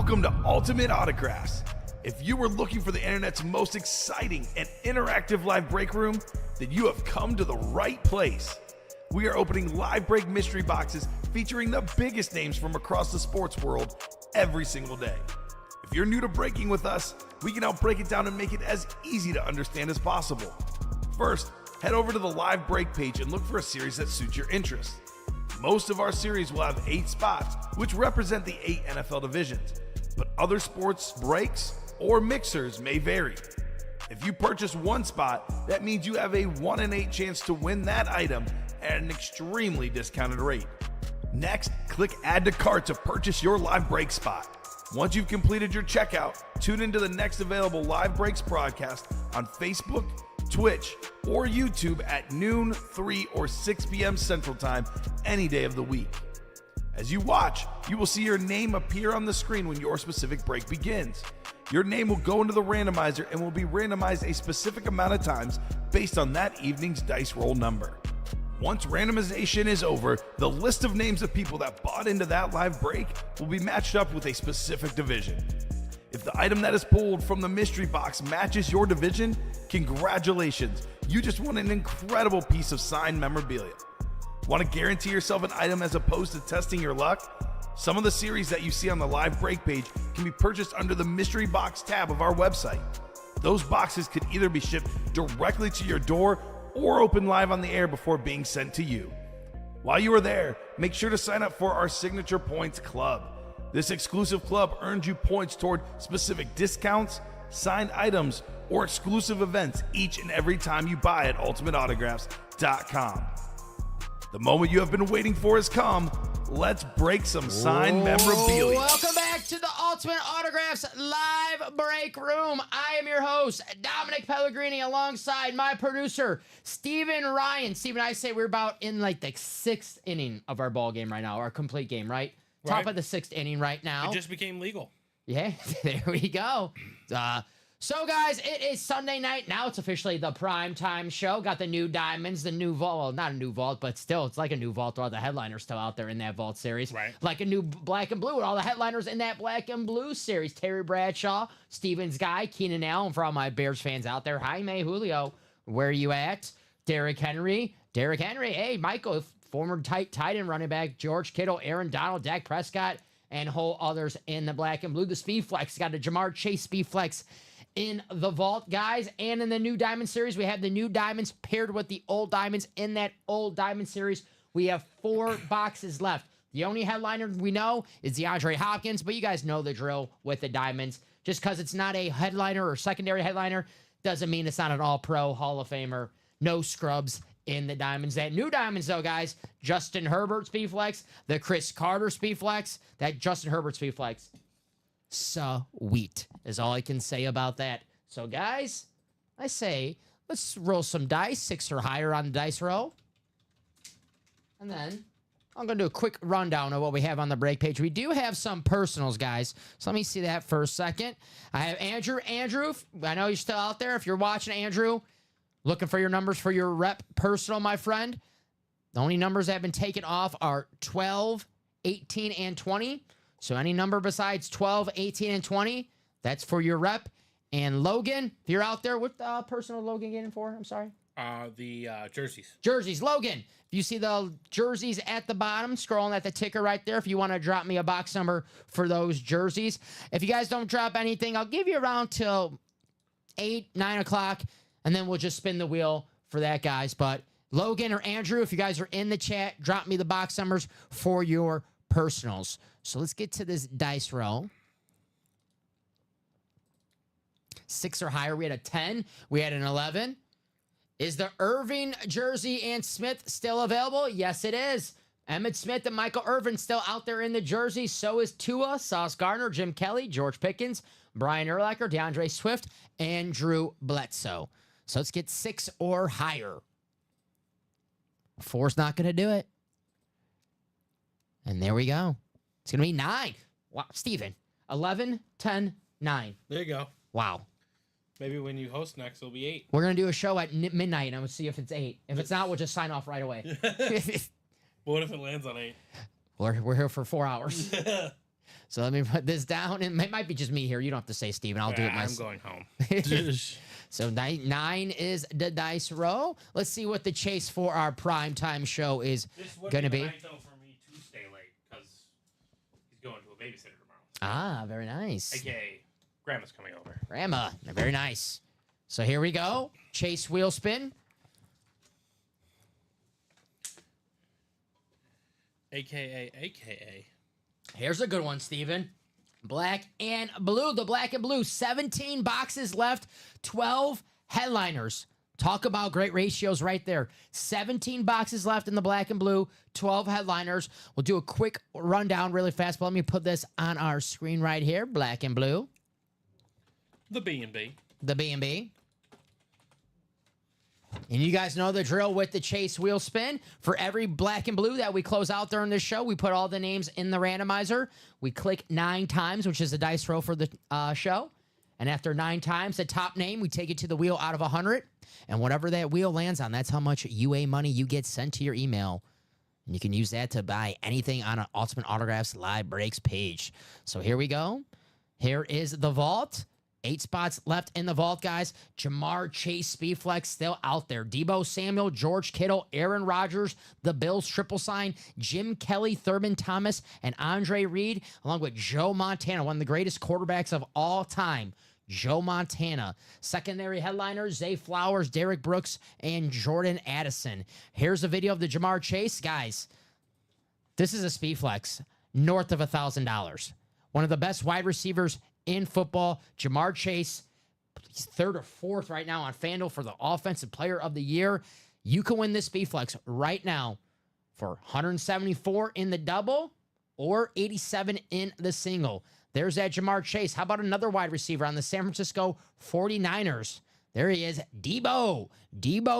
Welcome to Ultimate Autographs. If you were looking for the internet's most exciting and interactive live break room, then you have come to the right place. We are opening live break mystery boxes featuring the biggest names from across the sports world every single day. If you're new to breaking with us, we can help break it down and make it as easy to understand as possible. First, head over to the live break page and look for a series that suits your interest. Most of our series will have 8 spots, which represent the 8 NFL divisions, but other sports breaks or mixers may vary. If you purchase one spot, that means you have a 1 in 8 chance to win that item at an extremely discounted rate. Next, click Add to Cart to purchase your live break spot. Once you've completed your checkout, tune into the next available live breaks broadcast on Facebook, Twitch, or YouTube at noon, 3, or 6 p.m. Central Time any day of the week. As you watch, you will see your name appear on the screen when your specific break begins. Your name will go into the randomizer and will be randomized a specific amount of times based on that evening's dice roll number. Once randomization is over, the list of names of people that bought into that live break will be matched up with a specific division. If the item that is pulled from the mystery box matches your division, congratulations, you just won an incredible piece of signed memorabilia. Want to guarantee yourself an item as opposed to testing your luck? Some of the series that you see on the live break page can be purchased under the mystery box tab of our website. Those boxes could either be shipped directly to your door or open live on the air before being sent to you. While you are there, make sure to sign up for our Signature Points Club. This exclusive club earns you points toward specific discounts, signed items, or exclusive events each and every time you buy at ultimateautographs.com. The moment you have been waiting for has come. Let's break some signed memorabilia. Welcome back to the Ultimate Autographs live break room. I am your host, Dominic Pellegrini, alongside my producer, Steven Ryan. Steven, I say we're about in like the 6th inning of our ball game right now, our complete game, right? Top of the 6th inning right now. It just became legal. Yeah, there we go. So, guys, it is Sunday night. Now it's officially the prime time show. Got the new diamonds, the new vault. Well, not a new vault, but still, it's like a new vault. All the headliners still out there in that vault series. Right. Like a new black and blue, and all the headliners in that black and blue series. Terry Bradshaw, Steven's guy, Keenan Allen, for all my Bears fans out there. Jaime Julio, where are you at? Derrick Henry. Hey, Michael, former tight end running back, George Kittle, Aaron Donald, Dak Prescott, and whole others in the black and blue. The Speed Flex got a Jamar Chase Speed Flex in the vault, guys. And in the new diamond series, we have the new diamonds paired with the old diamonds. In that old diamond series, we have 4 boxes left. The only headliner we know is DeAndre Hopkins, but you guys know the drill with the diamonds. Just because it's not a headliner or secondary headliner doesn't mean it's not an all-pro Hall of Famer. No scrubs in the diamonds. That new diamonds, though, guys, Justin Herbert Speed Flex, the Chris Carter Speed Flex, that Justin Herbert Speed Flex. Sweet is all I can say about that. So, guys, I say let's roll some dice, 6 or higher on the dice roll. And then I'm going to do a quick rundown of what we have on the break page. We do have some personals, guys. So let me see that for a second. I have Andrew. Andrew, I know you're still out there. If you're watching, Andrew, looking for your numbers for your rep personal, my friend. The only numbers that have been taken off are 12, 18, and 20. So any number besides 12, 18, and 20, that's for your rep. And Logan, if you're out there, what personal Logan getting for? I'm sorry. The jerseys. Jerseys. Logan, if you see the jerseys at the bottom, scrolling at the ticker right there, if you want to drop me a box number for those jerseys. If you guys don't drop anything, I'll give you around till 8, 9 o'clock, and then we'll just spin the wheel for that, guys. But Logan or Andrew, if you guys are in the chat, drop me the box numbers for your personals. So let's get to this dice roll. 6 or higher. We had a 10. We had an 11. Is the Irving jersey and Smith still available? Yes, it is. Emmitt Smith and Michael Irvin still out there in the jersey. So is Tua, Sauce Gardner, Jim Kelly, George Pickens, Brian Urlacher, DeAndre Swift, and Drew Bledsoe. So let's get 6 or higher. 4's not going to do it. And there we go. It's going to be 9. Wow, Steven. 11, 10, 9. There you go. Wow. Maybe when you host next, it'll be 8. We're going to do a show at midnight, and I'm going to see if it's 8. If it's not, we'll just sign off right away. What if it lands on 8? We're here for 4 hours. So let me put this down. And it might be just me here. You don't have to say Steven. I'll do it I'm myself. going home. So 9 is the dice roll. Let's see what the chase for our primetime show is going to be. Night, though, for me to stay late because he's going to a babysitter tomorrow. Ah, very nice. AKA, Grandma's coming over. Grandma, very nice. So here we go. Chase wheel spin. AKA. Here's a good one, Steven. Black and blue. The black and blue. 17 boxes left. 12 headliners. Talk about great ratios right there. 17 boxes left in the black and blue. 12 headliners. We'll do a quick rundown really fast, but let me put this on our screen right here. Black and blue. The B&B. The B&B. And you guys know the drill with the chase wheel spin. For every black and blue that we close out during this show, we put all the names in the randomizer. We click 9 times, which is the dice roll for the show. And after 9 times, the top name, we take it to the wheel out of 100. And whatever that wheel lands on, that's how much UA money you get sent to your email. And you can use that to buy anything on an Ultimate Autographs Live Breaks page. So here we go. Here is the vault. 8 spots left in the vault, guys. Ja'Marr Chase, Speedflex still out there. Deebo Samuel, George Kittle, Aaron Rodgers, the Bills triple sign, Jim Kelly, Thurman Thomas, and Andre Reed, along with Joe Montana, one of the greatest quarterbacks of all time. Joe Montana. Secondary headliners, Zay Flowers, Derek Brooks, and Jordan Addison. Here's a video of the Ja'Marr Chase. Guys, this is a Speedflex north of $1,000. One of the best wide receivers in football. Ja'Marr Chase, he's 3rd or 4th right now on FanDuel for the Offensive Player of the Year. You can win this Speedflex right now for 174 in the double or 87 in the single. There's that Ja'Marr Chase. How about another wide receiver on the San Francisco 49ers? There he is, Deebo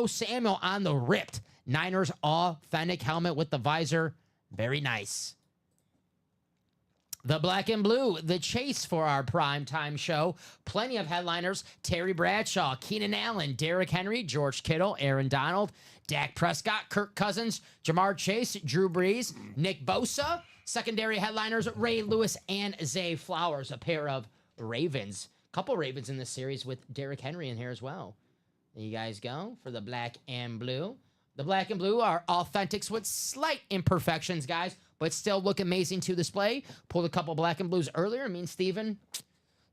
Samuel on the ripped Niners authentic helmet with the visor. Very nice. The black and blue, the chase for our primetime show. Plenty of headliners. Terry Bradshaw, Keenan Allen, Derrick Henry, George Kittle, Aaron Donald, Dak Prescott, Kirk Cousins, Ja'Marr Chase, Drew Brees, Nick Bosa. Secondary headliners, Ray Lewis and Zay Flowers, a pair of Ravens. Couple Ravens in this series with Derrick Henry in here as well. There you guys go for the black and blue. The black and blue are authentics with slight imperfections, guys, but still look amazing to display. Pulled a couple black and blues earlier. I mean, Steven,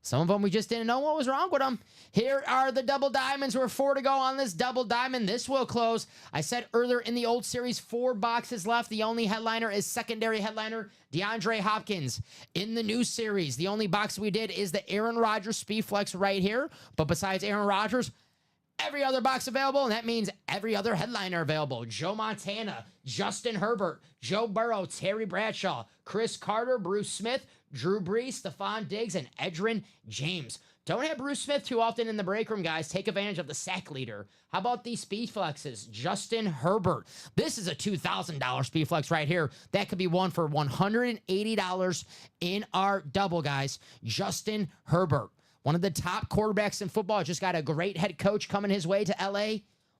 some of them we just didn't know what was wrong with them. Here are the double diamonds. We're 4 to go on this double diamond. This will close. I said earlier in the old series, 4 boxes left. The only headliner is secondary headliner DeAndre Hopkins. In the new series, the only box we did is the Aaron Rodgers Speedflex right here. But besides Aaron Rodgers, every other box available, and that means every other headliner available. Joe Montana, Justin Herbert, Joe Burrow, Terry Bradshaw, Chris Carter, Bruce Smith, Drew Brees, Stephon Diggs, and Edgerrin James. Don't have Bruce Smith too often in the break room, guys. Take advantage of the sack leader. How about these Speedflexes? Justin Herbert. This is a $2,000 Speedflex right here. That could be one for $180 in our double, guys. Justin Herbert. One of the top quarterbacks in football. Just got a great head coach coming his way to LA.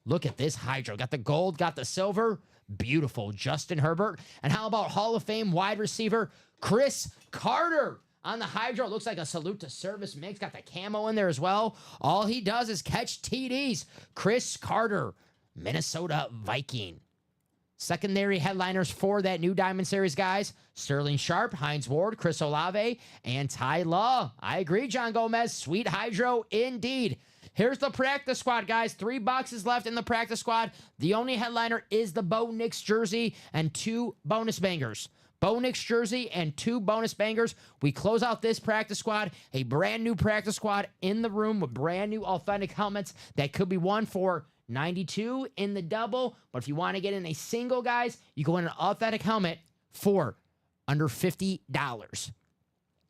Look at this hydro. Got the gold, got the silver. Beautiful. Justin Herbert. And how about Hall of Fame wide receiver Chris Carter on the hydro? It looks like a salute to service mix. Got the camo in there as well. All he does is catch TDs. Chris Carter, Minnesota Viking. Secondary headliners for that new Diamond Series, guys. Sterling Sharp, Hines Ward, Chris Olave, and Ty Law. I agree, John Gomez. Sweet hydro indeed. Here's the practice squad, guys. 3 boxes left in the practice squad. The only headliner is the Bo Nix jersey and 2 bonus bangers. Bo Nix jersey and 2 bonus bangers. We close out this practice squad. A brand new practice squad in the room with brand new authentic helmets that could be one for $92 in the double. But if you want to get in a single, guys, you go in an authentic helmet for under $50.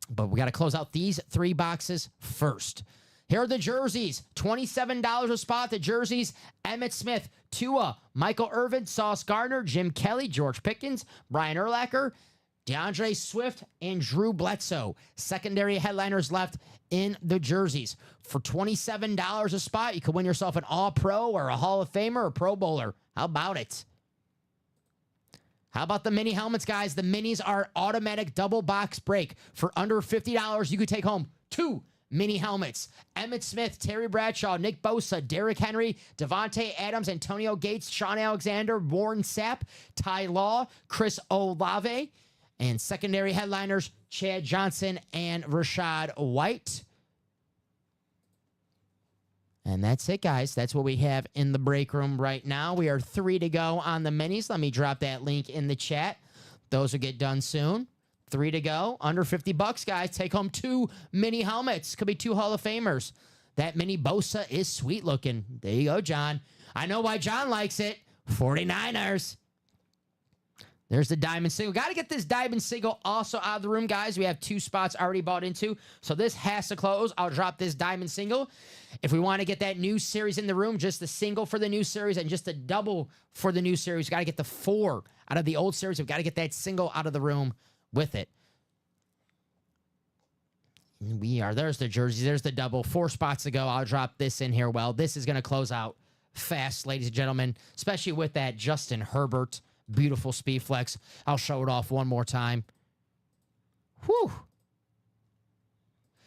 But we got to close out these 3 boxes first. Here are the jerseys. $27 a spot. The jerseys, Emmitt Smith, Tua, Michael Irvin, Sauce Gardner, Jim Kelly, George Pickens, Brian Urlacher, DeAndre Swift, and Drew Bledsoe. Secondary headliners left in the jerseys. For $27 a spot, you could win yourself an All-Pro or a Hall of Famer or Pro Bowler. How about it? How about the mini helmets, guys? The minis are automatic double box break. For under $50, you could take home 2 mini helmets. Emmitt Smith, Terry Bradshaw, Nick Bosa, Derrick Henry, Devontae Adams, Antonio Gates, Sean Alexander, Warren Sapp, Ty Law, Chris Olave, and secondary headliners, Chad Johnson and Rashad White. And that's it, guys. That's what we have in the break room right now. We are 3 to go on the minis. Let me drop that link in the chat. Those will get done soon. 3 to go. Under $50, guys. Take home 2 mini helmets. Could be 2 Hall of Famers. That mini Bosa is sweet looking. There you go, John. I know why John likes it. 49ers. There's the diamond single. Got to get this diamond single also out of the room, guys. We have 2 spots already bought into, so this has to close. I'll drop this diamond single. If we want to get that new series in the room, just the single for the new series and just the double for the new series, we got to get the 4 out of the old series. We've got to get that single out of the room with it. There's the jersey. There's the double. 4 spots to go. I'll drop this in here. Well, this is going to close out fast, ladies and gentlemen, especially with that Justin Herbert. Beautiful speed flex. I'll show it off one more time. Whew.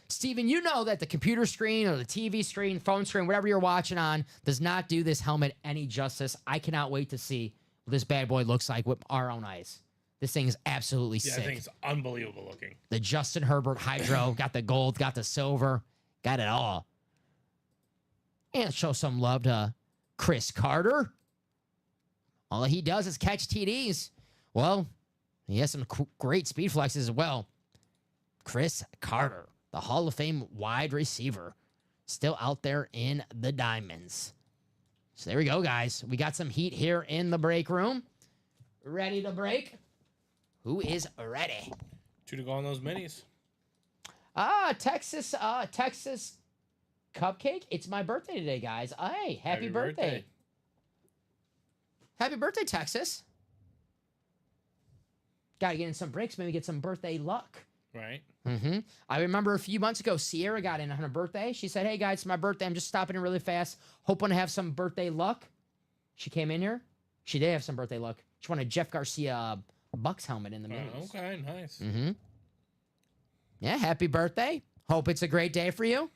Steven, you know that the computer screen or the TV screen, phone screen, whatever you're watching on, does not do this helmet any justice. I cannot wait to see what this bad boy looks like with our own eyes. This thing is absolutely sick. I think it's unbelievable looking. The Justin Herbert Hydro, got the gold, got the silver, got it all. And show some love to Chris Carter. All he does is catch TDs. Well, he has some great speed flexes as well. Chris Carter, the Hall of Fame wide receiver, still out there in the diamonds. So there we go, guys. We got some heat here in the break room. Ready to break? Who is ready? 2 to go on those minis. Texas Cupcake. It's my birthday today, guys. Hey, happy birthday. Happy birthday, Texas. Got to get in some breaks, maybe get some birthday luck. Right. I remember a few months ago, Sierra got in on her birthday. She said, hey, guys, it's my birthday. I'm just stopping in really fast. Hoping to have some birthday luck. She came in here. She did have some birthday luck. She won a Jeff Garcia Bucks helmet in the minis. Okay, nice. Yeah, happy birthday. Hope it's a great day for you.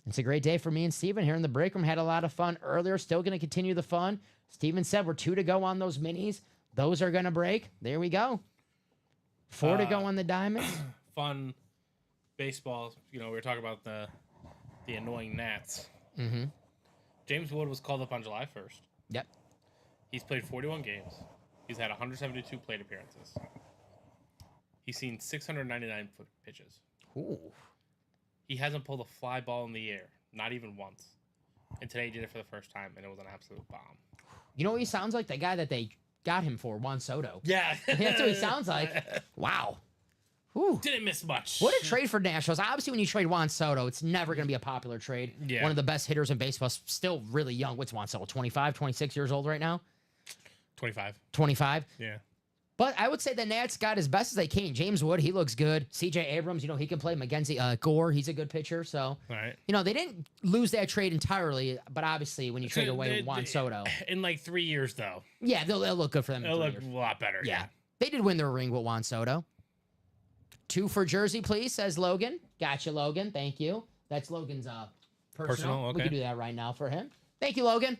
It's a great day for me and Steven here in the break room. Had a lot of fun earlier. Still going to continue the fun. Steven said we're 2 to go on those minis. Those are going to break. There we go. 4 to go on the diamonds. Fun baseball. You know, we were talking about the annoying Nats. James Wood was called up on July 1st. Yep. He's played 41 games. He's had 172 plate appearances. He's seen 699 pitches. Ooh. He hasn't pulled a fly ball in the air, not even once. And today he did it for the first time, and it was an absolute bomb. You know what he sounds like? The guy that they got him for, Juan Soto. Yeah. That's what he sounds like. Wow. Whew. Didn't miss much. What a trade for Nationals. Obviously, when you trade Juan Soto, it's never going to be a popular trade. Yeah. One of the best hitters in baseball. Still really young. What's Juan Soto? 25, 26 years old right now? 25. 25? Yeah. But I would say the Nats got as best as they can. James Wood, he looks good. C.J. Abrams, he can play. Mackenzie Gore, he's a good pitcher. So, All right. they didn't lose that trade entirely. But obviously, when you trade away Juan Soto. In like 3 years, though. Yeah, they'll look good for them in It'll 3 look years. a lot better. Yeah. They did win their ring with Juan Soto. 2 for Jersey, please, says Logan. Gotcha, Logan. Thank you. That's Logan's personal. Okay. We can do that right now for him. Thank you, Logan.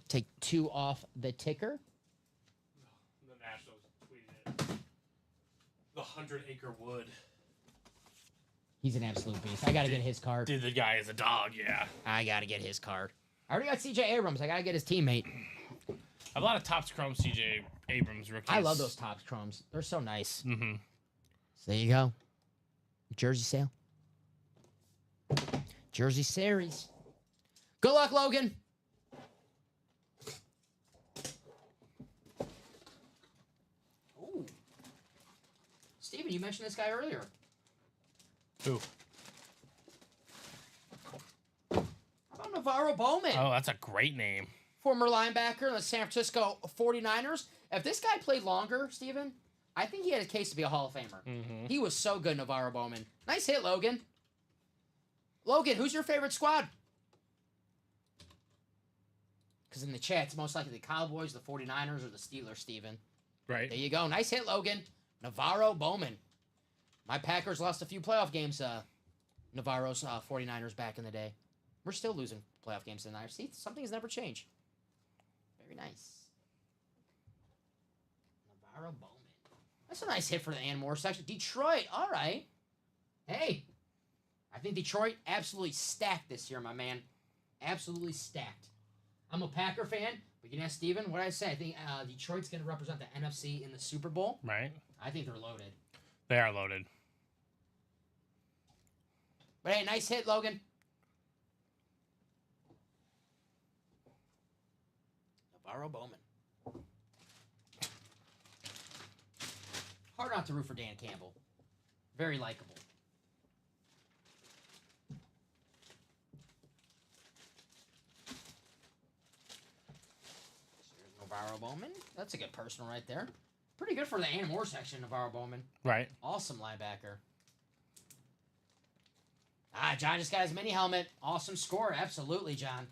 Take 2 off the ticker. The Nationals tweeted the 100-acre wood. He's an absolute beast. I got to get his card. Dude, the guy is a dog, yeah. I got to get his card. I already got C.J. Abrams. I got to get his teammate. I have a lot of Topps Chrome C.J. Abrams rookies. I love those Topps Chromes. They're so nice. So there you go. Jersey sale. Jersey series. Good luck, Logan. Ooh. Steven, you mentioned this guy earlier. Who? How about Navarro Bowman? Oh, that's a great name. Former linebacker in the San Francisco 49ers. If this guy played longer, Steven, I think he had a case to be a Hall of Famer. He was so good, Navarro Bowman. Nice hit, Logan. Logan, who's your favorite squad? Because in the chat, it's most likely the Cowboys, the 49ers, or the Steelers, Steven. Right. There you go. Nice hit, Logan. Navarro Bowman. My Packers lost a few playoff games, Navarro's 49ers back in the day. We're still losing playoff games to the Niners. See, something's never changed. Very nice. Navarro Bowman. That's a nice hit for the Ann Moore section. Detroit, all right. Hey, I think Detroit absolutely stacked this year, my man. Absolutely stacked. I'm a Packer fan, but you can ask Steven, what did I say? I think Detroit's going to represent the NFC in the Super Bowl. Right. I think they're loaded. They are loaded. But hey, nice hit, Logan. Navarro Bowman. Hard not to root for Dan Campbell. Very likable. There's Navarro Bowman. That's a good personal right there. Pretty good for the Ann Moore section, Navarro Bowman. Right. Awesome linebacker. John just got his mini helmet. Awesome score. Absolutely, John.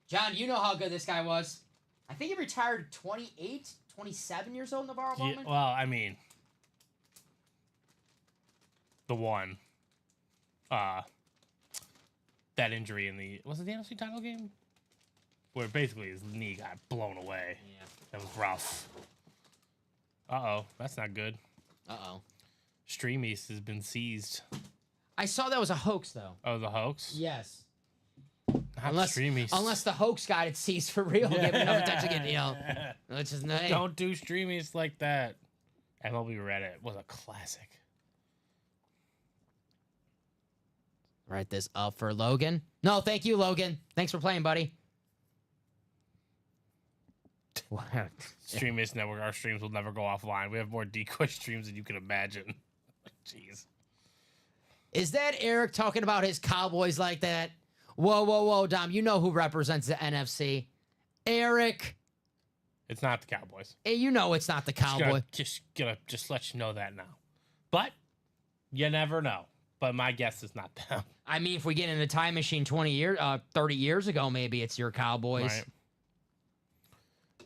John, you know how good this guy was. I think he retired 28, 27 years old, Navarro Yeah, Bowman. well, I mean, the one, that injury in was it the NFC title game? Where basically his knee got blown away. Yeah. That was rough. Uh-oh, that's not good. Uh-oh. Stream East has been seized. I saw that was a hoax, though. Oh, the hoax? Yes. Not Stream East. Unless the hoax got it seized for real. Give it enough attention again, you know. Which is nice. Don't do Stream East like that. MLB Reddit was a classic. Write this up for Logan. No, thank you, Logan. Thanks for playing, buddy. Stream East Network, our streams will never go offline. We have more decoy streams than you can imagine. Jeez. Is that Eric talking about his Cowboys like that? Whoa, whoa, whoa, Dom. You know who represents the NFC. Eric. It's not the Cowboys. Hey, you know it's not the Cowboy. Just let you know that now. But you never know. But my guess is not them. I mean, if we get in a time machine 30 years ago, maybe it's your Cowboys. Right.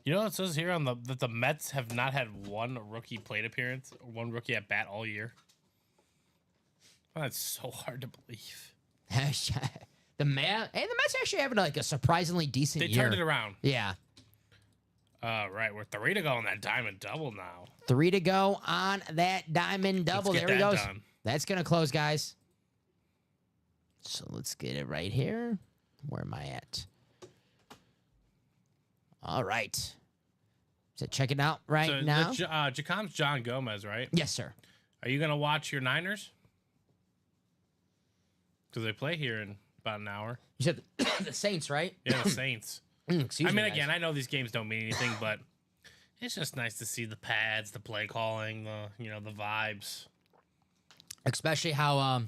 You know, it says here that the Mets have not had one rookie plate appearance or one rookie at bat all year. Oh, that's so hard to believe. the Mets actually having like a surprisingly decent They year. turned it around. Yeah. Right, we're 3 to go on that diamond double now. 3 to go on that diamond double. Let's get There he that goes. done. That's going to close, guys. So let's get it right here. Where am I at? All right. So check it out right now. Jacom's John Gomez, right? Yes, sir. Are you going to watch your Niners? Because they play here in about an hour. You said the Saints, right? Yeah, the Saints. Excuse me, guys. Again, I know these games don't mean anything, but it's just nice to see the pads, the play calling, the vibes. Especially how,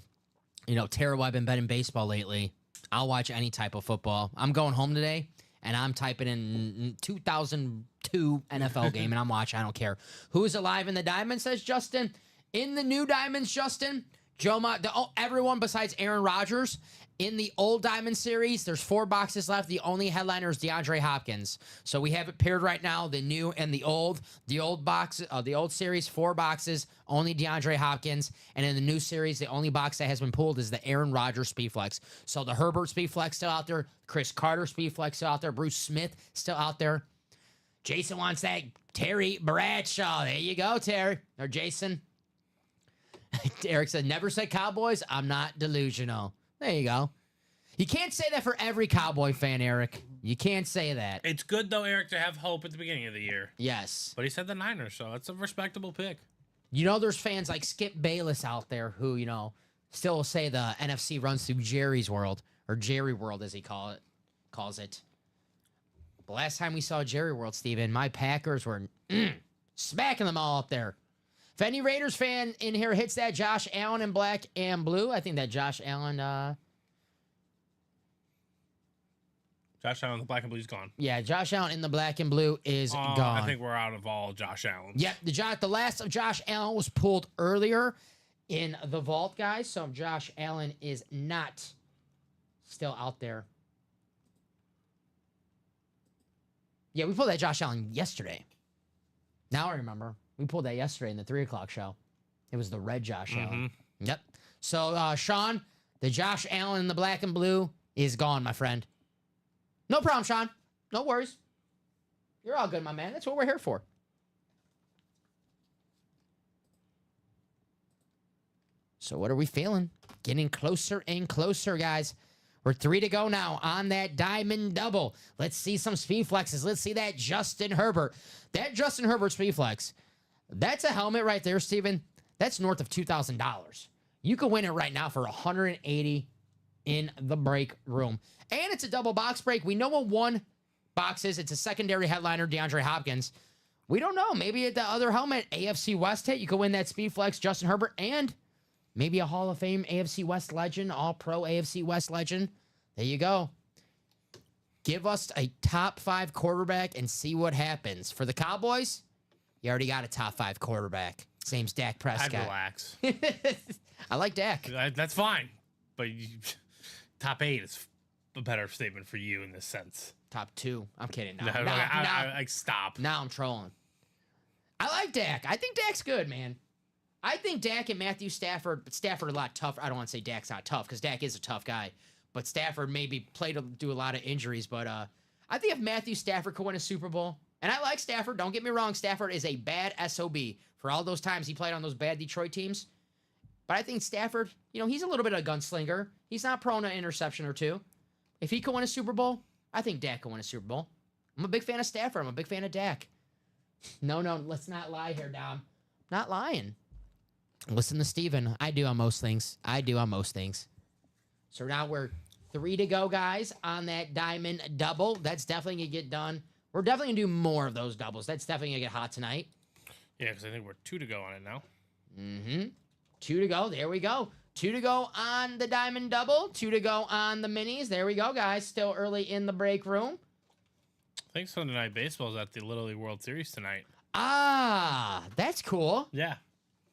terrible I've been betting baseball lately. I'll watch any type of football. I'm going home today, and I'm typing in 2002 NFL game, and I'm watching. I don't care. Who's alive in the diamond, says Justin. In the new diamonds, Justin, everyone besides Aaron Rodgers. In the old Diamond series, there's 4 boxes left. The only headliner is DeAndre Hopkins. So we have it paired right now, the new and the old. The old box, the old series, 4 boxes, only DeAndre Hopkins. And in the new series, the only box that has been pulled is the Aaron Rodgers Speedflex. So the Herbert Speedflex still out there. Chris Carter Speedflex still out there. Bruce Smith still out there. Jason wants that Terry Bradshaw. There you go, Terry. Or Jason. Eric said, never said Cowboys. I'm not delusional. There you go. You can't say that for every Cowboy fan, Eric. You can't say that. It's good, though, Eric, to have hope at the beginning of the year. Yes. But he said the Niners, so it's a respectable pick. There's fans like Skip Bayless out there who, still say the NFC runs through Jerry's world, or Jerry World, as he calls it. The last time we saw Jerry World, Steven, my Packers were smacking them all up there. If any Raiders fan in here hits that Josh Allen in black and blue, I think that Josh Allen, Josh Allen, the black and blue's gone. yeah, Josh Allen in the black and blue is gone. I think we're out of all Josh Allen. Yep, the last of Josh Allen was pulled earlier in the vault, guys. So Josh Allen is not still out there. Yeah, we pulled that Josh Allen yesterday. Now I remember. We pulled that yesterday in the 3 o'clock show. It was the red Josh Allen. Yep. So, Sean, the Josh Allen in the black and blue is gone, my friend. No problem, Sean. No worries. You're all good, my man. That's what we're here for. So what are we feeling? Getting closer and closer, guys. We're 3 to go now on that diamond double. Let's see some speed flexes. Let's see that Justin Herbert. That Justin Herbert speed flex. That's a helmet right there, Steven. That's north of $2,000. You can win it right now for $180 in the break room. And it's a double box break. We know what one box is. It's a secondary headliner, DeAndre Hopkins. We don't know. Maybe at the other helmet, AFC West hit, you could win that speed flex, Justin Herbert, and maybe a Hall of Fame AFC West legend, all-pro AFC West legend. There you go. Give us a top 5 quarterback and see what happens. For the Cowboys, you already got a top 5 quarterback. His name's Dak I'd Prescott. relax. I like Dak. That's fine. But top 8 is a better statement for you in this sense. Top 2. I'm kidding. No, Stop. Now I'm trolling. I like Dak. I think Dak's good, man. I think Dak and Matthew Stafford, but Stafford a lot tougher. I don't want to say Dak's not tough because Dak is a tough guy. But Stafford maybe do a lot of injuries. But I think if Matthew Stafford could win a Super Bowl, and I like Stafford, don't get me wrong, Stafford is a bad SOB for all those times he played on those bad Detroit teams. But I think Stafford, he's a little bit of a gunslinger. He's not prone to an interception or two. If he could win a Super Bowl, I think Dak could win a Super Bowl. I'm a big fan of Stafford. I'm a big fan of Dak. No, let's not lie here, Dom. Not lying. Listen to Steven. I do on most things. So now we're 3 to go, guys, on that diamond double. That's definitely going to get done. We're definitely going to do more of those doubles. That's definitely going to get hot tonight. Yeah, because I think we're 2 to go on it now. 2 to go. There we go. 2 to go on the diamond double. 2 to go on the minis. There we go, guys. Still early in the break room. I think Sunday Night Baseball is at the Little League World Series tonight. Ah, that's cool. Yeah.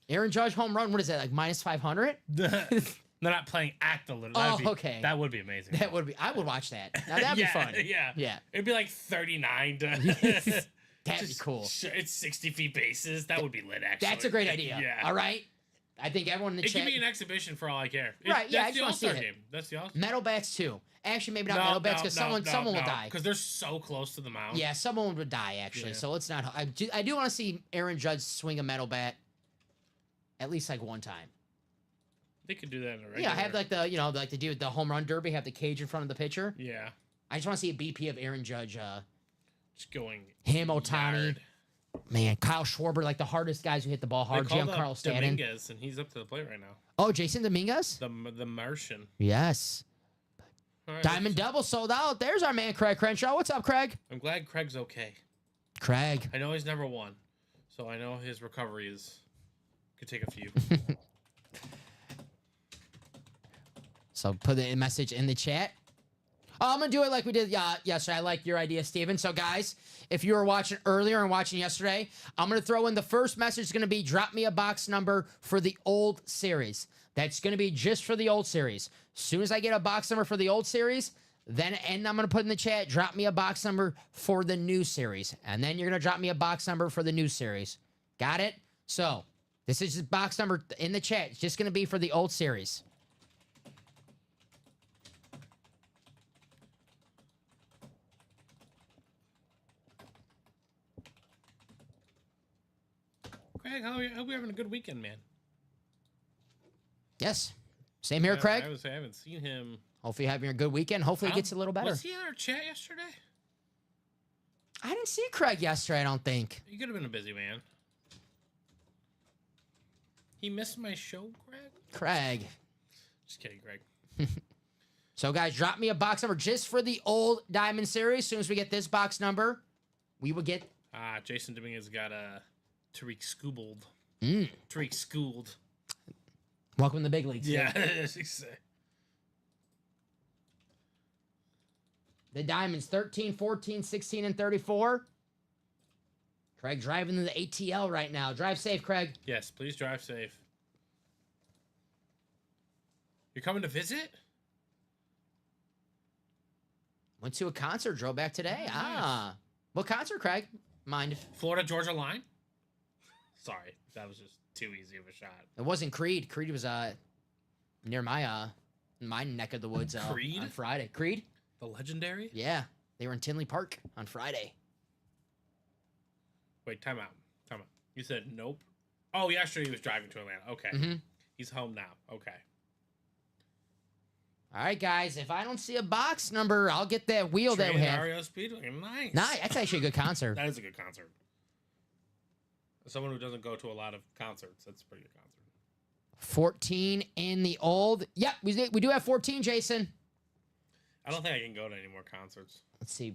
Aaron Judge home run. What is that, like minus 500? They're not playing at the Little. Okay. That would be amazing. That would be. I would watch that. Now, that'd be fun. Yeah. It'd be like 39 to. That'd be cool. It's 60 feet bases. That would be lit, actually. That's a great idea. Yeah. All right. I think everyone in the it chat. It could be an exhibition for all I care. Right, yeah, That's the All-Star game. That's the All-Star. Metal bats, too. Actually, maybe not metal bats, because someone will die. Because they're so close to the mound. Yeah, someone would die, actually. Yeah. So let's not. I do want to see Aaron Judge swing a metal bat at least like one time. They could do that in a regular. Yeah, have like the home run derby, have the cage in front of the pitcher. Yeah. I just want to see a BP of Aaron Judge. Just going. Him, Ohtani. Man, Kyle Schwarber, like the hardest guys who hit the ball hard. Giancarlo Stanton. Dominguez, and he's up to the plate right now. Oh, Jason Dominguez? The Martian. Yes. Right, Diamond double sold out. There's our man, Craig Crenshaw. What's up, Craig? I'm glad Craig's okay. Craig. I know he's never won, so I know his recovery could take a few. So put the message in the chat. Oh, I'm going to do it like we did yesterday. I like your idea, Steven. So, guys, if you were watching earlier and watching yesterday, I'm going to throw in the first message is going to be drop me a box number for the old series. That's going to be just for the old series. As soon as I get a box number for the old series, and I'm going to put in the chat, drop me a box number for the new series. And then you're going to drop me a box number for the new series. Got it? So, this is just box number in the chat. It's just going to be for the old series. Craig, I hope you're having a good weekend, man. Yes. Same here, Craig. I haven't seen him. Hopefully you're having a good weekend. Hopefully it gets a little better. Was he in our chat yesterday? I didn't see Craig yesterday, I don't think. You could have been a busy man. He missed my show, Craig? Craig. Just kidding, Craig. So, guys, drop me a box number just for the old Diamond Series. As soon as we get this box number, we will get... Jason Dominguez got a... Tariq Skubald. Tariq Schooled. Welcome to the big leagues. Yeah. The Diamonds, 13, 14, 16, and 34. Craig driving to the ATL right now. Drive safe, Craig. Yes, please drive safe. You're coming to visit? Went to a concert, drove back today. Nice. What concert, Craig? Mind. Florida Georgia Line. Sorry, that was just too easy of a shot. It wasn't Creed. Creed was near my neck of the woods Creed? on Friday. Creed? The legendary. Yeah. They were in Tinley Park on Friday. Wait, time out. Time out. You said nope. Oh, yeah, sure. He was driving to Atlanta. Okay. Mm-hmm. He's home now. Okay. All right, guys. If I don't see a box number, I'll get that wheel that we have. REO Speedway. Nice. Nice. That's actually a good concert. That is a good concert. As someone who doesn't go to a lot of concerts, that's a pretty good concert. 14 in the old. Yep, we do have 14, Jason. I don't think I can go to any more concerts. Let's see.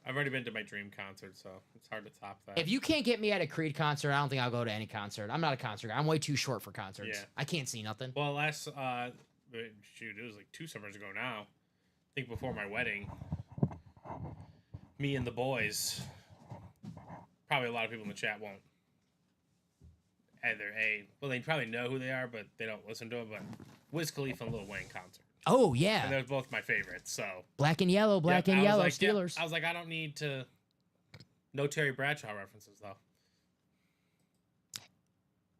I've already been to my dream concert, so it's hard to top that. If you can't get me at a Creed concert, I don't think I'll go to any concert. I'm not a concert guy. I'm way too short for concerts. Yeah. I can't see nothing. Well, shoot, it was like 2 summers ago now. I think before my wedding, me and the boys, probably a lot of people in the chat won't. Well, they probably know who they are, but they don't listen to it. But Wiz Khalifa and Lil Wayne concert. Oh, And yeah. they're both my favorites, so. Black and yellow, black and I was yellow, like, Steelers. I was like, I don't need to. No Terry Bradshaw references, though.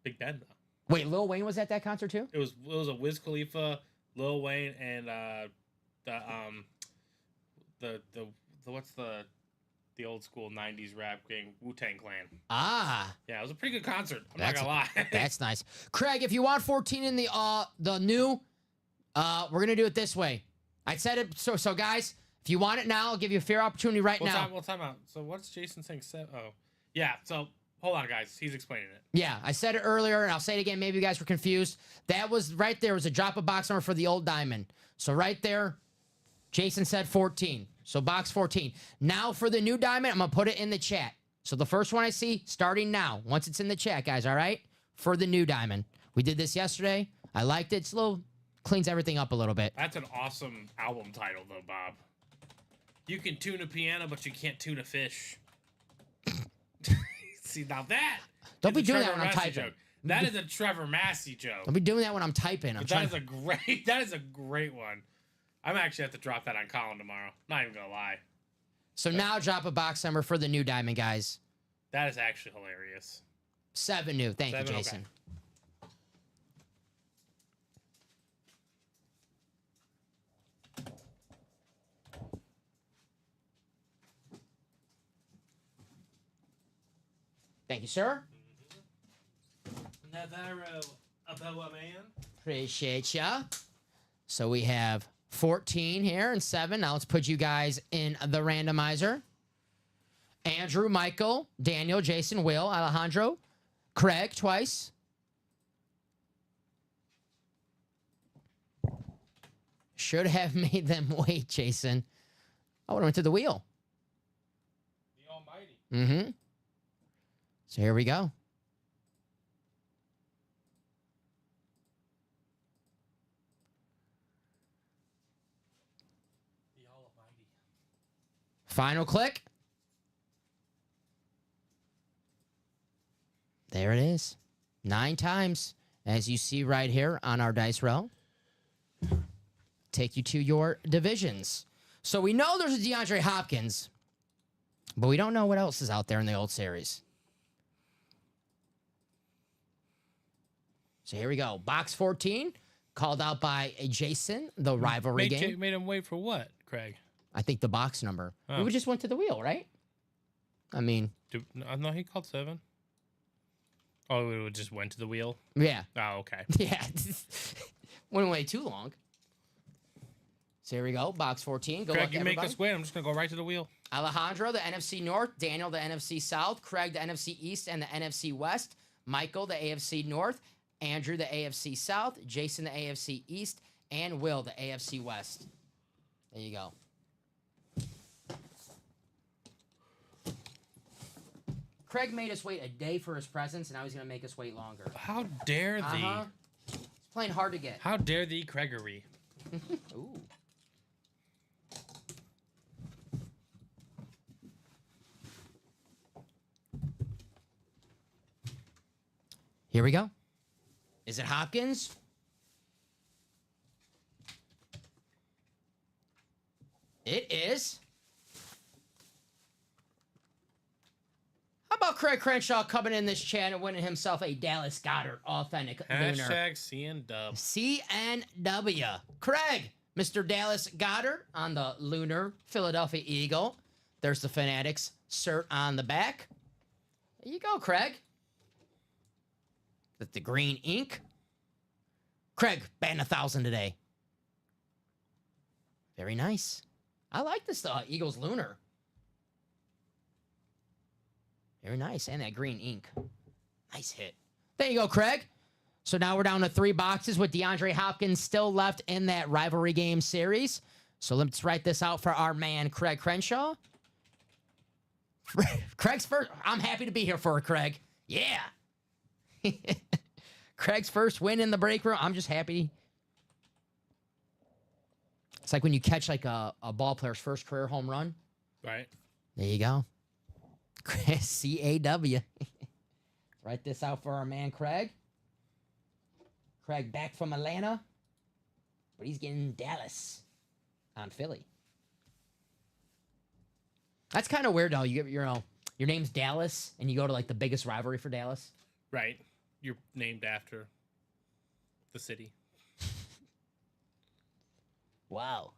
Big Ben, though. Wait, Lil Wayne was at that concert too? It was a Wiz Khalifa, Lil Wayne, and what's the old school '90s rap gang, Wu-Tang Clan. Ah, Yeah, it was a pretty good concert. I'm not gonna lie. that's nice. Craig, if you want 14 in the new, we're gonna do it this way. I said it. So guys, if you want it now, I'll give you a fair opportunity right now. Time out. So what's Jason saying? Oh, yeah. So hold on, guys. He's explaining it. Yeah, I said it earlier, and I'll say it again. Maybe you guys were confused. That was right there. Was a drop a box number for the old diamond. So right there, Jason said 14. So box 14. Now for the new diamond, I'm gonna put it in the chat. So the first one I see starting now. Once it's in the chat, guys. All right. For the new diamond, we did this yesterday. I liked it. It's a little cleans everything up a little bit. That's an awesome album title, though, Bob. You can tune a piano, but you can't tune a fish. See, now that Don't is be a doing that Trevor when I'm Massey typing. joke. That is a Trevor Massey joke. Don't be doing that when I'm typing. I'm But trying. that is a great one. I'm actually have to drop that on Colin tomorrow. Not even gonna lie. So now drop a box number for the new diamond, guys. That is actually hilarious. 7 new. Thank 7, you, okay. Jason. Thank you, sir. Navarro, about what, man? Appreciate ya. So we have 14 here and 7. Now let's put you guys in the randomizer. Andrew, Michael, Daniel, Jason, Will, Alejandro, Craig twice. Should have made them wait, Jason. I would have went to the wheel. The Almighty. Mm-hmm. So here we go. The Almighty. Final click. There it is. 9 times, as you see right here on our dice roll. Take you to your divisions. So we know there's a DeAndre Hopkins, but we don't know what else is out there in the old series. So here we go. Box 14, called out by Jason, the rivalry game. Made him wait for what, Craig? I think the box number. Oh. We just went to the wheel, right? I mean, No, he called 7. Oh, it just went to the wheel? yeah. Oh, okay. Yeah. Wouldn't wait too long. So here we go. Box 14. Good Craig, luck, you make everybody. us wait. I'm just going to go right to the wheel. Alejandro, the NFC North. Daniel, the NFC South. Craig, the NFC East and the NFC West. Michael, the AFC North. Andrew, the AFC South. Jason, the AFC East. And Will, the AFC West. There you go. Craig made us wait a day for his presents, and now he's going to make us wait longer. How dare thee? Uh-huh. It's playing hard to get. How dare thee, Gregory? Ooh. Here we go. Is it Hopkins? It is. about Craig Crenshaw coming in this chat and winning himself a Dallas Goddard authentic lunar? Hashtag CNW. CNW. Craig, Mr. Dallas Goddard on the lunar Philadelphia Eagle. There's the Fanatics cert on the back. There you go, Craig. With the green ink. Craig, batting 1,000 today. Very nice. I like this Eagles lunar. Very nice. And that green ink. Nice hit. There you go, Craig. So now we're down to 3 boxes with DeAndre Hopkins still left in that rivalry game series. So let's write this out for our man, Craig Crenshaw. Craig's first. I'm happy to be here for it, Craig. Yeah. Craig's first win in the break room. I'm just happy. It's like when you catch like a ball player's first career home run. Right. There you go. CAW. Write this out for our man, Craig. Craig back from Atlanta. But he's getting Dallas on Philly. That's kind of weird, though. You get, your name's Dallas, and you go to like the biggest rivalry for Dallas. Right. You're named after the city. Wow.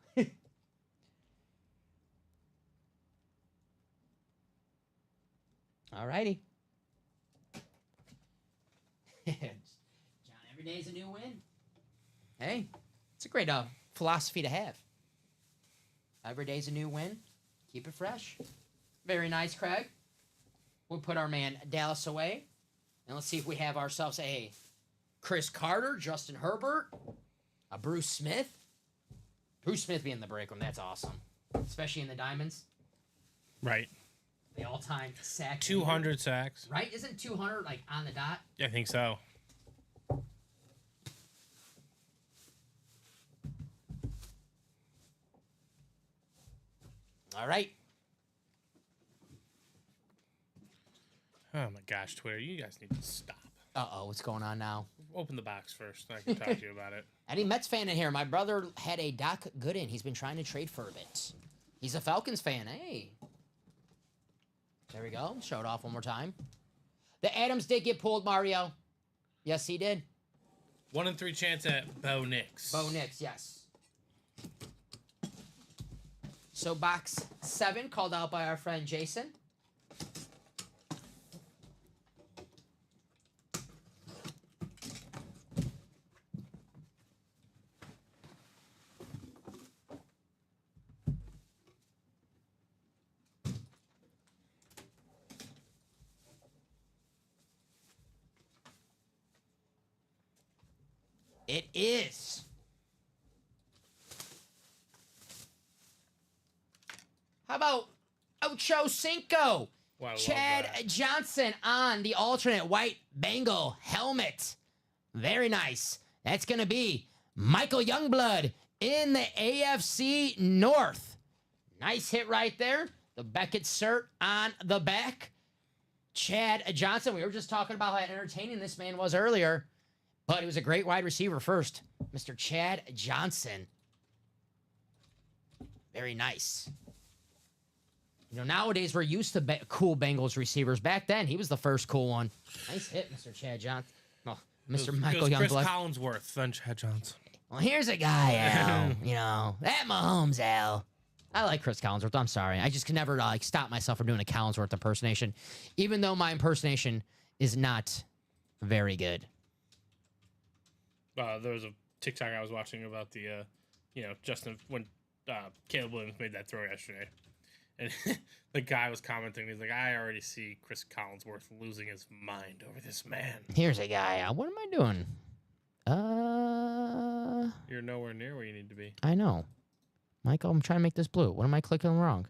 All righty. John, every day's a new win. Hey, it's a great philosophy to have. Every day's a new win. Keep it fresh. Very nice, Craig. We'll put our man Dallas away. And let's see if we have ourselves a Chris Carter, Justin Herbert, a Bruce Smith. Bruce Smith being in the break room, that's awesome. Especially in the diamonds. Right. The all-time sack. 200 sacks. Right? Isn't 200 like on the dot? Yeah, I think so. All right. Oh my gosh, Twitter, you guys need to stop. Uh-oh, what's going on now? Open the box first, and I can talk to you about it. Any Mets fan in here? My brother had a Doc Gooden. He's been trying to trade for a bit. He's a Falcons fan. Hey. There we go. Show it off one more time. The Adams did get pulled, Mario. Yes, he did. 1 in 3 chance at Bo Nix. Bo Nix, yes. So box 7 called out by our friend Jason. It is. How about Ocho Cinco? Wow, I love Chad that. Johnson on the alternate white Bengal helmet. Very nice. That's going to be Michael Youngblood in the AFC North. Nice hit right there. The Beckett cert on the back. Chad Johnson. We were just talking about how entertaining this man was earlier. But he was a great wide receiver first. Mr. Chad Johnson. Very nice. You know, nowadays we're used to cool Bengals receivers. Back then, he was the first cool one. Nice hit, Mr. Chad Johnson. Well, Mr. Michael Chris Youngblood. Collinsworth, then Chad Johnson. Well, here's a guy, Al. You know, that Mahomes, Al. I like Chris Collinsworth. I'm sorry. I just can never stop myself from doing a Collinsworth impersonation, even though my impersonation is not very good. There was a TikTok I was watching about the, Justin, when Caleb Williams made that throw yesterday. And the guy was commenting, he's like, I already see Chris Collinsworth losing his mind over this man. Here's a guy. What am I doing? You're nowhere near where you need to be. I know. Michael, I'm trying to make this blue. What am I clicking wrong?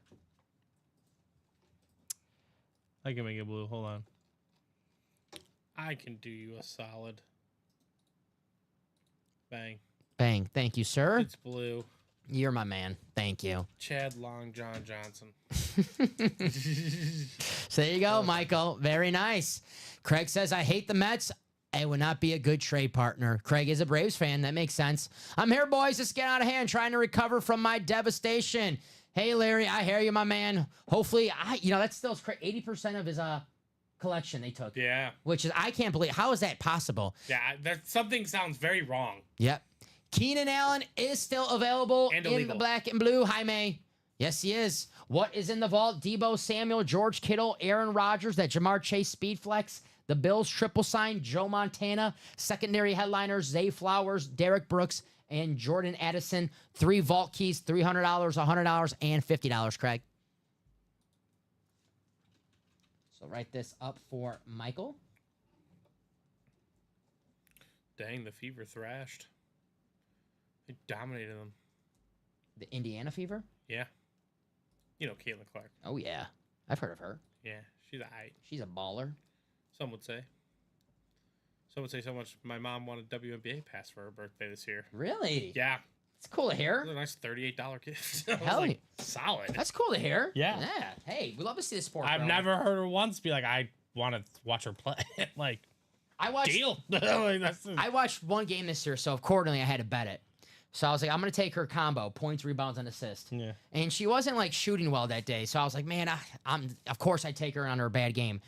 I can make it blue. Hold on. I can do you a solid. Bang. Bang. Thank you, sir. It's blue. You're my man. Thank you. Chad Long John Johnson. So there you go, Michael. Very nice. Craig says, I hate the Mets. It would not be a good trade partner. Craig is a Braves fan. That makes sense. I'm here, boys. Just get out of hand, trying to recover from my devastation. Hey, Larry, I hear you, my man. Hopefully, that's still 80% of his collection they took. Yeah. Which is, I can't believe, how is that possible? Yeah. Something sounds very wrong. Yep. Keenan Allen is still available And in the illegal. black and blue. Jaime. Yes, he is. What is in the vault? Debo Samuel, George Kittle, Aaron Rodgers, that Jamar Chase speed flex, the Bills triple sign, Joe Montana, secondary headliners, Zay Flowers, Derek Brooks, and Jordan Addison. 3 vault keys, $300, $100, and $50, Craig. So write this up for Michael. Dang, the Fever thrashed. They dominated them. The Indiana Fever? Yeah. You know, Caitlin Clark. Oh, yeah. I've heard of her. Yeah, she's aight. She's a baller. Some would say. Some would say so much. My mom wanted WNBA pass for her birthday this year. Really? Yeah. It's cool to It hear. was a nice $38 gift. I was Hell like, solid. That's cool to hear. Yeah. Yeah. Hey, we love to see the sport. I've growing. never heard her once be like, I want to watch her play. Like, I watched. deal. Like, I watched one game this year, so accordingly I had to bet it. So I was like, I'm gonna take her combo, points, rebounds, and assist. yeah. And she wasn't like shooting well that day, so I was like, man, I'm of course I take her on her bad game.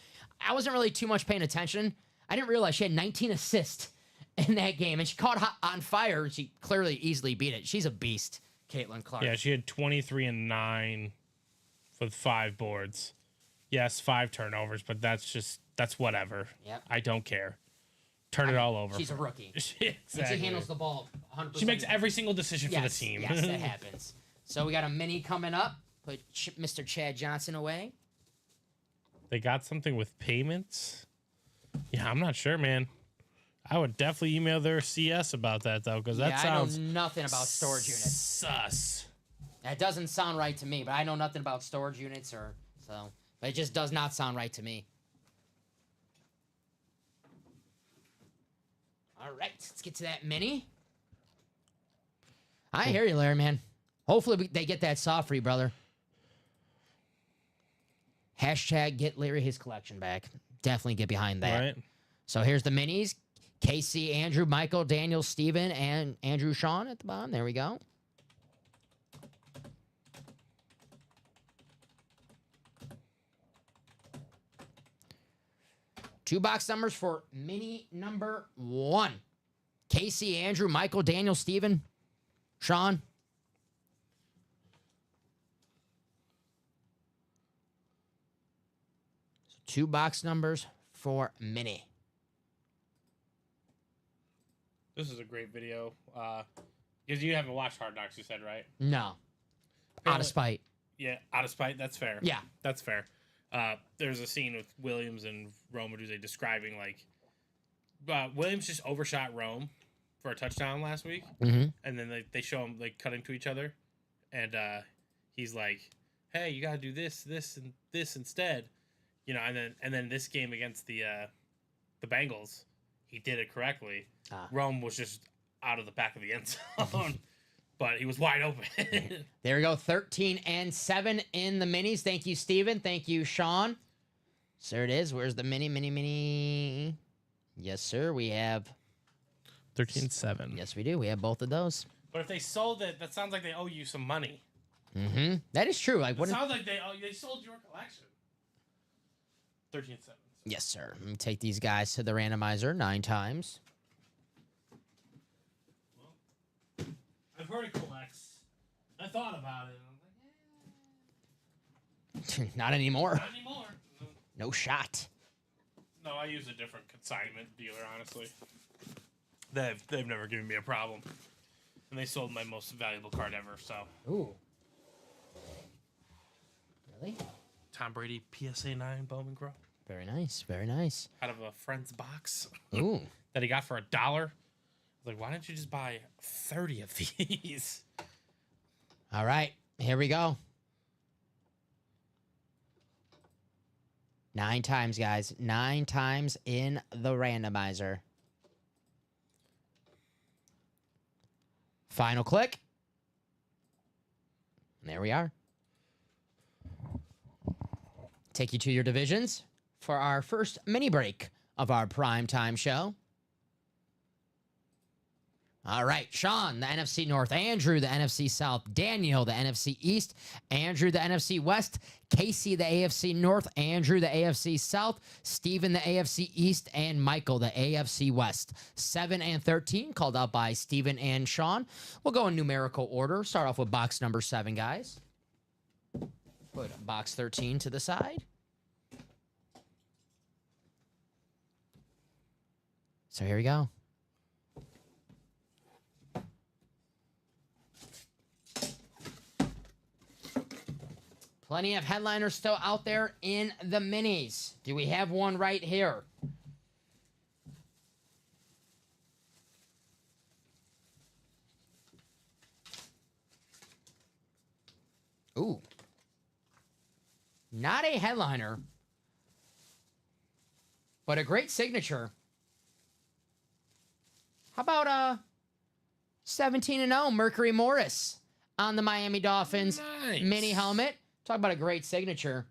I wasn't really too much paying attention. I didn't realize she had 19 assists in that game, and she caught on fire. She clearly easily beat it. She's a beast, Caitlin Clark. Yeah, she had 23 and 9 with 5 boards. Yes, 5 turnovers, but that's whatever. Yep. I don't care. Turn it all over. She's a for- rookie. Exactly. And she handles the ball 100%. She makes every single decision for the team. Yes, that happens. So we got a mini coming up. Put Mr. Chad Johnson away. They got something with payments. Yeah, I'm not sure, man. I would definitely email their CS about that though, because that sounds I know nothing about storage units. sus. That doesn't sound right to me, but I know nothing about storage units but it just does not sound right to me. All right, let's get to that mini. I hear you, Larry, man. Hopefully they get that soft for you, brother. Hashtag get Larry his collection back. Definitely get behind that. Right? So here's the minis. Casey, Andrew, Michael, Daniel, Steven, and Andrew Sean at the bottom. There we go. Two box numbers for mini number 1. Casey, Andrew, Michael, Daniel, Steven, Sean. So 2 box numbers for mini. This is a great video. Because you haven't watched Hard Knocks, you said, right? No. Out Apparently- of spite. Yeah, out of spite. That's fair. Yeah. That's fair. There's a scene with Williams and Rome Oduzze describing, like, Williams just overshot Rome for a touchdown last week. Mm-hmm. And then they show him, like, cutting to each other. And he's like, hey, you got to do this, this, and this instead. You know, and then this game against the Bengals, he did it correctly. Rome was just out of the back of the end zone. But he was wide open. There we go. 13 and 7 in the minis. Thank you, Steven. Thank you, Sean. So there it is. Where's the mini? Yes, sir. We have. 13-7. Yes, we do. We have both of those. But if they sold it, that sounds like they owe you some money. Mm-hmm. That is true. Like It what? sounds like they sold your collection. 13-7. Yes, sir. Let me take these guys to the randomizer 9 times. I've heard it collects. I thought about it. And I'm like, Not anymore. not anymore. No shot. No, I use a different consignment dealer, honestly. They've never given me a problem. And they sold my most valuable card ever, so. Ooh. Really? Tom Brady PSA 9 Bowman Crow. Very nice. Very nice. Out of a friend's box Ooh. that he got for $1. Like, why don't you just buy 30 of these? All right. Here we go. 9 times, guys. 9 times in the randomizer. Final click. There we are. Take you to your divisions for our first mini break of our prime time show. All right, Sean, the NFC North. Andrew, the NFC South. Daniel, the NFC East. Andrew, the NFC West. Casey, the AFC North. Andrew, the AFC South. Steven, the AFC East. And Michael, the AFC West. 7 and 13, called out by Steven and Sean. We'll go in numerical order. Start off with box number 7, guys. Put box 13 to the side. So here we go. Plenty of headliners still out there in the minis. Do we have one right here? Ooh. Not a headliner, but a great signature. How about 17-0 Mercury Morris on the Miami Dolphins Nice. mini helmet? Talk about a great signature.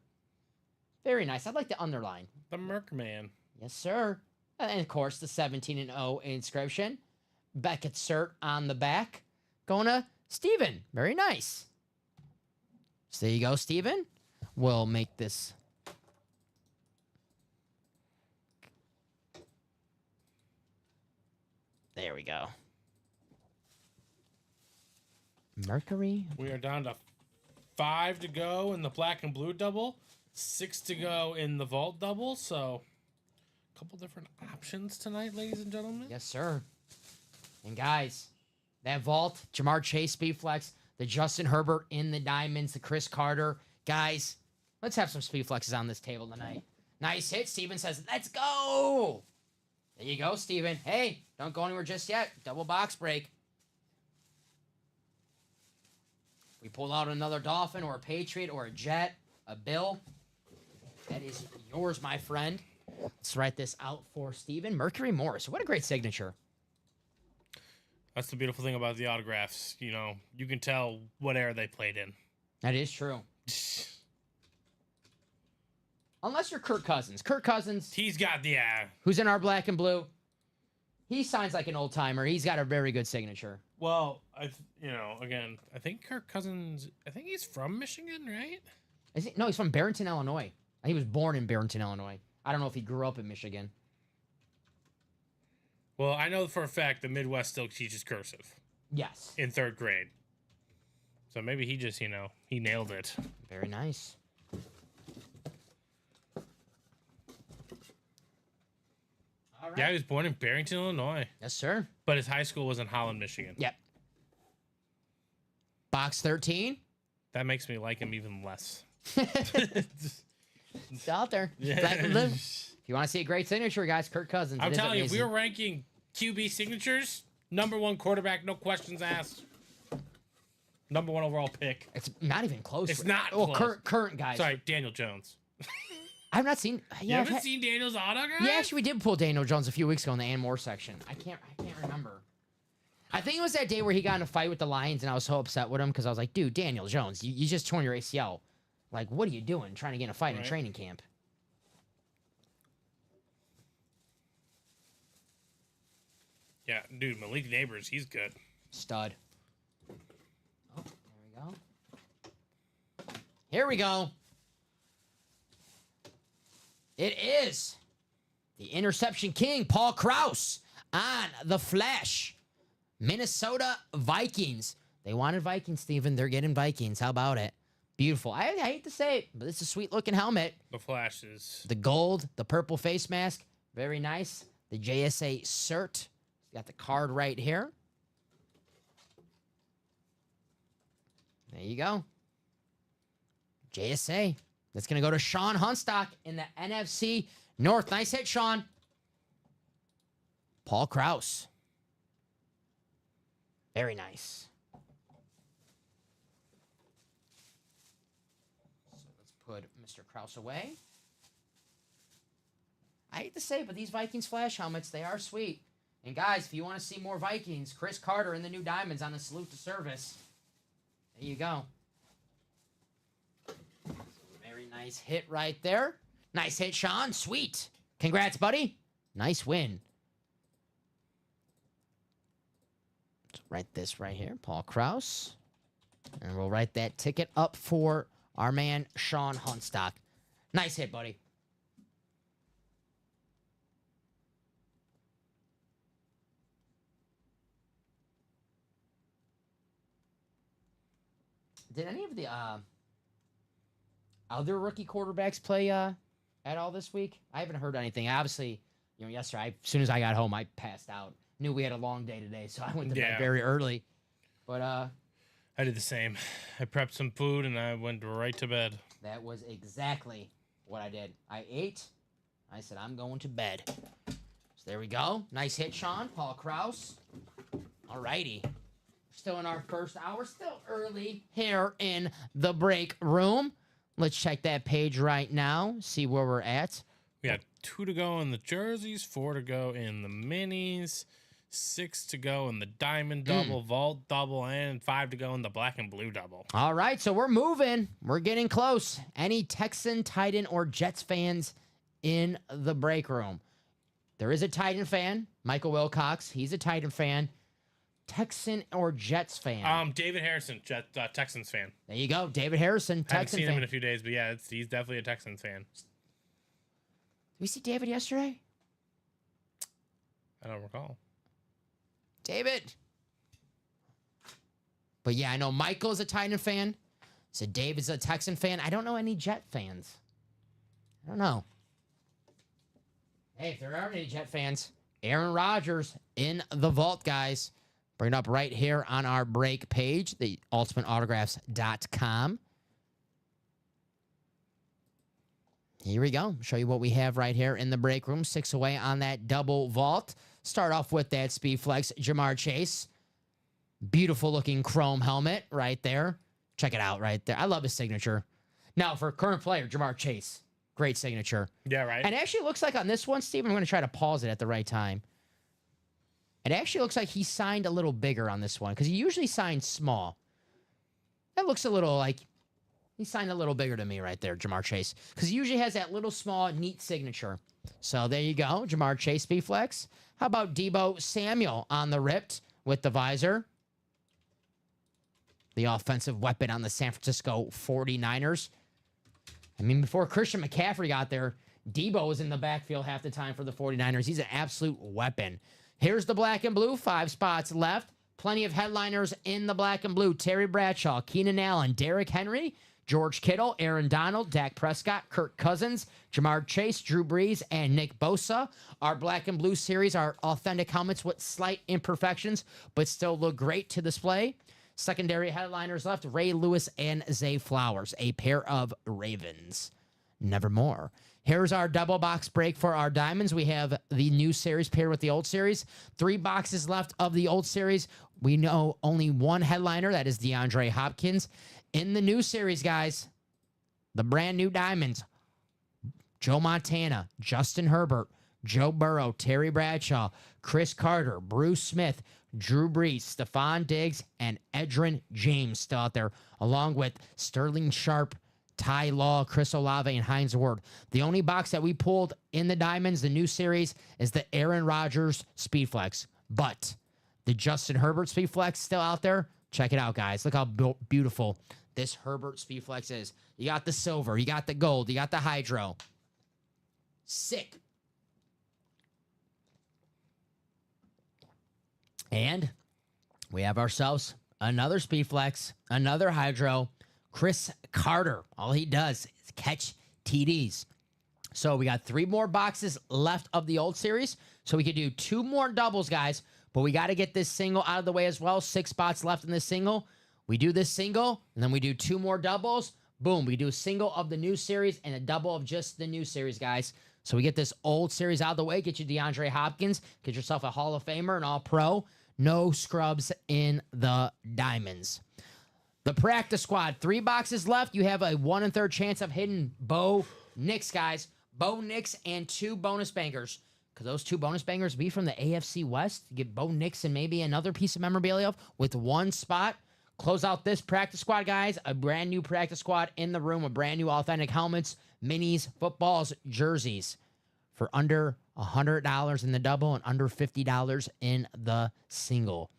Very nice. I'd like to underline. The Merkman. Yes, sir. And of course, the 17-0 inscription. Beckett cert on the back. Going to Steven. Very nice. So there you go, Steven. We'll make this. There we go. Mercury. We are down to 5 to go in the black and blue double, 6 to go in the vault double. So, a couple different options tonight, ladies and gentlemen. Yes, sir. And guys, that vault, Jamar Chase speed flex, the Justin Herbert in the diamonds, the Chris Carter. Guys, let's have some speed flexes on this table tonight. Nice hit. Steven says, let's go. There you go, Steven. Hey, don't go anywhere just yet. Double box break. We pull out another Dolphin or a Patriot or a Jet, a Bill. That is yours, my friend. Let's write this out for Steven. Mercury Morris. What a great signature. That's the beautiful thing about the autographs. You know, you can tell what era they played in. That is true. Unless you're Kirk Cousins. Kirk Cousins, He's got the who's in our black and blue, he signs like an old timer. He's got a very good signature. well, again, I think Kirk Cousins. I think he's from Michigan, right? Is he? No, he's from Barrington, Illinois. He was born in Barrington, Illinois. I don't know if he grew up in Michigan. Well, I know for a fact the Midwest still teaches cursive Yes. in 3rd grade. So maybe he just, he nailed it. Very nice. All right. Yeah, he was born in Barrington, Illinois, Yes, sir. but his high school was in Holland, Michigan. Yep. Box 13. That makes me like him even less. It's out there. Yeah. Black and blue. If you want to see a great signature, guys, Kirk Cousins. I'm It is telling you, if we amazing. were ranking QB signatures, #1 quarterback, no questions asked. #1 overall pick. It's not even close. It's not Well, close. current guys. Sorry, Daniel Jones. I've not seen. You Yeah, haven't seen Daniel's autograph? yeah, actually, we did pull Daniel Jones a few weeks ago in the Ann Moore section. I can't remember. I think it was that day where he got in a fight with the Lions, and I was so upset with him because I was like, dude, Daniel Jones, you just torn your ACL. Like, what are you doing trying to get in a fight in Right. training camp? Yeah, dude, Malik Neighbors, he's good. Stud. Oh, there we go. Here we go. It is the interception king, Paul Krause, on the flash. Minnesota Vikings. They wanted Vikings, Steven. They're getting Vikings. How about it? Beautiful. I hate to say it, but it's a sweet looking helmet. The Flash is. The gold, the purple face mask. Very nice. The JSA cert. Got the card right here. There you go. JSA. That's going to go to Sean Hunstock in the NFC North. Nice hit, Sean. Paul Krause. Very nice. So let's put Mr. Krause away. I hate to say it, but these Vikings flash helmets, they are sweet. And guys, if you want to see more Vikings, Chris Carter in the new diamonds on the salute to service. There you go. Very nice hit right there. Nice hit, Sean. Sweet. Congrats, buddy. Nice win. Write this right here, Paul Krause. And we'll write that ticket up for our man, Sean Hunstock. Nice hit, buddy. Did any of the other rookie quarterbacks play at all this week? I haven't heard anything. Obviously, yesterday, as soon as I got home, I passed out. Knew we had a long day today, so I went to bed very early. But I did the same. I prepped some food and I went right to bed. That was exactly what I did. I ate. I said, I'm going to bed. So there we go. Nice hit, Sean. Paul Krause. All righty. Still in our first hour. Still early here in the break room. Let's check that page right now. See where we're at. We got 2 to go in the jerseys, 4 to go in the minis, 6 to go in the diamond double, vault double, and 5 to go in the black and blue double. All right, so we're moving. We're getting close. Any Texan, Titan, or Jets fans in the break room? There is a Titan fan, Michael Wilcox. He's a Titan fan. Texan or Jets fan? David Harrison, Texans fan. There you go, David Harrison, Texan fan. I haven't seen him in a few days, but yeah, he's definitely a Texans fan. Did we see David yesterday? I don't recall. David. But yeah, I know Michael's a Titan fan. So David's a Texan fan. I don't know any Jet fans. I don't know. Hey, if there are any Jet fans, Aaron Rodgers in the vault, guys. Bring it up right here on our break page, the ultimateautographs.com. Here we go. Show you what we have right here in the break room. 6 away on that double vault. Start off with that Speed Flex Jamar Chase. Beautiful looking chrome helmet right there. Check it out right there. I love his signature. Now, for current player, Jamar Chase. Great signature. Yeah, right. And it actually looks like on this one, Steve, I'm going to try to pause it at the right time. It actually looks like he signed a little bigger on this one because he usually signs small. That looks a little like he signed a little bigger to me right there, Jamar Chase, because he usually has that little small, neat signature. So there you go, Jamar Chase, B-Flex. How about Deebo Samuel on the ripped with the visor? The offensive weapon on the San Francisco 49ers. I mean, before Christian McCaffrey got there, Deebo was in the backfield half the time for the 49ers. He's an absolute weapon. Here's the black and blue, 5 spots left. Plenty of headliners in the black and blue. Terry Bradshaw, Keenan Allen, Derrick Henry, George Kittle, Aaron Donald, Dak Prescott, Kirk Cousins, Jamar Chase, Drew Brees, and Nick Bosa. Our black and blue series are authentic helmets with slight imperfections, but still look great to display. Secondary headliners left, Ray Lewis and Zay Flowers, a pair of Ravens. Nevermore. Here's our double box break for our diamonds. We have the new series paired with the old series. 3 boxes left of the old series. We know only one headliner. That is DeAndre Hopkins. In the new series, guys, the brand new diamonds. Joe Montana, Justin Herbert, Joe Burrow, Terry Bradshaw, Chris Carter, Bruce Smith, Drew Brees, Stephon Diggs, and Edgerrin James still out there, along with Sterling Sharp, Ty Law, Chris Olave, and Hines Ward. The only box that we pulled in the diamonds, the new series, is the Aaron Rodgers Speed Flex. But the Justin Herbert Speed Flex still out there. Check it out, guys. Look how beautiful this Herbert Speed Flex is. You got the silver, you got the gold, you got the hydro. Sick. And we have ourselves another Speed Flex, another hydro. Chris Carter, all he does is catch TDs. So we got 3 more boxes left of the old series. So we could do 2 more doubles, guys. But we got to get this single out of the way as well. 6 spots left in this single. We do this single, and then we do 2 more doubles. Boom, we do a single of the new series and a double of just the new series, guys. So we get this old series out of the way. Get you DeAndre Hopkins. Get yourself a Hall of Famer, an All-Pro. No scrubs in the diamonds. The practice squad, 3 boxes left. You have a 1 1/3 chance of hitting Bo Nix, guys. Bo Nix and 2 bonus bangers. Because those 2 bonus bangers be from the AFC West. You get Bo Nix and maybe another piece of memorabilia with 1 spot. Close out this practice squad, guys. A brand new practice squad in the room with brand new authentic helmets, minis, footballs, jerseys for under $100 in the double and under $50 in the single.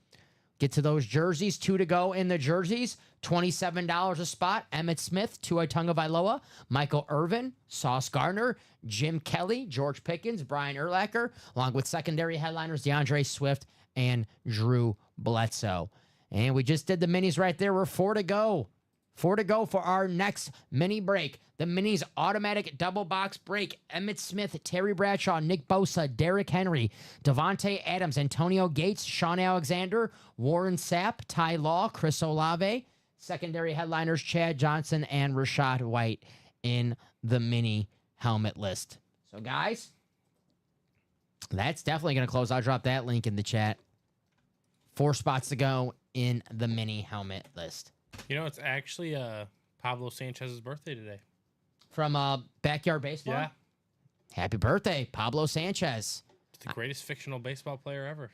Get to those jerseys. 2 to go in the jerseys. $27 a spot. Emmett Smith, Tua Tagovailoa, Michael Irvin, Sauce Gardner, Jim Kelly, George Pickens, Brian Urlacher, along with secondary headliners DeAndre Swift and Drew Bledsoe. And we just did the minis right there. We're 4 to go. 4 to go for our next mini break. The minis automatic double box break. Emmett Smith, Terry Bradshaw, Nick Bosa, Derrick Henry, Devontae Adams, Antonio Gates, Sean Alexander, Warren Sapp, Ty Law, Chris Olave. Secondary headliners Chad Johnson and Rashad White in the mini helmet list. So, guys, that's definitely going to close. I'll drop that link in the chat. 4 spots to go in the mini helmet list. You know, it's actually Pablo Sanchez's birthday today. From Backyard Baseball? Yeah. Happy birthday, Pablo Sanchez. It's the greatest fictional baseball player ever.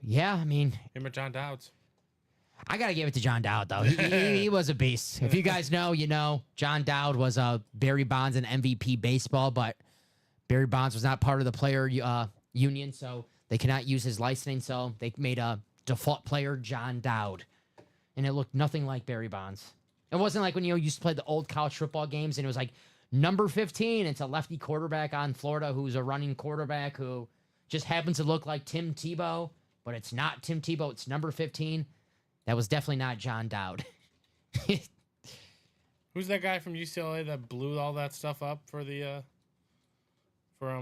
Yeah, I mean, Him or John Dowds. I got to give it to John Dowd, though. He was a beast. If you guys know, you know. John Dowd was Barry Bonds and MVP baseball, but Barry Bonds was not part of the player union, so they cannot use his licensing, so they made a default player, John Dowd. And it looked nothing like Barry Bonds. It wasn't like when you used to play the old college football games, and it was like number 15. It's a lefty quarterback on Florida who's a running quarterback who just happens to look like Tim Tebow, but it's not Tim Tebow. It's number 15. That was definitely not John Dowd. Who's that guy from UCLA that blew all that stuff up for the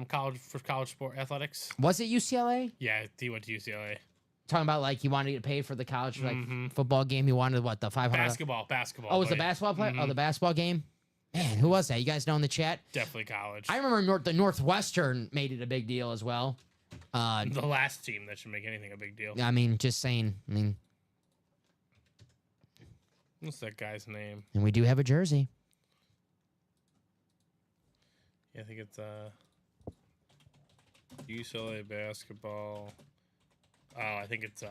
college sport athletics? Was it UCLA? Yeah, he went to UCLA. Talking about like he wanted to get paid for the college football game. He wanted what, the 500? Basketball. Oh, it was the basketball player? Oh, the basketball game. Man, who was that? You guys know in the chat? Definitely college. I remember the Northwestern made it a big deal as well. The last team that should make anything a big deal. I mean, just saying. I mean, What's that guy's name? and we do have a jersey. Yeah, I think it's UCLA basketball. Oh, I think it's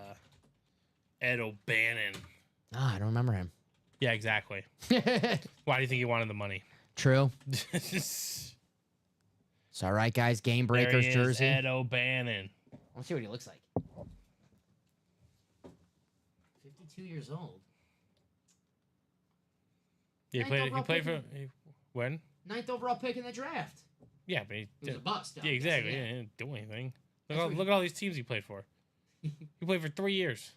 Ed O'Bannon. Ah, I don't remember him. Yeah, exactly. Why do you think he wanted the money? True. It's all right, guys. Game Breakers there he is, jersey. Ed O'Bannon. Let's see what he looks like. 52 years old. Yeah, Ninth he played for overall when? 9th overall pick in the draft. Yeah, but He was a bust. yeah, exactly. Yeah, he didn't do anything. Look at all these teams he played for. He played for 3 years.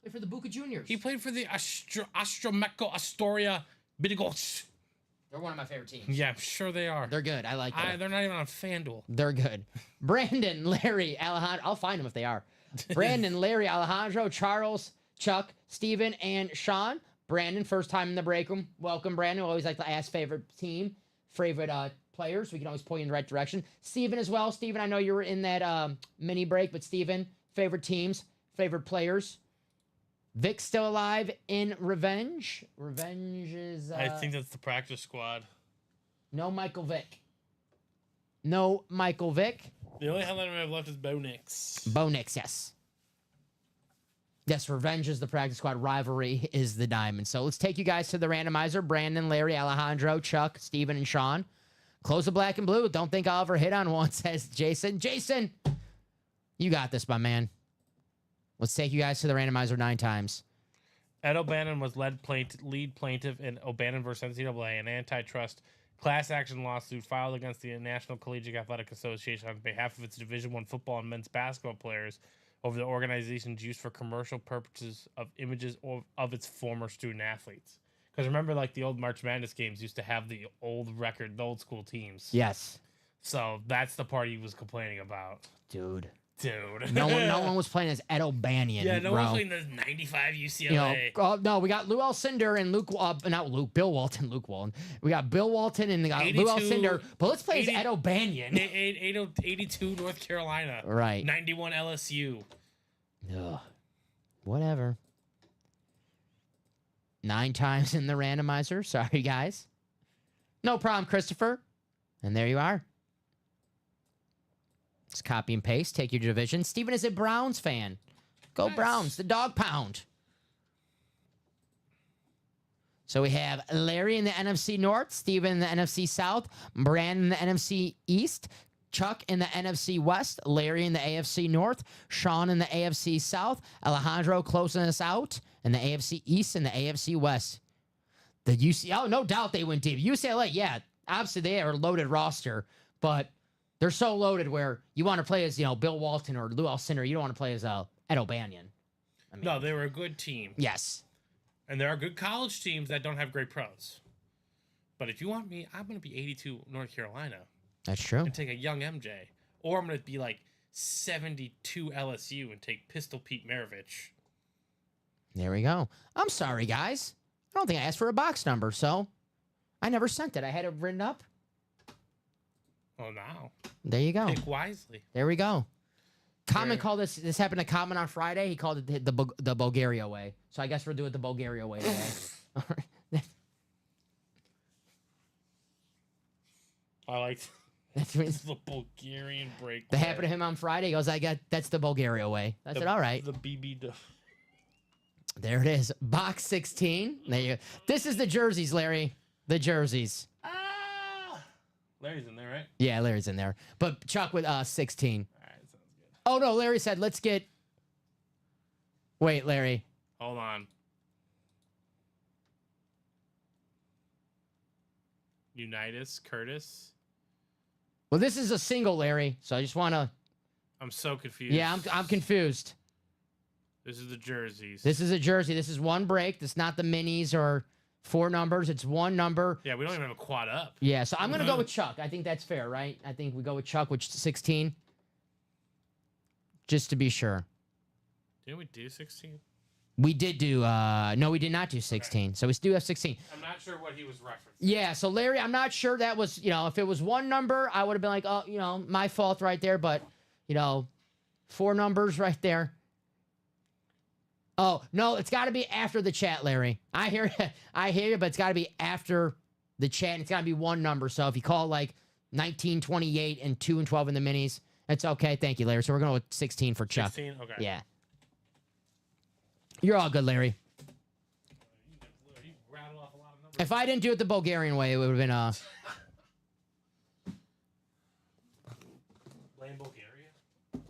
Played for the Boca Juniors. He played for the Astromeco Astoria Bidegos. They're one of my favorite teams. Yeah, I'm sure they are. They're good. I like them. They're not even on FanDuel. They're good. Brandon, Larry, Alejandro. I'll find them if they are. Brandon, Larry, Alejandro, Charles, Chuck, Steven, and Sean. Brandon, first time in the break room. Welcome, Brandon. We always like to ask favorite team, favorite players. We can always point you in the right direction. Steven as well. Steven, I know you were in that mini break, but Steven, favorite teams, favorite players. Vic still alive in Revenge. Revenge is... I think that's the practice squad. No Michael Vick. No Michael Vick. The only headliner I have left is Bo Nix. Bo Nix, yes. Yes, Revenge is the practice squad. Rivalry is the diamond. So let's take you guys to the randomizer. Brandon, Larry, Alejandro, Chuck, Steven, and Sean. Close the black and blue. Don't think I'll ever hit on one, says Jason. Jason, you got this, my man. Let's take you guys to the randomizer 9 times. Ed O'Bannon was lead plaintiff in O'Bannon versus NCAA, an antitrust class action lawsuit filed against the National Collegiate Athletic Association on behalf of its Division I football and men's basketball players over the organization's use for commercial purposes of images of its former student athletes. Because remember, like, the old March Madness games used to have the old school teams. Yes. So that's the part he was complaining about. Dude. Dude. No one was playing as Ed O'Banion. Yeah, no bro. one's playing the 95 UCLA. You know, no, we got Lou Alcindor and Bill Walton. We got Bill Walton and Lou Alcindor. But let's play as Ed O'Banion. 82 North Carolina. Right. 91 LSU. Ugh. Whatever. 9 times in the randomizer. Sorry, guys. No problem, Christopher. And there you are. Just copy and paste. Take your division. Steven is a Browns fan. Go Nice. Browns. The dog pound. So we have Larry in the NFC North, Steven in the NFC South, Brandon in the NFC East, Chuck in the NFC West, Larry in the AFC North, Sean in the AFC South, Alejandro closing us out in the AFC East and the AFC West. The UCLA, no doubt they went deep. UCLA, yeah, obviously they are a loaded roster, but they're so loaded where you want to play as, Bill Walton or Lou Alcindor. You don't want to play as Ed O'Banion. I mean, No, they were a good team. yes. And there are good college teams that don't have great pros. But if you want me, I'm going to be 82 North Carolina That's true. and take a young MJ. Or I'm going to be like 72 LSU and take Pistol Pete Maravich. There we go. I'm sorry, guys. I don't think I asked for a box number, so I never sent it. I had it written up. Oh, now. There you go. Pick wisely. There we go. Common There- called this. This happened to Common on Friday. He called it the Bulgaria way. So I guess we're doing it the Bulgaria way today. All right. I like That's what the Bulgarian break. that happened to him on Friday. He goes, that's the Bulgaria way. I said, all right. The BB. There it is. Box 16. There you go. This is the jerseys, Larry. The jerseys. Ah! Larry's in there, right? Yeah, Larry's in there. But Chuck with 16. All right, sounds good. Oh, no. Larry said, let's get. Wait, Larry. Hold on. Unitas, Curtis. Well, this is a single, Larry. So I just want to. I'm so confused. Yeah, I'm confused. This is the jerseys. This is a jersey. This is one break. This is not the minis or 4 numbers. It's one number. Yeah, we don't even have a quad up. Yeah, so I'm going to go with Chuck. I think that's fair, right? I think we go with Chuck, which is 16. Just to be sure. Didn't we do 16? We did do, no, we did not do 16. So we do have 16. I'm not sure what he was referencing. Yeah, so Larry, I'm not sure that was, if it was one number, I would have been like, oh, my fault right there. But, 4 numbers right there. Oh, no, it's got to be after the chat, Larry. I hear you, but it's got to be after the chat. And it's got to be one number. So if you call like 19, 28, and 2 and 12 in the minis, it's okay. Thank you, Larry. So we're going with 16 for Chuck. 16? Okay. Yeah. You're all good, Larry. You rattle off a lot of numbers. If I didn't do it the Bulgarian way, it would have been Blame Bulgaria?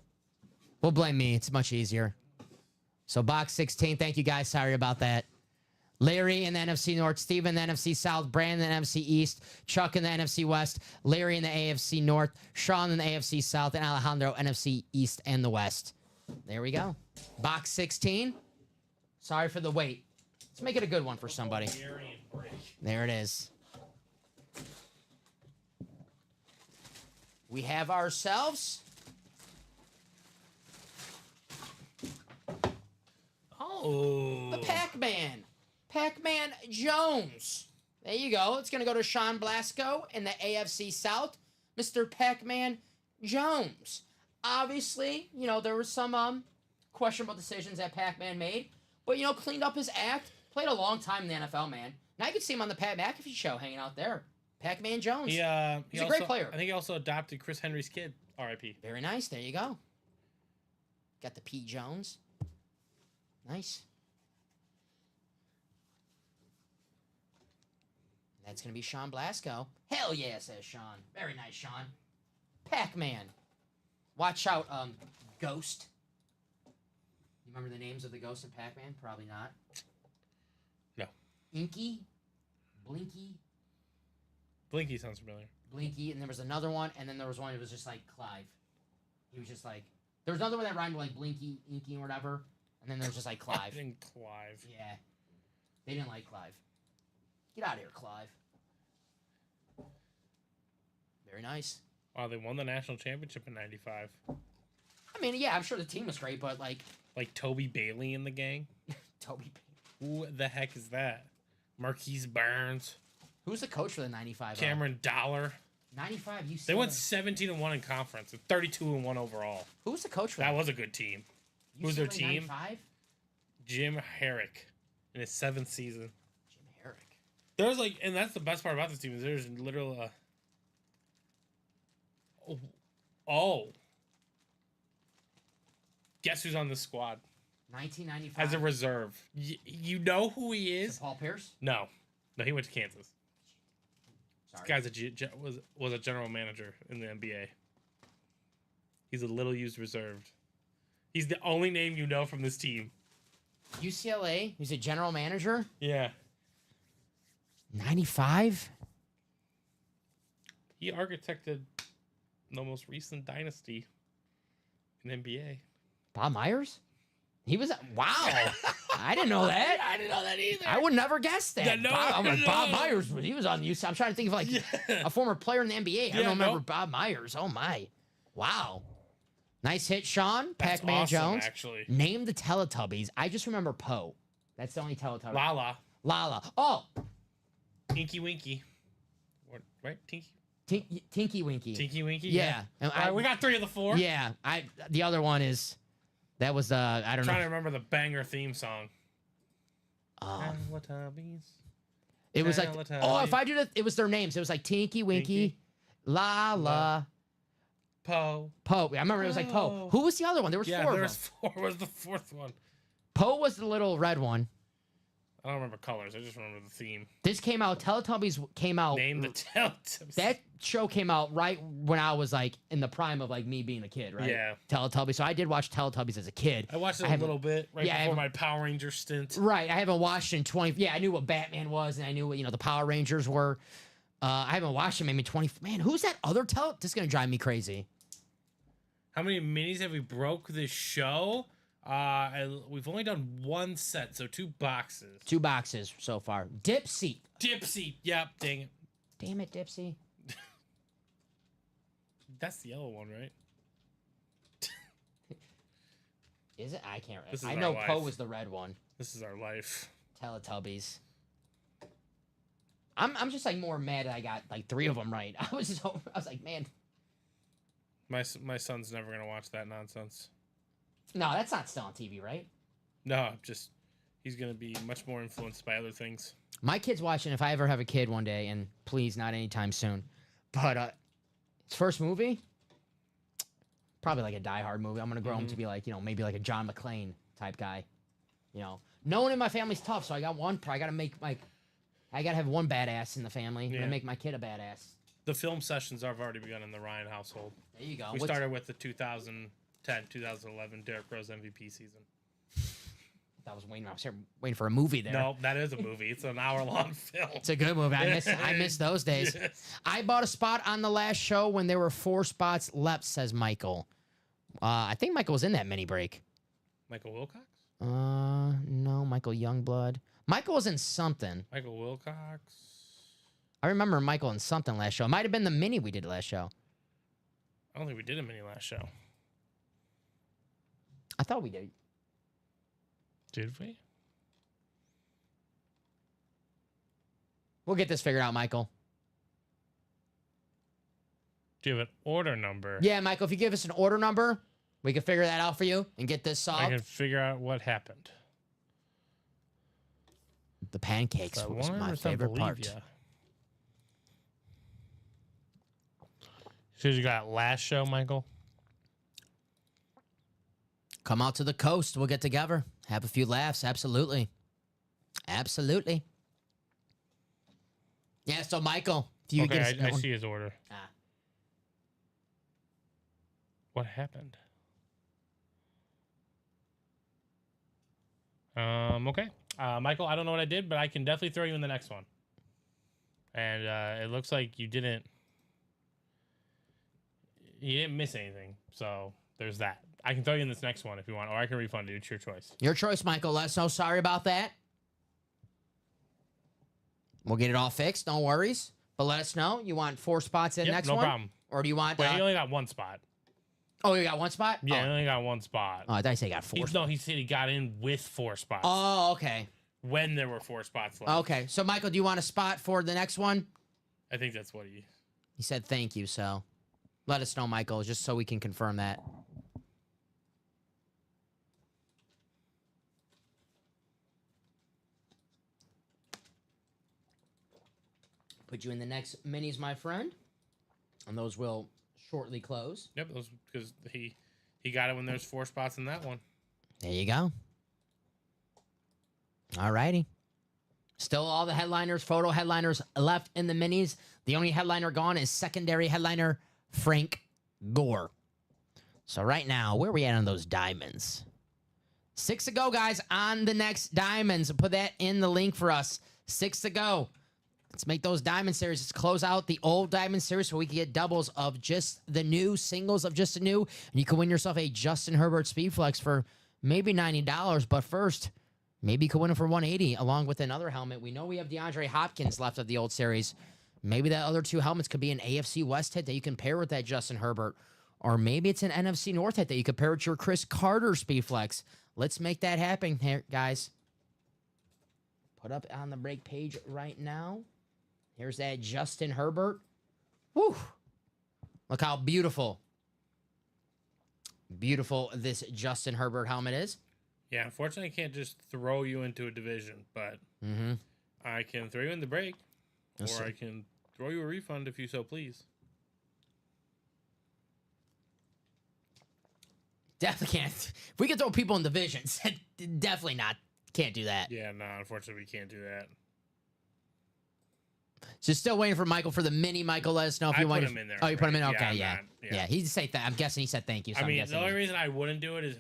we'll blame me. It's much easier. So box 16. Thank you guys. Sorry about that. Larry in the NFC North, Steve in the NFC South, Brandon in the NFC East, Chuck in the NFC West, Larry in the AFC North, Sean in the AFC South, and Alejandro NFC East and the West. There we go. Box 16. Sorry for the wait. Let's make it a good one for somebody. Bulgarian break. There it is. We have ourselves Oh. the Pac-Man. Pac-Man Jones. There you go. It's going to go to Sean Blasco in the AFC South. Mr. Pac-Man Jones. Obviously, there were some questionable decisions that Pac-Man made. But, cleaned up his act. Played a long time in the NFL, man. Now you can see him on the Pat McAfee show hanging out there. Pac-Man Jones. He's a great player. I think he also adopted Chris Henry's kid. R.I.P. Very nice. There you go. Got the P. Jones. Nice. That's going to be Sean Blasco. Hell yeah, says Sean. Very nice, Sean. Pac-Man. Watch out, Ghost. You remember the names of the Ghost and Pac-Man? Probably not. No. Inky. Blinky. Blinky sounds familiar. Blinky, and there was another one, and then there was one that was just like Clive. He was just like, there was another one that rhymed with like Blinky, Inky, or whatever, and then there was just like Clive. And Clive. Yeah, they didn't like Clive. Get out of here, Clive. Very nice. Wow, they won the national championship in '95. I mean, yeah, I'm sure the team was great, but like Toby Bailey in the gang. Toby. Who the heck is that? Marquise Burns. Who's the coach for the '95? Cameron Dollar. '95. You. They went 17-1 in conference and 32-1 overall. Who was the coach for That was a good team. Who's their team? '95. Jim Herrick in his 7th season. Jim Herrick. There's and that's the best part about this team is there's literal. Oh. Guess who's on this squad 1995. as a reserve? You know who he Is is? it Paul Pierce? No, he went to Kansas. Sorry. This guy's was a general manager in the NBA. He's a little used reserved. He's the only name you know from this team. UCLA. He's a general manager. Yeah. 95. He architected the most recent dynasty in NBA. Bob Myers. He was. Wow. I didn't know that. I didn't know that either. I would never guess that. Yeah, no, I'm like, Bob no. Myers. He was on UCLA. I'm trying to think of like a former player in the NBA. I don't remember nope. Bob Myers. Oh my. Wow. Nice hit, Sean. That's Pac-Man awesome, Jones. actually. Name the Teletubbies. I just remember Poe. That's the only Teletubby. Lala. Lala. Oh, Tinky Winky. What? Right? Tinky. Tinky Winky. Tinky Winky. Yeah. And All right, we got 3 of the 4. Yeah. The other one is that was I don't I'm trying to know. remember the banger theme song. Teletubbies. It was like Teletubbies. oh, if I do that, it was their names. It was like Tinky Winky, Tinky. Lala, Poe. Poe. I remember it was like Poe. Poe. Who was the other one? There was Yeah, four there of was them. 4. Was the 4th one? Poe was the little red one. I don't remember colors. I just remember the theme. This came out. Teletubbies came out. Name the Teletubbies. That show came out right when I was like in the prime of like me being a kid, right? Yeah. Teletubbies. So I did watch Teletubbies as a kid. I watched it a haven't- little bit right Yeah, I before haven't- my Power Ranger stint. Right. I haven't watched in 20. Yeah, I knew what Batman was and I knew what, the Power Rangers were. I haven't watched them maybe 20. Man, who's that other This is going to drive me crazy. How many minis have we broke this show? We've only done 1 set, so 2 boxes. 2 boxes so far. Dipsy. Dipsy. Yep. Dang it. Damn it, Dipsy. That's the yellow one, right? Is it? I can't. This is I our know life. Poe was the red one. This is our life. Teletubbies. I'm just like more mad that I got like 3 of them right. I was like, man, My son's never gonna watch that nonsense. no, that's not still on TV, right? No, just he's gonna be much more influenced by other things. My kid's watching. If I ever have a kid one day, and please not anytime soon, but his first movie, probably like a Die Hard movie. I'm gonna grow him to be like maybe like a John McClane type guy. No one in my family's tough, so I got one. I gotta have one badass in the family. I'm Yeah. gonna make my kid a badass. The film sessions have already begun in the Ryan household. There you go. We started with the 2010, 2011 Derrick Rose MVP season. I was here waiting for a movie there. No, that is a movie. It's an hour-long film. It's a good movie. I miss those days. Yes. I bought a spot on the last show when there were 4 spots left, says Michael. I think Michael was in that mini break. Michael Wilcox? No, Michael Youngblood. Michael was in something. Michael Wilcox? I remember Michael in something last show. It might have been the mini we did last show. I don't think we did a mini last show. I thought we did. Did we? We'll get this figured out, Michael. Do you have an order number? Yeah, Michael, if you give us an order number, we can figure that out for you and get this solved. I can figure out what happened. The pancakes So I was my 100% favorite believe part. ya. So you got last show, Michael? Come out to the coast. We'll get together. Have a few laughs. Absolutely. Absolutely. Yeah, so Michael, if you Okay, get I see his order. Ah. What happened? Okay. Michael, I don't know what I did, but I can definitely throw you in the next one. And it looks like you didn't miss anything. So there's that. I can throw you in this next one if you want, or I can refund it. It's your choice. Your choice, Michael. Let us know. Sorry about that. We'll get it all fixed. No worries. But let us know. You want 4 spots in the Yep, next no one? problem. Or do you want... Wait, he only got 1 spot. oh, you got 1 spot? Yeah, he Oh, only got 1 spot. I thought you said you got 4 spots. No, he said he got in with 4 spots. Oh, okay. When there were 4 spots left. Okay. So, Michael, do you want a spot for the next one? I think that's what he... He said thank you, so let us know, Michael, just so we can confirm that. Put you in the next minis, my friend. And those will shortly close. Yep, those because he got it when there's 4 spots in that one. There you go. All righty. Still all the headliners, photo headliners left in the minis. The only headliner gone is secondary headliner Frank Gore. So right now, where are we at on those diamonds? 6 to go, guys, on the next diamonds. Put that in the link for us. 6 to go. Let's make those diamond series. Let's close out the old diamond series so we can get doubles of just the new, singles of just the new. And you can win yourself a Justin Herbert Speedflex for maybe $90. But first, maybe you could win it for $180 along with another helmet. We know we have DeAndre Hopkins left of the old series. Maybe that other 2 helmets could be an AFC West hit that you can pair with that Justin Herbert. Or maybe it's an NFC North hit that you could pair with your Chris Carter Speedflex. Let's make that happen here, guys. Put up on the break page right now. Here's that Justin Herbert. Woo! Look how beautiful this Justin Herbert helmet is. Yeah, unfortunately, I can't just throw you into a division, but I can throw you in the break, or I can throw you a refund if you so please. Definitely can't. If we can throw people in divisions, definitely not. Can't do that. Yeah, no, unfortunately, we can't do that. So still waiting for Michael for the mini. Michael, let us know if you want. Put him in there. Oh, you put him in. already. Okay, Yeah, yeah. He say that. I'm guessing he said thank you. So I mean, I'm the only reason I wouldn't do it is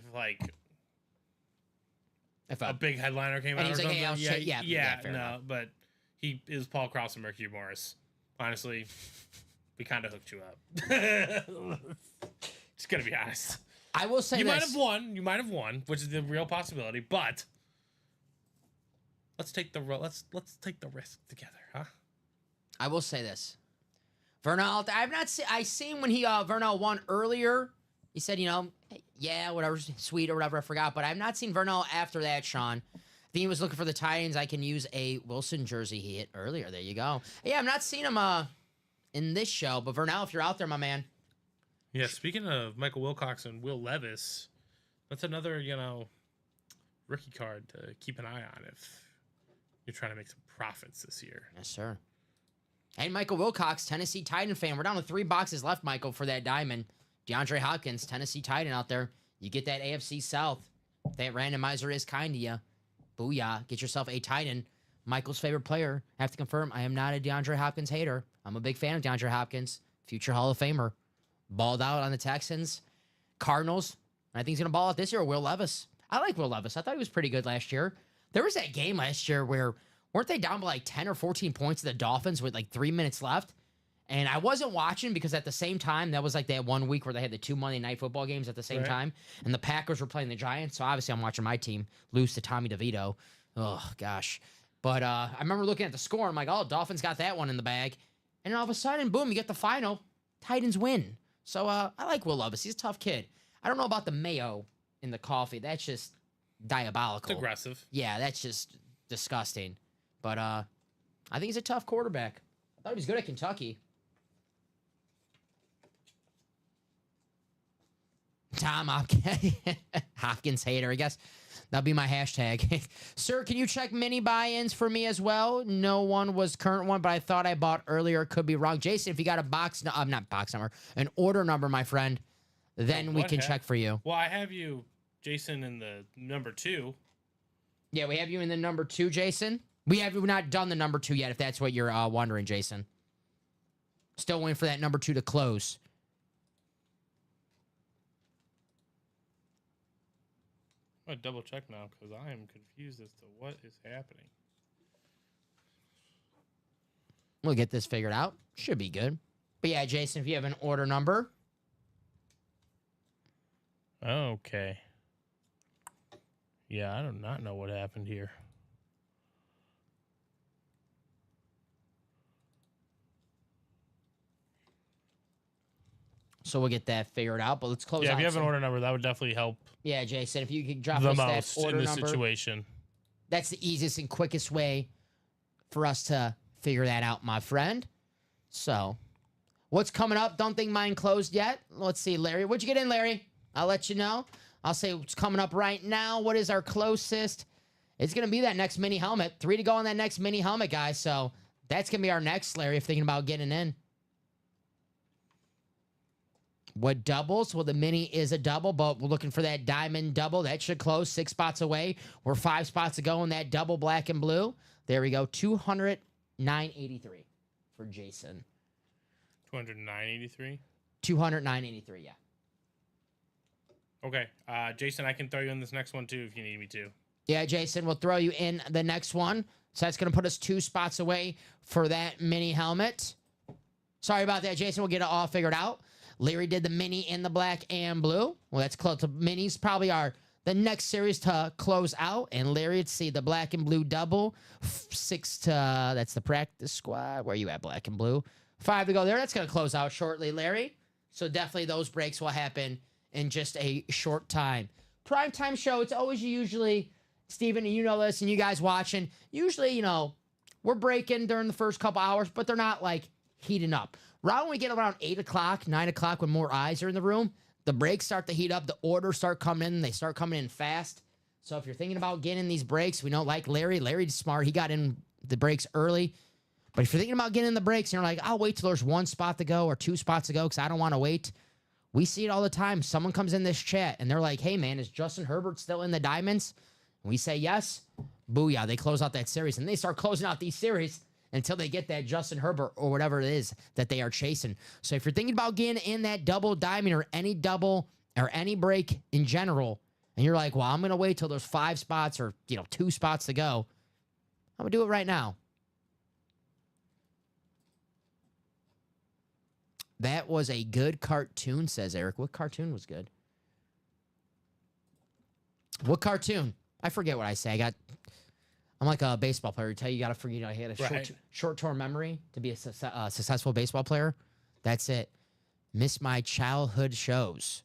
if a big headliner came and out or he's like, something. hey, fair no, enough. but he is Paul Krause and Mercury Morris. Honestly, we kind of hooked you up. Just gonna be honest. I will say You this. might have won, which is the real possibility. But let's take the risk together, huh? I will say this. Vernal, I've not seen. I seen when he Vernal won earlier. He said, yeah, whatever, sweet or whatever. I forgot, but I've not seen Vernal after that. Sean, I think he was looking for the Titans. I can use a Wilson jersey he hit earlier. There you go. Yeah, I've not seen him in this show, but Vernal, if you're out there, my man. Yeah, speaking of Michael Wilcox and Will Levis, that's another, rookie card to keep an eye on if you're trying to make some profits this year. Yes, sir. And Michael Wilcox, Tennessee Titan fan. We're down to 3 boxes left, Michael, for that diamond. DeAndre Hopkins, Tennessee Titan out there. You get that AFC South. That randomizer is kind to you. Booyah. Get yourself a Titan. Michael's favorite player. I have to confirm, I am not a DeAndre Hopkins hater. I'm a big fan of DeAndre Hopkins. Future Hall of Famer. Balled out on the Texans. Cardinals. I think he's going to ball out this year. Will Levis. I like Will Levis. I thought he was pretty good last year. There was that game last year where, weren't they down by like 10 or 14 points to the Dolphins with like 3 minutes left? And I wasn't watching because at the same time, that was like that 1 week where they had the 2 Monday Night Football games at the same time. And the Packers were playing the Giants. So obviously I'm watching my team lose to Tommy DeVito. Oh, gosh. But I remember looking at the score. I'm like, oh, Dolphins got that one in the bag. And all of a sudden, boom, you get the final. Titans win. So I like Will Levis. He's a tough kid. I don't know about the mayo in the coffee. That's just diabolical. It's aggressive. Yeah, that's just disgusting. But I think he's a tough quarterback. I thought he was good at Kentucky. Tom Hopkins hater, I guess. That'll be my hashtag. Sir, can you check mini buy-ins for me as well? No one was current one, but I thought I bought earlier. Could be wrong. Jason, if you got a not box number, an order number, my friend, then we can check for you. Well, I have you, Jason, in the number 2. Yeah, we have you in the number 2, Jason. We have not done the number 2 yet, if that's what you're wondering, Jason. Still waiting for that number 2 to close. I'm going to double check now because I am confused as to what is happening. We'll get this figured out. Should be good. But yeah, Jason, if you have an order number. Okay. Yeah, I do not know what happened here. So we'll get that figured out, but let's close out. Yeah, if you have an order number, that would definitely help. Yeah, Jason, if you could drop the us most that order in this number. situation. That's the easiest and quickest way for us to figure that out, my friend. So, what's coming up? Don't think mine closed yet. Let's see, Larry. What'd you get in, Larry? I'll let you know. I'll say what's coming up right now. What is our closest? It's going to be that next mini helmet. 3 to go on that next mini helmet, guys. So, that's going to be our next, Larry, if thinking about getting in. What doubles? Well, the mini is a double, but we're looking for that diamond double. That should close 6 spots away. We're 5 spots to go in that double black and blue. There we go. 209.83 for Jason. 209.83? 209.83, yeah. Okay. Jason, I can throw you in this next one too if you need me to. Yeah, Jason, we'll throw you in the next one. So that's going to put us 2 spots away for that mini helmet. Sorry about that, Jason. We'll get it all figured out. Larry did the mini in the black and blue. Well, that's close to minis. Probably the next series to close out. And Larry, let's see, the black and blue double. 6 to, that's the practice squad. Where you at, black and blue? 5 to go there. That's going to close out shortly, Larry. So definitely those breaks will happen in just a short time. Primetime show, it's always usually, Steven, and you know this, and you guys watching, usually, you know, we're breaking during the first couple hours, but they're not like heating up. Right when we get around 8 o'clock, 9 o'clock, when more eyes are in the room, the breaks start to heat up, the orders start coming in, they start coming in fast. So if you're thinking about getting in these breaks, we know like Larry's smart, he got in the breaks early. But if you're thinking about getting in the breaks and you're like, I'll wait till there's 1 spot to go or 2 spots to go because I don't want to wait. We see it all the time. Someone comes in this chat and they're like, hey, man, is Justin Herbert still in the diamonds? And we say yes. Booyah. They close out that series. And they start closing out these series until they get that Justin Herbert or whatever it is that they are chasing. So if you're thinking about getting in that double diamond or any double or any break in general, and you're like, well, I'm going to wait till there's 5 spots or, 2 spots to go, I'm going to do it right now. That was a good cartoon, says Eric. What cartoon was good? What cartoon? I forget what I say. I'm like a baseball player. You got to forget. I had a short-term memory to be a successful baseball player. That's it. Miss my childhood shows.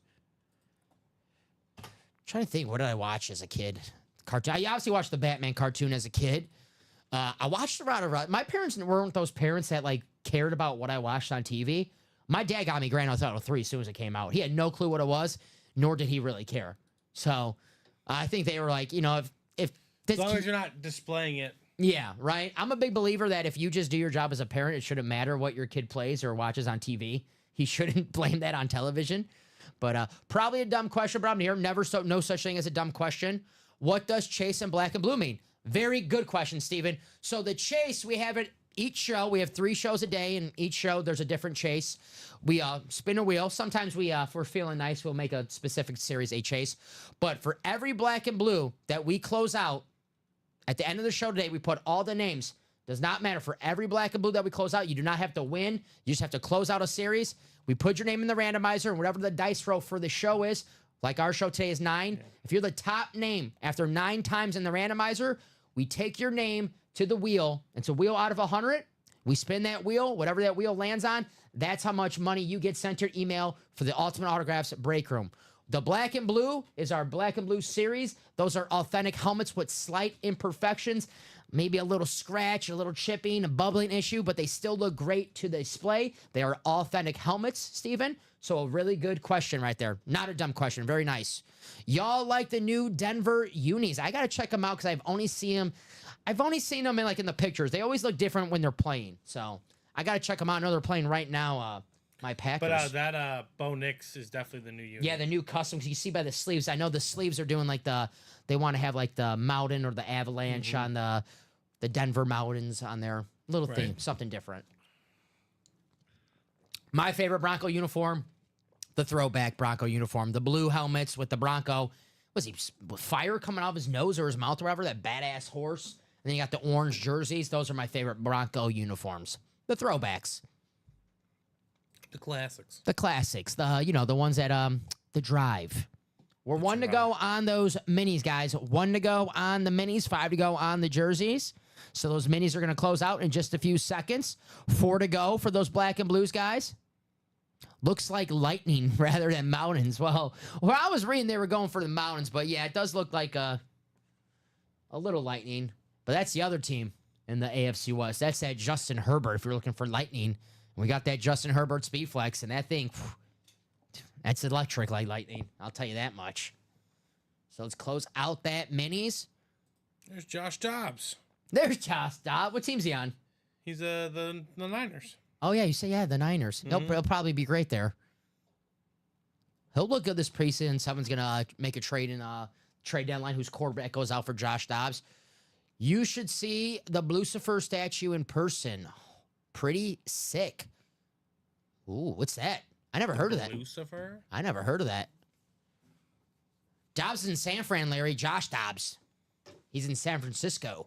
I'm trying to think. What did I watch as a kid? Cartoon. I obviously watched the Batman cartoon as a kid. I watched a lot of. My parents weren't those parents that like cared about what I watched on TV. My dad got me Grand Theft Auto 3 as soon as it came out. He had no clue what it was, nor did he really care. So I think they were like, if this as long as you're not displaying it. Yeah, right. I'm a big believer that if you just do your job as a parent, it shouldn't matter what your kid plays or watches on TV. He shouldn't blame that on television. But probably a dumb question, but I'm here. No such thing as a dumb question. What does chase in black and blue mean? Very good question, Steven. So the chase, we have it. Each show, we have 3 shows a day, and each show there's a different chase. We spin a wheel. Sometimes if we're feeling nice, we'll make a specific series a chase. But for every black and blue that we close out, at the end of the show today, we put all the names. Does not matter. For every black and blue that we close out, you do not have to win. You just have to close out a series. We put your name in the randomizer, and whatever the dice roll for the show is, like our show today is 9. If you're the top name after 9 times in the randomizer, we take your name to the wheel. It's a wheel out of 100. We spin that wheel. Whatever that wheel lands on, that's how much money you get sent to your email for the Ultimate Autographs Break Room. The black and blue is our black and blue series. Those are authentic helmets with slight imperfections, maybe a little scratch, a little chipping, a bubbling issue, but they still look great to display. They are authentic helmets, Steven. So a really good question right there. Not a dumb question. Very nice. Y'all like the new Denver unis? I got to check them out because I've only seen them in the pictures. They always look different when they're playing. So I got to check them out. I know they're playing right now. My Packers. But that Bo Nix is definitely the new unit. Yeah, the new custom. You see by the sleeves. I know the sleeves are doing like they want to have like the mountain or the avalanche on the Denver Mountains on their little theme, something different. My favorite Bronco uniform, the throwback Bronco uniform, the blue helmets with the Bronco. Was he with fire coming out of his nose or his mouth or whatever? That badass horse. And then you got the orange jerseys. Those are my favorite Bronco uniforms. The throwbacks. The classics. The classics. The ones that the drive. We're 1 to go on those minis, guys. 1 to go on the minis, 5 to go on the jerseys. So those minis are going to close out in just a few seconds. 4 to go for those black and blues, guys. Looks like lightning rather than mountains. Well, I was reading they were going for the mountains, but yeah, it does look like a little lightning. But that's the other team in the AFC West. That's that Justin Herbert if you're looking for lightning. We got that Justin Herbert Speed Flex, and that thing, that's electric like lightning. I'll tell you that much. So let's close out that minis. There's Josh Dobbs. There's Josh Dobbs. What team's he on? He's the Niners. Oh, yeah, you say, the Niners. He'll probably be great there. He'll look good this preseason. Someone's going to make a trade in trade deadline whose quarterback goes out for Josh Dobbs. You should see the Lucifer statue in person. Pretty sick. Ooh, what's that? I never heard of that. Lucifer? I never heard of that. Dobbs is in San Fran, Larry. Josh Dobbs. He's in San Francisco.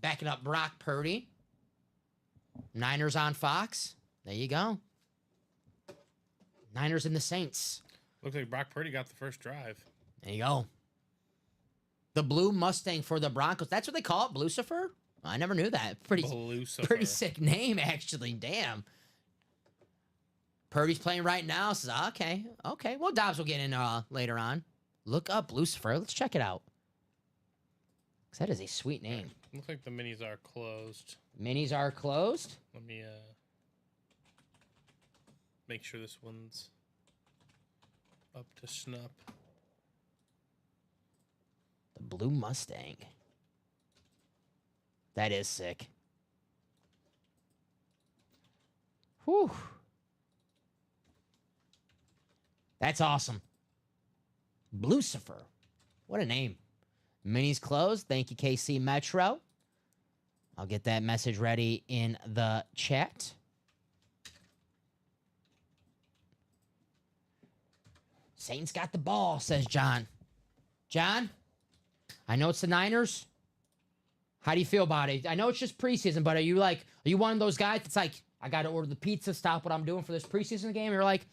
Backing up Brock Purdy. Niners on Fox. There you go. Niners and the Saints. Looks like Brock Purdy got the first drive. There you go. The Blue Mustang for the Broncos. That's what they call it, Blucifer? I never knew that. Pretty sick name, actually. Damn. Purdy's playing right now. Says, okay. Well, Dobbs will get in later on. Look up Lucifer. Let's check it out. 'Cause that is a sweet name. Looks like the minis are closed. Minis are closed. Let me make sure this one's up to snuff. The Blue Mustang. That is sick. Whew. That's awesome. Blucifer. What a name. Minis closed. Thank you, KC Metro. I'll get that message ready in the chat. Saints got the ball, says John. John, I know it's the Niners. How do you feel about it? I know it's just preseason, but are you one of those guys that's like, I got to order the pizza, stop what I'm doing for this preseason game? You're like,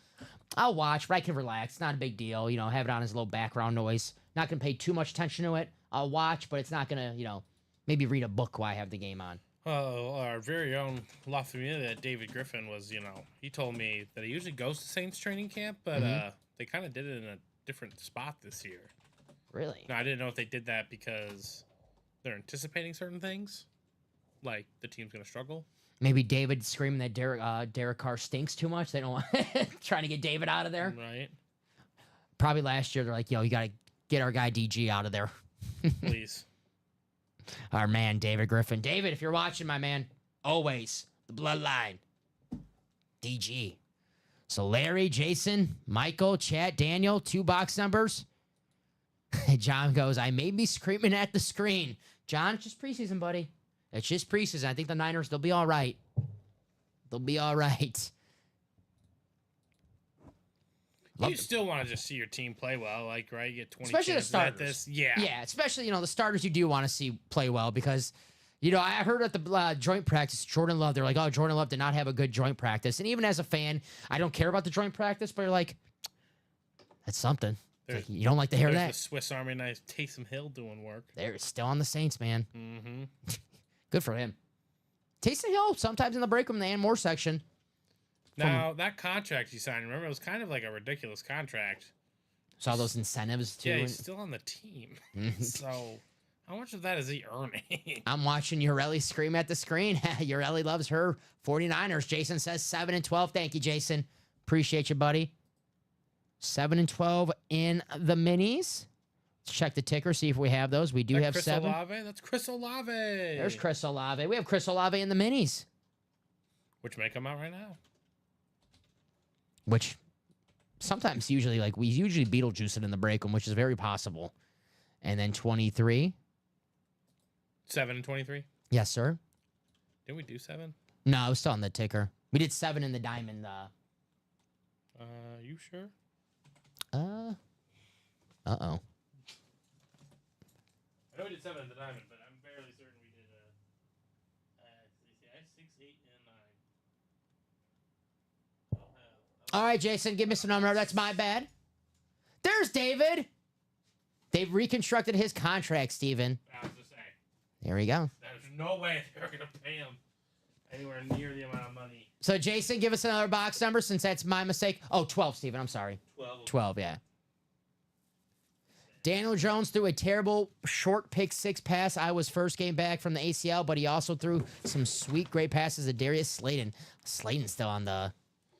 I'll watch, but I can relax. It's not a big deal. You know, have it on as a little background noise. Not going to pay too much attention to it. I'll watch, but it's not going to, maybe read a book while I have the game on. Oh, our very own La Familia, David Griffin, was, he told me that he usually goes to Saints training camp, but they kind of did it in a different spot this year. Really? Now, I didn't know if they did that because they're anticipating certain things, like the team's going to struggle. Maybe David screaming that Derek Carr stinks too much. They don't want trying to get David out of there. Right. Probably last year they're like, yo, you got to get our guy DG out of there. Please. Our man, David Griffin. David, if you're watching, my man, always the bloodline. DG. So Larry, Jason, Michael, Chad, Daniel, 2 box numbers. John goes, I may be screaming at the screen. John, it's just preseason, buddy. It's just preseason. I think the Niners, they'll be all right. They'll be all right. You still want to just see your team play well, like, right? You get 20 especially the chances at starters. this. Yeah. Yeah, especially, the starters you do want to see play well because, I heard at the joint practice, Jordan Love, they're like, oh, Jordan Love did not have a good joint practice. And even as a fan, I don't care about the joint practice, but you're like, that's something. Like, you don't like to hear that. The Swiss Army knife, Taysom Hill doing work. They're still on the Saints, man. Mm-hmm. Good for him. Taysom Hill, sometimes in the break room, the and more section. Now, that contract he signed, remember, it was kind of like a ridiculous contract. Saw those incentives, too. Yeah, he's still on the team. So, how much of that is he earning? I'm watching Urelli scream at the screen. Urelli loves her 49ers. Jason says 7-12. Thank you, Jason. Appreciate you, buddy. 7-12 in the minis. Let's check the ticker, see if we have those. We do have Chris 7. Olave? That's Chris Olave. There's Chris Olave. We have Chris Olave in the minis. Which may come out right now. Which sometimes we usually Beetlejuice it in the break room, which is very possible. And then 23. 7-23? Yes, sir. Did we do 7? No, it was still on the ticker. We did 7 in the diamond. You sure? Uh-oh. I know we did 7 in the diamond, but I'm fairly certain we did 6, 8, and 9. All right, Jason, give me some number. That's my bad. There's David. They've reconstructed his contract, Steven. I was just saying. There we go. There's no way they're going to pay him anywhere near the amount of money. So, Jason, give us another box number since that's my mistake. Oh, 12, Steven. I'm sorry. 12, yeah. Daniel Jones threw a terrible short pick 6 pass. I was first game back from the ACL, but he also threw some sweet, great passes to Darius Slayton. Slayton's still on the...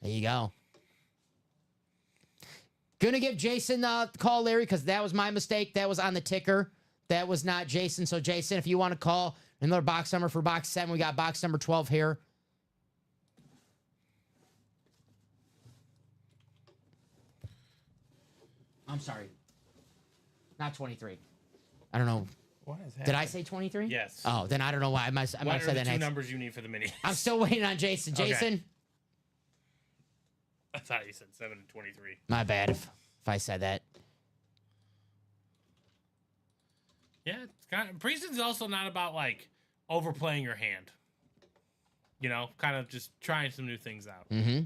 There you go. Gonna give Jason a call, Larry, because that was my mistake. That was on the ticker. That was not Jason. So, Jason, if you want to call another box number for box 7, we got box number 12 here. I'm sorry. Not 23. I don't know. What is that? Did I say 23? Yes. Oh, then I don't know why. I might have What are said the that two next. numbers you need for the mini? I'm still waiting on Jason. Okay. Jason? I thought you said 7-23. My bad if I said that. Yeah, it's kind of preseason's also not about like overplaying your hand. You know, kind of just trying some new things out. Mm-hmm.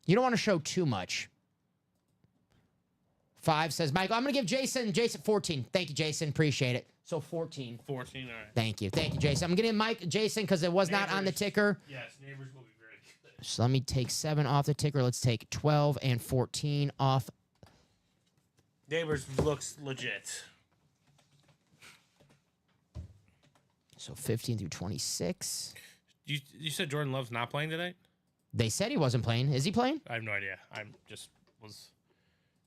You don't want to show too much. 5 says, Michael, I'm going to give Jason 14. Thank you, Jason. Appreciate it. So 14. 14, all right. Thank you. Thank you, Jason. I'm getting Jason because it was not on the ticker. Yes, neighbors will be very good. So let me take 7 off the ticker. Let's take 12 and 14 off. Neighbors looks legit. So 15 through 26. You said Jordan Love's not playing today? They said he wasn't playing. Is he playing? I have no idea. I'm just was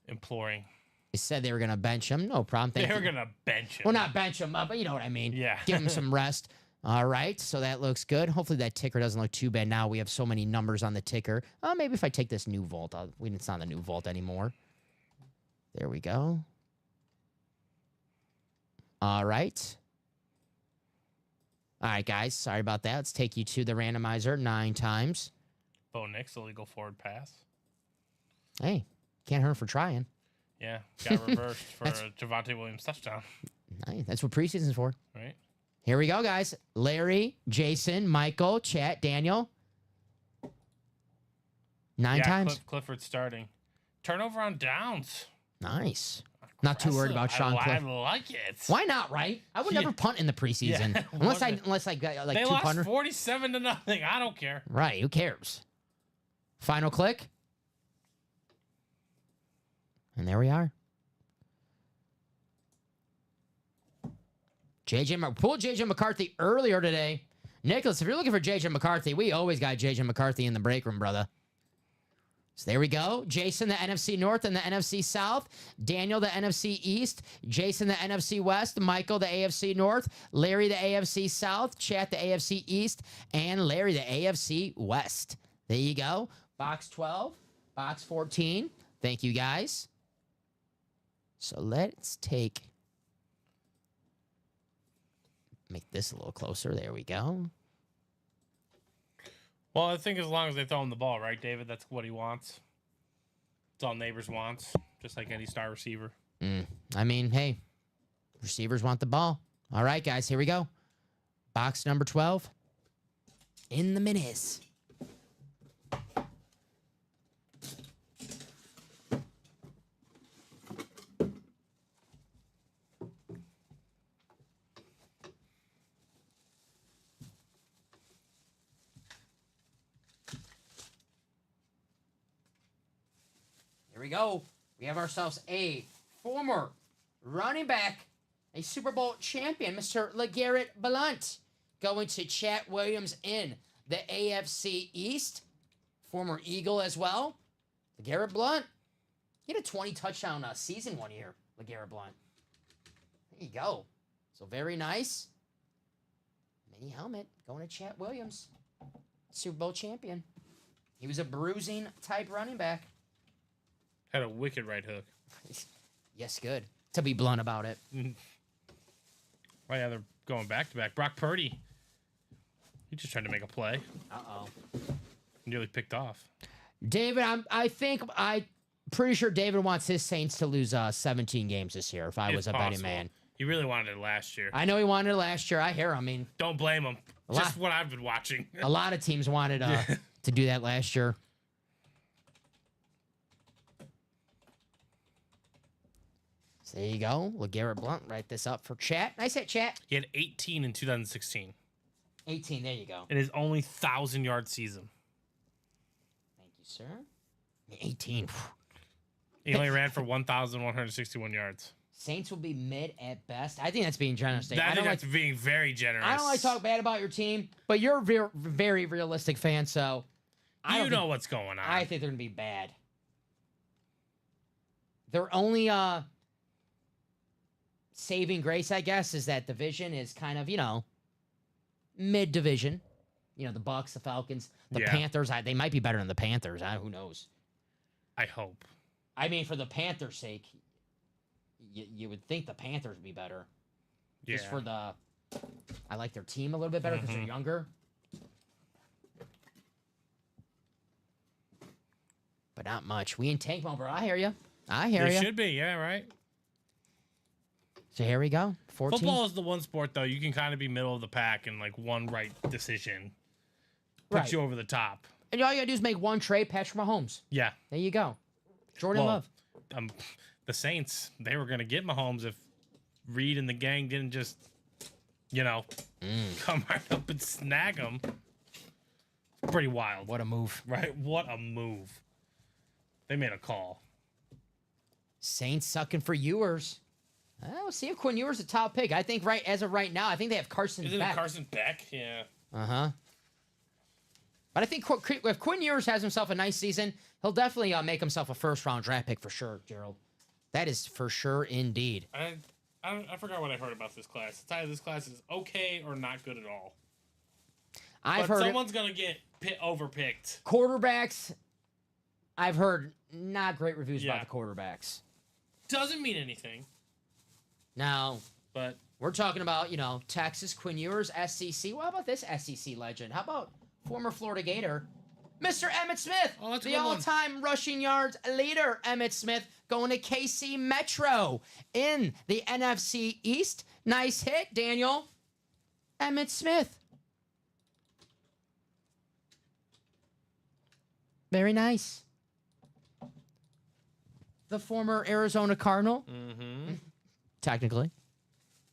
imploring. They said they were going to bench him. No problem. Thank They were you. going to bench him. Well, not bench him, but you know what I mean. Yeah. Give him some rest. All right. So that looks good. Hopefully that ticker doesn't look too bad now. We have so many numbers on the ticker. Maybe if I take this new vault, it's not the new vault anymore. There we go. All right. All right, guys. Sorry about that. Let's take you to the randomizer 9 times. Bo Nix, illegal forward pass. Hey, can't hurt for trying. Yeah, got reversed for a Javonte Williams touchdown. Nice. That's what preseason's for. Right? Here we go, guys. Larry, Jason, Michael, Chat, Daniel. 9 times. Clifford starting. Turnover on downs. Nice. Not too worried about Sean I Clifford. like it. Why not, right? I would never punt in the preseason. Yeah, unless I got like they 200. lost 47-0. I don't care. Right, who cares? Final click. And there we are. Pulled JJ McCarthy earlier today. Nicholas, if you're looking for JJ McCarthy, we always got JJ McCarthy in the break room, brother. So there we go. Jason, the NFC North and the NFC South. Daniel, the NFC East. Jason, the NFC West. Michael, the AFC North. Larry, the AFC South. Chat, the AFC East. And Larry, the AFC West. There you go. Box 12. Box 14. Thank you, guys. So let's make this a little closer. There we go. Well, I think as long as they throw him the ball, right, David? That's what he wants. It's all Neighbors wants, just like any star receiver. I mean, hey, receivers want the ball. All right, guys, here we go. Box number 12. In the minis. Here we go. We have ourselves a former running back, a Super Bowl champion, Mr. LeGarrette Blount, going to Chat Williams in the AFC East. Former Eagle as well. LeGarrette Blount. He had a 20 touchdown season one year, LeGarrette Blount. There you go. So very nice. Mini helmet going to Chat Williams, Super Bowl champion. He was a bruising type running back. Had a wicked right hook. Yes, good. To be blunt about it. Oh, yeah, they're going back to back. Brock Purdy. He just tried to make a play. Uh-oh. Nearly picked off. David, I'm pretty sure David wants his Saints to lose 17 games this year if I was a betting possible. man. He really wanted it last year. I know he wanted it last year. I hear him. I mean, Don't blame him. Just what I've been watching. a lot of teams wanted to do that last year. So there you go. LeGarrette Blount, write this up for Chat. I said Chat. He had 18 in 2016 18, there you go. in his only 1,000-yard season. Thank you, sir. 18. He only ran for 1,161 yards. Saints will be mid at best. I think that's being generous. I think that's being very generous. I don't like to talk bad about your team, but you're a very realistic fan, so You know what's going on. I think they're going to be bad. Their only saving grace, I guess, is that division is kind of, mid-division. The Bucks, the Falcons, the Yeah. Panthers. They might be better than the Panthers. Who knows? I hope. I mean, for the Panthers' sake, you would think the Panthers would be better. Yeah. Just for the... I like their team a little bit better because they're younger. But not much. We in tank mode, bro. I hear you. They should be, yeah, right? So here we go. 14. Football is the one sport though you can kind of be middle of the pack and like one right decision puts Right. you over the top. And all you gotta do is make one trade, Patrick Mahomes. Yeah. There you go. Jordan Well, Love. The Saints, they were gonna get Mahomes if Reed and the gang didn't just, come right up and snag him. Pretty wild. What a move. Right? What a move. They made a call. Saints sucking for Ewers. Oh, see if Quinn Ewers a top pick. I think as of right now, I think they have Carson Isn't Beck. it Carson Beck? Yeah. Uh-huh. But I think if Quinn Ewers has himself a nice season, he'll definitely make himself a first-round draft pick for sure, Gerald. That is for sure indeed. I forgot what I heard about this class. It's either this class is okay or not good at all. I've But heard someone's gonna get overpicked. quarterbacks. I've heard not great reviews Yeah. about the quarterbacks. Doesn't mean anything, Now, but we're talking about, Texas, Quinn Ewers, SEC. Well, how about this SEC legend? How about former Florida Gator, Mr. Emmitt Smith, Oh, that's a the good one. all-time rushing yards leader, Emmitt Smith, going to KC Metro in the NFC East. Nice hit, Daniel. Emmitt Smith. Very nice. The former Arizona Cardinal, technically.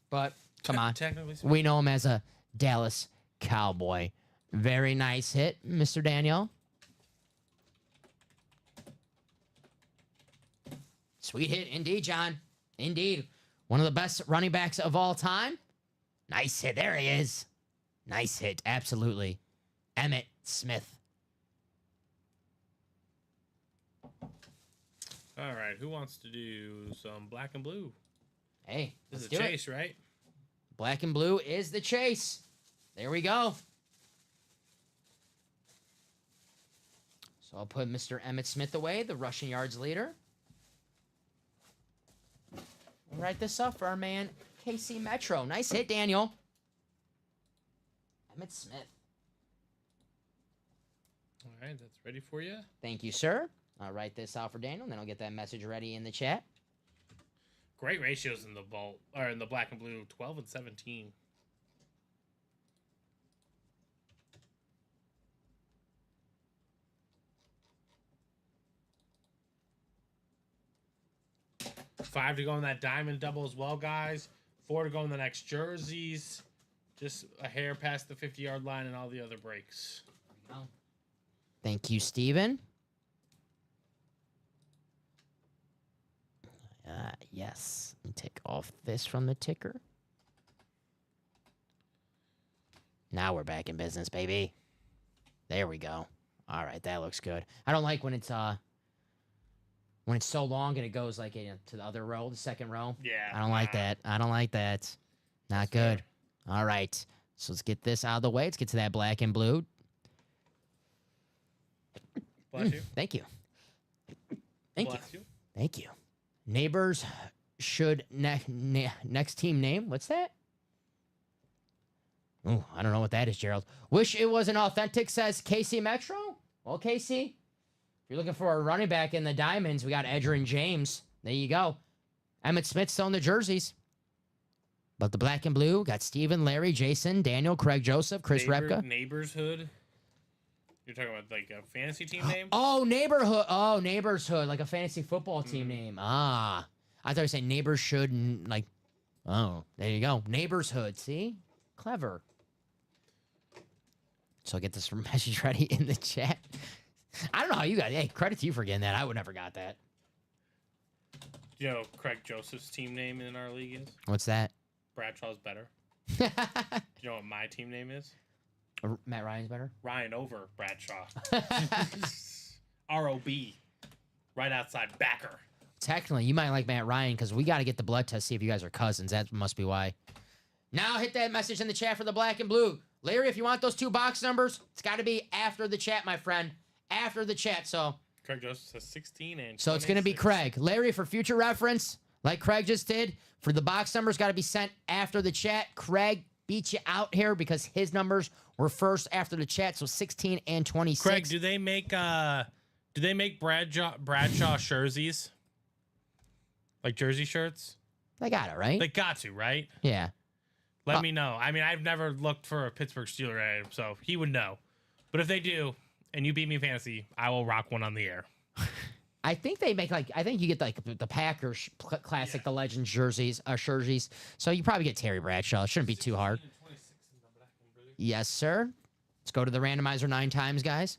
But, come on. Technically, We know him as a Dallas Cowboy. Very nice hit, Mr. Daniel. Sweet hit indeed, John. Indeed. One of the best running backs of all time. Nice hit. There he is. Nice hit. Absolutely. Emmitt Smith. all right. Who wants to do some black and blue? Hey, This let's is do a it. chase, right? Black and blue is the chase. There we go. So I'll put Mr. Emmitt Smith away, the rushing yards leader. We'll write this up for our man, KC Metro. Nice hit, Daniel. Emmitt Smith. All right, that's ready for you. Thank you, sir. I'll write this out for Daniel, and then I'll get that message ready in the chat. Great ratios in the vault or in the black and blue, 12 and 17. Five to go in that diamond double as well, guys. 4 to go in the next jerseys. Just a hair past the 50-yard line and all the other breaks. Thank you, Steven. Yes. Let me take off this from the ticker. Now we're back in business, baby. There we go. All right, that looks good. I don't like when it's so long and it goes like to the other row, the second row. Yeah. I don't like that. I don't like that. Not good. All right. So let's get this out of the way. Let's get to that black and blue. Bless you. Thank you. Thank you. Bless you. Thank you. Neighbors should next team name. What's that? Oh, I don't know what that is, Gerald. Wish it was an authentic, says KC Metro. Well, KC, if you're looking for a running back in the Diamonds, we got Edgerrin James. There you go. Emmitt Smith still in the jerseys. But the black and blue got Steven, Larry, Jason, Daniel, Craig Joseph, Chris Repka. Neighborshood. You're talking about like a fantasy team name? Oh, neighborhood. Oh, neighborshood, like a fantasy football team name. Ah, I thought you said neighbors should like. Oh, there you go. Neighborshood. See, clever. So I'll get this message ready in the chat. I don't know how you got. Hey, credit to you for getting that. I would never got that. Do you know Craig Joseph's team name in our league is? What's that? Bradshaw's better. Do you know what my team name is? Matt Ryan's better. Ryan over Bradshaw. ROB. Right outside backer. Technically, you might like Matt Ryan because we got to get the blood test, see if you guys are cousins. That must be why. Now hit that message in the chat for the black and blue. Larry, if you want those 2 box numbers, it's got to be after the chat, my friend. After the chat. So Craig Joseph says 16 and it's going to be 26. Craig. Larry, for future reference, like Craig just did, for the box numbers got to be sent after the chat. Craig beat you out here because his numbers were first after the chat. So 16 and 26. Craig, do they make Bradshaw jerseys? Like jersey shirts? They got it, right? They got to, right? Yeah. Let me know. I mean, I've never looked for a Pittsburgh Steeler item, so he would know. But if they do, and you beat me in fantasy, I will rock one on the air. I think they make I think you get like the Packers classic, the Legends jerseys. So you probably get Terry Bradshaw. It shouldn't be too hard. Yes, sir. Let's go to the randomizer 9 times, guys.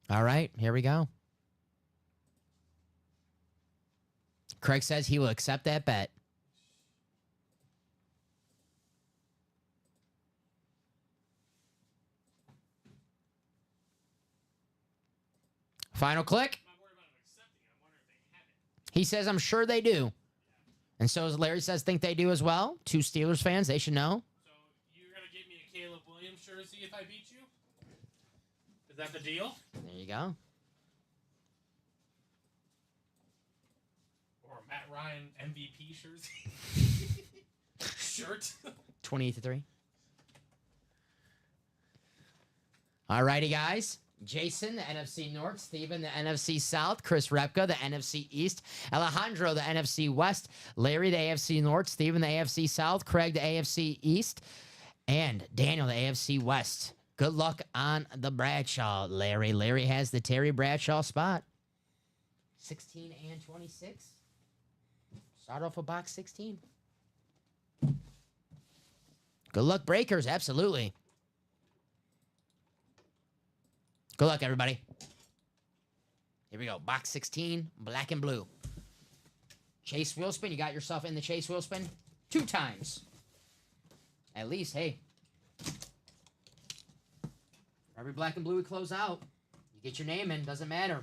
All right, here we go. Craig says he will accept that bet. Final click. He says, I'm sure they do. And so as Larry says, think they do as well. 2 Steelers fans, they should know. So you're going to give me a Caleb Williams jersey if I beat you? Is that the deal? There you go. Or a Matt Ryan MVP jersey? Shirt? 28-3. All righty, guys. Jason, the NFC North. Steven, the NFC South. Chris Repka, the NFC East. Alejandro, the NFC West. Larry, the AFC North. Steven, the AFC South. Craig, the AFC East. And Daniel, the AFC West. Good luck on the Bradshaw, Larry. Larry has the Terry Bradshaw spot. 16 and 26. Start off with box 16. Good luck, breakers. Absolutely. Good luck, everybody. Here we go. Box 16, black and blue. Chase Wheelspin. You got yourself in the Chase Wheelspin 2 times. At least, hey. Every black and blue we close out, you get your name in. Doesn't matter.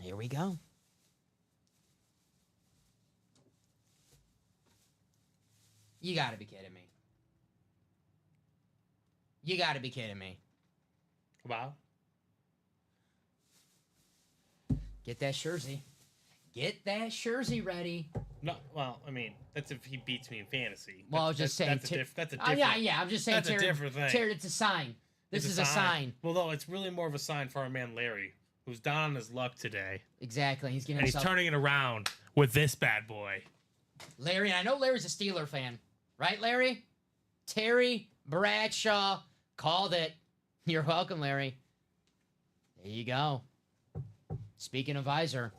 Here we go. You gotta be kidding me. You gotta be kidding me. Wow. Get that jersey. Get that jersey ready. No, well, I mean, that's if he beats me in fantasy. Well, I was just saying. That's a different. Yeah, I'm just saying. That's a different thing. Terry, it's a sign. This is a sign. Well, no, it's really more of a sign for our man Larry, who's down on his luck today, Exactly. He's getting and he's himself. turning it around with this bad boy. Larry, and I know Larry's a Steeler fan, right, Larry? Terry Bradshaw called it. You're welcome, Larry. There you go. Speaking of visor,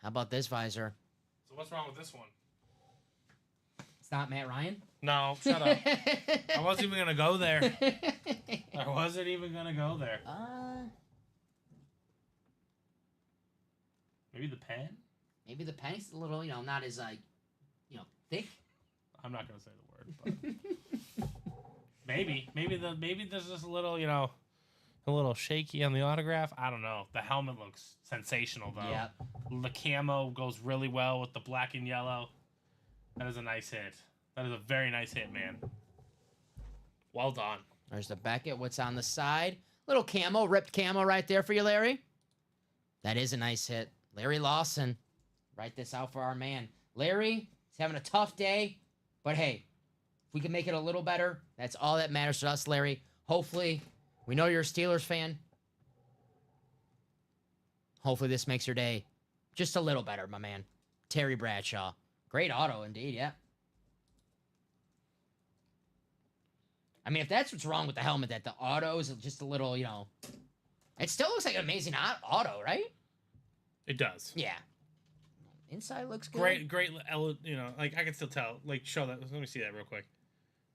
how about this visor? So what's wrong with this one? It's not Matt Ryan. No, shut up. I wasn't even gonna go there. I wasn't even gonna go there. Maybe the pen? Maybe the pen's a little, not as thick. I'm not gonna say the word, but maybe there's just a little, a little shaky on the autograph. I don't know. The helmet looks sensational though. Yeah. The camo goes really well with the black and yellow. That is a nice hit. That is a very nice hit, man. Well done. There's the Beckett. What's on the side? Little camo, ripped camo right there for you, Larry. That is a nice hit. Larry Lawson. Write this out for our man. Larry, he's having a tough day, but hey, if we can make it a little better, that's all that matters to us, Larry. Hopefully, we know you're a Steelers fan. Hopefully this makes your day just a little better, my man. Terry Bradshaw. Great auto indeed, yeah. I mean, if that's what's wrong with the helmet, that the auto is just a little, it still looks like an amazing auto, right? It does. Yeah. Inside looks good. Great, like I can still tell. Like, show that. Let me see that real quick.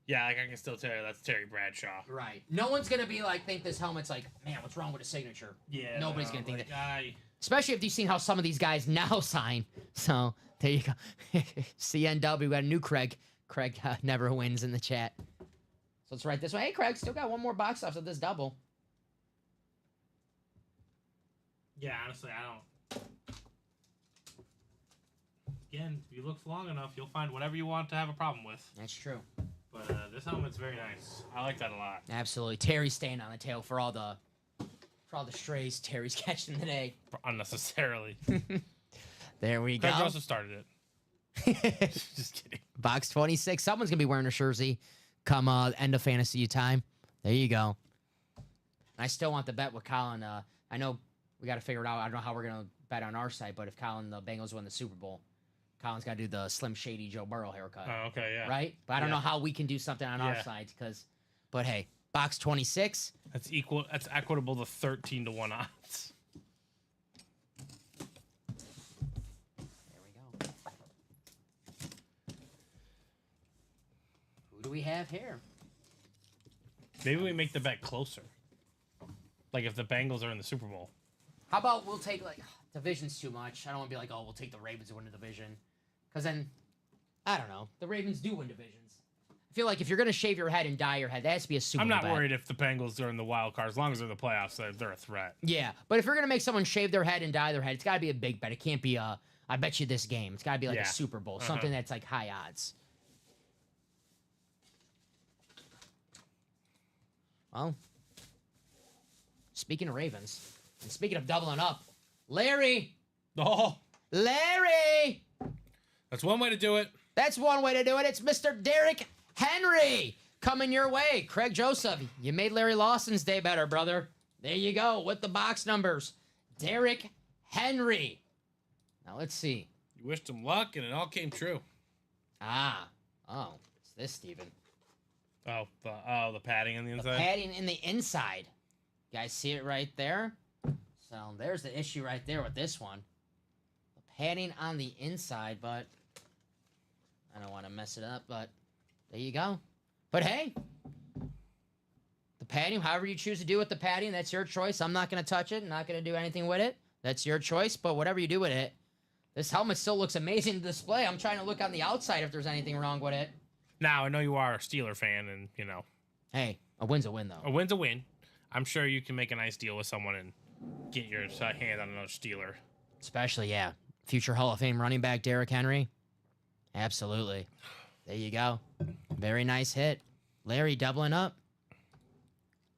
Yeah, like I can still tell that's Terry Bradshaw. Right. No one's gonna be like, think this helmet's like, man, what's wrong with his signature? Yeah. Nobody's gonna think that. Guy. Especially if you've seen how some of these guys now sign. So there you go. CNW, we got a new Craig. Craig never wins in the chat. So let's write this one. Hey, Craig, still got one more box left of this double. Yeah, honestly, I don't. Again, if you look long enough, you'll find whatever you want to have a problem with. That's true. But this helmet's very nice. I like that a lot. Absolutely. Terry's staying on the tail for all the For all the strays Terry's catching today. Unnecessarily. There we go. Craig Joseph started it. Just kidding. Box 26. Someone's going to be wearing a jersey come end of fantasy time. There you go. I still want the bet with Colin. I know we got to figure it out. I don't know how we're going to bet on our side, but if the Bengals win the Super Bowl, Colin's got to do the Slim Shady Joe Burrow haircut. Oh, okay, yeah. Right? But I don't know how we can do something on our side but hey, box 26. That's equal. That's equitable to 13 to 1 odds. There we go. Who do we have here? Maybe we make the bet closer. Like if the Bengals are in the Super Bowl. How about we'll take division's too much. I don't want to be like, oh, we'll take the Ravens to win the division. Because then, I don't know. The Ravens do win divisions. I feel like if you're going to shave your head and dye your head, that has to be a Super Bowl I'm not bet. worried if the Bengals are in the wild card. As long as they're in the playoffs, they're a threat. Yeah, but if you're going to make someone shave their head and dye their head, it's got to be a big bet. It can't be I bet you this game. It's got to be like a Super Bowl. Something that's like high odds. Well, speaking of Ravens, and speaking of doubling up, Larry! Oh, Larry! that's one way to do it. That's one way to do it. It's Mr. Derrick Henry coming your way. Craig Joseph, you made Larry Lawson's day better, brother. There you go with the box numbers. Derrick Henry. Now let's see. You wished him luck, and it all came true. Oh, it's this, Steven. Oh, the padding on the inside. Padding in the inside. You guys see it right there? So there's the issue right there with this one. The padding on the inside, but I don't want to mess it up, but there you go. But hey, the padding, however you choose to do with the padding, that's your choice. I'm not going to touch it. I'm not going to do anything with it. That's your choice, but whatever you do with it, this helmet still looks amazing to display. I'm trying to look on the outside if there's anything wrong with it. Now, I know you are a Steeler fan, and, you know. Hey, a win's a win, though. A win's a win. I'm sure you can make a nice deal with someone and get your hand on another Steeler. Especially, yeah. Future Hall of Fame running back Derrick Henry. Absolutely. There you go. Very nice hit. Larry doubling up.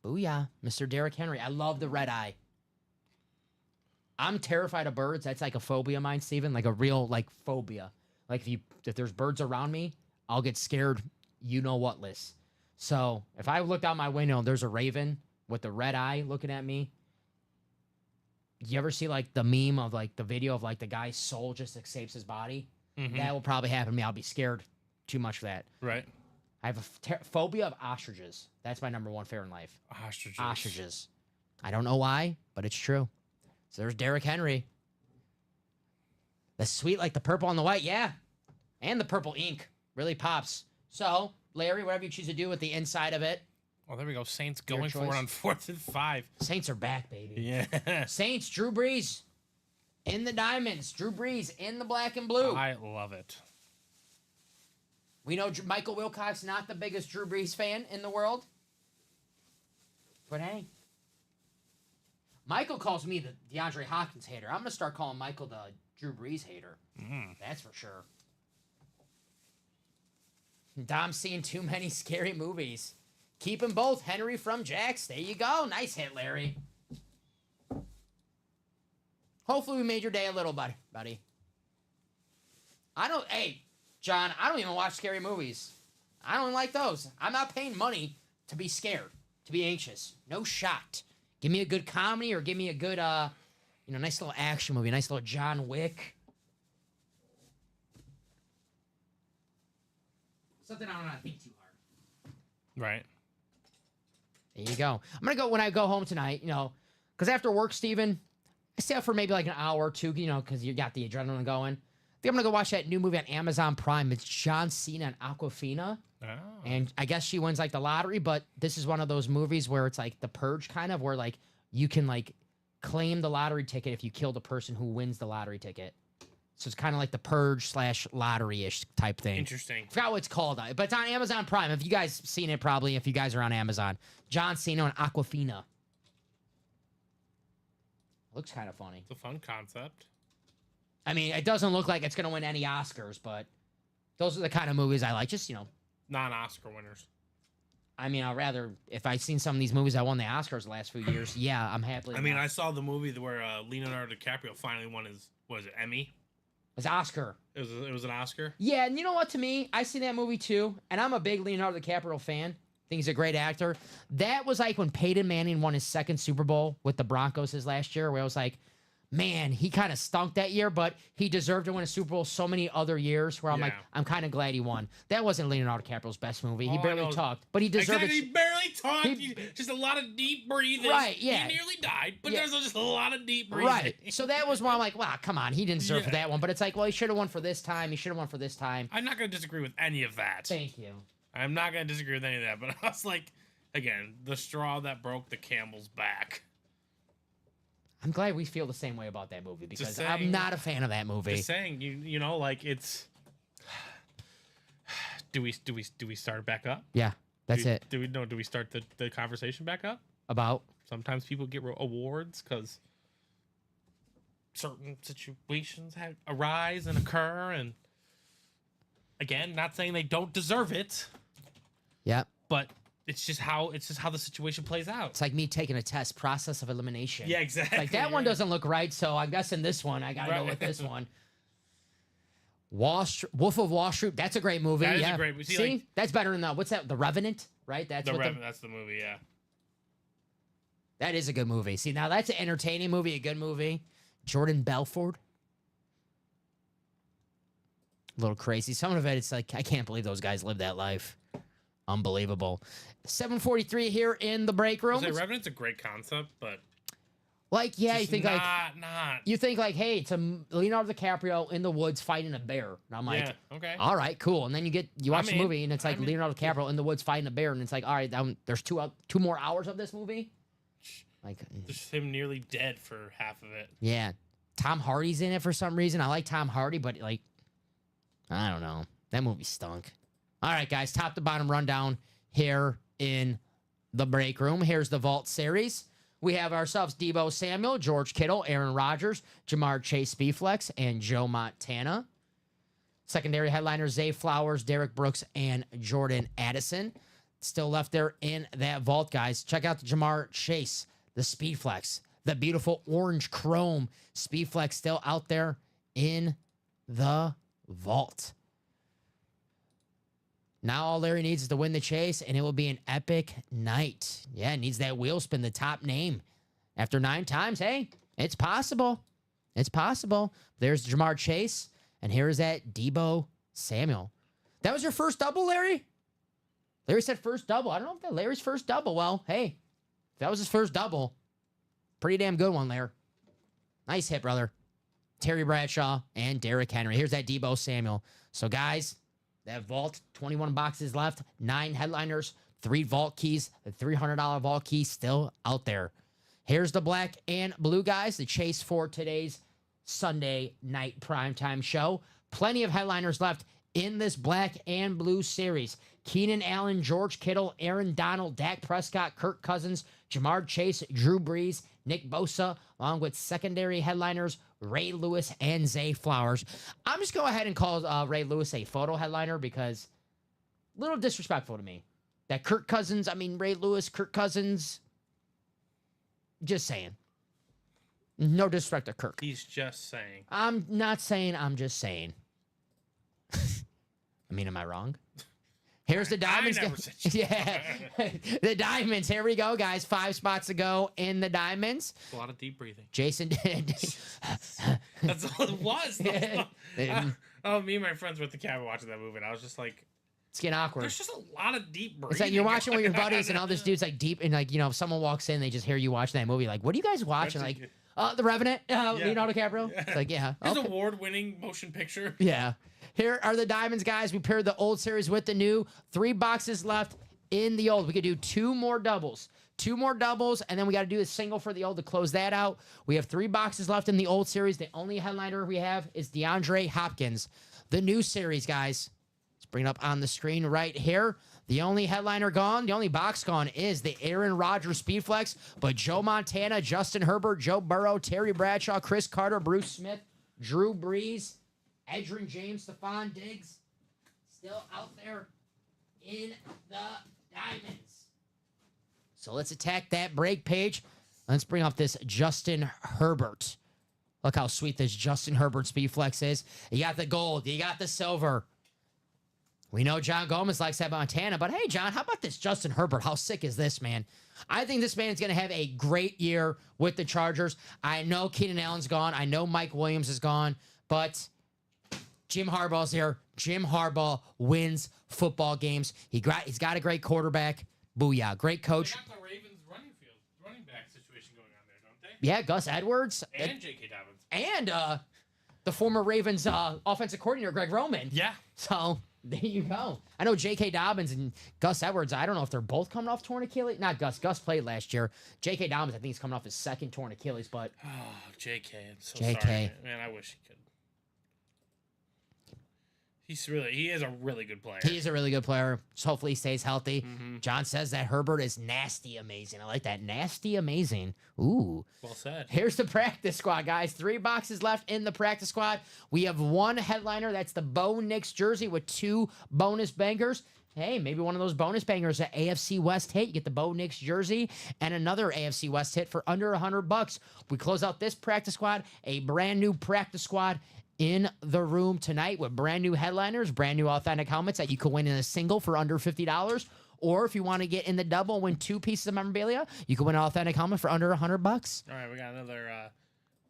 Booyah, Mr. Derrick Henry. I love the red eye. I'm terrified of birds. That's like a phobia of mine, Steven. Like a real, phobia. Like if there's birds around me, I'll get scared, you know what list. So if I look out my window and there's a raven with the red eye looking at me, you ever see the meme of the video of the guy's soul just escapes his body? Mm-hmm. That will probably happen to me. I'll be scared too much for that. Right. I have a phobia of ostriches. That's my number one fear in life. Ostriches. Ostriches. I don't know why, but it's true. So there's Derrick Henry. The sweet, the purple on the white, yeah. And the purple ink really pops. So, Larry, whatever you choose to do with the inside of it. Oh, there we go. Saints going for it on 4th and 5. Saints are back, baby. Yeah. Saints, Drew Brees in the diamonds. Drew Brees in the black and blue. I love it. We know Michael Wilcox not the biggest Drew Brees fan in the world. But hey. Michael calls me the DeAndre Hopkins hater. I'm going to start calling Michael the Drew Brees hater. That's for sure. Dom's seeing too many scary movies. Keep them both. Henry from Jax. There you go. Nice hit, Larry. Hopefully we made your day a little, buddy. Hey, John, I don't even watch scary movies. I don't like those. I'm not paying money to be scared, to be anxious. No shot. Give me a good comedy or give me a good, nice little action movie, nice little John Wick. Something I don't want to think too hard. Right. There you go. I'm going to go when I go home tonight, because after work, Steven, I stay up for maybe an hour or two, because you got the adrenaline going. I think I'm going to go watch that new movie on Amazon Prime. It's John Cena and Aquafina. Oh. And I guess she wins the lottery, but this is one of those movies where it's the Purge kind of, where you can claim the lottery ticket if you kill the person who wins the lottery ticket. So it's kind of like the Purge / lottery-ish type thing. Interesting. I forgot what it's called, but it's on Amazon Prime. If you guys seen it, probably, if you guys are on Amazon. John Cena and Aquafina. Looks kind of funny. It's a fun concept. I mean, it doesn't look like it's going to win any Oscars, but those are the kind of movies I like. Just, Non-Oscar winners. I mean, I'd rather if I'd seen some of these movies that won the Oscars the last few years. Yeah, I'm happily. I mean, I saw the movie where Leonardo DiCaprio finally won his Emmy. It was Oscar. It was an Oscar. Yeah, and you know what? To me, I seen that movie too, and I'm a big Leonardo DiCaprio fan. Think he's a great actor. That was like when Peyton Manning won his second Super Bowl with the Broncos his last year, where I was like, man, he kind of stunk that year, but he deserved to win a Super Bowl so many other years where I'm like, I'm kind of glad he won. That wasn't Leonardo DiCaprio's best movie. He barely talked, but he deserved exactly, it. He barely talked. Just a lot of deep breathing. Right, yeah. He nearly died, but there's just a lot of deep breathing. Right. So that was where I'm like, wow, come on. He didn't deserve that one. But it's like, well, he should have won for this time. He should have won for this time. I'm not going to disagree with any of that. Thank you. I'm not going to disagree with any of that. But I was like, again, the straw that broke the camel's back. I'm glad we feel the same way about that movie because saying, I'm not a fan of that movie. Just saying, you know, like it's. Do we start it back up? Yeah, that's it. Do we start the conversation back up? About? Sometimes people get awards because certain situations arise and occur, and again, not saying they don't deserve it. Yep. But it's just how the situation plays out. It's like me taking a test, process of elimination. Yeah, exactly. Like that one doesn't look right, so I'm guessing this one. I gotta go with this one. Wolf of Wall Street. That's a great movie. That is yeah. a great movie. See, like, that's better than what's that? The Revenant, right? That's That's the movie. Yeah. That is a good movie. See, now that's an entertaining movie, a good movie. Jordan Belfort. A little crazy. Some of it, it's like, I can't believe those guys lived that life. Unbelievable. 7:43 here in the break room. Revenant's a great concept, but like, yeah, you think not. You think like, hey, it's a Leonardo DiCaprio in the woods fighting a bear. And I'm like, okay, all right, cool. And then you watch the movie and it's like Leonardo DiCaprio in the woods fighting a bear, and it's like, all right, there's two more hours of this movie. Like, just him nearly dead for half of it. Yeah, Tom Hardy's in it for some reason. I like Tom Hardy, but like, I don't know. That movie stunk. All right, guys, top to bottom rundown here in the break room. Here's the Vault Series. We have ourselves Deebo Samuel, George Kittle, Aaron Rodgers, Jamar Chase, Speedflex, and Joe Montana. Secondary headliners, Zay Flowers, Derek Brooks, and Jordan Addison. Still left there in that vault, guys. Check out the Jamar Chase, the Speedflex, the beautiful orange chrome Speedflex still out there in the vault. Now all Larry needs is to win the chase, and it will be an epic night. Yeah, it needs that wheel spin, the top name. After 9 times, hey, it's possible. It's possible. There's Jamar Chase, and here is that Deebo Samuel. That was your first double, Larry? Larry said first double. I don't know if that's Larry's first double. Well, hey, if that was his first double, pretty damn good one, Larry. Nice hit, brother. Terry Bradshaw and Derrick Henry. Here's that Deebo Samuel. So, guys, that vault, 21 boxes left, 9 headliners, 3 vault keys, the $300 vault key still out there. Here's the black and blue guys, the chase for today's Sunday night primetime show. Plenty of headliners left in this black and blue series. Keenan Allen, George Kittle, Aaron Donald, Dak Prescott, Kirk Cousins, Jamar Chase, Drew Brees, Nick Bosa, along with secondary headliners, Ray Lewis and Zay Flowers. I'm just going ahead and call Ray Lewis a photo headliner because a little disrespectful to me. That Ray Lewis, Kirk Cousins, just saying. No disrespect to Kirk. He's just saying. I'm not saying, I'm just saying. I mean, am I wrong? Here's the diamonds. I never said you. Yeah. The diamonds. Here we go, guys. 5 spots to go in the diamonds. A lot of deep breathing. Jason did. That's all it was. Me and my friends were at the cabin watching that movie, and I was just like, it's getting awkward. there's just a lot of deep breathing. It's like you're watching with your buddies, and all this dude's like deep, and like, if someone walks in, they just hear you watching that movie. Like, what are you guys watching? Like, The Revenant, Leonardo DiCaprio. Yeah. It's like, yeah. His award-winning motion picture. Yeah. Here are the diamonds, guys. We paired the old series with the new. 3 boxes left in the old. We could do 2 more doubles. 2 more doubles, and then we got to do a single for the old to close that out. We have 3 boxes left in the old series. The only headliner we have is DeAndre Hopkins. The new series, guys. Let's bring it up on the screen right here. The only headliner gone, the only box gone is the Aaron Rodgers Speedflex, but Joe Montana, Justin Herbert, Joe Burrow, Terry Bradshaw, Chris Carter, Bruce Smith, Drew Brees, Edgerrin James, Stephon Diggs, still out there in the diamonds. So let's attack that break page. Let's bring up this Justin Herbert. Look how sweet this Justin Herbert speed flex is. You got the gold. You got the silver. We know John Gomez likes that Montana, but hey, John, how about this Justin Herbert? How sick is this, man? I think this man is going to have a great year with the Chargers. I know Keenan Allen's gone. I know Mike Williams is gone, but Jim Harbaugh's here. Jim Harbaugh wins football games. He's got a great quarterback. Booyah. Great coach. They got the Ravens running back situation going on there, don't they? Yeah, Gus Edwards. And J.K. Dobbins. And the former Ravens offensive coordinator, Greg Roman. Yeah. So there you go. I know J.K. Dobbins and Gus Edwards. I don't know if they're both coming off torn Achilles. Not Gus. Gus played last year. J.K. Dobbins, I think he's coming off his second torn Achilles. But Oh, J.K. I'm so JK. sorry. Man, I wish he could. He is a really good player. he's a really good player. So hopefully he stays healthy. Mhm. John says that Herbert is nasty amazing. I like that. Nasty amazing. Ooh. Well said. Here's the practice squad, guys. 3 boxes left in the practice squad. We have 1 headliner. That's the Bo Nix jersey with 2 bonus bangers. Hey, maybe one of those bonus bangers at AFC West hit. You get the Bo Nix jersey and another AFC West hit for under $100. We close out this practice squad, a brand new practice squad in the room tonight with brand new headliners, brand new authentic helmets that you can win in a single for under $50. Or if you want to get in the double, win 2 pieces of memorabilia, you can win an authentic helmet for under $100. All right, we got another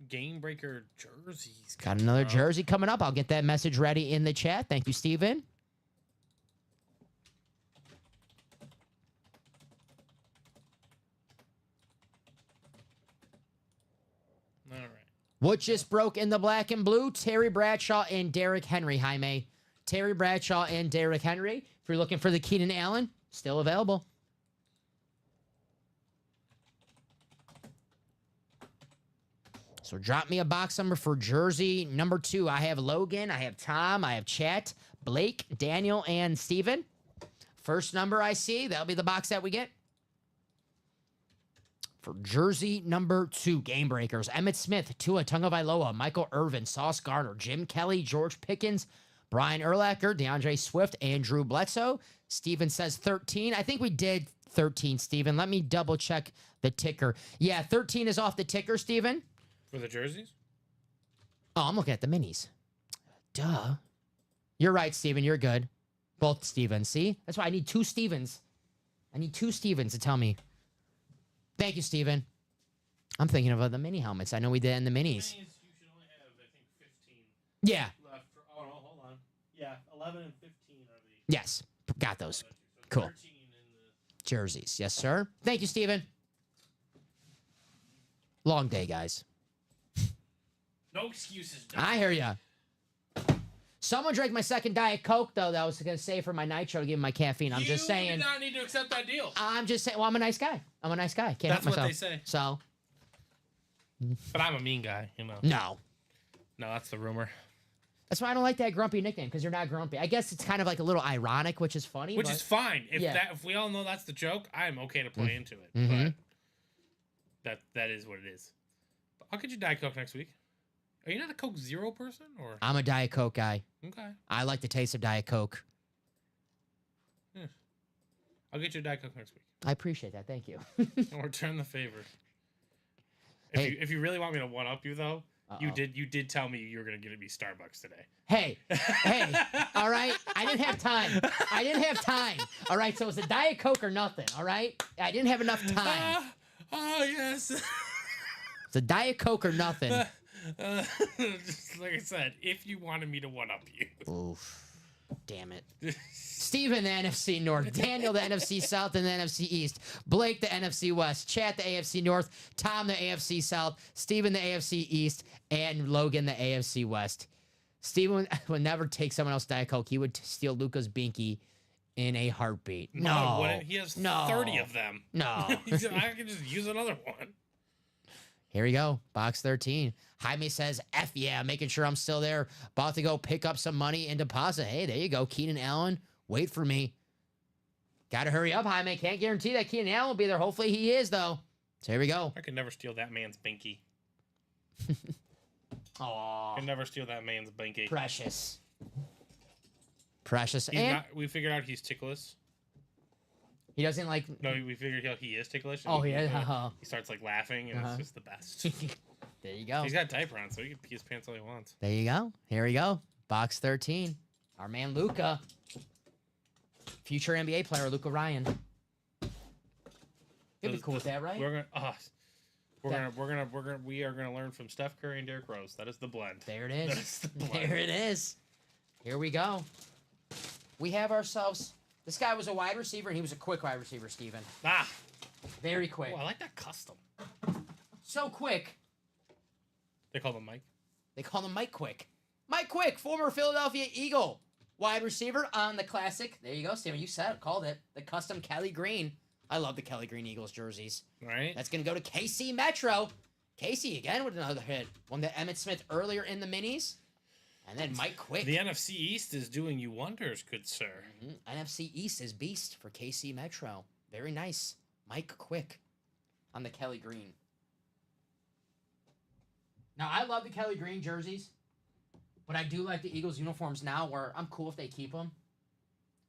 game breaker jerseys. Got another coming up. jersey coming up. I'll get that message ready in the chat. Thank you, Steven. All right. What just broke in the black and blue? Terry Bradshaw and Derrick Henry, Jaime. Terry Bradshaw and Derrick Henry. If you're looking for the Keenan Allen, still available. So drop me a box number for jersey number 2. I have Logan, I have Tom, I have Chet, Blake, Daniel, and Steven. First number I see, that'll be the box that we get. For jersey number 2, Game Breakers, Emmitt Smith, Tua Tagovailoa, Michael Irvin, Sauce Gardner, Jim Kelly, George Pickens, Brian Urlacher, DeAndre Swift, and Drew Bledsoe. Steven says 13. I think we did 13, Steven. Let me double check the ticker. Yeah, 13 is off the ticker, Steven. For the jerseys? Oh, I'm looking at the minis. Duh. You're right, Steven. You're good. Both Stevens. See? That's why I need 2 Stevens. I need 2 Stevens to tell me. Thank you, Steven. I'm thinking of the mini helmets. I know we did in the minis. You should only have, I think, 15 Yeah. left. Oh, no, hold on. Yeah, 11 and 15 are the... Yes. Got those. So Cool. 13 in the... Jerseys. Yes, sir. Thank you, Steven. Long day, guys. No excuses, Doc. I hear ya. Someone drank my second Diet Coke, though, that I was going to save for my nitro to give him my caffeine. I'm just You saying. did not need to accept that deal. I'm just saying. Well, I'm a nice guy. I'm a nice guy. Can't That's help what myself. they say. So, But I'm a mean guy, you know. no. No, that's the rumor. That's why I don't like that grumpy nickname, because you're not grumpy. I guess it's kind of like a little ironic, which is funny. Which but is fine. If yeah. if we all know that's the joke, I am okay to play into it. Mhm. But that is what it is. But I'll get you Diet Coke next week. Are you not a Coke Zero person? Or I'm a Diet Coke guy. okay. I like the taste of Diet Coke. I'll get you a Diet Coke next week. I appreciate that. Thank you. Or return the favor. Hey. If you really want me to one up you though, you Uh-oh. did tell me you were gonna get me Starbucks today. Hey, all right? I didn't have time. All right, so it's a Diet Coke or nothing, all right? I didn't have enough time. Oh yes. It's a Diet Coke or nothing. Just like I said, if you wanted me to one up you. Oof. Damn it. Steven, the NFC North. Daniel, the NFC South and the NFC East. Blake, the NFC West. Chat, the AFC North. Tom, the AFC South. Steven, the AFC East. And Logan, the AFC West. Steven would never take someone else's Diet Coke. He would steal Luca's Binky in a heartbeat. No. wouldn't. He has No. 30 of them. No. I can just use another one. Here we go. Box 13. Jaime says, F yeah, making sure I'm still there. About to go pick up some money and deposit. Hey, there you go. Keenan Allen. Wait for me. Got to hurry up, Jaime. Can't guarantee that Keenan Allen will be there. Hopefully he is, though. So here we go. I could never steal that man's binky. Aw. I could never steal that man's binky. Precious. Precious. He's And not, we figured out he's tickless. He doesn't like. No, we figured he is ticklish. Oh, he, yeah. He starts like laughing, and Uh-huh. it's just the best. There you go. He's got a diaper on, so he can pee his pants all he wants. There you go. Here we go. Box 13. Our man Luca. Future NBA player Luca Ryan. You'd be cool with that, right? We are That- gonna learn from Steph Curry and Derrick Rose. That is the blend. There it That is. is the blend. There it is. Here we go. We have ourselves. This guy was a wide receiver, and he was a quick wide receiver, Steven. Ah, Very quick. oh, I like that custom. So quick. They call him Mike. They call him Mike Quick. Mike Quick, former Philadelphia Eagle. Wide receiver on the classic. There you go, Steven. You said it. Called it. The custom Kelly Green. I love the Kelly Green Eagles jerseys. Right? That's going to go to KC Metro. Casey again with another hit. Won the Emmett Smith earlier in the minis. And then Mike Quick. The NFC East is doing you wonders, good sir. NFC East is beast for KC Metro. Very nice. Mike Quick on the Kelly Green. Now, I love the Kelly Green jerseys, but I do like the Eagles uniforms now where I'm cool if they keep them.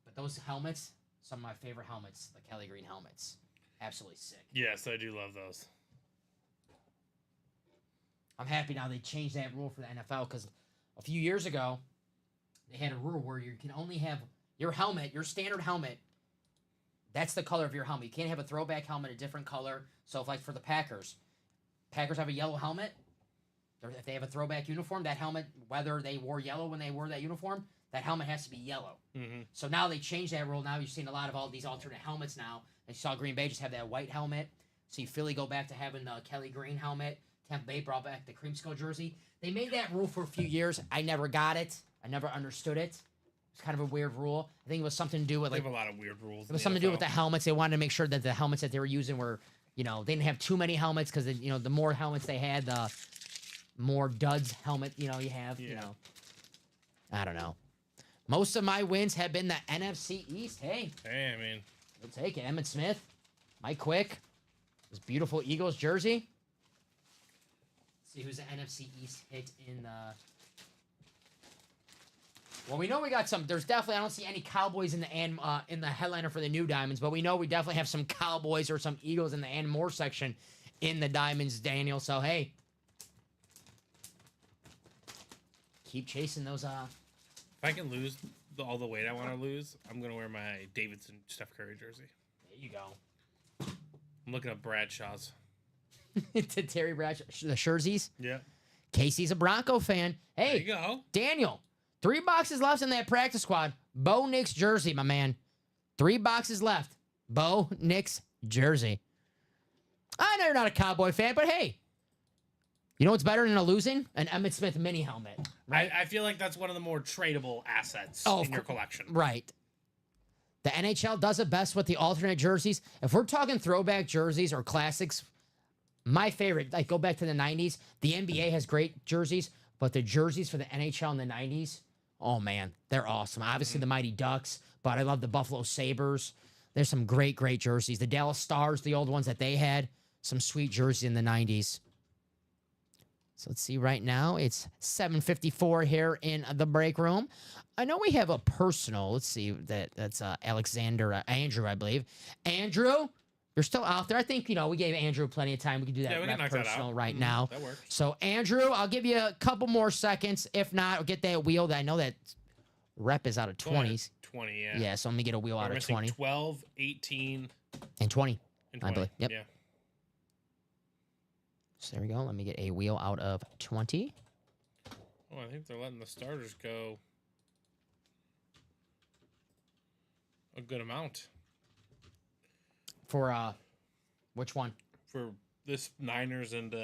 But those helmets, some of my favorite helmets, the Kelly Green helmets. Absolutely sick. Yes, I do love those. I'm happy now they changed that rule for the NFL because a few years ago, they had a rule where you can only have your helmet, your standard helmet. That's the color of your helmet. You can't have a throwback helmet a different color. So, if like for the Packers have a yellow helmet. If they have a throwback uniform, that helmet, whether they wore yellow when they wore that uniform, that helmet has to be yellow. Mm-hmm. So now they changed that rule. Now you've seen a lot of all these alternate helmets now. And you saw Green Bay just have that white helmet. See Philly go back to having the Kelly Green helmet. Tampa Bay brought back the creamsicle jersey. They made that rule for a few years. I never got it. I never understood it. It's kind of a weird rule. I think it was something to do with They like have a lot of weird rules. it was something to do with the helmets. They wanted to make sure that the helmets that they were using were, they didn't have too many helmets because the more helmets they had, the more duds helmet you have. Yeah. I don't know. Most of my wins have been the NFC East. Hey, Hey, I mean, we'll take it. Emmett Smith, Mike Quick, this beautiful Eagles jersey. Let's see who's the NFC East hit in the. Well, we know we got some. There's definitely I don't see any Cowboys in the headliner for the new Diamonds, but we know we definitely have some Cowboys or some Eagles in the and more section in the Diamonds, Daniel. So hey, keep chasing those. if I can lose all the weight I want to lose, I'm gonna wear my Davidson Steph Curry jersey. There you go. I'm looking at Bradshaw's. To Terry Bradshaw, the Scherzies. Yeah. Casey's a Bronco fan. There Hey, you go. Daniel, 3 boxes left in that practice squad. Bo Nix jersey, my man. 3 boxes left. Bo Nix jersey. I know you're not a Cowboy fan, but hey, you know what's better than a losing? An Emmett Smith mini helmet. Right? I feel like that's one of the more tradable assets Oh, in your collection. Right. The NHL does it best with the alternate jerseys. If we're talking throwback jerseys or classics, my favorite, like go back to the 90s, the NBA has great jerseys, but the jerseys for the NHL in the 90s, oh man, they're awesome. Obviously the Mighty Ducks, but I love the Buffalo Sabres. There's some great jerseys. The Dallas Stars, the old ones that they had, some sweet jerseys in the 90s. So let's see right now. It's 7:54 here in the break room. I know we have a personal. Let's see. That's Andrew, I believe. Andrew, you're still out there. I think, we gave Andrew plenty of time. We can do that Yeah, we can rep knock that personal out. right now. That works. So, Andrew, I'll give you a couple more seconds. If not, I'll get that wheel. I know that rep is out of 20s. 20, yeah. Yeah, so let me get a wheel out We're of missing 20. 12, 18, And 20. and I 20. believe. Yep. Yeah. So there we go. Let me get a wheel out of 20. Oh, I think they're letting the starters go a good amount For which one? for this Niners and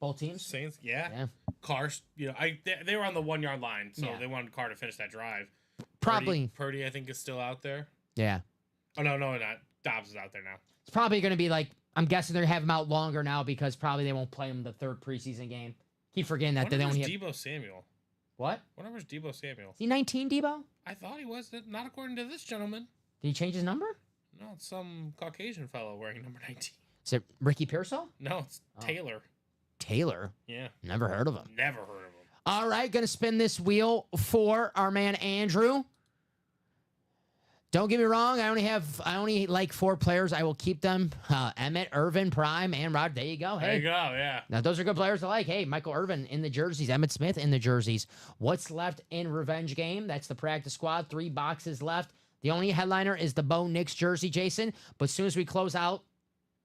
Both teams? Saints. Yeah. Yeah. Cars, they were on the 1 yard line, so Yeah. they wanted Carr to finish that drive. Probably. Purdy, I think, is still out there. Yeah. Oh no, not Dobbs is out there now. It's probably going to be like, I'm guessing they're having him out longer now because probably they won't play him the 3rd preseason game. Keep forgetting that they Whatever's only have. Debo Samuel. What? Whatever's Debo Samuel. Is he 19, Debo? I thought he was. Not according to this gentleman. Did he change his number? No, it's some Caucasian fellow wearing number 19. Is it Ricky Pearsall? No, it's Oh. Taylor. Taylor. Yeah. Never heard of him. Never heard of him. All right, going to spin this wheel for our man Andrew. Don't get me wrong. I only like 4 players. I will keep them. Emmett, Irvin, Prime, and Rod. There you go. There Hey, you go. Yeah. now those are good players to like. Hey, Michael Irvin in the jerseys. Emmett Smith in the jerseys. What's left in Revenge Game? That's the practice squad. 3 boxes left. The only headliner is the Bo Nix jersey, Jason. But as soon as we close out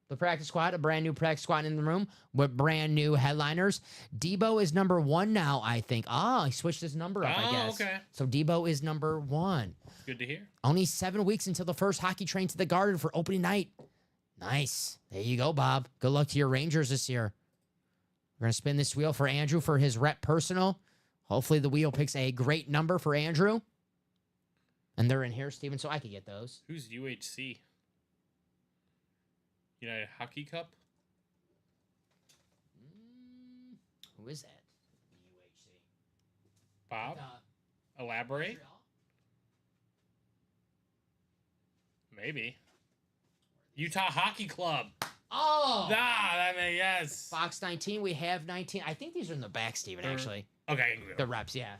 the practice squad, a brand new practice squad in the room with brand new headliners. Debo is number 1 now, I think. Oh, he switched his number up, I guess. Okay. So Debo is number 1. Good to hear. Only 7 weeks until the first hockey train to the Garden for opening night. Nice. There you go, Bob. Good luck to your Rangers this year. We're going to spin this wheel for Andrew for his rep personal. Hopefully the wheel picks a great number for Andrew. And they're in here, Steven, so I could get those. Who's UHC? United Hockey Cup? Who is that? UHC. Bob? Elaborate? Maybe. Utah Hockey Club. Oh! That may yes. Box 19, we have 19. I think these are in the back, Steven, actually. Okay. The reps, yeah.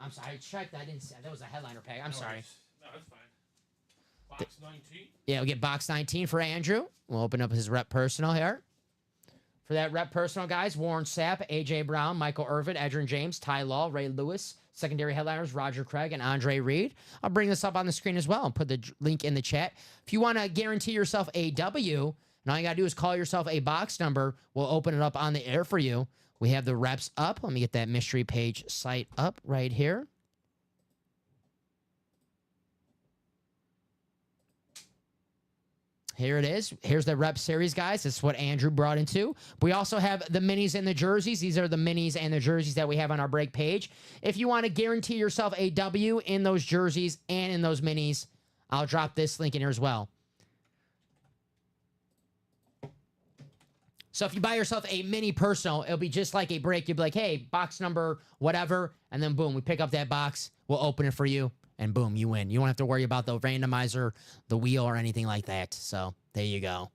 I'm sorry, I checked. I didn't see. That was a headliner pack. I'm sorry. No, that's fine. Box 19. Yeah, we'll get box 19 for Andrew. We'll open up his rep personal here. For that rep personal, guys, Warren Sapp, A.J. Brown, Michael Irvin, Edgerrin James, Ty Law, Ray Lewis. Secondary headliners, Roger Craig and Andre Reed. I'll bring this up on the screen as well and put the link in the chat. If you want to guarantee yourself a W, and all you got to do is call yourself a box number, we'll open it up on the air for you. We have the reps up. Let me get that mystery page site up right here. Here it is. Here's the rep series, guys. This is what Andrew brought into. We also have the minis and the jerseys. These are the minis and the jerseys that we have on our break page. If you want to guarantee yourself a W in those jerseys and in those minis, I'll drop this link in here as well. So if you buy yourself a mini personal, it'll be just like a break. You'll be like, hey, box number whatever, and then boom, we pick up that box. We'll open it for you. And boom, you win. You don't have to worry about the randomizer, the wheel, or anything like that. So there you go.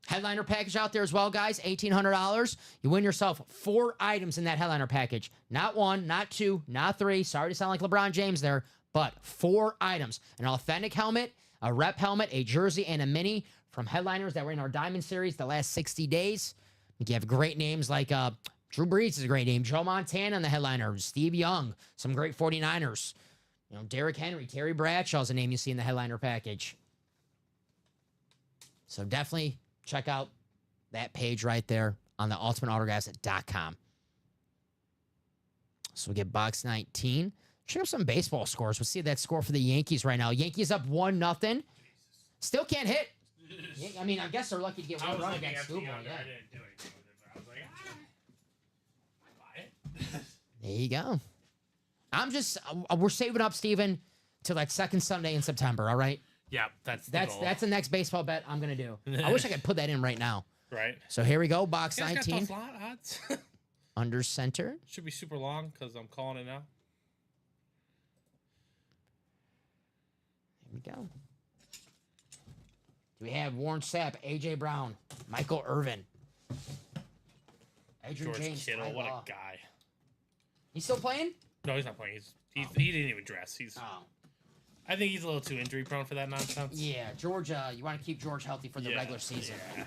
Headliner package out there as well, guys. $1,800. You win yourself 4 items in that headliner package. Not 1, not 2, not 3. Sorry to sound like LeBron James there, but 4 items. An authentic helmet, a rep helmet, a jersey, and a mini from headliners that were in our Diamond Series the last 60 days. You have great names like Drew Brees is a great name. Joe Montana on the headliner. Steve Young. Some great 49ers. You know, Derrick Henry. Terry Bradshaw is a name you see in the headliner package. So definitely check out that page right there on the ultimateautographs.com. So we get box 19. Check out some baseball scores. We'll see that score for the Yankees right now. Yankees up 1-0. Still can't hit. I mean, I guess they're lucky to get one run against Schoolboy. Yeah. I didn't do anything with it, but I was like, I buy it. There you go. We're saving up, Steven, till that second Sunday in September, all right? Yeah, that's the next baseball bet I'm going to do. I wish I could put that in right now. Right. So here we go, box You guys got 19. those lot odds? Under center. Should be super long because I'm calling it now. Here we go. We have Warren Sapp, A.J. Brown, Michael Irvin. Adrian George James, Kittle, Ty what Law. a guy. He's still playing? No, he's not playing. He didn't even dress. Oh. I think he's a little too injury prone for that nonsense. Yeah, Georgia. You want to keep George healthy for the Yeah, regular season. Yeah.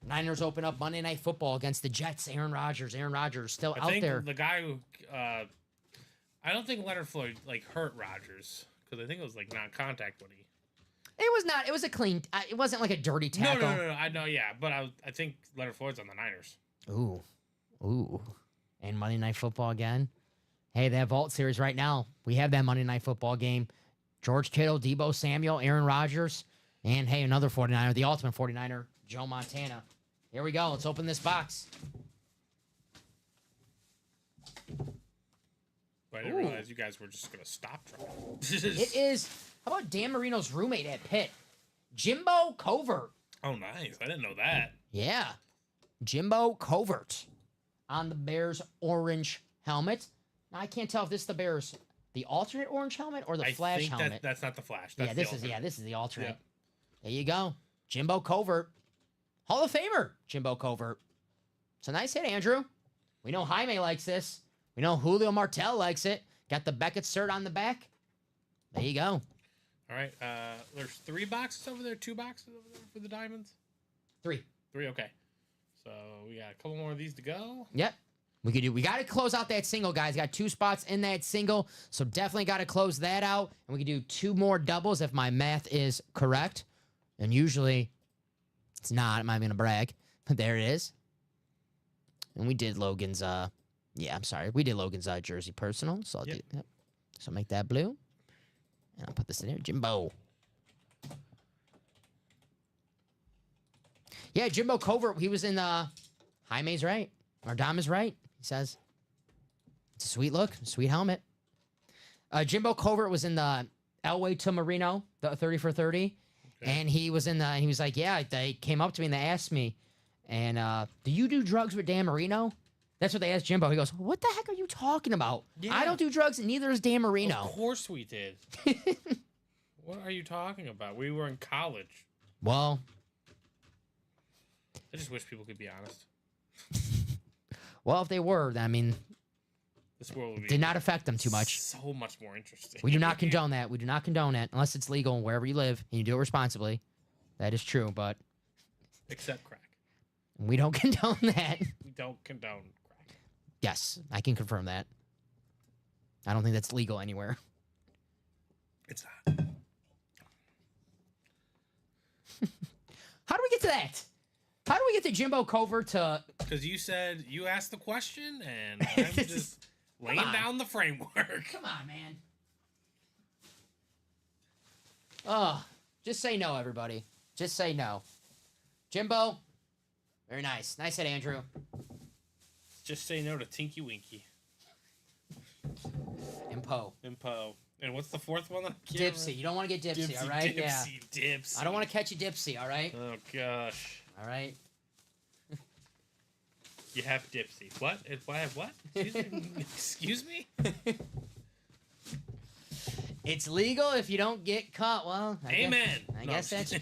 Niners open up Monday Night Football against the Jets. Aaron Rodgers still I out think there. the guy who I don't think Leonard Floyd hurt Rodgers because I think it was non-contact when he. It was not. It was a clean. It wasn't like a dirty tackle. No. I know, yeah, but I think Leonard Floyd's on the Niners. Ooh. And Monday Night Football again. Hey, that Vault Series right now. We have that Monday Night Football game. George Kittle, Debo Samuel, Aaron Rodgers, and hey, another 49er, the ultimate 49er, Joe Montana. Here we go. Let's open this box. But I didn't realize you guys were just gonna stop trying. It is. How about Dan Marino's roommate at Pitt? Jimbo Covert. Oh, nice. I didn't know that. Yeah. Jimbo Covert on the Bears orange helmet. Now, I can't tell if this is the Bears, the alternate orange helmet or the Flash think helmet. that's not the Flash. That's This is the alternate. Yep. There you go. Jimbo Covert. Hall of Famer, Jimbo Covert. It's a nice hit, Andrew. We know Jaime likes this. We know Julio Martel likes it. Got the Beckett cert on the back. There you go. All right. There's 3 boxes over there, 2 boxes over there for the diamonds. 3. 3. Okay. So we got a couple more of these to go. Yep. We got to close out that single, guys. Got 2 spots in that single, so definitely got to close that out. And we can do 2 more doubles if my math is correct. And usually it's not. I'm not going to brag, but there it is. And we did Logan's, yeah, I'm sorry. We did Logan's jersey personal, so I'll do that. So make that blue. And I'll put this in there. Jimbo. Yeah, Jimbo Covert, he was in Jaime's right. Or Dom is right, he says. It's a sweet look, sweet helmet. Jimbo Covert was in the Elway to Marino, the 30 for 30. Okay. And he was in he was like, yeah, they came up to me and they asked me, and do you do drugs with Dan Marino? That's what they asked Jimbo. He goes, what the heck are you talking about? Yeah. I don't do drugs, and neither does Dan Marino. Of course we did. What are you talking about? We were in college. Well, I just wish people could be honest. Well, if they were, I mean, this world would be did not affect them too much. So much more interesting. We do not condone that. We do not condone it unless it's legal wherever you live and you do it responsibly. That is true, but except crack. We don't condone that. We don't condone crack. Yes, I can confirm that. I don't think that's legal anywhere. It's not. How do we get to that? How do we get to Jimbo Covert to... Because you said you asked the question, and I'm just laying down the framework. Come on, man. Oh, just say no, everybody. Just say no. Jimbo, very nice. Nice hit, Andrew. Just say no to Tinky Winky. And Poe. And what's the 4th one? Dipsy. You don't want to get Dipsy, all right? Dipsy. I don't want to catch you Dipsy, all right? Oh, gosh. All right. You have Dipsy. What? I have what? Excuse me? It's legal if you don't get caught. Well, Amen. I guess that's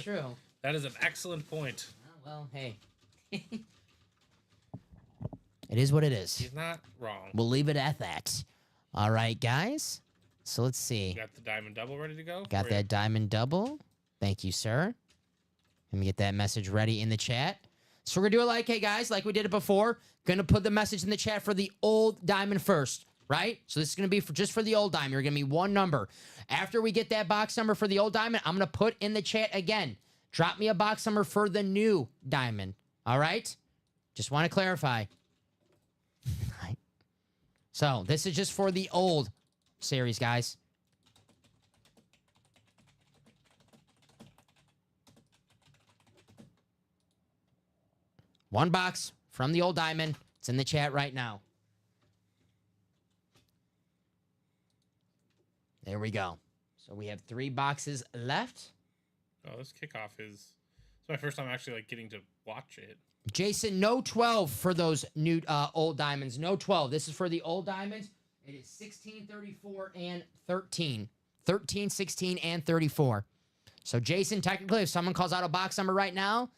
true. That is an excellent point. Oh, well, hey. It is what it is. He's not wrong. We'll leave it at that. All right, guys. So let's see. Got the diamond double ready to go? Got that diamond double. Thank you, sir. Let me get that message ready in the chat. So we're going to do it like, hey, guys, like we did it before. Going to put the message in the chat for the old diamond first, right? So this is going to be just for the old diamond. You're going to be one number. After we get that box number for the old diamond, I'm going to put in the chat again. Drop me a box number for the new diamond. All right? Just want to clarify. All right. So this is just for the old series, guys. One box from the old diamond. It's in the chat right now. There we go. So we have 3 boxes left. Oh, this kickoff is... It's my first time actually getting to watch it. Jason, no 12 for those new old diamonds. No 12. This is for the old diamonds. It is 16, 34, and 13. 13, 16, and 34. So, Jason, technically, if someone calls out a box number right now,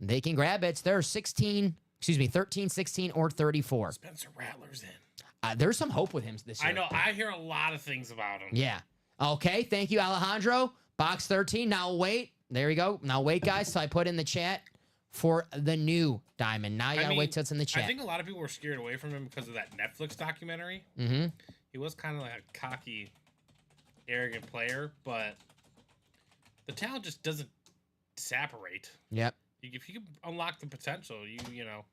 they can grab it. It's their 13, 16, or 34. Spencer Rattler's in. There's some hope with him this year. I know. I hear a lot of things about him. Yeah. Okay. Thank you, Alejandro. Box 13. Now wait. There we go. Now wait, guys. So I put in the chat for the new diamond. Now you gotta wait till it's in the chat. I think a lot of people were scared away from him because of that Netflix documentary. Mm-hmm. He was kind of like a cocky, arrogant player, but the talent just doesn't separate. Yep. If you can unlock the potential, you know,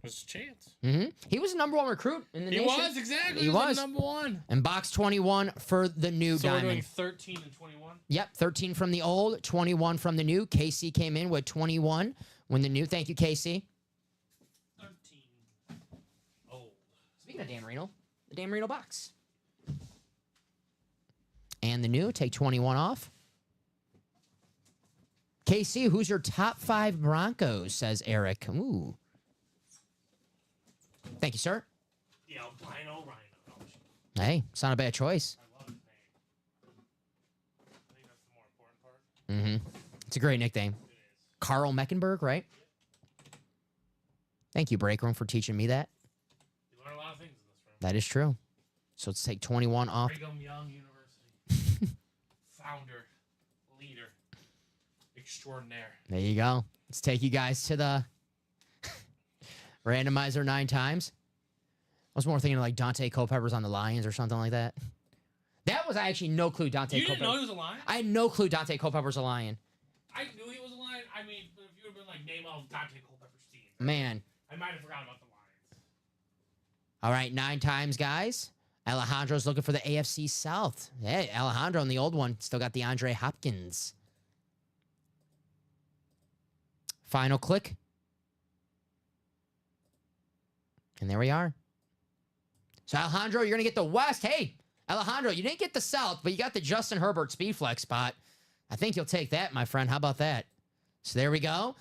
there's a chance. Mm-hmm. He was the #1 recruit in the nation. He was, exactly. He was #1. And box 21 for the new so diamond. We're doing 13 and 21? Yep, 13 from the old, 21 from the new. Casey came in with 21 when the new. Thank you, Casey. 13 old. Speaking of Dan Marino, the Dan Marino box. And the new, take 21 off. KC, who's your top 5 Broncos, says Eric. Ooh. Thank you, sir. Yeah, Rhino. Hey, it's not a bad choice. I love his name. I think that's the more important part. Mm-hmm. It's a great nickname. It is. Carl Meckenberg, right? Thank you, Break Room, for teaching me that. You learn a lot of things in this room. That is true. So let's take 21 off. Brigham Young University. founder, leader, extraordinaire. There you go. Let's take you guys to the randomizer 9 times. I was more thinking of like Dante Culpepper's on the Lions or something like that. That was actually no clue Dante You didn't Culpepper. know he was a Lion? I had no clue Dante Culpepper's a Lion. I knew he was a Lion. I mean, but if you would have been like, name all of Dante Culpepper's team, Man. I might have forgotten about the Lions. All right, 9 times, guys. Alejandro's looking for the AFC South. Hey, Alejandro in the old one. Still got DeAndre Hopkins. Final click. And there we are. So, Alejandro, you're going to get the West. Hey, Alejandro, you didn't get the South, but you got the Justin Herbert speed flex spot. I think you'll take that, my friend. How about that? So there we go.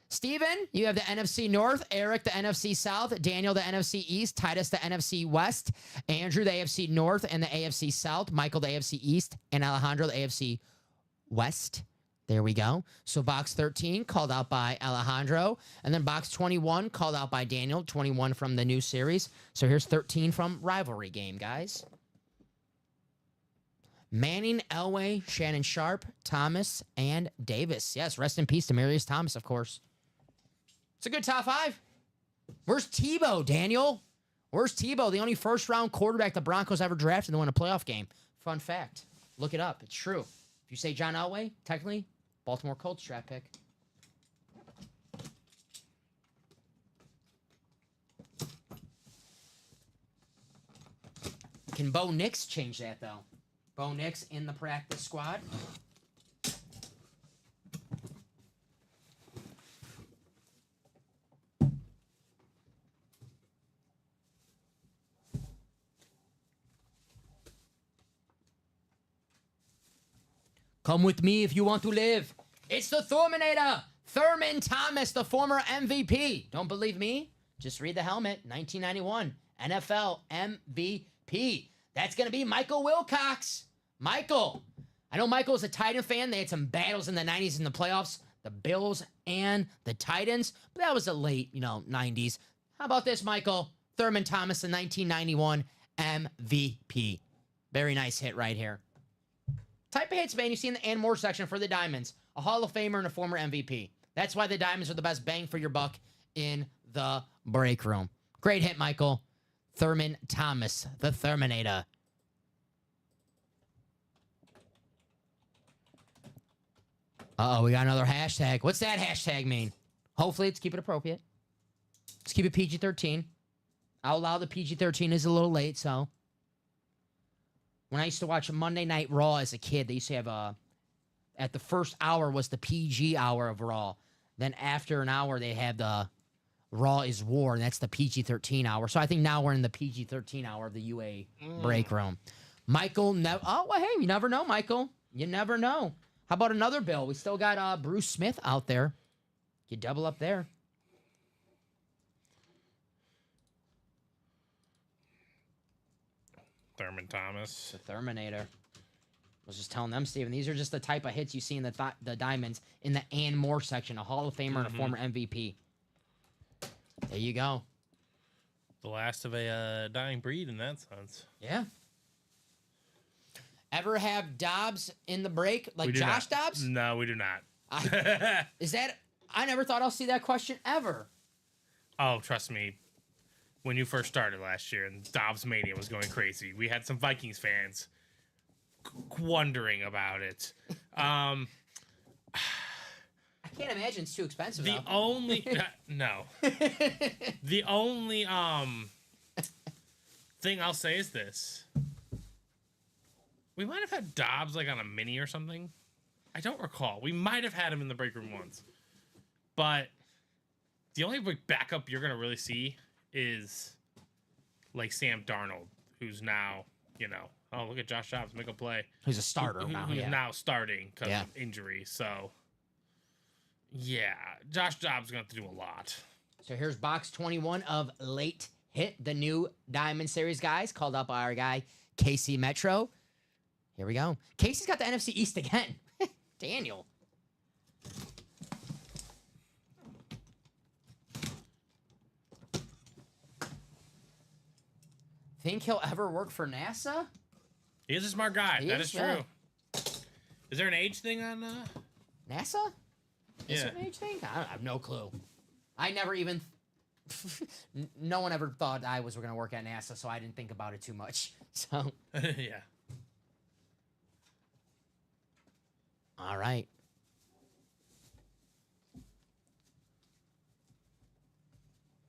Steven, you have the NFC North. Eric, the NFC South. Daniel, the NFC East. Titus, the NFC West. Andrew, the AFC North and the AFC South. Michael, the AFC East. And Alejandro, the AFC West. There we go. So box 13 called out by Alejandro. And then box 21 called out by Daniel. 21 from the new series. So here's 13 from Rivalry Game, guys. Manning, Elway, Shannon Sharp, Thomas, and Davis. Yes, rest in peace to Demarius Thomas, of course. It's a good top 5. Where's Tebow, Daniel? Where's Tebow, the only first-round quarterback the Broncos ever drafted to win a playoff game? Fun fact. Look it up. It's true. If you say John Elway, technically, Baltimore Colts draft pick. Can Bo Nix change that, though? Bo Nix in the practice squad. Come with me if you want to live. It's the Thorminator. Thurman Thomas, the former MVP. Don't believe me? Just read the helmet. 1991 NFL MVP. That's going to be Michael Wilcox. Michael. I know Michael's a Titan fan. They had some battles in the 90s in the playoffs. The Bills and the Titans. But that was the late, 90s. How about this, Michael? Thurman Thomas, the 1991 MVP. Very nice hit right here. Type of hits, man, you see in the and more section for the Diamonds. A Hall of Famer and a former MVP. That's why the Diamonds are the best bang for your buck in the break room. Great hit, Michael. Thurman Thomas, the Terminator. Uh-oh, we got another hashtag. What's that hashtag mean? Hopefully, it's keep it appropriate. Let's keep it PG-13. I'll allow the PG-13 is a little late, so. When I used to watch Monday Night Raw as a kid, they used to have at the first hour was the PG hour of Raw. Then after an hour, they had the Raw is War, and that's the PG-13 hour. So I think now we're in the PG-13 hour of the UA break room. Michael, oh, well, hey, you never know, Michael. You never know. How about another Bill? We still got Bruce Smith out there. You double up there. Thurman Thomas. The Terminator. I was just telling them, Steven, these are just the type of hits you see in the Diamonds in the and more section. A Hall of Famer and a former MVP. There you go. The last of a dying breed in that sense. Yeah. Ever have Dobbs in the break? Like Josh not. Dobbs? No, we do not. I never thought I'll see that question ever. Oh, trust me. When you first started last year and Dobbs Mania was going crazy, we had some Vikings fans wondering about it. I can't imagine it's too expensive. The only no. The only thing I'll say is this. We might have had Dobbs like on a mini or something. I don't recall. We might have had him in the break room once. But the only backup you're going to really see is like Sam Darnold, who's now, oh, look at Josh Dobbs make a play. Who's a starter now. Who's now starting because Yeah. of injury. So, yeah, Josh Dobbs is going to have to do a lot. So here's box 21 of Late Hit, the new Diamond Series, guys, called up by our guy, Casey Metro. Here we go. Casey's got the NFC East again. Daniel. Think he'll ever work for NASA? He is a smart guy. He That is, is yeah. true. Is there an age thing on? NASA? Is Yeah. there an age thing? I have no clue. I never even. No one ever thought I was going to work at NASA, so I didn't think about it too much. So, Yeah. all right.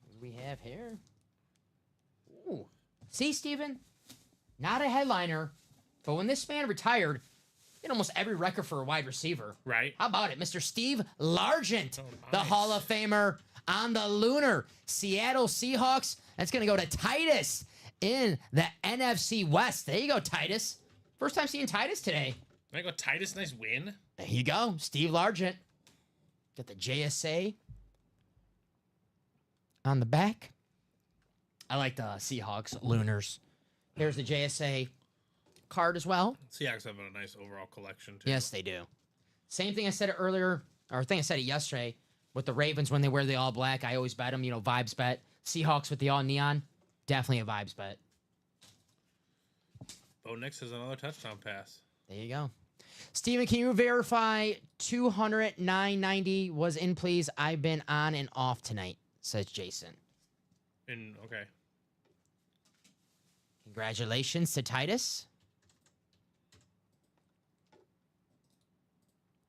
What do we have here? Ooh. See, Steven? Not a headliner, but when this man retired, he had almost every record for a wide receiver. Right. How about it, Mr. Steve Largent, Oh, the nice. Hall of Famer on the Lunar Seattle Seahawks. That's going to go to Titus in the NFC West. There you go, Titus. First time seeing Titus today. I go Titus. Nice win. There you go, Steve Largent. Got the JSA on the back. I like the Seahawks Lunars. Here's the JSA card as well. Seahawks have a nice overall collection too. Yes, they do. Same thing I said it earlier, or I think I said it yesterday with the Ravens when they wear the all black. I always bet them, vibes bet. Seahawks with the all neon, definitely a vibes bet. Bo Nix has another touchdown pass. There you go. Steven, can you verify 209.90 was in, please? I've been on and off tonight, says Jason. Okay. Congratulations to Titus.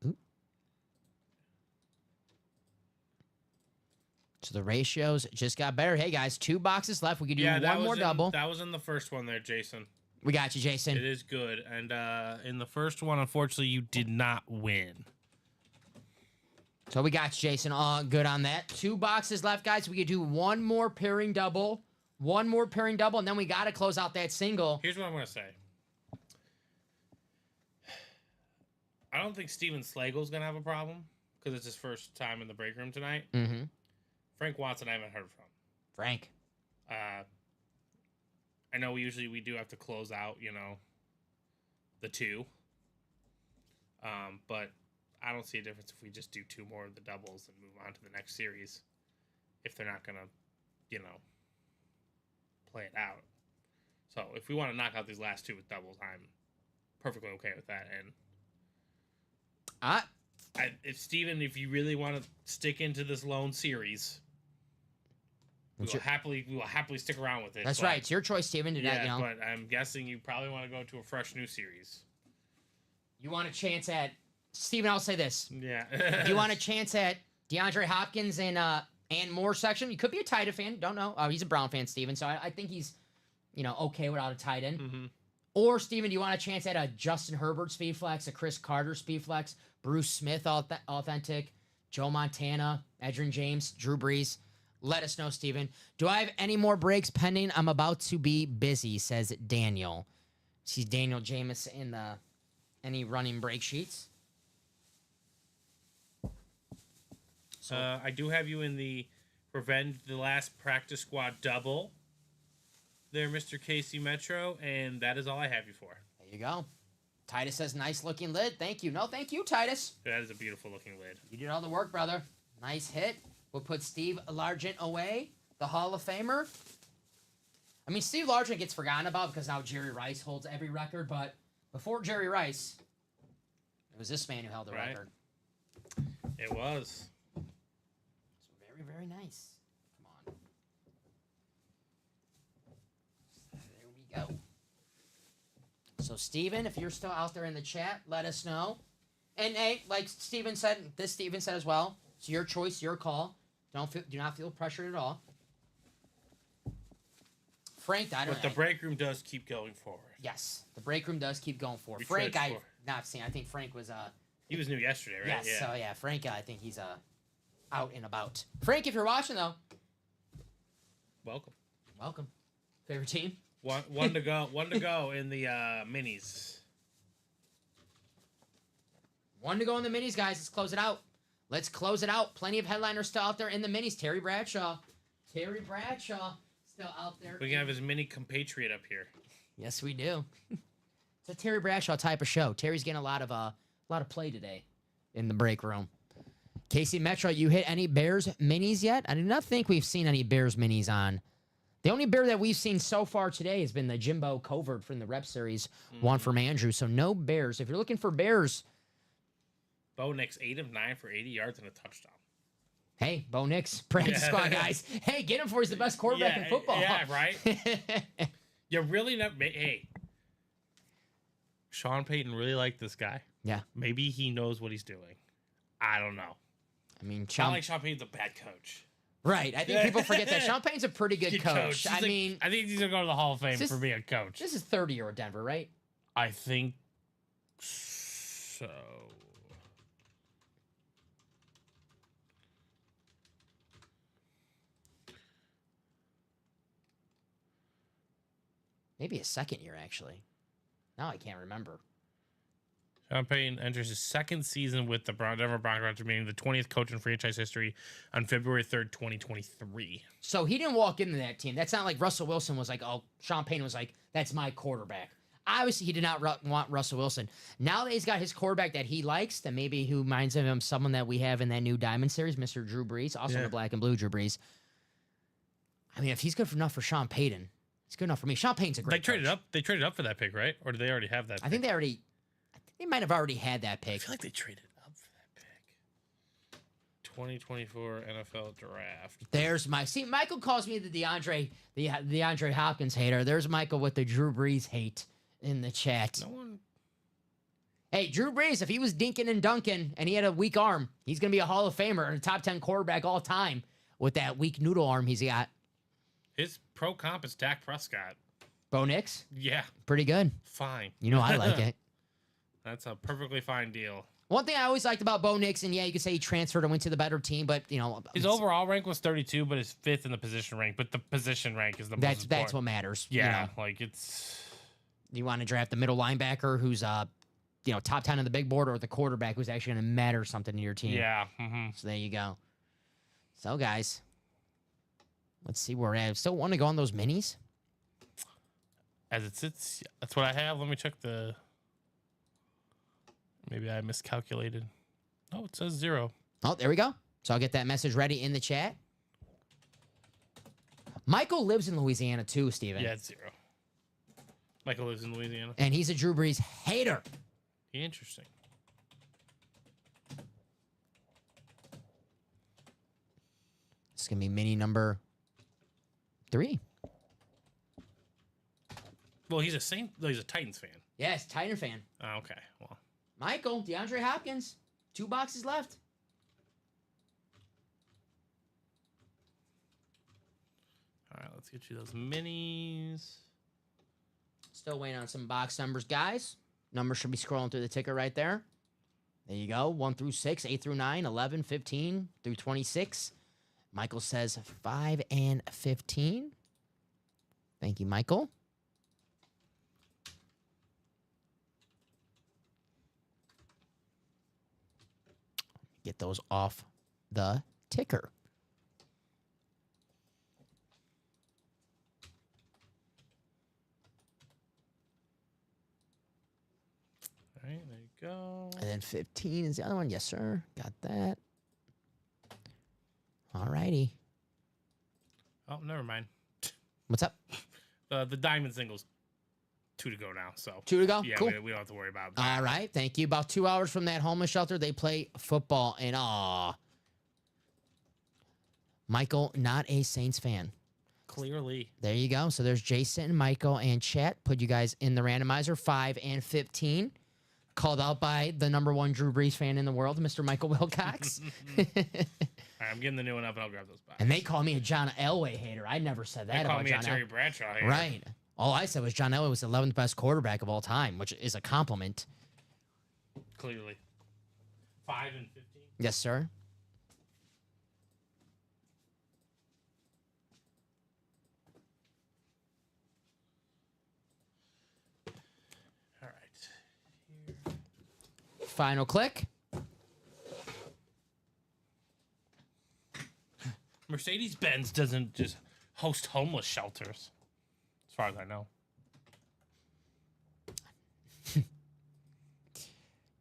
Oop. So the ratios just got better. Hey, guys, 2 boxes left. We could do one more double. That was in the first one there, Jason. We got you, It Jason. is good. And in the first one, unfortunately, you did not win. So we got you, Jason. All good on that. 2 boxes left, guys. We could do one more pairing double. One more pairing double, and then we got to close out that single. Here's what I'm going to say. I don't think Steven Slagle's going to have a problem because it's his first time in the break room tonight. Mm-hmm. Frank Watson, I haven't heard from. Frank. I know we do have to close out, the 2. But I don't see a difference if we just do 2 more of the doubles and move on to the next series. If they're not going to, play it out. So if we want to knock out these last 2 with doubles, I'm perfectly okay with that. And if you really want to stick into this lone series, we will happily stick around with it. That's right. It's your choice, Steven. But I'm guessing you probably want to go to a fresh new series. You want a chance at Steven, I'll say this. Yeah. Do you want a chance at DeAndre Hopkins and Moore section? You could be a tight end fan. Don't know. Oh, he's a Brown fan, Steven. So I think he's, okay without a tight end. Mm-hmm. Or, Steven, do you want a chance at a Justin Herbert speed flex, a Chris Carter speed flex, Bruce Smith authentic, Joe Montana, Edgerrin James, Drew Brees? Let us know, Steven. Do I have any more breaks pending? I'm about to be busy, says Daniel. See Daniel Jameis in any running break sheets. So I do have you in the Revenge the Last Practice Squad double there, Mr. Casey Metro, and that is all I have you for. There you go. Titus says, nice looking lid. Thank you. No, thank you, Titus. That is a beautiful looking lid. You did all the work, brother. Nice hit. We'll put Steve Largent away, the Hall of Famer. I mean, Steve Largent gets forgotten about because now Jerry Rice holds every record, but before Jerry Rice, it was this man who held the record. It was. So very, very nice. Come on. There we go. So, Steven, if you're still out there in the chat, let us know. And, hey, like Steven said as well, it's your choice, your call. Do not feel pressured at all. Frank, But the break room does keep going forward. Yes, the break room does keep going forward. We Frank, tried I've for- not seen. I think Frank was He was new yesterday, right? yes. Yeah. So yeah, Frank, I think he's out and about. Frank, if you're watching though, Welcome. welcome. Favorite team? One to go. One to go in the minis. One to go in the minis, guys. Let's close it out. Let's close it out. Plenty of headliners still out there in the minis. Terry Bradshaw still out there. We can have his mini compatriot up here. Yes, we do. It's a Terry Bradshaw type of show. Terry's getting a lot of play today in the break room. Casey Metro, you hit any Bears minis yet? I do not think we've seen any Bears minis on. The only bear that we've seen so far today has been the Jimbo Covert from the Rep Series, one from Andrew. So no Bears. If you're looking for Bears Bo Nix 8 of 9 for 80 yards and a touchdown. Hey, Bo Nix, practice squad guys. Hey, get him for he's the best quarterback in football. Yeah, right. You really never. Hey, Sean Payton really liked this guy. Yeah. Maybe he knows what he's doing. I don't know. I mean, Not like Sean Payton's a bad coach. Right. I think people forget that Sean Payton's a pretty good coach. I mean, I think he's gonna go to the Hall of Fame for being a coach. This is third year at Denver, right? I think so. Maybe a second year, actually. Now I can't remember. Sean Payton enters his second season with the Denver Broncos, after being the 20th coach in franchise history on February 3rd, 2023. So he didn't walk into that team. That's not like Russell Wilson was like, oh, Sean Payton was like, that's my quarterback. Obviously, he did not want Russell Wilson. Now that he's got his quarterback that he likes, then maybe who reminds him of someone that we have in that new Diamond Series, Mr. Drew Brees, also in the black and blue Drew Brees. I mean, if he's good enough for Sean Payton, it's good enough for me. Sean Payton's a great coach. They traded up for that pick, right? Or did they already have that pick? I think they might have already had that pick. I feel like they traded up for that pick. 2024 NFL Draft. There's Michael calls me the DeAndre Hopkins hater. There's Michael with the Drew Brees hate in the chat. No one. Hey, Drew Brees, if he was dinking and dunking and he had a weak arm, he's going to be a Hall of Famer and a top 10 quarterback all time with that weak noodle arm he's got. His pro comp is Dak Prescott. Bo Nix? Yeah. Pretty good. Fine. You know I like it. That's a perfectly fine deal. One thing I always liked about Bo Nix, and yeah, you could say he transferred and went to the better team, but you know his overall rank was 32, but his fifth in the position rank. But the position rank is the most important. That's what matters. Yeah, you know. like it's. You want to draft the middle linebacker who's top 10 on the big board, or the quarterback who's actually going to matter something to your team. Yeah. Mm-hmm. So there you go. So guys, let's see where we're at. Still want to go on those minis? As it sits, that's what I have. Let me check the. Maybe I miscalculated. Oh, it says 0. Oh, there we go. So I'll get that message ready in the chat. Michael lives in Louisiana too, Steven. Yeah, it's 0. Michael lives in Louisiana. And he's a Drew Brees hater. Interesting. It's going to be mini number 3. Well, he's a Titans fan. Yes, Titan fan. Oh, okay. Well, Michael, DeAndre Hopkins, 2 boxes left. all right, let's get you those minis. Still waiting on some box numbers, guys. Numbers should be scrolling through the ticker right there. There you go. 1 through 6, 8 through 9, 11, 15 through 26. Michael says 5 and 15. Thank you, Michael. Get those off the ticker. All right, there you go. And then 15 is the other one. Yes, sir. Got that. All righty. Oh, never mind. What's up? The diamond singles, 2 to go now. So 2 to go? Yeah, Cool. we don't have to worry about that. All right. Thank you. About 2 hours from that homeless shelter, they play football. And Michael, not a Saints fan. Clearly. There you go. So there's Jason, Michael, and Chet. Put you guys in the randomizer, 5 and 15. Called out by the #1 Drew Brees fan in the world, Mr. Michael Wilcox. All right, I'm getting the new one up, and I'll grab those boxes. And they call me a John Elway hater. I never said that They call about me John a Terry Elway. Bradshaw here. Right. All I said was John Elway was the 11th best quarterback of all time, which is a compliment. Clearly. 5 and 15. Yes, sir. All right. Here. Final click. Mercedes-Benz doesn't just host homeless shelters, as far as I know.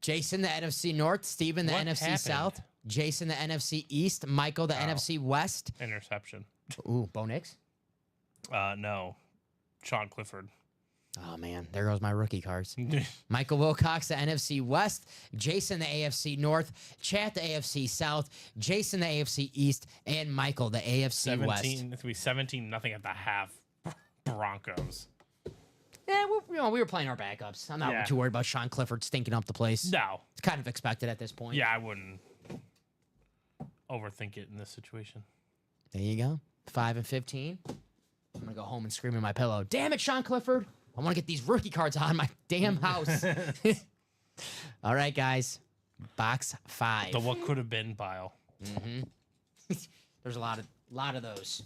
Jason, the NFC North. Steven, the What NFC happened? South. Jason, the NFC East. Michael, the NFC West. Interception. Ooh, Bo Nix. No. Sean Clifford. Oh, man. There goes my rookie cards. Michael Wilcox, the NFC West. Jason, the AFC North. Chat, the AFC South. Jason, the AFC East. And Michael, the AFC West. 17. It's going to be 17-0 at the half. Broncos. Yeah, we were playing our backups. I'm not too worried about Sean Clifford stinking up the place. No. It's kind of expected at this point. Yeah, I wouldn't overthink it in this situation. There you go. 5 and 15. I'm going to go home and scream in my pillow. Damn it, Sean Clifford. I want to get these rookie cards on my damn house. All right, guys. Box 5. The what could have been pile. Mm-hmm. There's a lot of those.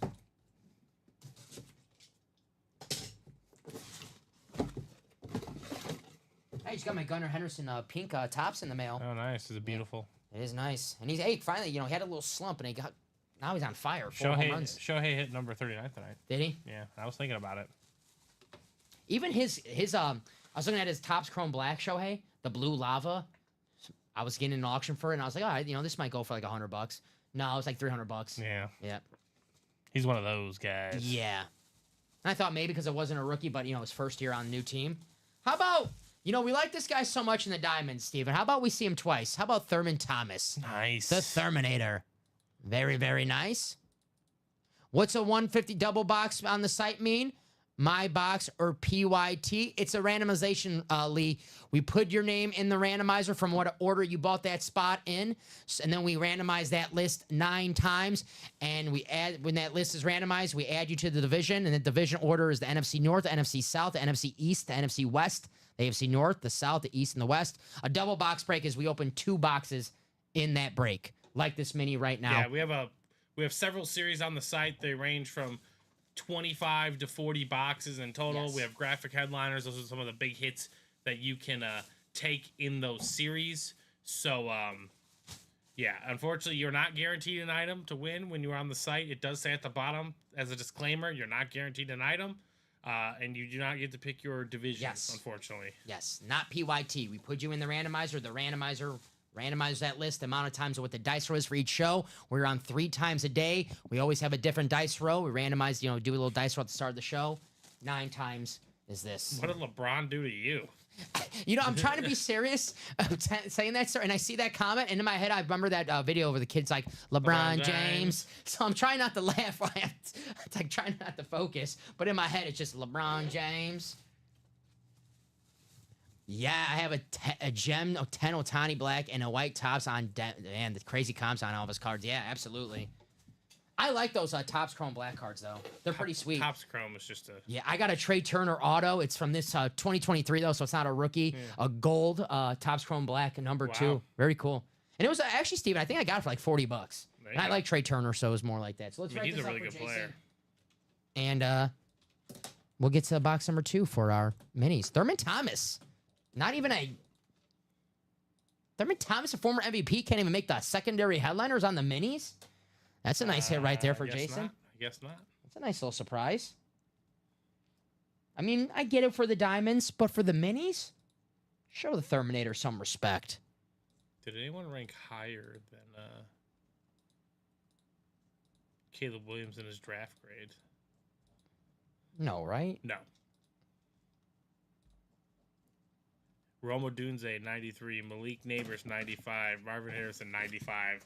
I just got my Gunnar Henderson pink tops in the mail. Oh, nice. Is it beautiful? It is nice. And he's finally, he had a little slump and now he's on fire. 4 home runs. Shohei hit number 39 tonight. Did he? Yeah, I was thinking about it. Even his I was looking at his Topps Chrome Black Shohei, the blue lava. I was getting an auction for it, and I was like, all right, this might go for like $100. No, it was like $300. Yeah. Yeah. He's one of those guys. Yeah. And I thought maybe because it wasn't a rookie, but his first year on the new team. How about, we like this guy so much in the Diamonds, Steven. How about we see him twice? How about Thurman Thomas? Nice. The Terminator. Very, very nice. What's a 150 double box on the site mean? My Box or PYT. It's a randomization, Lee. We put your name in the randomizer from what order you bought that spot in, and then we randomize that list 9 times, and when that list is randomized, we add you to the division, and the division order is the NFC North, the NFC South, the NFC East, the NFC West, the AFC North, the South, the East, and the West. A double box break is we open 2 boxes in that break, like this mini right now. Yeah, we have several series on the site. They range from 25 to 40 boxes in total. Yes. We have graphic headliners. Those are some of the big hits that you can take in those series. So, unfortunately, you're not guaranteed an item to win when you're on the site. It does say at the bottom as a disclaimer, you're not guaranteed an item, and you do not get to pick your division, unfortunately. Yes, not PYT. We put you in the randomizer. The randomizer randomizes that list, the amount of times what the dice row is for each show. We're on 3 times a day. We always have a different dice row. We randomize, do a little dice row at the start of the show. 9 times is this. What did LeBron do to you? I'm trying to be serious saying that, sir, and I see that comment, and in my head, I remember that video where the kid's like, LeBron James. So I'm trying not to laugh. It's like trying not to focus, but in my head, it's just LeBron James. Yeah, I have a gem, 10 Otani Black, and a white tops on, and the crazy comps on all of his cards. Yeah, absolutely. I like those Topps Chrome Black cards, though. They're pretty sweet. Topps Chrome is just a... Yeah, I got a Trey Turner auto. It's from this 2023, though, so it's not a rookie. Yeah. A gold Topps Chrome Black, number 2. Very cool. And it was actually, Steven, I think I got it for like $40. And I like Trey Turner, so it was more like that. So let's he's a really good player. And we'll get to box number 2 for our minis. Thurman Thomas. Not even a... Thurman Thomas, a former MVP, can't even make the secondary headliners on the minis? That's a nice hit right there for Jason. I guess not. That's a nice little surprise. I mean, I get it for the diamonds, but for the minis, show the Terminator some respect. Did anyone rank higher than Caleb Williams in his draft grade? No, right? No. Rome Odunze, 93. Malik Neighbors, 95. Marvin Harrison, 95.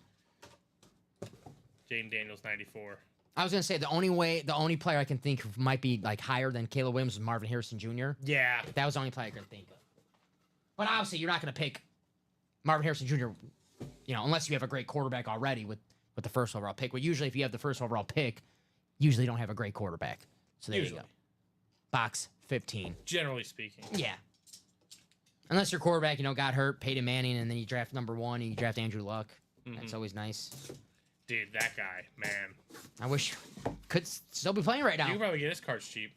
Jaden Daniels, 94. I was going to say the only player I can think of might be like higher than Caleb Williams is Marvin Harrison Jr. Yeah. That was the only player I could think of. But obviously, you're not going to pick Marvin Harrison Jr., unless you have a great quarterback already with the first overall pick. Well, usually if you have the first overall pick, usually don't have a great quarterback. So there you go. Box 15. Generally speaking. Yeah. Unless your quarterback, got hurt, Peyton Manning, and then you draft number 1 and you draft Andrew Luck. Mm-hmm. That's always nice. Dude, that guy, man. I wish could still be playing right now. You can probably get his cards cheap.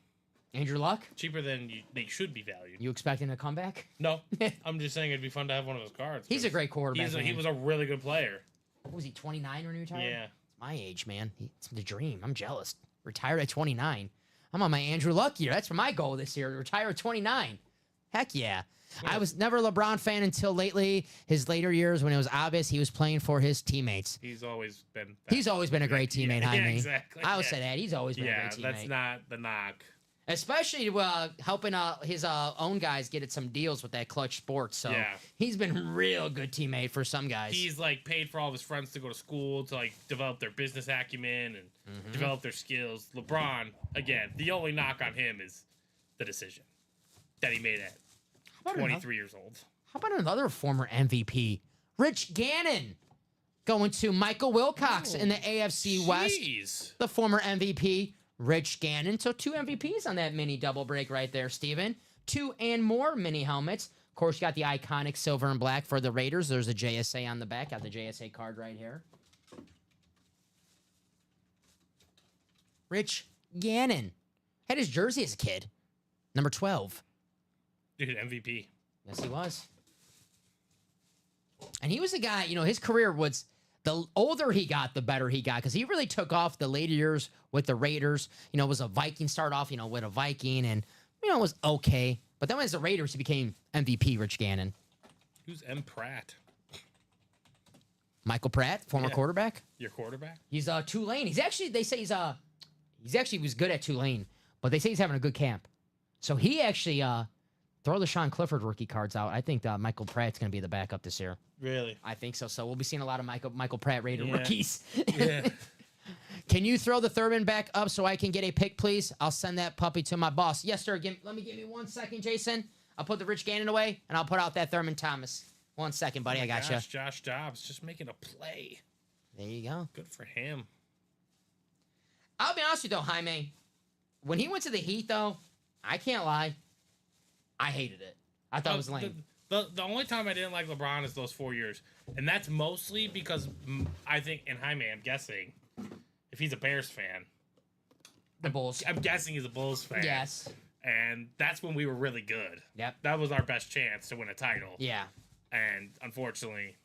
Andrew Luck? Cheaper than they should be valued. You expecting a comeback? No. I'm just saying it'd be fun to have one of those cards. He's a great quarterback. He was a really good player. What was he, 29 when he retired? Yeah. It's my age, man. It's the dream. I'm jealous. Retired at 29. I'm on my Andrew Luck year. That's for my goal this year. Retire at 29. Heck yeah. I was never a LeBron fan until lately. His later years, when it was obvious he was playing for his teammates. He's always been. He's always been a great teammate, Jaime. Exactly. I would say that he's always been a great teammate. That's not the knock. especially helping his own guys get at some deals with that Clutch Sports. So Yeah. he's been real good teammate for some guys. He's like paid for all of his friends to go to school to like develop their business acumen and develop their skills. LeBron, again, the only knock on him is the decision that he made at How about 23 years old. How about another former MVP, Rich Gannon, going to Michael Wilcox in the AFC West. Jeez. The former MVP, Rich Gannon. So 2 MVPs on that mini double break right there, Steven. 2 and more mini helmets. Of course, you got the iconic silver and black for the Raiders. There's a JSA on the back. Got the JSA card right here. Rich Gannon. Had his jersey as a kid. Number 12. Dude, MVP. Yes, he was. And he was the guy, his career was, the older he got, the better he got, because he really took off the later years with the Raiders. Was a Viking, start off, with a Viking, and, it was okay. But then as the Raiders, he became MVP, Rich Gannon. Who's M. Pratt? Michael Pratt, former Yeah. quarterback. Your quarterback? He's Tulane. He's actually, they say he was good at Tulane, but they say he's having a good camp. So he actually, throw the Sean Clifford rookie cards out. I think Michael Pratt's going to be the backup this year. Really? I think so. So we'll be seeing a lot of Michael Pratt Raider Yeah. rookies. Yeah. Can you throw the Thurman back up so I can get a pick, please? I'll send that puppy to my boss. Yes, sir. Give me 1 second, Jason. I'll put the Rich Gannon away, and I'll put out that Thurman Thomas. 1 second, buddy. I got you. Josh Dobbs just making a play. There you go. Good for him. I'll be honest with you, though, Jaime. When he went to the Heat, though, I can't lie. I hated it. I thought it was lame. The only time I didn't like LeBron is those 4 years. And that's mostly because I think, and Jaime, I'm guessing, if he's a Bears fan, The Bulls. I'm guessing he's a Bulls fan. Yes. And that's when we were really good. Yep. That was our best chance to win a title. Yeah. And unfortunately,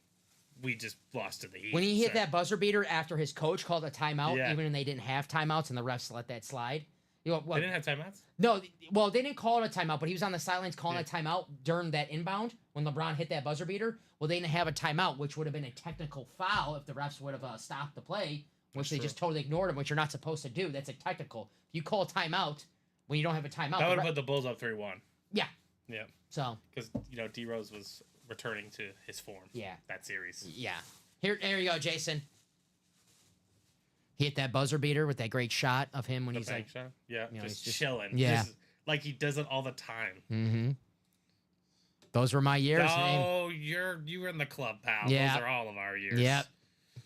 we just lost to the Heat. When he hit So- that buzzer beater after his coach called a timeout, Yeah. even when they didn't have timeouts and the refs let that slide. They didn't have timeouts? No, well, they didn't call it a timeout, but he was on the sidelines calling a timeout during that inbound when LeBron hit that buzzer beater. Well, they didn't have a timeout, which would have been a technical foul if the refs would have stopped the play, which they just totally ignored him, which you're not supposed to do. That's a technical. If you call a timeout when you don't have a timeout, That would have put the Bulls up 3-1. yeah. Yeah. So Because, D Rose was returning to his form. Yeah. That series. yeah, there you go, Jason. He hit that buzzer beater with that great shot of him when The he's bank like, shot? Yeah. you know, Just he's just- chilling. yeah. Just like he does it all the time. mm-hmm. Those were my years. man. Oh, you were in the club, pal. Yeah. Those are all of our years. Yep.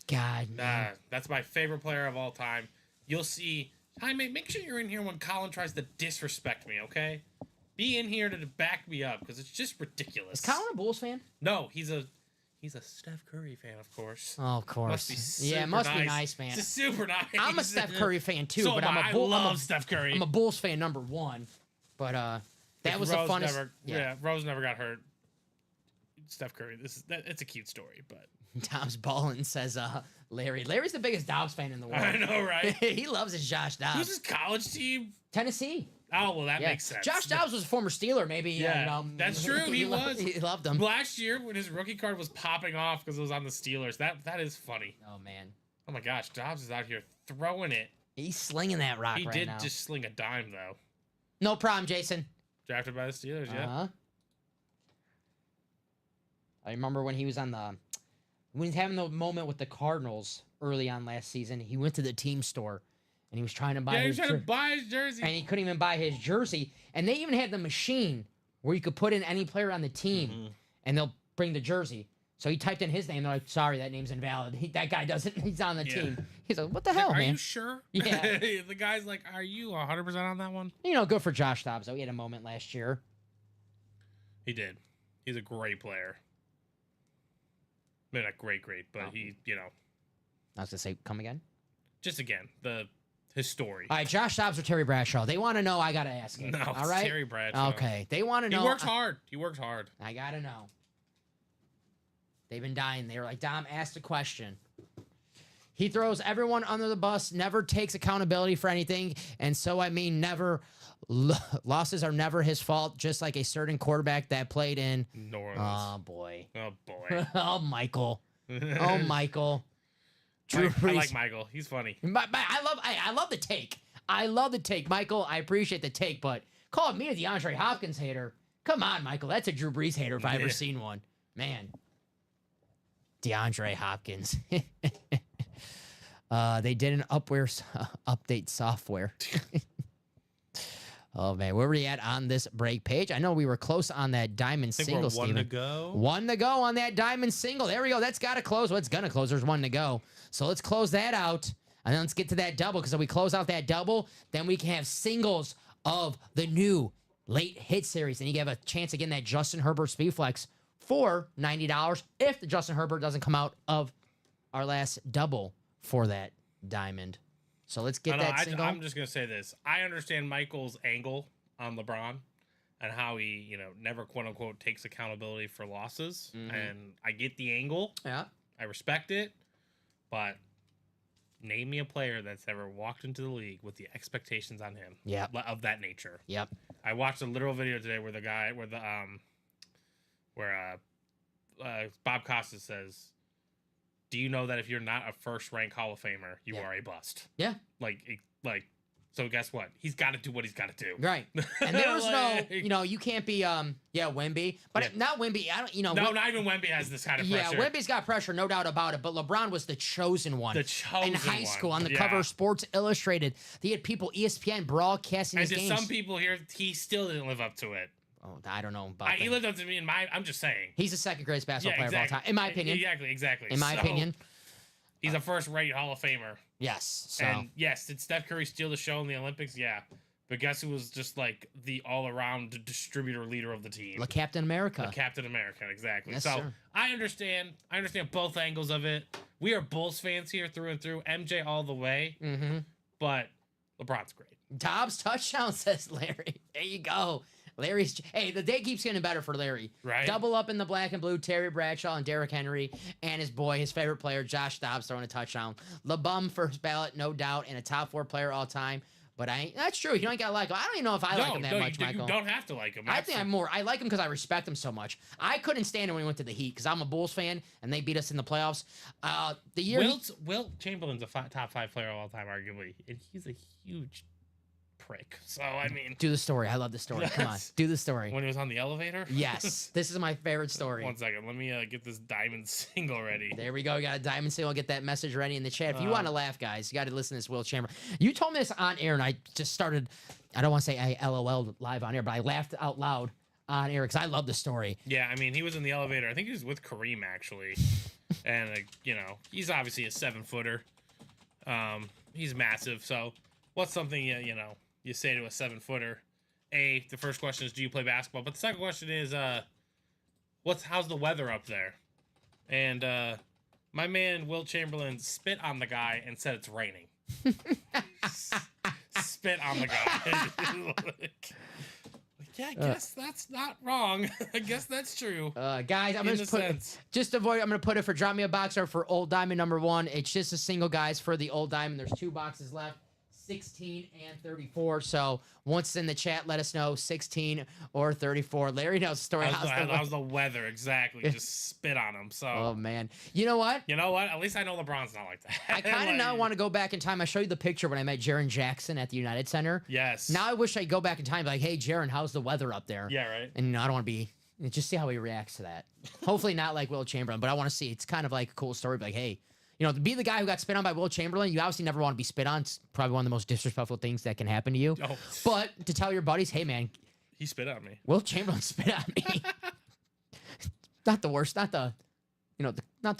God, man. That's my favorite player of all time. You'll see. Jaime, make sure you're in here when Colin tries to disrespect me, okay? Be in here to back me up because it's just ridiculous. Is Colin a Bulls fan? No, he's a Steph Curry fan, of course. Oh, of course. Must be Yeah, it super must be nice, man. It's super nice. I'm a Steph Curry fan too, So but am I'm I. a Bull. I love Steph Curry. I'm a Bulls fan number 1. But that was the Rose funnest. Never, Rose never got hurt. Steph Curry. It's a cute story, but Dobbs Ballin says, Larry. Larry's the biggest Dobbs fan in the world. I know, right? He loves his Josh Who's Dobbs. his college team? Tennessee. Oh, well, that Yeah. makes sense. Josh Dobbs was a former Steeler, maybe. Yeah, that's true, he was. He loved him. Last year, when his rookie card was popping off because it was on the Steelers, that is funny. Oh, man. Oh my gosh, Dobbs is out here throwing it. He's slinging that rock He right did now. just sling a dime though. No problem, Jason. Drafted by the Steelers, yeah. Uh-huh. I remember when he was when he was having the moment with the Cardinals early on last season. He went to the team store and he was trying to buy Yeah, he his was trying to buy his jersey. and he couldn't even buy his jersey. And they even had the machine where you could put in any player on the team Mm-hmm. and they'll bring the jersey. So he typed in his name. They're like, sorry, that name's invalid. That guy doesn't. He's on the Yeah. team. He's like, what the hell, Are man? you sure? Yeah. The guy's like, are you 100% on that one? Good for Josh Dobbs, though. He had a moment last year. He did. He's a great player. Maybe not great, but Oh. he, I was going to say, come again? just again, his story. All right, Josh Dobbs or Terry Bradshaw. They want to know. I got to ask it. No, All it's right? Terry Bradshaw. Okay. They want to He know. works hard. He works hard. I got to know. They've been dying. They were like, Dom, ask the question. He throws everyone under the bus, never takes accountability for anything. And so, I mean, never. Losses are never his fault, just like a certain quarterback that played in. New Orleans. Oh, boy. Oh, boy. Oh, Michael. Oh, Michael. Drew I Brees. like Michael. He's funny. I love the take. I love the take, Michael. I appreciate the take, but call me a DeAndre Hopkins hater. Come on, Michael. That's a Drew Brees hater if I ever seen one. Man. DeAndre Hopkins. They did an update software. Oh, man. Where were we at on this break page? I know we were close on that diamond single, Steven. One to go. One to go on that diamond single. There we go. That's got to close. Well, it's going to close. There's one to go. So let's close that out. And then let's get to that double, because if we close out that double, then we can have singles of the new late hit series. And you have a chance of getting that Justin Herbert Speed Flex for $90 if the Justin Herbert doesn't come out of our last double for that diamond. So let's get that single. I'm just going to say this. I understand Michael's angle on LeBron and how he, never, quote unquote, takes accountability for losses. Mm-hmm. And I get the angle. Yeah. I respect it. But name me a player that's ever walked into the league with the expectations on him. Yep. Of that nature. Yep. I watched a literal video today where Bob Costas says, do you know that if you're not a first-ranked Hall of Famer, you are a bust? Yeah. So guess what? He's got to do what he's got to do. Right. And there was no, you can't be, Wemby. But not Wemby. I don't, No, not even Wemby has this kind of pressure. Yeah, Wemby's got pressure, no doubt about it. But LeBron was the chosen one. In high school, on the cover of Sports Illustrated. They had people, ESPN, broadcasting his games. And to some people here, he still didn't live up to it. Oh, I don't know about that. He lived up to me I'm just saying. He's the second greatest basketball player of all time, in my opinion. Exactly. In my opinion. He's a first-rate Hall of Famer. Yes. So. And yes, did Steph Curry steal the show in the Olympics? Yeah. But guess who was just like the all-around distributor leader of the team? Captain America. Captain America, exactly. Yes, so sir. I understand both angles of it. We are Bulls fans here through and through. MJ all the way. Mm-hmm. But LeBron's great. Dobbs touchdown, says Larry. There you go. The day keeps getting better for Larry. Right. Double up in the black and blue, Terry Bradshaw and Derrick Henry, and his favorite player, Josh Dobbs, throwing a touchdown. LeBum first ballot, no doubt, and a top 4 player all time. But that's true. You don't gotta like him. I don't even know if I like him that much, Michael. You don't have to like him. I think I like him because I respect him so much. I couldn't stand him when he went to the Heat because I'm a Bulls fan and they beat us in the playoffs. Wilt Chamberlain's a top 5 player of all time, arguably, and he's a huge prick. So I mean, do the story. I love the story. Come on, do the story. When he was on the elevator. Yes, this is my favorite story. 1 second, let me get this diamond single ready. There we go. We got a diamond single. Get that message ready in the chat. If you want to laugh, guys, you got to listen to this Wilt Chamberlain. You told me this on air, and I just started. I don't want to say I LOL live on air, but I laughed out loud on air because I love the story. Yeah, I mean, he was in the elevator. I think he was with Kareem actually, and he's obviously a 7-footer. He's massive. So what's something you say to a 7-footer? The first question is, do you play basketball? But the second question is, how's the weather up there? And my man Wilt Chamberlain spit on the guy and said it's raining. Spit on the guy. I guess that's not wrong. I guess that's true. Guys, I'm gonna put it for Drop Me a Box or for Old Diamond number 1. It's just a single, guys, for the Old Diamond. There's 2 boxes left. 16 and 34. So once in the chat, let us know 16 or 34. Larry knows the story. How's the weather? Exactly. Just spit on him. So. Oh man. You know what? At least I know LeBron's not like that. I kind of now want to go back in time. I showed you the picture when I met Jaren Jackson at the United Center. Yes. Now I wish I'd go back in time, like, hey Jaren, how's the weather up there? Yeah, right. And I don't want to be. Just see how he reacts to that. Hopefully not like Wilt Chamberlain, but I want to see. It's kind of like a cool story. Like, hey. To be the guy who got spit on by Wilt Chamberlain, you obviously never want to be spit on. It's probably one of the most disrespectful things that can happen to you. Oh. But to tell your buddies, hey, man. He spit on me. Wilt Chamberlain spit on me. Not the worst. Not the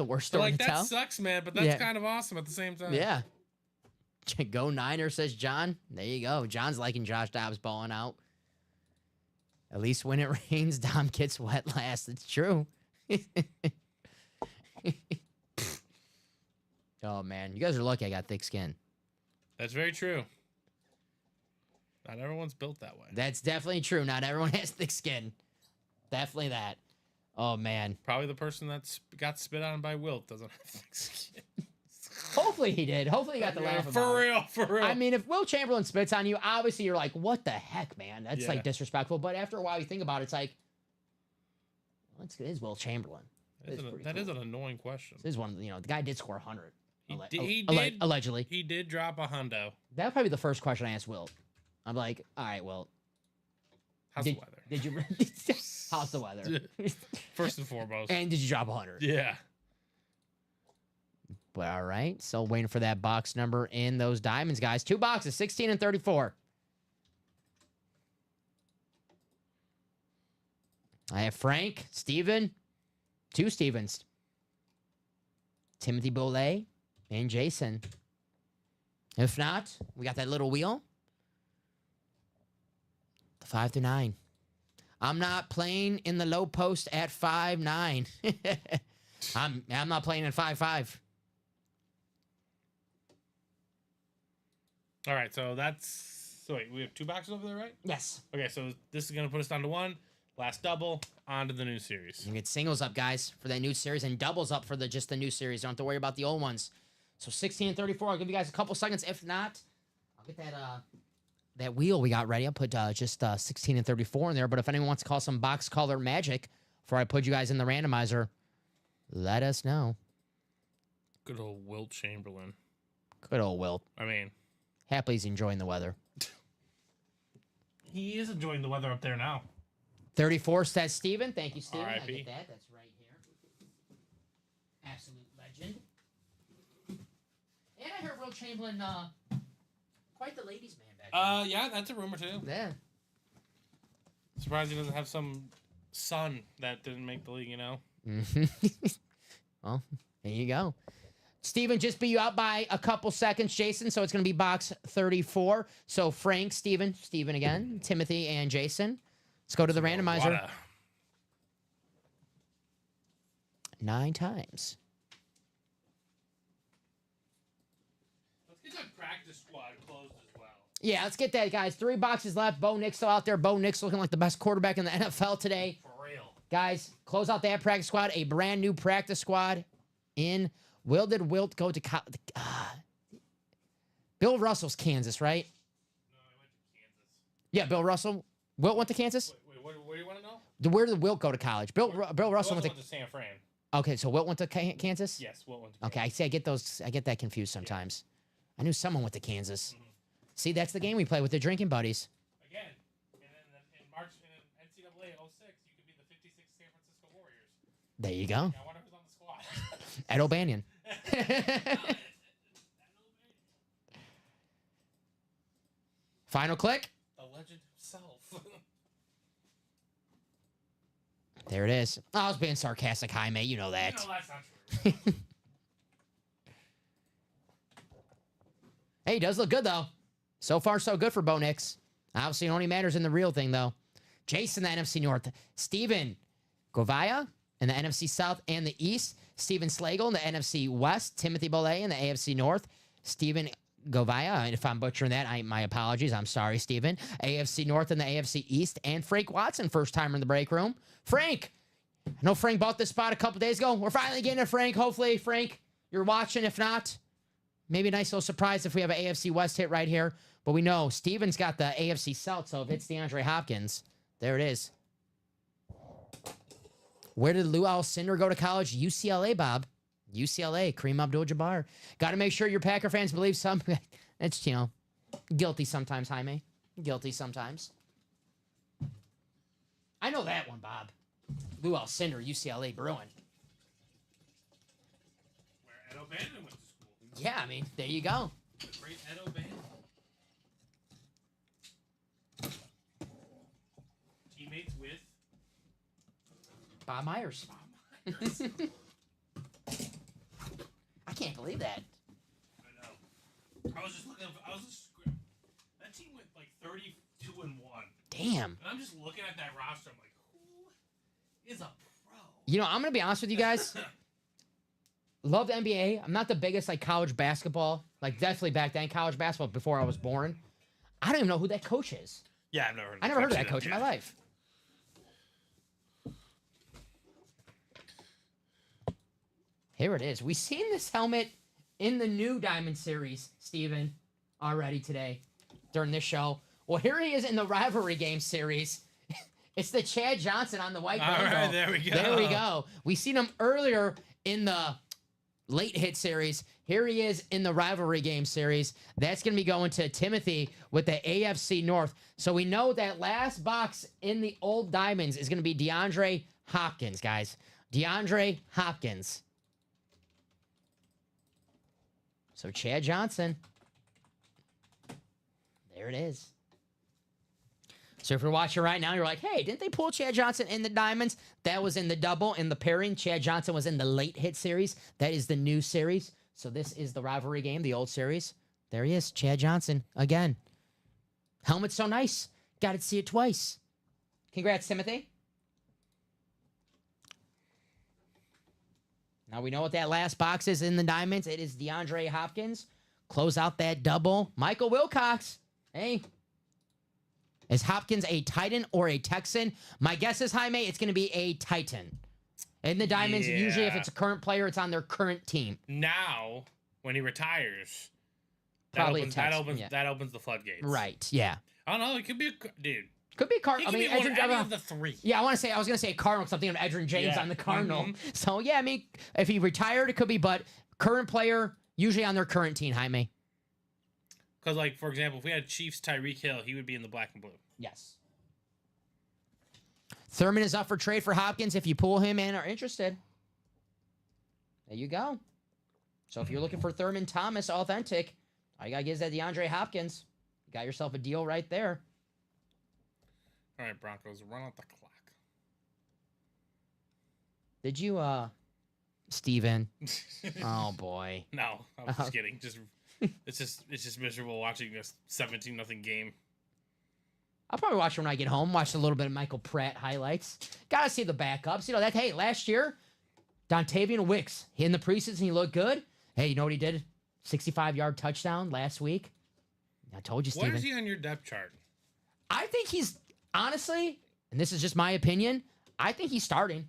worst story to tell. That sucks, man, but that's kind of awesome at the same time. Yeah. Go Niner, says John. There you go. John's liking Josh Dobbs balling out. At least when it rains, Dom gets wet last. It's true. Oh, man. You guys are lucky I got thick skin. That's very true. Not everyone's built that way. That's definitely true. Not everyone has thick skin. Definitely that. Oh, man. Probably the person that got spit on by Wilt doesn't have thick skin. Hopefully he did. Hopefully he got the laugh about it. For real. I mean, if Wilt Chamberlain spits on you, obviously you're like, what the heck, man? That's like disrespectful. But after a while, you think about it, it's like, well, it is Wilt Chamberlain. That is an annoying question. This is one, the guy did score 100. Allegedly. He did drop a hundo. That would probably be the first question I asked Wilt. I'm like, all right, Wilt. How's the weather? Did you? How's the weather? First and foremost. And did you drop 100? Yeah. But all right, so waiting for that box number in those diamonds, guys. 2 boxes, 16 and 34. I have Frank, Steven, 2 Stevens, Timothy Bollet, and Jason. If not, we got that little wheel. The 5 to 9. I'm not playing in the low post at 5-9. I'm not playing at 5-5. All right, so that's... So wait, we have 2 boxes over there, right? Yes. Okay, so this is going to put us down to 1. Last double, on to the new series. You get singles up, guys, for that new series, and doubles up for just the new series. Don't have to worry about the old ones. So 16 and 34. I'll give you guys a couple seconds. If not, I'll get that wheel we got ready. I'll put just 16 and 34 in there. But if anyone wants to call some box color magic before I put you guys in the randomizer, let us know. Good old Wilt Chamberlain. Good old Wilt. I mean... Happily he's enjoying the weather. He is enjoying the weather up there now. 34 says Steven. Thank you, Steven. I RIP. get that. That's right here. Absolute legend. And I heard Will Chamberlain, quite the ladies' man back then. Yeah, that's a rumor too. Yeah. Surprised he doesn't have some son that didn't make the league, you know? Well, there you go. Steven just beat you out by a couple seconds, Jason, so it's going to be box 34. So Frank, Steven again, Timothy, and Jason. Let's go to the randomizer. Wada. 9 times. Let's get that practice squad closed as well. Yeah, let's get that, guys. 3 boxes left. Bo Nix still out there. Bo Nix looking like the best quarterback in the NFL today. For real. Guys, close out that practice squad. A brand new practice squad in. Did Wilt go to Bill Russell's Kansas, right? No, I went to Kansas. Yeah, Bill Russell. Wilt went to Kansas? Wait, what do you want to know? Where did Wilt go to college? Bill Russell went to... San Fran. Okay, so Wilt went to Kansas? Yes, Wilt went to Okay, I get that confused sometimes. I knew someone went to Kansas. Mm-hmm. See, that's the game we play with the drinking buddies. Again, and then in March, in NCAA 06, you could be the 56 San Francisco Warriors. There you go. I wonder who's on the squad. Ed O'Banion. Final click. The legend himself. There it is. I was being sarcastic, Jaime. You know that. No, that's not true. Hey, he does look good, though. So far, so good for Bo Nix. Obviously, it only matters in the real thing, though. Jason, the NFC North. Steven Govaya in the NFC South and the East. Steven Slagle in the NFC West. Timothy Bollet in the AFC North. Steven Govaya, if I'm butchering that, my apologies. I'm sorry, Steven. AFC North and the AFC East. And Frank Watson, first timer in the break room. Frank, I know Frank bought this spot a couple days ago. We're finally getting it, Frank. Hopefully, Frank, you're watching. If not, maybe a nice little surprise if we have an AFC West hit right here. But we know Steven's got the AFC South, so if it's DeAndre Hopkins, there it is. Where did Lou Alcindor go to college? UCLA, Bob. UCLA, Kareem Abdul-Jabbar. Got to make sure your Packer fans believe some. It's, guilty sometimes, Jaime. Guilty sometimes. I know that one, Bob. Lou Alcindor, UCLA Bruin. Where Ed O'Bannon went to school. Yeah, I mean, there you go. The great Ed O'Bannon. Teammates with Bob Myers. Bob Myers. I can't believe that. I know. I was just that team went like 32-1. Damn. And I'm just looking at that roster. I'm like, who is a pro? I'm going to be honest with you guys. Love the NBA. I'm not the biggest college basketball, definitely back then college basketball before I was born. I don't even know who that coach is. Yeah, I've never heard of I never heard of that coach in my life. Here it is. We've seen this helmet in the new Diamond Series, Steven, already today during this show. Well, here he is in the Rivalry Game Series. It's the Chad Johnson on the white All logo. right, there we go. There we go. We seen him earlier in the late hit series. Here he is in the rivalry game series. That's going to be going to Timothy with the AFC North. So we know that last box in the old diamonds is going to be DeAndre Hopkins, guys. DeAndre Hopkins. So Chad Johnson. There it is. So if you're watching right now, you're like, hey, didn't they pull Chad Johnson in the diamonds? That was in the double, in the pairing. Chad Johnson was in the late hit series. That is the new series. So this is the rivalry game, the old series. There he is, Chad Johnson, again. Helmet's so nice. Got to see it twice. Congrats, Timothy. Now we know what that last box is in the diamonds. It is DeAndre Hopkins. Close out that double. Michael Wilcox. Hey. Is Hopkins a Titan or a Texan? My guess is, Jaime, it's going to be a Titan. In the diamonds, usually if it's a current player, it's on their current team. Now, when he retires, Probably that opens the floodgates. Right, yeah. I don't know. It could be dude. Could be a He Cardinal. could be any of the three. Yeah, I was going to say a Cardinal, something of Edgerrin James Yeah. on the Cardinal. So, yeah, I mean, if he retired, it could be, but current player, usually on their current team, Jaime. Because, like, for example, if we had Chiefs Tyreek Hill, he would be in the black and blue. Yes. Thurman is up for trade for Hopkins if you pull him and are interested. There you go. So if you're looking for Thurman Thomas authentic, all you got to get is that DeAndre Hopkins. You got yourself a deal right there. All right, Broncos, run out the clock. Did you, Steven? Oh, boy. No, I'm just kidding. It's just miserable watching a 17-0 game. I'll probably watch it when I get home. Watch a little bit of Michael Pratt highlights. Got to see the backups. You know, that, hey, last year, Dontavian Wicks, in the preseason, he looked good. Hey, you know what he did? 65-yard touchdown last week. I told you, Steven. Where is he on your depth chart? I think he's, honestly, and this is just my opinion, I think he's starting.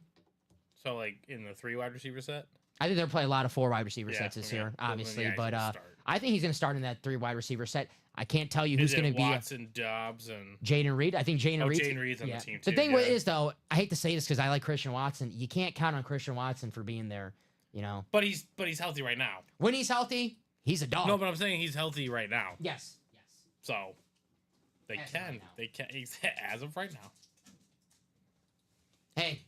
So, like, in the 3 wide receiver set? I think they'll play a lot of 4 wide receiver Yeah, sets this okay. year, Well, then, obviously. yeah, he's But gonna start. I think he's going to start in that 3 wide receiver set. I can't tell you who's Is it going to be. Watson, Dobbs, and Jaden Reed. I think Jaden Reed. Jaden Reed's on the team, too. The thing yeah. is, though, I hate to say this because I like Christian Watson. You can't count on Christian Watson for being there, you know. But he's healthy right now. When he's healthy, he's a dog. No, but I'm saying he's healthy right now. Yes. So they As of can. right now. They can. As of right now. Hey,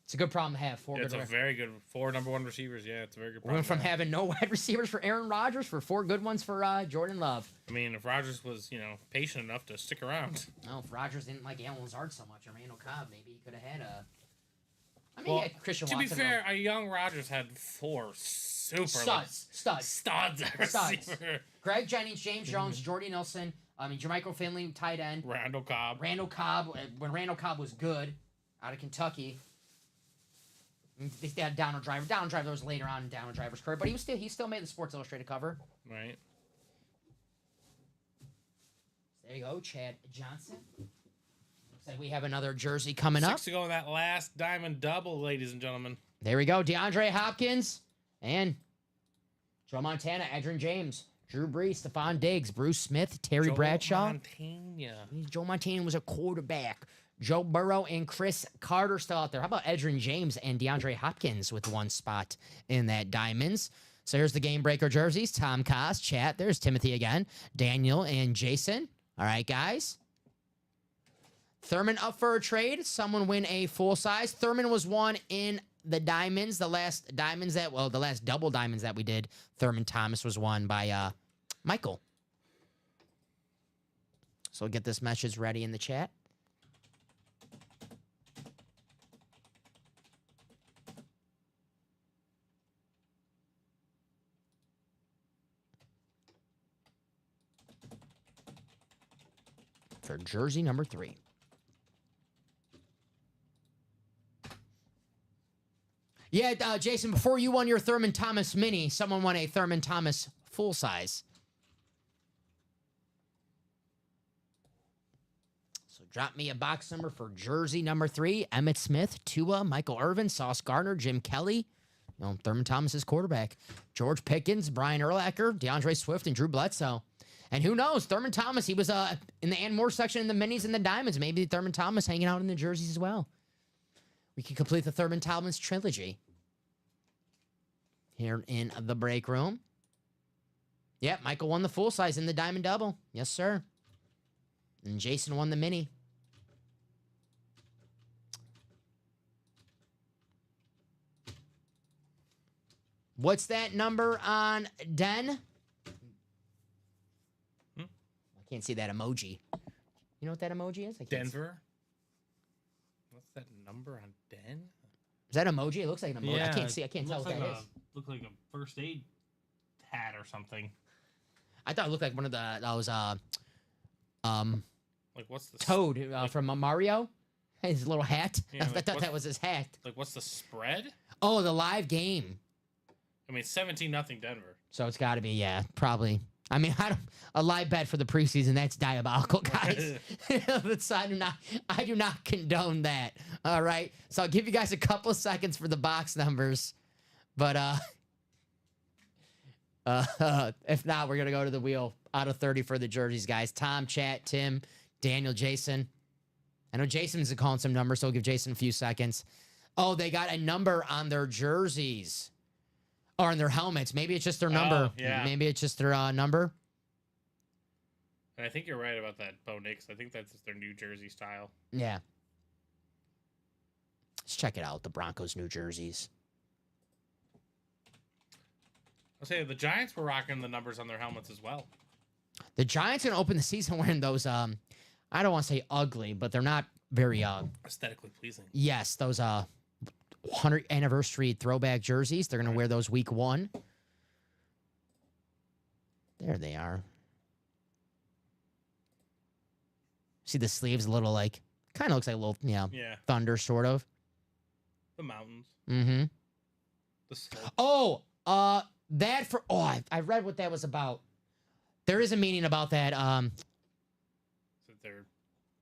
it's a good problem to have. It's a very good 4 number 1 receivers. Yeah, it's a very good We problem. went from to have. having no wide receivers for Aaron Rodgers for 4 good ones for Jordan Love. I mean, if Rodgers was, patient enough to stick around. No, if Rodgers didn't like Alan Lazard so much, or Randall Cobb, maybe he could have had a. I mean, Well, he had Christian to Watson. be fair, a young Rodgers had 4 super studs. studs at Studs. receiver. Greg Jennings, James Jones, Jordy Nelson. Jermichael Finley, tight end. Randall Cobb. Randall Cobb, when Randall Cobb was good, out of Kentucky. They had Donald Driver. Donald Driver was later on in Donald Driver's career, but he still made the Sports Illustrated cover. Right. There you go, Chad Johnson. Looks like we have another jersey coming up. 6 to go in that last diamond double, ladies and gentlemen. There we go, DeAndre Hopkins and Joe Montana, Edgerrin James, Drew Brees, Stephon Diggs, Bruce Smith, Terry Bradshaw. Montana. Joe Montana was a quarterback. Joe Burrow and Chris Carter still out there. How about Edgerrin James and DeAndre Hopkins with 1 spot in that diamonds? So here's the Game Breaker jerseys. Tom Koss, chat. There's Timothy again. Daniel and Jason. All right, guys. Thurman up for a trade. Someone win a full size. Thurman was one in the diamonds. The last double diamonds that we did. Thurman Thomas was won by Michael. So we'll get this message ready in the chat. For jersey number 3. Yeah, Jason, before you won your Thurman Thomas mini, someone won a Thurman Thomas full size. So drop me a box number for jersey number 3. Emmitt Smith, Tua, Michael Irvin, Sauce Gardner, Jim Kelly. Thurman Thomas's quarterback. George Pickens, Brian Urlacher, DeAndre Swift, and Drew Bledsoe. And who knows? Thurman Thomas, he was in the Ann Moore section in the minis and the diamonds. Maybe Thurman Thomas hanging out in the jerseys as well. We can complete the Thurman Thomas trilogy here in the break room. Yep, Michael won the full size in the diamond double. Yes, sir. And Jason won the mini. What's that number on Den? I can't see that emoji. You know what that emoji is? I can't see. Denver. What's that number on Den? Is that emoji? It looks like an emoji. I can't see. I can't tell looks what like that is. Looks like a first aid hat or something. I thought it looked like one of those Like what's the Toad from Mario. His little hat. Yeah, I like thought that was his hat. Like what's the spread? Oh, the live game. I mean, 17-0 Denver. So it's got to be, yeah, probably. I mean, a live bet for the preseason. That's diabolical, guys. I do not condone that. All right. So I'll give you guys a couple of seconds for the box numbers, but if not, we're gonna go to the wheel out of 30 for the jerseys, guys. Tom, Chat, Tim, Daniel, Jason. I know Jason's calling some numbers, so we'll give Jason a few seconds. Oh, they got a number on their jerseys. Or on their helmets. Maybe it's just their number. Yeah. Maybe it's just their number. And I think you're right about that, Bo Nix. I think that's just their New Jersey style. Yeah. Let's check it out. The Broncos, New Jerseys. I'll say the Giants were rocking the numbers on their helmets as well. The Giants gonna open the season wearing those. I don't want to say ugly, but they're not very. Aesthetically pleasing. Yes, those 100th anniversary throwback jerseys. They're gonna wear those week 1. There they are. See the sleeves a little like kind of looks like a little Yeah. thunder sort of. The mountains. Mm-hmm. The slope. Oh, that for I read what that was about. There is a meaning about that. Is it their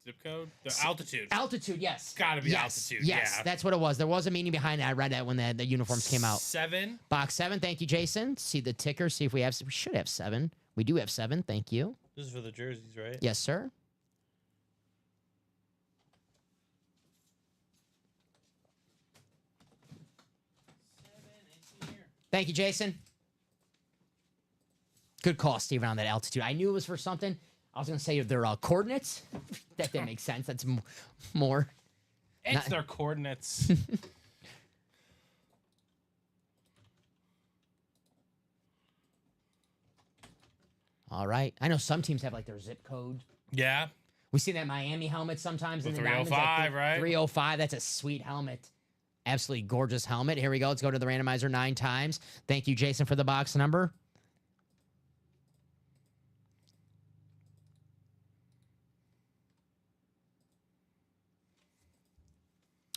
zip code? The altitude. Altitude, yes. It's gotta be yes, altitude. Yes, Yeah. that's what it was. There was a meaning behind it. I read that when the uniforms came out. 7. Box 7, thank you, Jason. See the ticker, see if we have. We should have 7. We do have 7, thank you. This is for the jerseys, right? Yes, sir. Thank you, Jason. Good call, Steven, on that altitude. I knew it was for something. I was going to say their coordinates. That didn't make sense. That's more. It's their coordinates. All right. I know some teams have like their zip code. Yeah. We see that Miami helmet sometimes in The the Diamonds. 305, right? 305. That's a sweet helmet. Absolutely gorgeous helmet. Here we go. Let's go to the randomizer 9 times. Thank you, Jason, for the box number.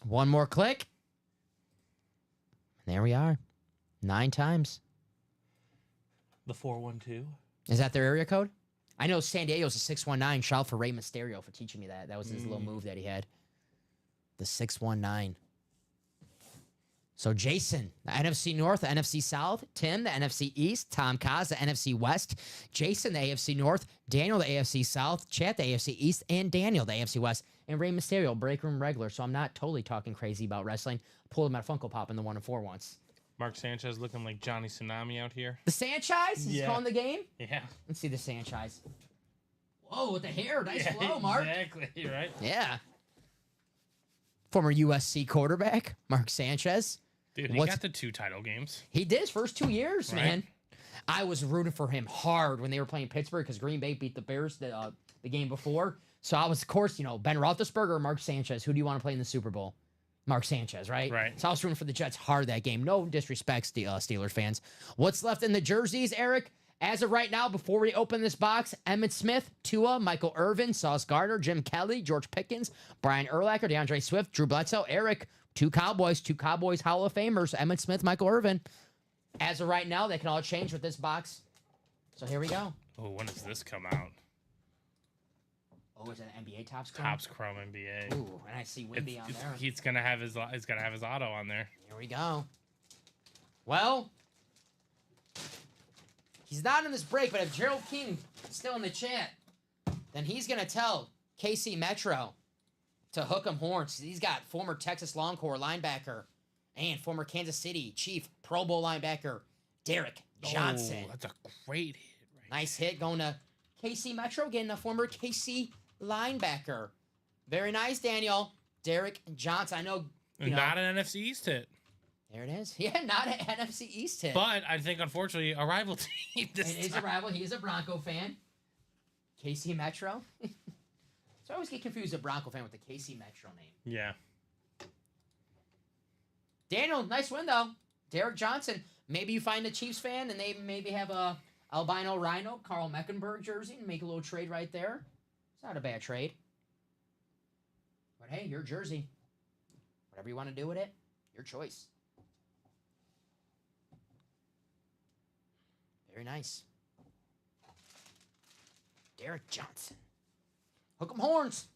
One more click. There we are. 9 times. The 412. Is that their area code? I know San Diego's a 619. Shout out for Rey Mysterio for teaching me that. That was his little move that he had. The 619. So Jason, the NFC North, the NFC South. Tim, the NFC East. Tom Kaz, the NFC West. Jason, the AFC North. Daniel, the AFC South. Chat, the AFC East. And Daniel, the AFC West. And Rey Mysterio, break room regular. So I'm not totally talking crazy about wrestling. Pulled him out of Funko Pop in the 1 and 4 once. Mark Sanchez looking like Johnny Tsunami out here. The Sanchez is Yeah. calling the game. Yeah. Let's see the Sanchez. Whoa, with the hair. Nice flow, Mark. Exactly, right? Yeah. Former USC quarterback, Mark Sanchez. Dude, he got the 2 title games. He did his first 2 years, Right. man. I was rooting for him hard when they were playing Pittsburgh because Green Bay beat the Bears the game before. So I was, of course, Ben Roethlisberger or Mark Sanchez. Who do you want to play in the Super Bowl? Mark Sanchez, right? Right. So I was rooting for the Jets hard that game. No disrespect, Steelers fans. What's left in the jerseys, Eric? As of right now, before we open this box, Emmitt Smith, Tua, Michael Irvin, Sauce Gardner, Jim Kelly, George Pickens, Brian Urlacher, DeAndre Swift, Drew Bledsoe, Eric, 2 Cowboys Hall of Famers, Emmitt Smith, Michael Irvin. As of right now, they can all change with this box. So here we go. Oh, when does this come out? Oh, is it an NBA Topps Chrome? Topps Chrome NBA. Ooh, and I see Wimby on there. He's gonna have his auto on there. Here we go. Well, he's not in this break, but if Gerald King is still in the chat, then he's going to tell KC Metro to hook 'em horns. He's got former Texas Longhorn linebacker and former Kansas City Chief Pro Bowl linebacker Derek Johnson. Oh, that's a great hit Nice hit going to KC Metro, getting the former KC linebacker. Very nice, Daniel. Derek Johnson. I know. Not an NFC East hit. There it is. Yeah, not an NFC East hit. But I think, unfortunately, a rival team this It is a time. rival. He is a Bronco fan. KC Metro. So I always get confused with Bronco fan with the KC Metro name. Yeah. Daniel, nice win though. Derek Johnson. Maybe you find a Chiefs fan and they maybe have a albino rhino, Carl Meckenberg jersey, and make a little trade right there. It's not a bad trade. But hey, your jersey. Whatever you want to do with it, your choice. Very nice. Derek Johnson. Hook 'em horns.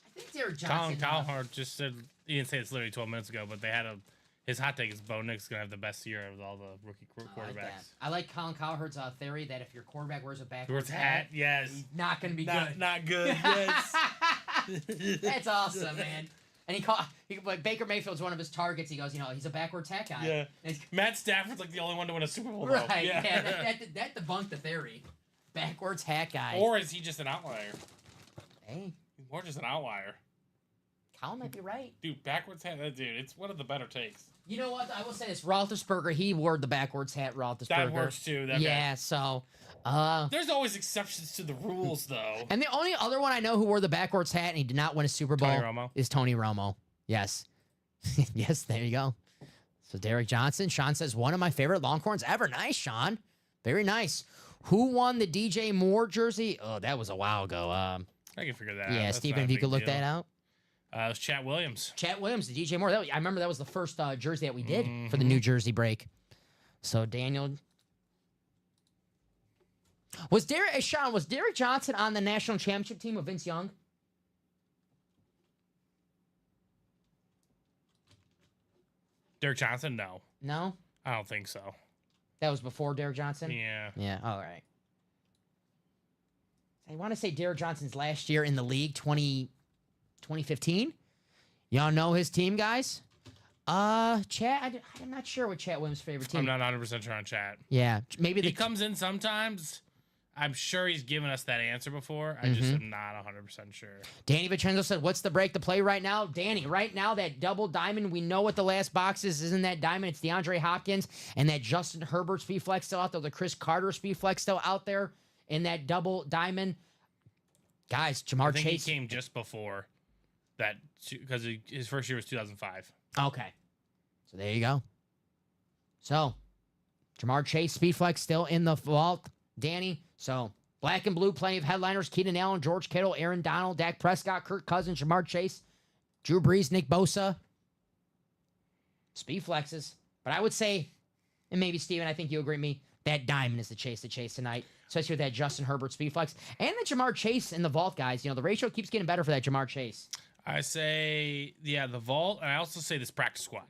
I think Derek Colin Johnson. Cowherd just said, he didn't say it's literally 12 minutes ago, but they had his hot take is Bo Nix going to have the best year of all the rookie quarterbacks. I like Colin Cowherd's theory that if your quarterback wears a Towards backwards hat, yes. he's not going to be good. Not good, yes. That's awesome, man. And like Baker Mayfield's one of his targets. He goes, he's a backwards hat guy. Yeah. And he's- Matt Stafford's like the only one to win a Super Bowl. though. right. Yeah. Yeah. That debunked the theory. Backwards hat guy. Or is he just an outlier? Hey, He's more just an outlier. Colin might be right. Dude, backwards hat, dude, it's one of the better takes. You know what? I will say this. Roethlisberger, he wore the backwards hat, Roethlisberger. That works too. That Yeah, so... There's always exceptions to the rules, though. And the only other one I know who wore the backwards hat and he did not win a Super Bowl Tony Romo. is Tony Romo. Yes. Yes, there you go. So Derek Johnson. Sean says, one of my favorite Longhorns ever. Nice, Sean. Very nice. Who won the DJ Moore jersey? Oh, that was a while ago. I can figure that out. Yeah, That's Steven, not a if you big could look deal. that out. It was Chat Williams. Chat Williams, the DJ Moore. I remember that was the first jersey that we did for the New Jersey break. So Daniel... Was Derek Johnson on the national championship team with Vince Young? Derek Johnson? No. No? I don't think so. That was before Derek Johnson? Yeah. Yeah, all right. I want to say Derek Johnson's last year in the league, 2015. Y'all know his team, guys? Chat, I'm not sure what Chat Williams' favorite team. I'm not 100% sure on Chat. Yeah, maybe He the comes in sometimes. I'm sure he's given us that answer before. I just am not 100% sure. Danny Vincenzo said, what's the break to play right now? Danny, right now, that double diamond, we know what the last box is. Isn't that diamond? It's DeAndre Hopkins and that Justin Herbert speed flex still out there, the Chris Carter speed flex still out there in that double diamond. Guys, I Jamar think Chase. he came just before that because his first year was 2005. Okay. So there you go. So, Jamar Chase, Speedflex still in the vault. Danny. So, black and blue, plenty of headliners. Keenan Allen, George Kittle, Aaron Donald, Dak Prescott, Kirk Cousins, Jamar Chase, Drew Brees, Nick Bosa. Speedflexes. But I would say, and maybe Steven, I think you agree with me, that diamond is the chase tonight. Especially with that Justin Herbert Speedflex. And the Jamar Chase in the vault, guys. The ratio keeps getting better for that Jamar Chase. I say, yeah, the vault. And I also say this practice squad.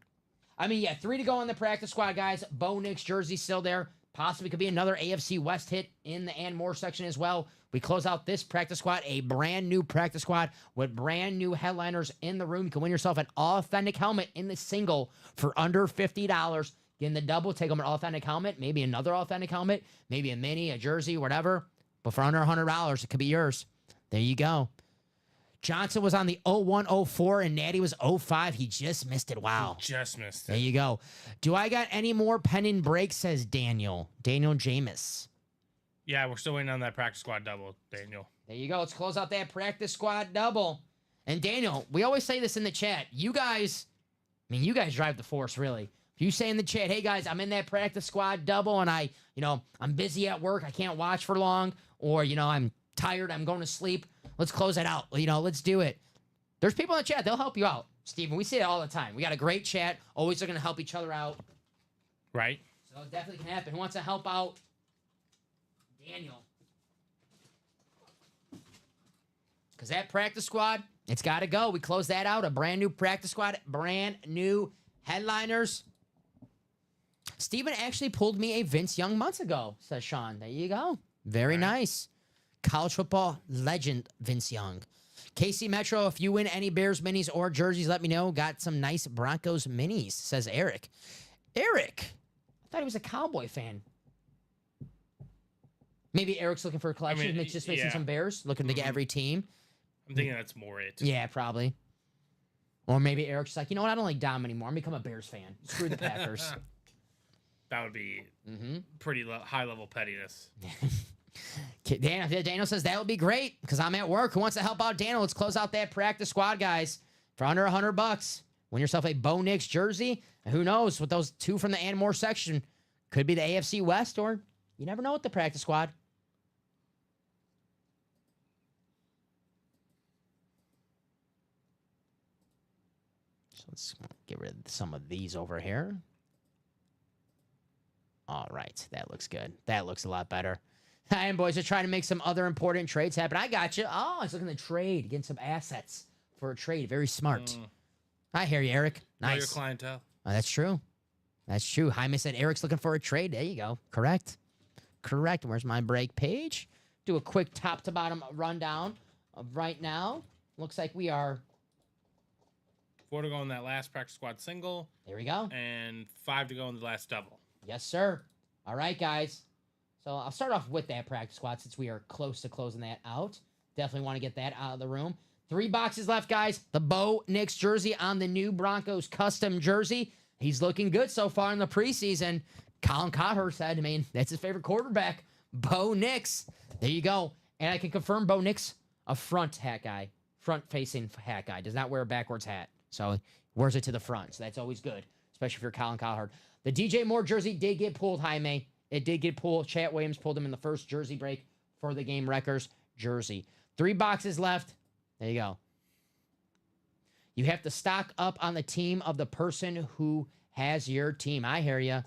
I mean, yeah, 3 to go in the practice squad, guys. Bo Nix jersey still there. Possibly could be another AFC West hit in the and more section as well. We close out this practice squad, a brand new practice squad with brand new headliners in the room. You can win yourself an authentic helmet in the single for under $50. Get in the double, take home an authentic helmet, maybe another authentic helmet, maybe a mini, a jersey, whatever. But for under $100, it could be yours. There you go. Johnson was on the 0104 and Natty was 05. He just missed it. Wow. Just missed There it. you go. Do I got any more pending breaks, says Daniel. Daniel Jameis. Yeah, we're still waiting on that practice squad double, Daniel. There you go. Let's close out that practice squad double. And Daniel, we always say this in the chat. You guys drive the force, really. If you say in the chat, hey guys, I'm in that practice squad double and I'm busy at work, I can't watch for long, or I'm tired, I'm going to sleep. Let's close it out. Let's do it. There's people in the chat. They'll help you out. Steven, we say it all the time. We got a great chat. Always looking to help each other out. Right? So it definitely can happen. Who wants to help out Daniel? Because that practice squad, it's got to go. We close that out. A brand new practice squad. Brand new headliners. Steven actually pulled me a Vince Young months ago, says Sean. There you go. Very nice. College football legend Vince Young. KC Metro, if you win any Bears minis or jerseys, let me know. Got some nice Broncos minis, says Eric. Eric, thought he was a Cowboy fan. Maybe Eric's looking for a collection. mean, It's just missing yeah. some Bears, looking to get every team. I'm thinking that's more it. Yeah, probably. Or maybe Eric's like, you know what? I don't like Dom anymore. I'm become a Bears fan. Screw the Packers. That would be Mm-hmm. pretty high level pettiness. Daniel says that would be great because I'm at work. Who wants to help out Daniel? Let's close out that practice squad, guys. For under $100, win yourself a Bo Nix jersey. And who knows, with those two from the Anmore section, could be the AFC West, or you never know with the practice squad. So let's get rid of some of these over here. All right, that looks good. That looks a lot better. And boys are trying to make some other important trades happen. I got you. Oh, I was looking to trade, getting some assets for a trade. Very smart. I hear you, Eric. Know your Nice. clientele. Oh, that's true. That's true. Jaime said Eric's looking for a trade. There you go. Correct. Correct. Where's my break page? Do a quick top to bottom rundown of right now. Looks like we are. 4 to go in that last practice squad single, There we go. and 5 to go in the last double. Yes, sir. All right, guys. So I'll start off with that practice squad since we are close to closing that out. Definitely want to get that out of the room. 3 boxes left, guys. The Bo Nix jersey on the new Broncos custom jersey. He's looking good so far in the preseason. Colin Cowherd said, I mean, that's his favorite quarterback, Bo Nix. There you go. And I can confirm Bo Nix, a front hat guy, front-facing hat guy. Does not wear a backwards hat. So he wears it to the front. So that's always good, especially if you're Colin Cowherd. The DJ Moore jersey did get pulled, Jaime. It did get pulled. Chat Williams pulled him in the first jersey break for the Game Wreckers jersey. 3 boxes left. There you go. You have to stock up on the team of the person who has your team. I hear you.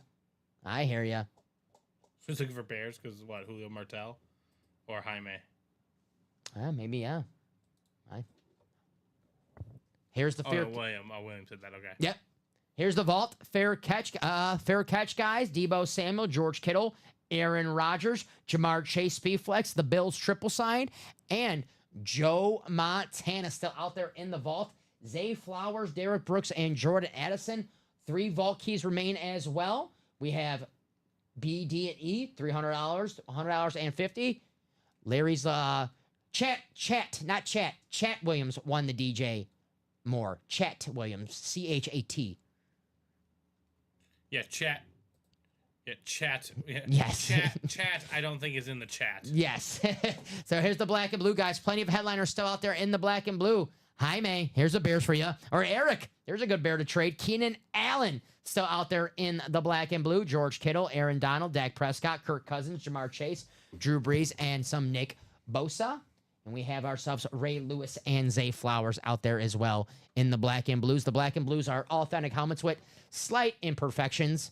I hear you. Just looking for Bears because what? Julio Martel or Jaime? Maybe, yeah. Here's the Oh, fair. no, William. Oh, William said that. Okay. Yep. Here's the vault. Fair catch, guys. Debo Samuel, George Kittle, Aaron Rodgers, Jamar Chase, Speedflex, the Bills triple sign, and Joe Montana still out there in the vault. Zay Flowers, Derek Brooks, and Jordan Addison. 3 vault keys remain as well. We have B, D, and E, $300, $100, and $50. Larry's Chat Williams won the DJ Moore. Chat Williams, CHAT. Yeah, chat. Yeah, chat. Yeah, Yes. Chat. I don't think is in the chat. Yes. So here's the black and blue, guys. Plenty of headliners still out there in the black and blue. Jaime, here's a Bears for you. Or Eric, there's a good Bear to trade. Keenan Allen still out there in the black and blue. George Kittle, Aaron Donald, Dak Prescott, Kirk Cousins, Jamar Chase, Drew Brees, and some Nick Bosa. And we have ourselves Ray Lewis and Zay Flowers out there as well in the black and blues. The black and blues are authentic helmets with slight imperfections,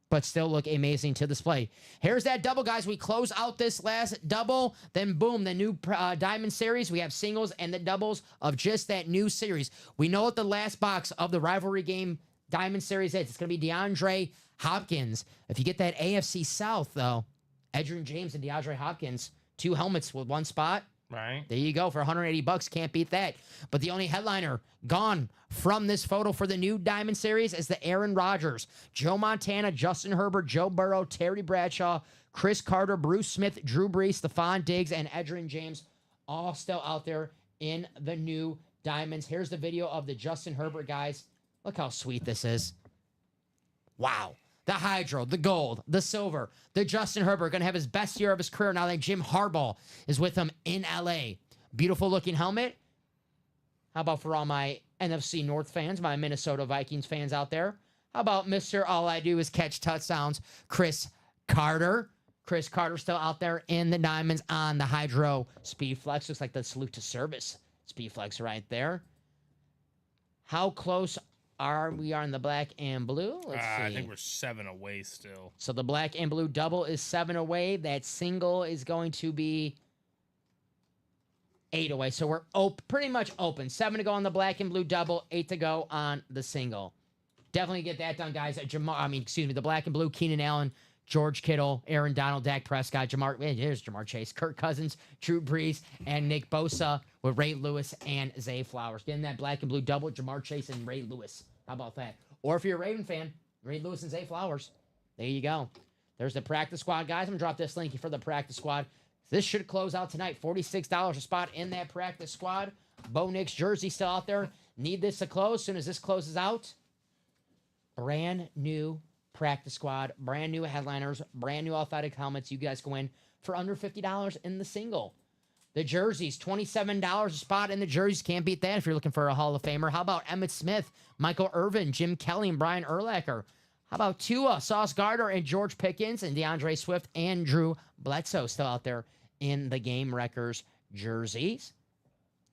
but still look amazing to display. Here's that double, guys. We close out this last double. Then, boom, the new Diamond Series. We have singles and the doubles of just that new series. We know what the last box of the rivalry game Diamond Series is. It's going to be DeAndre Hopkins. If you get that AFC South, though, Edgerrin James and DeAndre Hopkins, 2 helmets with 1 spot. Right. There you go for $180. Can't beat that. But the only headliner gone from this photo for the new Diamond Series is the Aaron Rodgers, Joe Montana, Justin Herbert, Joe Burrow, Terry Bradshaw, Chris Carter, Bruce Smith, Drew Brees, Stephon Diggs, and Edgerrin James, all still out there in the new Diamonds. Here's the video of the Justin Herbert, guys. Look how sweet this is. Wow. The Hydro, the Gold, the Silver, the Justin Herbert going to have his best year of his career now that Jim Harbaugh is with him in LA. Beautiful looking helmet. How about for all my NFC North fans, my Minnesota Vikings fans out there? How about Mr. All I Do Is Catch Touchdowns, Chris Carter? Chris Carter still out there in the diamonds on the Hydro Speed Flex. Looks like the salute to service Speed Flex right there. How close are we in the black and blue? Let's see. I think we're 7 away still. So the black and blue double is 7 away. That single is going to be 8 away. So we're pretty much open. 7 to go on the black and blue double, 8 to go on the single. Definitely get that done, guys. The black and blue, Keenan Allen, George Kittle, Aaron Donald, Dak Prescott, here's Jamar Chase, Kirk Cousins, Drew Brees, and Nick Bosa with Ray Lewis and Zay Flowers. Getting that black and blue double, Jamar Chase and Ray Lewis. How about that? Or if you're a Raven fan, Reed Lewis and Zay Flowers. There you go. There's the practice squad, guys. I'm going to drop this link for the practice squad. This should close out tonight. $46 a spot in that practice squad. Bo Nix jersey still out there. Need this to close. As soon as this closes out, brand new practice squad, brand new headliners, brand new athletic helmets. You guys go in for under $50 in the single. The jerseys, $27 a spot in the jerseys. Can't beat that if you're looking for a Hall of Famer. How about Emmitt Smith, Michael Irvin, Jim Kelly, and Brian Urlacher? How about Tua, Sauce Gardner, and George Pickens, and DeAndre Swift, and Drew Bledsoe still out there in the Game Wreckers jerseys?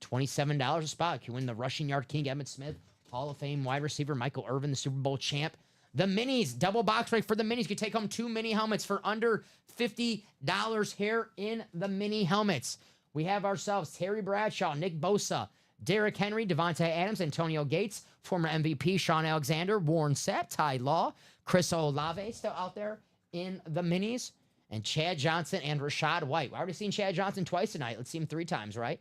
$27 a spot. You win the rushing yard king, Emmitt Smith, Hall of Fame wide receiver, Michael Irvin, the Super Bowl champ. The minis, double box break for the minis. You can take home 2 mini helmets for under $50 here in the mini helmets. We have ourselves Terry Bradshaw, Nick Bosa, Derrick Henry, Devontae Adams, Antonio Gates, former MVP Sean Alexander, Warren Sapp, Ty Law, Chris Olave still out there in the minis, and Chad Johnson and Rashad White. We've already seen Chad Johnson twice tonight. Let's see him 3 times, right?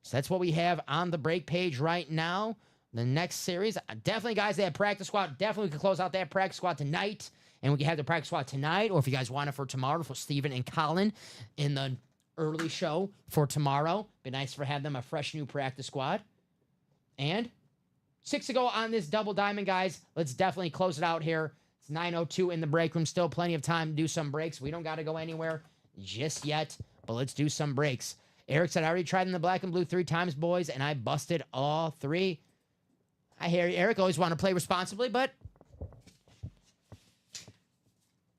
So that's what we have on the break page right now. The next series, definitely, guys, they have practice squad. Definitely can close out that practice squad tonight, and we can have the practice squad tonight, or if you guys want it for tomorrow, for Steven and Colin in the early show for tomorrow. Be nice for have them a fresh new practice squad. And 6 to go on this double diamond, guys. Let's definitely close it out here. It's 9:02 in the break room. Still plenty of time to do some breaks. We don't got to go anywhere just yet, but let's do some breaks. Eric said, I already tried in the black and blue 3 times, boys, and I busted all 3. I hear you, Eric. Always want to play responsibly, but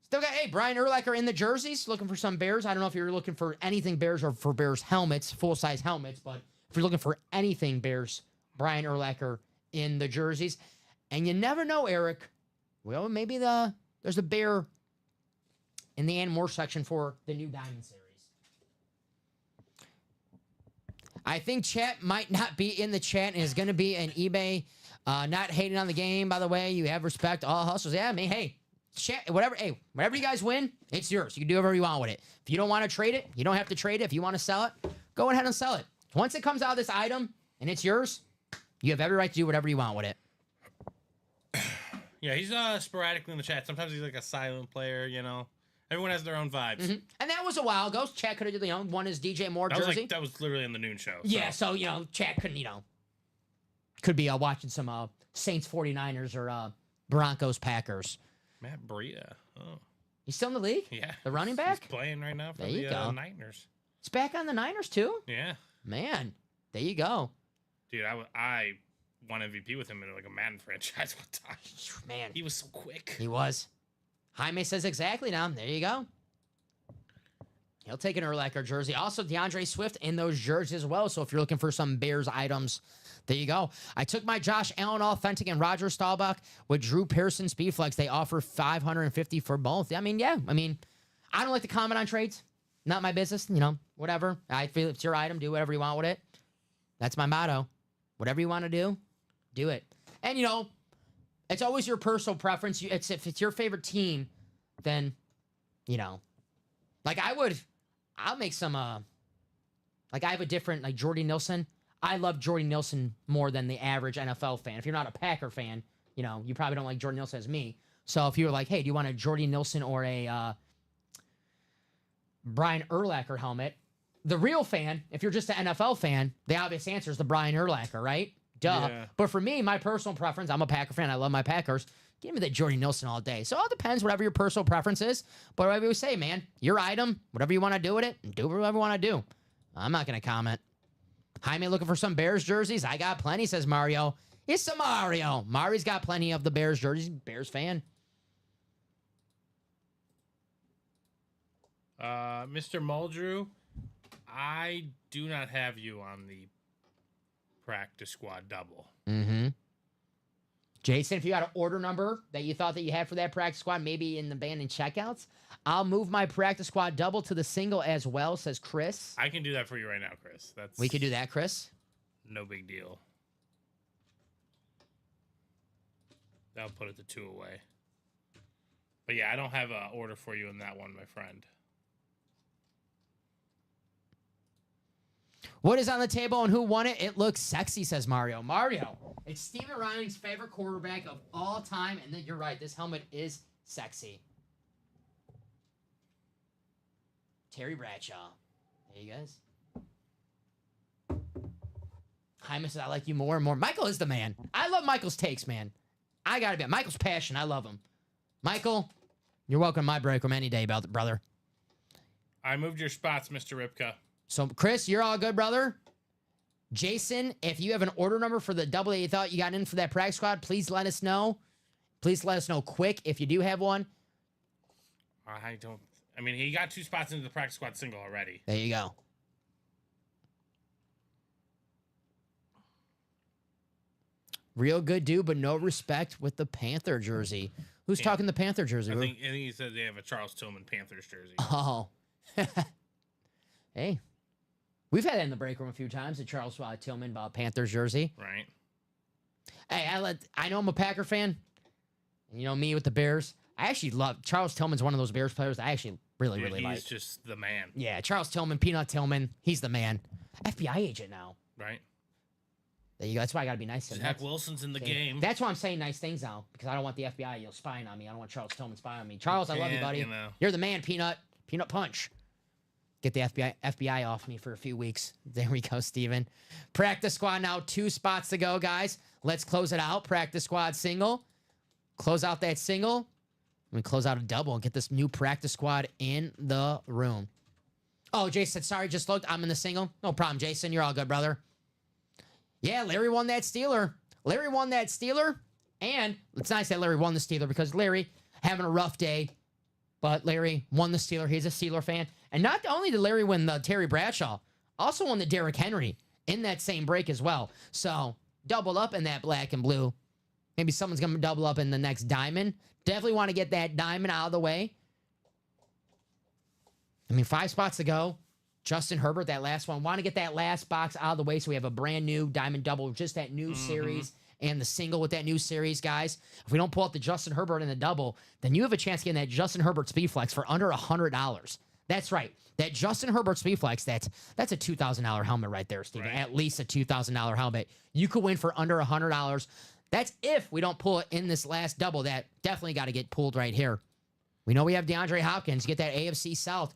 still got, hey, Brian Urlacher in the jerseys, looking for some Bears. I don't know if you're looking for anything Bears or for Bears helmets, full-size helmets, but if you're looking for anything Bears, Brian Urlacher in the jerseys. And you never know, Eric. Well, maybe there's a Bear in the Ann Moore section for the new Diamond Series. I think chat might not be in the chat and is going to be an eBay. Not hating on the game, by the way. You have respect, all hustles. Yeah, I mean, hey, chat, whatever. Hey, whatever you guys win, it's yours. You can do whatever you want with it. If you don't want to trade it, you don't have to trade it. If you want to sell it, go ahead and sell it. Once it comes out of this item and it's yours, you have every right to do whatever you want with it. Yeah, he's sporadically in the chat. Sometimes he's like a silent player, you know. Everyone has their own vibes. Mm-hmm. And that was a while ago. Chat could have, won his DJ Moore jersey. That was literally on the noon show. Yeah, so, Chat couldn't, could be watching some Saints 49ers or Broncos Packers. Matt Breida. Oh. He's still in the league? Yeah. The running back? He's playing right now for there you go. Niners. It's back on the Niners, too? Yeah. Man, there you go. Dude, I won MVP with him in like a Madden franchise one time. Man. He was so quick. He was. Jaime says exactly now. There you go. He'll take an Urlacher jersey. Also, DeAndre Swift in those jerseys as well. So if you're looking for some Bears items, there you go. I took my Josh Allen Authentic and Roger Staubach with Drew Pearson Speedflex. They offer $550 for both. I mean, yeah. I mean, I don't like to comment on trades. Not my business. Whatever. I feel it's your item. Do whatever you want with it. That's my motto. Whatever you want to do it. And, it's always your personal preference. If it's your favorite team, then, like I'll make some, like I have a different, like Jordy Nilsson. I love Jordy Nilsson more than the average NFL fan. If you're not a Packer fan, you probably don't like Jordy Nilsson as me. So if you were like, hey, do you want a Jordy Nilsson or a Brian Urlacher helmet? The real fan, if you're just an NFL fan, the obvious answer is the Brian Urlacher, right? Duh. Yeah. But for me, my personal preference, I'm a Packer fan. I love my Packers. Give me that Jordy Nilsson all day. So it all depends, whatever your personal preference is. But whatever you say, man, your item, whatever you want to do with it, do whatever you want to do. I'm not going to comment. Jaime looking for some Bears jerseys? I got plenty, says Mario. It's a Mario. Mario's got plenty of the Bears jerseys. Bears fan. Mr. Muldrew, I do not have you on the practice squad double. Mm-hmm. Jason, if you got an order number that you thought that you had for that practice squad, maybe in the band and checkouts, I'll move my practice squad double to the single as well, says Chris. I can do that for you right now, Chris. We can do that, Chris. No big deal. I'll put it to 2 away. But yeah, I don't have an order for you in that one, my friend. What is on the table and who won it? It looks sexy, says Mario. Mario, It's Steven Ryan's favorite quarterback of all time, and then you're right. This helmet is sexy. Terry Bradshaw. There you guys. Jaime says, I like you more and more. Michael is the man. I love Michael's takes, man. I gotta be. Michael's passion. I love him. Michael, you're welcome to my break room any day, brother. I moved your spots, Mr. Ripka. So, Chris, you're all good, brother. Jason, if you have an order number for the double that you thought you got in for that practice squad, please let us know. Please let us know quick if you do have one. I don't. I mean, he got 2 spots into the practice squad single already. There you go. Real good dude, but no respect with the Panther jersey. Who's talking the Panther jersey? I think he said they have a Charles Tillman Panthers jersey. Oh. Hey. We've had that in the break room a few times, the Charles Tillman Panthers jersey. Right. Hey, I know I'm a Packer fan. And you know me with the Bears. I actually love Charles Tillman's one of those Bears players I actually really like. He's just the man. Yeah, Charles Tillman, Peanut Tillman, he's the man. FBI agent now. Right. There you go. That's why I gotta be nice to him. Zach Wilson's in the game. That's why I'm saying nice things now, because I don't want the FBI spying on me. I don't want Charles Tillman spying on me. Charles, I love you, buddy. You're the man, Peanut. Peanut Punch. Get the FBI off me for a few weeks. There we go, Steven. Practice squad now. 2 spots to go, guys. Let's close it out. Practice squad single. Close out that single. We close out a double and get this new practice squad in the room. Oh, Jason said, sorry, just looked. I'm in the single. No problem, Jason. You're all good, brother. Yeah, Larry won that Steeler. Larry won that Steeler. And it's nice that Larry won the Steeler because Larry having a rough day. But Larry won the Steeler. He's a Steeler fan. And not only did Larry win the Terry Bradshaw, also won the Derrick Henry in that same break as well. So, doubled up in that black and blue. Maybe someone's going to double up in the next diamond. Definitely want to get that diamond out of the way. I mean, 5 spots to go. Justin Herbert, that last one. Want to get that last box out of the way so we have a brand new diamond double, just that new series and the single with that new series, guys. If we don't pull out the Justin Herbert in the double, then you have a chance of getting that Justin Herbert Speed Flex for under $100. That's right. That Justin Herbert Speed Flex, that's a $2,000 helmet right there, Steven. Right. At least a $2,000 helmet. You could win for under $100. That's if we don't pull it in this last double. That definitely got to get pulled right here. We know we have DeAndre Hopkins. Get that AFC South.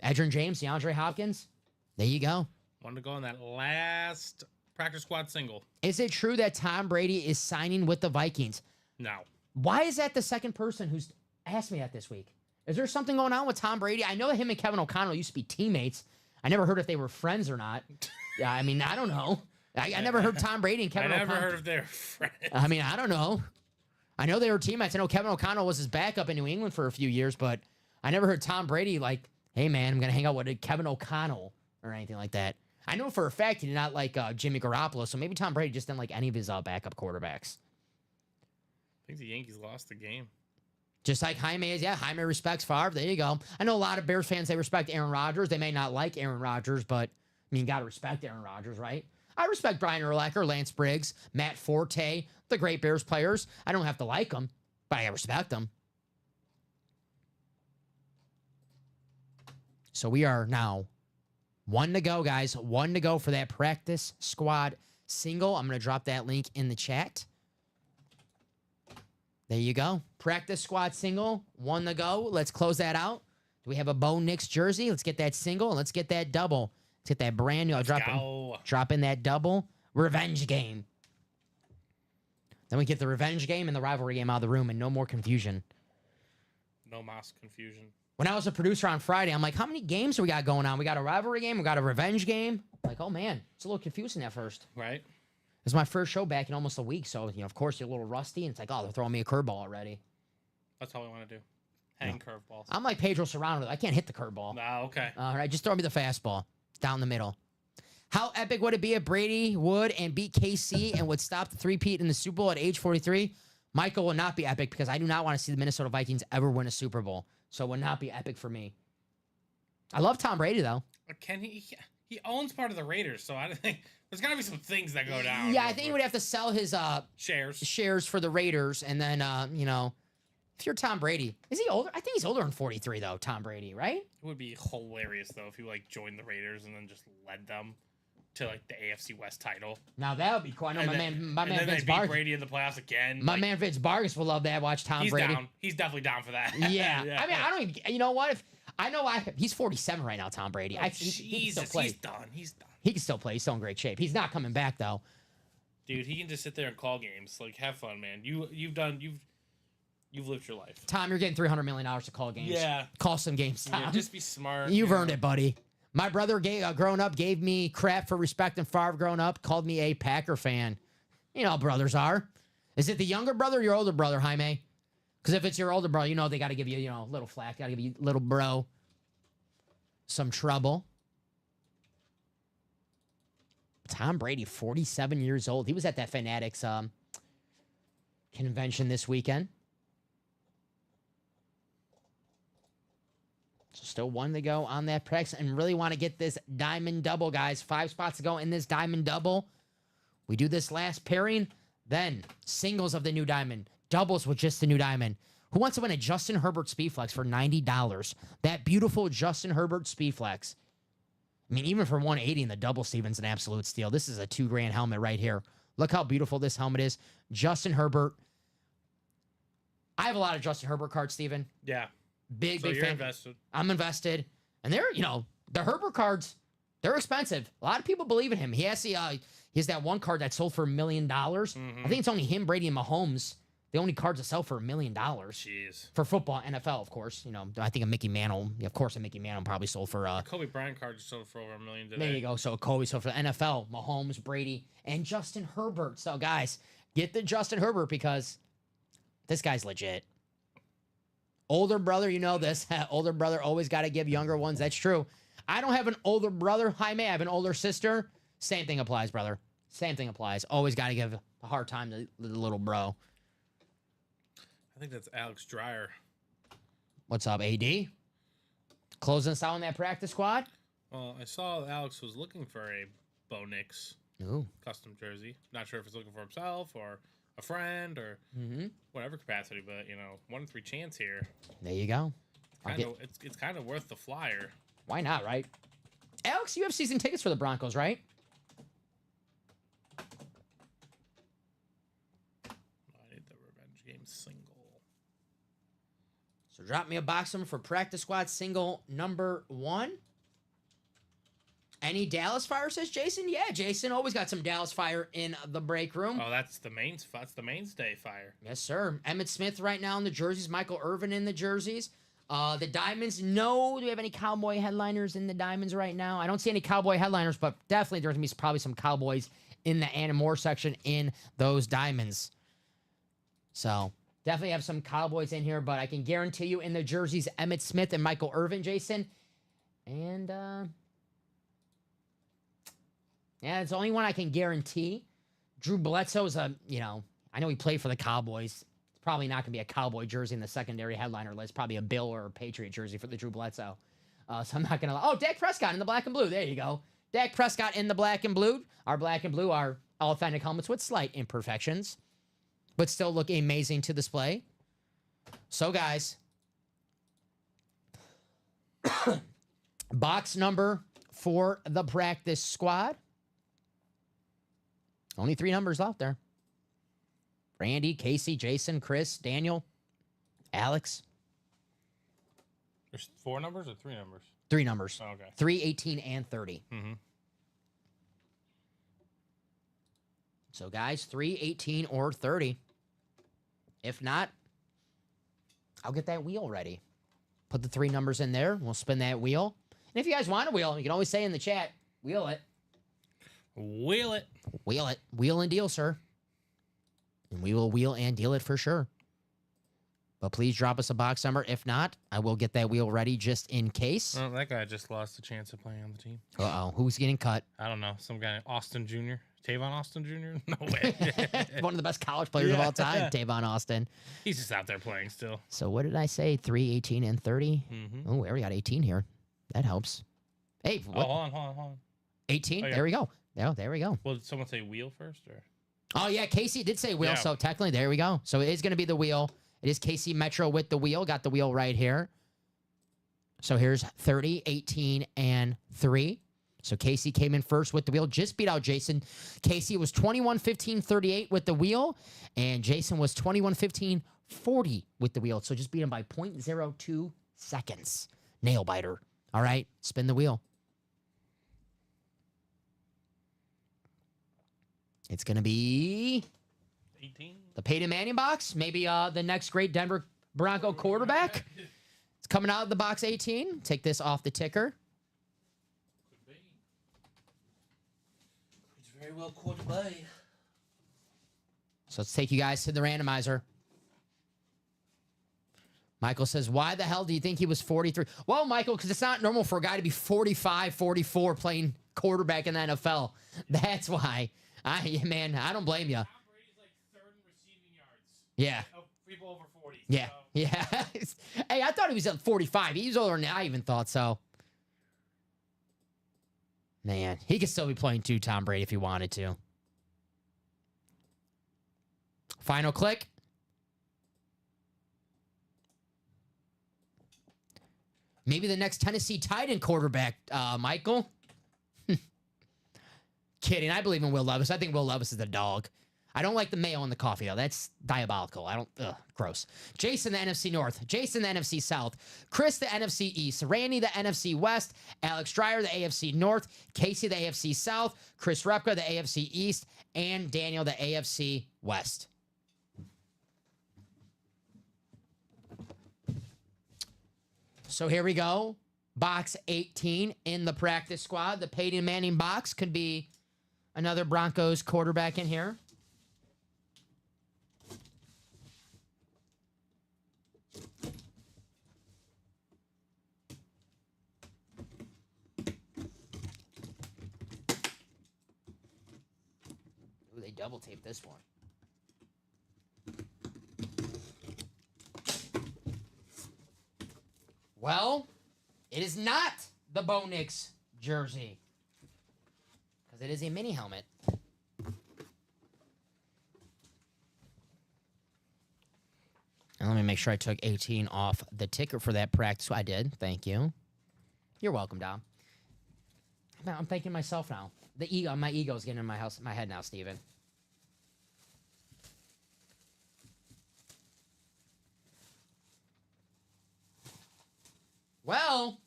Edgerrin James, DeAndre Hopkins. There you go. Wanted to go on that last practice squad single. Is it true that Tom Brady is signing with the Vikings? No. Why is that the second person who's asked me that this week? Is there something going on with Tom Brady? I know that him and Kevin O'Connell used to be teammates. I never heard if they were friends or not. Yeah, I mean, I don't know. I never heard Tom Brady and Kevin O'Connell. I never heard if they were friends. I mean, I don't know. I know they were teammates. I know Kevin O'Connell was his backup in New England for a few years, but I never heard Tom Brady like, hey, man, I'm going to hang out with Kevin O'Connell or anything like that. I know for a fact he did not like Jimmy Garoppolo, so maybe Tom Brady just didn't like any of his backup quarterbacks. I think the Yankees lost the game. Just like Jaime is. Yeah, Jaime respects Favre. There you go. I know a lot of Bears fans, they respect Aaron Rodgers. They may not like Aaron Rodgers, but, I mean, you got to respect Aaron Rodgers, right? I respect Brian Urlacher, Lance Briggs, Matt Forte, the great Bears players. I don't have to like them, but I respect them. So we are now 1 to go, guys. 1 to go for that practice squad single. I'm going to drop that link in the chat. There you go. Practice squad single. 1 to go. Let's close that out. Do we have a Bo Nix jersey? Let's get that single. Let's get that double. Let's get that brand new. I'll drop in that double. Revenge game. Then we get the revenge game and the rivalry game out of the room and no more confusion. No mass confusion. When I was a producer on Friday, I'm like, how many games do we got going on? We got a rivalry game. We got a revenge game. Like, oh, man. It's a little confusing at first. Right. It's my first show back in almost a week. So, of course, you're a little rusty. And it's like, oh, they're throwing me a curveball already. That's all we want to do. Hang curveballs. I'm like Pedro Serrano. I can't hit the curveball. No, okay. All right, just throw me the fastball down the middle. How epic would it be if Brady would and beat KC and would stop the three-peat in the Super Bowl at age 43? Michael, will not be epic because I do not want to see the Minnesota Vikings ever win a Super Bowl. So it would not be epic for me. I love Tom Brady, though. Can he owns part of the Raiders, so I don't think there's got to be some things that go down. Yeah, I think he would have to sell his shares for the Raiders, and then if you're Tom Brady, is he older? I think he's older than 43 though. Tom Brady, right? It would be hilarious though if he joined the Raiders and then just led them to like the AFC West title. Now that would be cool. I know And my then- man and then Vince they beat Vargas. Brady in the playoffs again. My like, man Vince Vargas will love that. Watch Tom he's Brady. down. He's definitely down for that. Yeah. I mean, I don't even. You know what? He's 47 right now, Tom Brady. Oh, He can still Jesus, play. he's done. He's done. He can still play. He's still in great shape. He's not coming back though. Dude, he can just sit there and call games. Like, have fun, man. You've lived your life. Tom, you're getting $300 million to call games. Yeah. Call some games, Tom. Yeah, just be smart. You've you earned know. it, buddy. My brother, growing up, gave me crap for respecting Favre growing up. Called me a Packer fan. You know how brothers are. Is it the younger brother or your older brother, Jaime? Because if it's your older brother, you know they got to give you, a little flack. Got to give you little bro some trouble. Tom Brady, 47 years old. He was at that Fanatics convention this weekend. So still one to go on that practice, and really want to get this diamond double, guys. 5 spots to go in this diamond double. We do this last pairing, then singles of the new diamond, doubles with just the new diamond. Who wants to win a Justin Herbert Speedflex for $90? That beautiful Justin Herbert Speedflex. I mean, even for 180 in the double, Steven's an absolute steal. This is a $2,000 helmet right here. Look how beautiful this helmet is. Justin Herbert. I have a lot of Justin Herbert cards, Steven. Yeah. Big So you're fan. invested. I'm invested. And they're, the Herbert cards, they're expensive. A lot of people believe in him. He has that one card that sold for $1 million. I think it's only him, Brady, and Mahomes, the only cards that sell for $1 million. Jeez. For football, NFL, of course. I think a Mickey Mantle, of course, a Mickey Mantle probably sold for Kobe Bryant card just sold for over $1 million today. there you go. So Kobe, so for the NFL, Mahomes, Brady, and Justin Herbert. So guys, get the Justin Herbert because this guy's legit. Older brother, you know this. Older brother always got to give younger ones. That's true. I don't have an older brother, Jaime. I have an older sister. Same thing applies, brother. Same thing applies. Always got to give a hard time to the little bro. I think that's Alex Dreyer. What's up, AD? Closing us out on that practice squad? Well, I saw Alex was looking for a Bo Nix Ooh. custom jersey. Not sure if he's looking for himself or a friend or whatever capacity, but 1 in 3 chance here. There you go. It's kind of worth the flyer. Why not, right? Alex, you have season tickets for the Broncos, right? I need the revenge game single. So drop me a box number for practice squad single number 1. Any Dallas Fire, says Jason? Yeah, Jason. Always got some Dallas Fire in the break room. Oh, that's the mainstay fire. Yes, sir. Emmett Smith right now in the jerseys. Michael Irvin in the jerseys. The Diamonds, no. Do we have any Cowboy headliners in the Diamonds right now? I don't see any Cowboy headliners, but definitely there's going to be probably some Cowboys in the Anna Moore section in those Diamonds. So definitely have some Cowboys in here, but I can guarantee you in the jerseys, Emmett Smith and Michael Irvin, Jason. And, yeah, it's the only one I can guarantee. Drew Bledsoe's I know he played for the Cowboys. It's probably not going to be a Cowboy jersey in the secondary headliner list. Probably a Bill or a Patriot jersey for the Drew Bledsoe. So I'm not going to... Oh, Dak Prescott in the black and blue. There you go. Dak Prescott in the black and blue. Our black and blue are authentic helmets with slight imperfections, but still look amazing to display. So, guys, box number for the practice squad. Only 3 numbers out there. Randy, Casey, Jason, Chris, Daniel, Alex. There's 4 numbers or 3 numbers? 3 numbers. Oh, okay. 3, 18, and 30. Mm-hmm. So, guys, 3, 18, or 30. If not, I'll get that wheel ready. Put the 3 numbers in there. We'll spin that wheel. And if you guys want a wheel, you can always say in the chat, wheel it. Wheel it. Wheel it. Wheel and deal, sir. And we will wheel and deal it for sure. But please drop us a box number. If not, I will get that wheel ready just in case. Oh, that guy just lost a chance of playing on the team. Uh-oh. Who's getting cut? I don't know. Some guy, Austin Jr. Tavon Austin Jr.? No way. One of the best college players of Yeah. all time, Tavon Austin. He's just out there playing still. So what did I say? 3, 18, and 30? Mm-hmm. Oh, we already got 18 here. That helps. Hey, Oh, what? hold on. 18? Oh, yeah. There we go. There we go. Well, did someone say wheel first? Or Oh, yeah, Casey did say wheel, Yeah. so technically, there we go. So it is going to be the wheel. It is Casey Metro with the wheel. Got the wheel right here. So here's 30, 18, and 3. So Casey came in first with the wheel, just beat out Jason. Casey was 21-15-38 with the wheel, and Jason was 21-15-40 with the wheel. So just beat him by 0.02 seconds. Nail biter. All right, spin the wheel. It's going to be 18. the Peyton Manning box. Maybe the next great Denver Bronco quarterback. It's coming out of the box 18. Take this off the ticker. It's very well could be. So let's take you guys to the randomizer. Michael says, why the hell do you think he was 43? Well, Michael, because it's not normal for a guy to be 45, 44 playing quarterback in the NFL. That's why. Man, I don't blame you. Tom Brady's like third in receiving yards. Yeah. Of people over 40. Yeah. So. Yeah. Hey, I thought he was at 45. He's older than I even thought so. Man, he could still be playing too, Tom Brady, if he wanted to. Final click. Maybe the next Tennessee Titan quarterback, Michael. Kidding. I believe in Will Levis. I think Will Levis is the dog. I don't like the mayo in the coffee, though. That's diabolical. I don't... Ugh, gross. Jason, the NFC North. Jason, the NFC South. Chris, the NFC East. Randy, the NFC West. Alex Dreyer, the AFC North. Casey, the AFC South. Chris Repka, the AFC East. And Daniel, the AFC West. So here we go. Box 18 in the practice squad. The Peyton Manning box could be another Broncos quarterback in here. Ooh, they double taped this one. Well, it is not the Bo Nix jersey. Because it is a mini helmet. And let me make sure I took 18 off the ticker for that practice. I did. Thank you. You're welcome, Dom. I'm thanking myself now. My ego's getting in my head now, Steven. Well,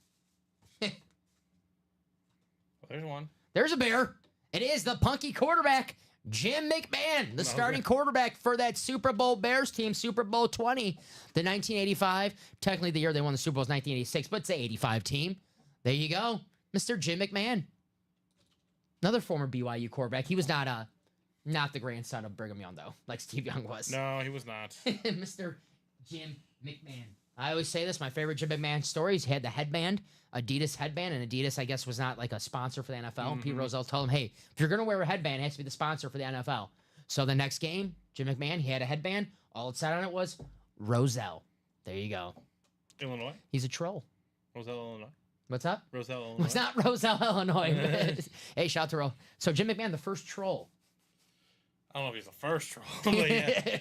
There's one. there's a bear. It is the punky quarterback, Jim McMahon, the starting quarterback for that Super Bowl Bears team, Super Bowl 20, the 1985. Technically, the year they won the Super Bowl is 1986, but it's the 85 team. There you go, Mr. Jim McMahon. Another former BYU quarterback. He was not the grandson of Brigham Young, though, like Steve Young was. No, he was not. Mr. Jim McMahon. I always say this, my favorite Jim McMahon stories. He had the headband, Adidas headband, and Adidas, I guess, was not like a sponsor for the NFL. Mm-hmm. Pete Rozelle told him, hey, if you're going to wear a headband, it has to be the sponsor for the NFL. So the next game, Jim McMahon, he had a headband. All it said on it was Rozelle. There you go. Illinois? He's a troll. Roselle, Illinois? What's up? Roselle, Illinois? It's not Roselle, Illinois. Hey, shout out to Ro. So Jim McMahon, the first troll. I don't know if he's the first troll, but yeah.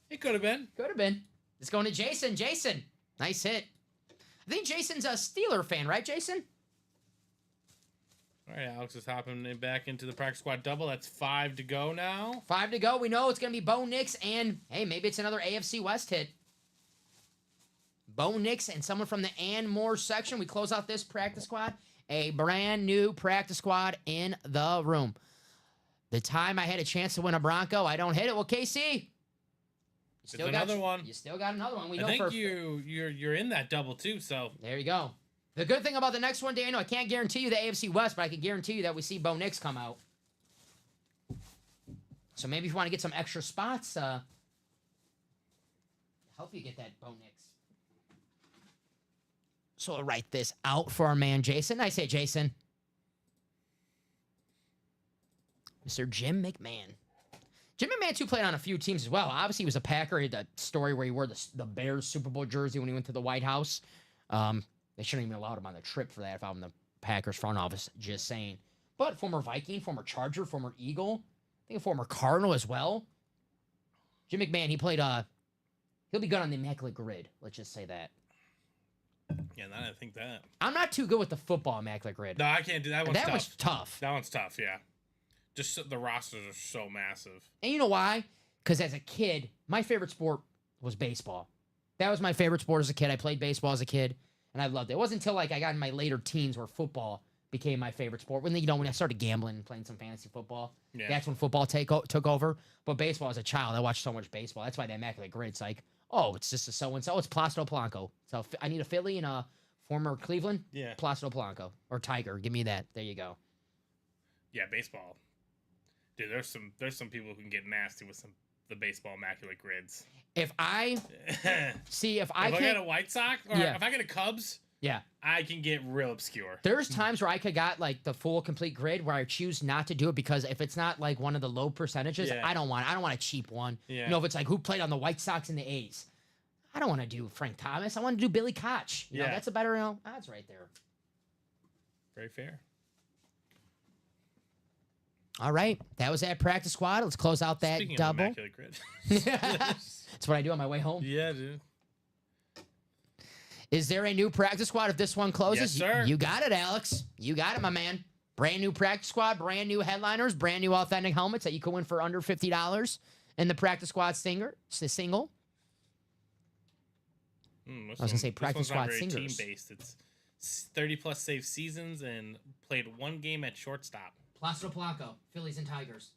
It could have been. Could have been. It's going to Jason. Jason, nice hit. I think Jason's a Steeler fan, right, Jason? All right, Alex is hopping back into the practice squad double. That's 5 to go now. 5 to go. We know it's going to be Bo Nix and, hey, maybe it's another AFC West hit. Bo Nix and someone from the and more section. We close out this practice squad. A brand new practice squad in the room. The time I had a chance to win a Bronco, I don't hit it. Well, KC. It's another one. You still got another one. We know I think for you're in that double too. So there you go. The good thing about the next one, Daniel, I can't guarantee you the AFC West, but I can guarantee you that we see Bo Nix come out. So maybe if you want to get some extra spots, help you get that Bo Nix. So I'll write this out for our man Jason. I say Jason. Mr. Jim McMahon. Jim McMahon, too, played on a few teams as well. Obviously, he was a Packer. He had that story where he wore the Bears Super Bowl jersey when he went to the White House. They shouldn't even allowed him on the trip for that if I'm the Packers front office, just saying. But former Viking, former Charger, former Eagle, I think a former Cardinal as well. Jim McMahon, he played, he'll be good on the Immaculate Grid. Let's just say that. Yeah, now I think that. I'm not too good with the football immaculate grid. No, I can't do that. One's That tough. was tough. That one's tough. Yeah, the rosters are so massive. And you know why? Because as a kid, my favorite sport was baseball. That was my favorite sport as a kid. I played baseball as a kid, and I loved it. It wasn't until like I got in my later teens where football became my favorite sport. When when I started gambling and playing some fantasy football, Yeah. that's when football took over. But baseball as a child, I watched so much baseball. That's why the immaculate grid. It's like, oh, it's just a so and so. It's Placido Polanco. So I need a Philly and a former Cleveland. Yeah. Placido Polanco or Tiger. Give me that. There you go. Yeah, baseball. Dude, there's some people who can get nasty with the baseball immaculate grids. If I see if I if I can't, get a White Sox or Yeah. if I get a Cubs, yeah. I can get real obscure. There's times where I could got like the full complete grid where I choose not to do it because if it's not like one of the low percentages, Yeah. I don't want a cheap one. Yeah. You know, if it's like who played on the White Sox and the A's. I don't want to do Frank Thomas. I want to do Billy Koch. You know, Yeah. that's a better odds right there. Very fair. All right. That was that practice squad. Let's close out that Speaking double. of immaculate grid. That's what I do on my way home. Yeah, dude. Is there a new practice squad if this one closes? Yes, sir. You got it, Alex. You got it, my man. Brand new practice squad, brand new headliners, brand new authentic helmets that you can win for under $50 in the practice squad single. I was gonna say practice squad singers. Team based. It's 30 plus save seasons and played one game at shortstop. Placido Polanco, Phillies and Tigers.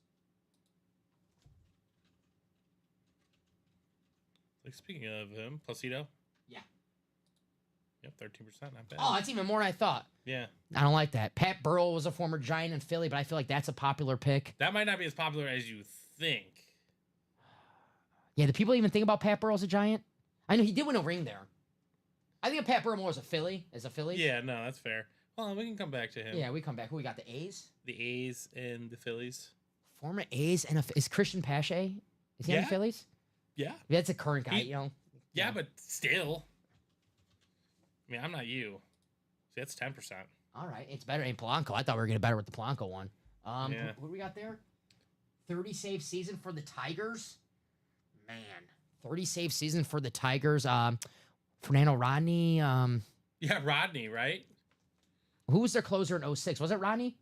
Like speaking of him, Placido. Yeah. Yep, 13%. Not bad. Oh, that's even more than I thought. Yeah, I don't like that. Pat Burrell was a former Giant in Philly, but I feel like that's a popular pick. that might not be as popular as you think. Yeah, do people even think about Pat Burrell as a Giant? I know he did win a ring there. I think of Pat Burrell more as a Philly. Yeah, no, that's fair. Well, we can come back to him. Yeah, we come back. Who we got? The A's? The A's and the Phillies. Former A's and is Christian Pache? Is he on the Yeah. Phillies? Yeah. That's a current guy, He- you know. Yeah, Yeah. but still. I mean, I'm not you. See, that's 10%. All right, it's better than Polanco. I thought we were getting better with the Polanco one. Yeah. What do we got there? 30 save season for the Tigers. Man, 30 save season for the Tigers. Fernando Rodney. Yeah, Rodney, right? Who was their closer in 06? Was it Rodney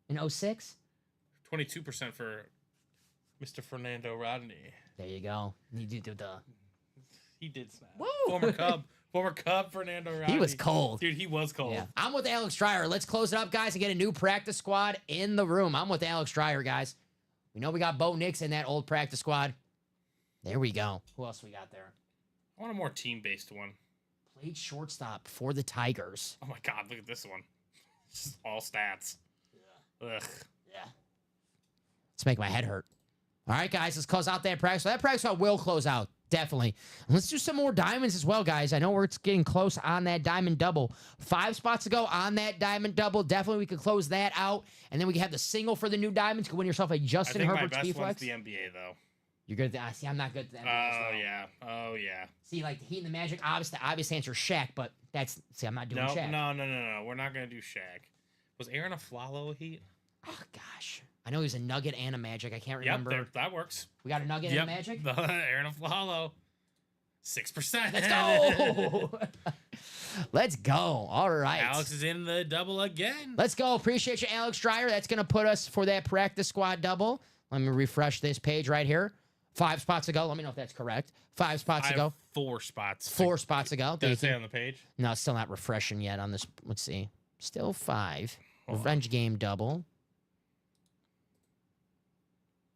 in 06? 22% for Mr. Fernando Rodney. There you go. You do the. He did snap. Woo! Former Cub Fernando Rodney. He was cold. Dude, he was cold. Yeah. I'm with Alex Dreyer. Let's close it up, guys, and get a new practice squad in the room. I'm with Alex Dreyer, guys. We know we got Bo Nix in that old practice squad. There we go. Who else we got there? I want a more team-based one. Played shortstop for the Tigers. Oh my God, look at this one. This is all stats. Yeah. Ugh. Yeah. Let's make my head hurt. All right, guys, let's close out that practice. That practice squad will close out. Definitely. And let's do some more diamonds as well, guys. I know we're getting close on that diamond double. 5 spots to go on that diamond double. Definitely we could close that out. And then we can have the single for the new diamonds. You can win yourself a I Justin think my Herbert best speed one's flex. the NBA, though. You're good at that. See, I'm not good at that. Oh, yeah. Oh, yeah. See, like the Heat and the Magic, obviously, the obvious answer is Shaq, but that's, see, I'm not doing No, Shaq. no. We're not going to do Shaq. Was Aaron Aflalo a Heat? Oh, gosh. I know he's a Nugget and a Magic. I can't Yep, remember. that works. We got a Nugget and a Magic? Aaron Aflalo. 6%. Let's go. Let's go. All right. Alex is in the double again. Let's go. Appreciate you, Alex Dreyer. That's going to put us for that practice squad double. Let me refresh this page right here. 5 spots to go. Let me know if that's correct. 5 spots I to go. have 4 spots. 4 spots to go. Does it say on the page? No, it's still not refreshing yet on this. Let's see. Still 5. Revenge game double.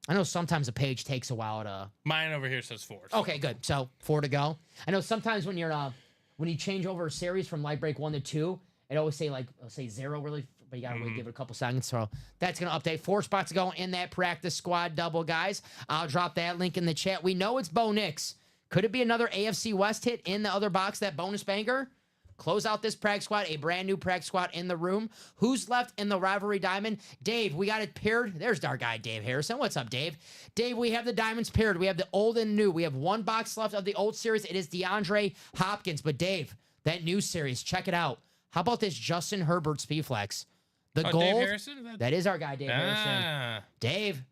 I know sometimes a page takes a while to. Mine over here says 4. Okay, good. So 4 to go. I know sometimes when you're when you change over a series from light break 1 to 2, it always say like it'll say 0 really, but you gotta wait, give it a couple seconds. So that's gonna update. 4 spots to go in that practice squad double, guys. I'll drop that link in the chat. We know it's Bo Nix. Could it be another AFC West hit in the other box? That bonus banker. Close out this practice squad, a brand new practice squad in the room. Who's left in the rivalry diamond? Dave, we got it paired. There's our guy, Dave Harrison. What's up, Dave? Dave, we have the diamonds paired. We have the old and new. We have 1 box left of the old series. It is DeAndre Hopkins. But Dave, that new series, check it out. How about this Justin Herbert speed flex? The gold. Dave Harrison? That is our guy, Dave Harrison. Dave,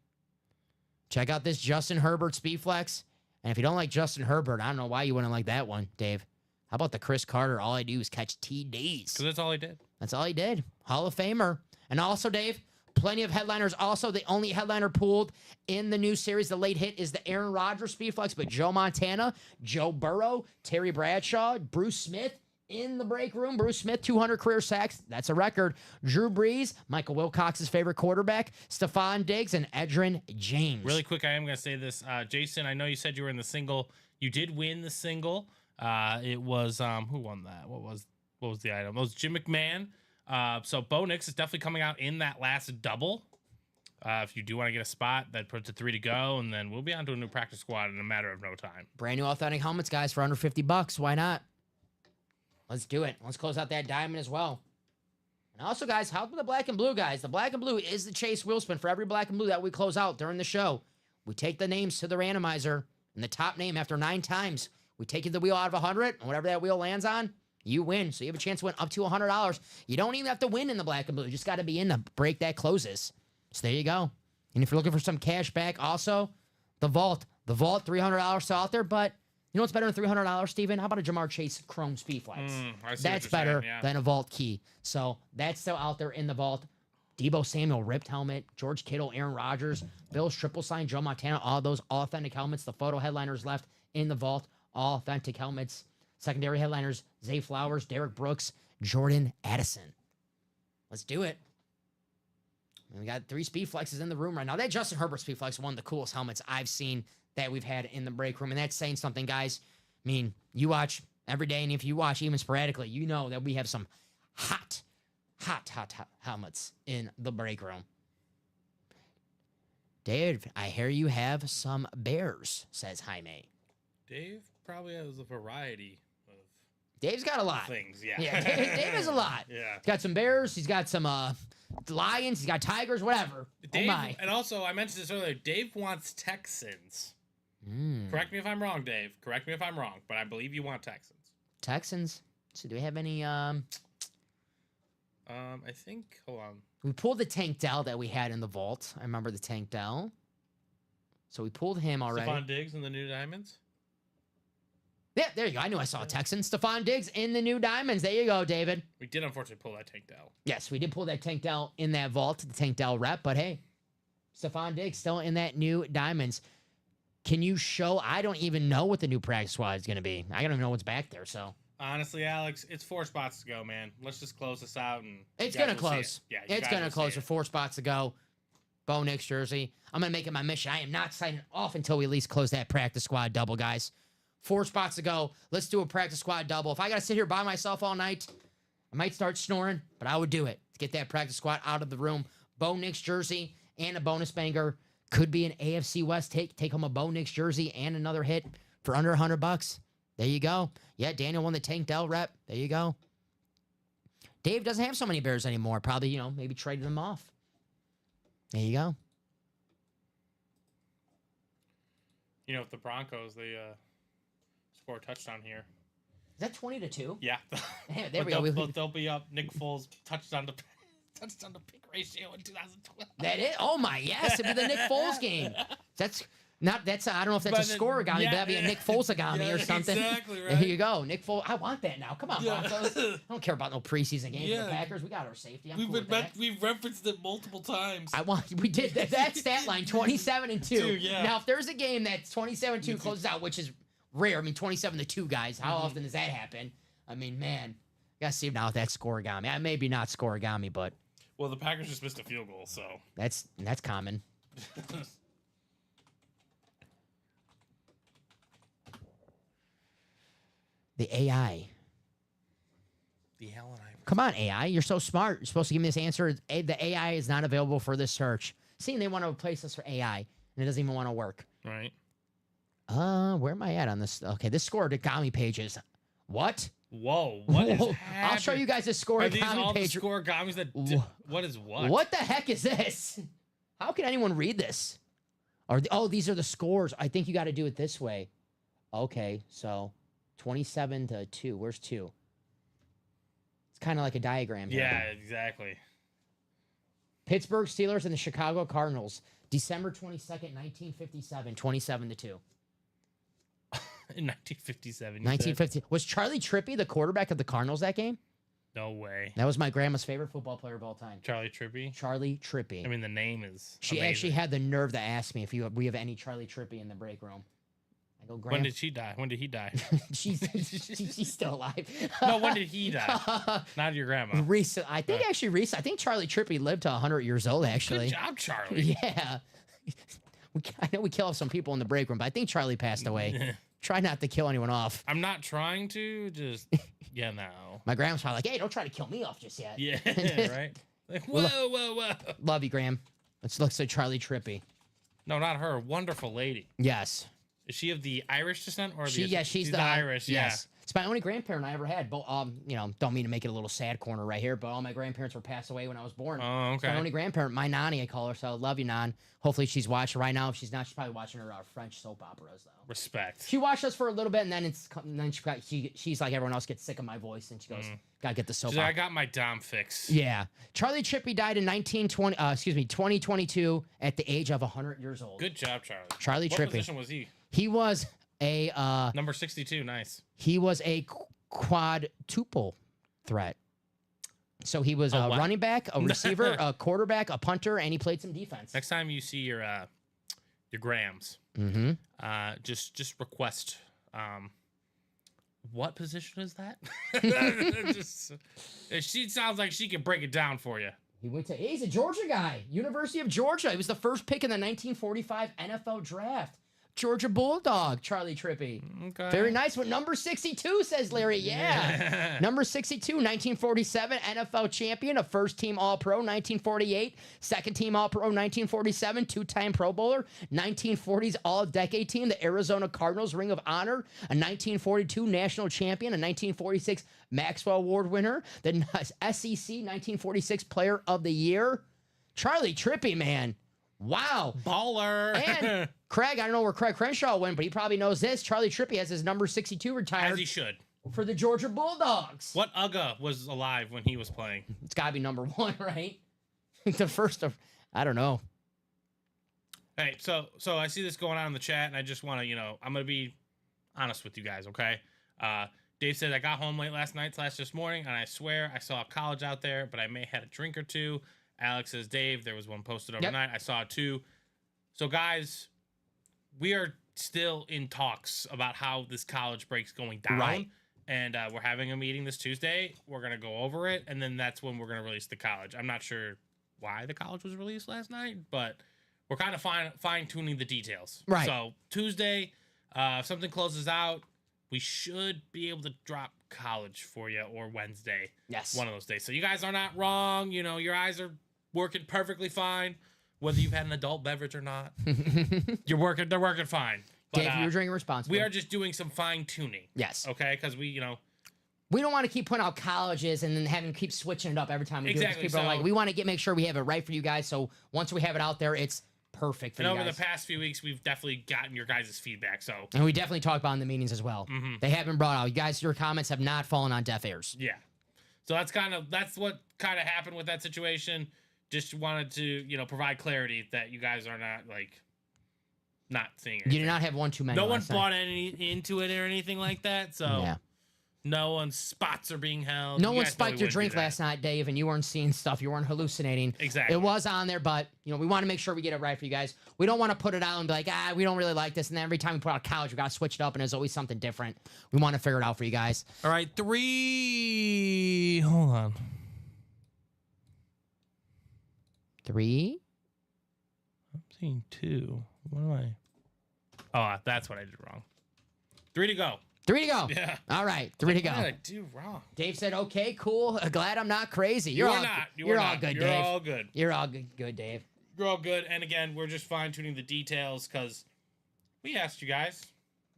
check out this Justin Herbert speed flex. And if you don't like Justin Herbert, I don't know why you wouldn't like that one, Dave. How about the Chris Carter? All I do is catch TDs. Because that's all he did. That's all he did. Hall of Famer. And also, Dave, plenty of headliners. Also, the only headliner pooled in the new series, the late hit, is the Aaron Rodgers Speedflex, but Joe Montana, Joe Burrow, Terry Bradshaw, Bruce Smith in the break room. Bruce Smith, 200 career sacks. That's a record. Drew Brees, Michael Wilcox's favorite quarterback, Stephon Diggs, and Edgerrin James. Really quick, I am going to say this. Jason, I know you said you were in the single. You did win the single. It was, who won that? What was the item? It was Jim McMahon. So Bo Nix is definitely coming out in that last double. If you do want to get a spot, that puts it 3 to go, and then we'll be on to a new practice squad in a matter of no time. Brand new authentic helmets, guys, for under $50. Why not? Let's do it. Let's close out that diamond as well. And also, guys, how about the black and blue, guys? The black and blue is the chase wheel spin for every black and blue that we close out during the show. We take the names to the randomizer, and the top name after 9 times, we take the wheel out of 100, and whatever that wheel lands on, you win. So you have a chance to win up to $100. You don't even have to win in the black and blue. You just got to be in the break that closes. So there you go. And if you're looking for some cash back, also, the vault, $300 still out there, but you know what's better than $300, Steven? How about a Jamar Chase Chrome Speedflex? That's better than a vault key. So that's still out there in the vault. Debo Samuel, ripped helmet. George Kittle, Aaron Rodgers, Bills triple sign, Joe Montana, all those authentic helmets. The photo headliners left in the vault, all authentic helmets. Secondary headliners, Zay Flowers, Derek Brooks, Jordan Addison. Let's do it. And we got 3 Speedflexes in the room right now. That Justin Herbert Speedflex, one of the coolest helmets I've seen that we've had in the break room. And that's saying something, guys. I mean, you watch every day, and if you watch even sporadically, you know that we have some hot helmets in the break room. Dave, I hear you have some Bears, says Jaime. Dave probably has a variety of Dave's got a lot. things. Yeah. Yeah, Dave has a lot. Yeah. He's got some Bears. He's got some Lions. He's got Tigers, whatever. Dave, Oh, my. and also, I mentioned this earlier, Dave wants Texans. Correct me if I'm wrong, Dave. Correct me if I'm wrong, but I believe you want Texans. Texans. So do we have any... I think, hold on. We pulled the Tank Dell that we had in the vault. I remember the Tank Dell. So we pulled him already. Stephon Diggs and the new Diamonds? Yeah, there you go. I knew I saw a Texan. Stephon Diggs in the new Diamonds. There you go, David. We did unfortunately pull that Tank Dell. Yes, we did pull that Tank Dell in that vault, the Tank Dell rep. But hey, Stephon Diggs still in that new Diamonds. Can you show? I don't even know what the new practice squad is going to be. I don't even know what's back there. So Honestly, Alex, it's 4 spots to go, man. Let's just close this out and it's you guys going to will see close. it. Yeah, you It's guys going to will close see with it. 4 spots to go. Bo Nix jersey. I'm going to make it my mission. I am not signing off until we at least close that practice squad double, guys. 4 spots to go. Let's do a practice squad double. If I got to sit here by myself all night, I might start snoring, but I would do it to get that practice squad out of the room. Bo Nix jersey and a bonus banger. Could be an AFC West take home a Bo Nix jersey and another hit for under $100. There you go. Yeah, Daniel won the Tank Dell rep. There you go. Dave doesn't have so many Bears anymore. Probably, maybe traded them off. There you go. If the Broncos, they score a touchdown here. Is that 20-2? Yeah. Yeah, there But we go. They'll be up. Nick Foles touchdown to pick ratio in 2012. That is. Oh my, yes, it'd be the Nick Foles game. That's not. That's. I don't know if that's a scoregami, but that'd be a Nick Foles-agami or something. Exactly right. There you go, Nick Foles. I want that now. Come on, Broncos. I don't care about no preseason games for Yeah. the Packers. We got our safety. I'm cool with that. We've referenced it multiple times. We did that. That stat line 27-2. Yeah. Now, if there's a game that's 27-2 closes out, which is rare. I mean, 27-2 guys. How often does that happen? I mean, man, gotta see now if that's scoregami. I maybe not scoregami, but Well, the Packers just missed a field goal, so. that's common. The AI. The Allen Iverson. Come on, AI. You're so smart. You're supposed to give me this answer. The AI is not available for this search. Seeing they want to replace us for AI, and it doesn't even want to work. Right. Where am I at on this? Okay, this scoregami page is what? Whoa, what is Whoa. happening? I'll show you guys the Are these all scoregami the page. scoregamis that... What is what? What the heck is this? How can anyone read this? These are the scores. I think you got to do it this way. Okay, so 27-2. Where's 2? It's kind of like a diagram here. Yeah, exactly. Pittsburgh Steelers and the Chicago Cardinals, December 22nd, 1957, 27-2. In 1957. you said? 1950. Was Charlie Trippy the quarterback of the Cardinals that game? No way. That was my grandma's favorite football player of all time. Charlie Trippy. Charlie Trippy. I mean, the name is. She amazing. actually had the nerve to ask me if we have any Charlie Trippy in the break room. I go, Grandma. When did she die? When did he die? she's still alive. No, when did he die? Not your grandma. Recent. I think I think Charlie Trippy lived to 100 years old. Actually. Good job, Charlie. Yeah. I know we kill off some people in the break room, but I think Charlie passed away. Try not to kill anyone off. I'm not trying to. Just no. My grandma's probably like, "Hey, don't try to kill me off just yet." Yeah. Right. Like, whoa. Love you, Graham. Let's look at Charlie Trippy. No, not her. Wonderful lady. Yes. Is she of the Irish descent or She's the Irish? Yes. It's my only grandparent I ever had. But don't mean to make it a little sad corner right here, but all my grandparents were passed away when I was born. Oh, It's my okay. only grandparent, my nanny, I call her. So love you, Nan. Hopefully she's watching right now. If she's not, she's probably watching her French soap operas though. Respect. She watched us for a little bit, and then she's like everyone else, gets sick of my voice, and she goes, "Gotta get the soap." She's like, I opera. got my Dom fix. Yeah, Charlie Trippy died in 2022 at the age of 100 years old. Good job, Charlie. Charlie What Trippy. position was he? He was a Number 62. Nice. quadruple threat. So he was A a what? running back, a receiver, a quarterback, a punter, and he played some defense. Next time you see your Grams, Mm-hmm. just request. What position is that? She sounds like she can break it down for you. He's a Georgia guy, University of Georgia. He was the first pick in the 1945 NFL draft. Georgia Bulldog, Charlie Trippy. Okay. Very nice. With number 62, says Larry. Yeah. Number 62, 1947 NFL champion, a first team All Pro, 1948, second team All Pro, 1947, two-time Pro Bowler, 1940s All Decade team, the Arizona Cardinals Ring of Honor, a 1942 national champion, a 1946 Maxwell Award winner, the SEC 1946 Player of the Year. Charlie Trippy, man. Wow. Baller. And Craig, I don't know where Craig Crenshaw went, but he probably knows this. Charlie Trippy has his number 62 retired As he should. for the Georgia Bulldogs. What Uga was alive when he was playing? It's got to be number 1, right? The first of, I don't know. Hey, so I see this going on in the chat, and I just want to, I'm going to be honest with you guys, okay? Dave said, I got home late last night / this morning, and I swear I saw a college out there, but I may have had a drink or two. Alex says, Dave, there was one posted overnight. I saw it too. So, guys, we are still in talks about how this college break's going down. Right. And we're having a meeting this Tuesday. We're going to go over it, and then that's when we're going to release the college. I'm not sure why the college was released last night, but we're kind of fine-tuning the details. Right. So, Tuesday, if something closes out, we should be able to drop college for you, or Wednesday. Yes. One of those days. So you guys are not wrong. Your eyes are working perfectly fine, whether you've had an adult beverage or not. They're working fine. But, Dave, you're drinking responsibly. we are just doing some fine tuning. Yes. Okay, because we don't want to keep putting out colleges and then having to keep switching it up every time we do it. 'Cause Exactly, people are so- like, we want to make sure we have it right for you guys. So once we have it out there, it's perfect for and you over guys. the past few weeks, we've definitely gotten your guys' feedback. So And we definitely talk about it in the meetings as well. They have been brought out. You guys, your comments have not fallen on deaf ears. yeah, so that's what kind of happened with that situation. Just wanted to provide clarity that you guys are not not seeing it. You did not have one too many. No one last night. bought any into it or anything like that. So Yeah. no one's spots are being held. No You one guys spiked probably your wouldn't drink do that. last night, Dave, and you weren't seeing stuff. You weren't hallucinating. Exactly. It was on there, but we want to make sure we get it right for you guys. We don't want to put it out and be like, we don't really like this. And then every time we put out college, we got to switch it up, and there's always something different. We want to figure it out for you guys. All right, 3. Hold on. 3. I'm seeing 2. What am I? Oh, that's what I did wrong. 3 to go. 3 to go. Yeah. All right, 3 to What did I go. do wrong? Dave said, "Okay, cool. Glad I'm not crazy." You all are not. You're all good, You're Dave. all good. You're all good, Dave. You're all good. And again, we're just fine tuning the details because we asked you guys.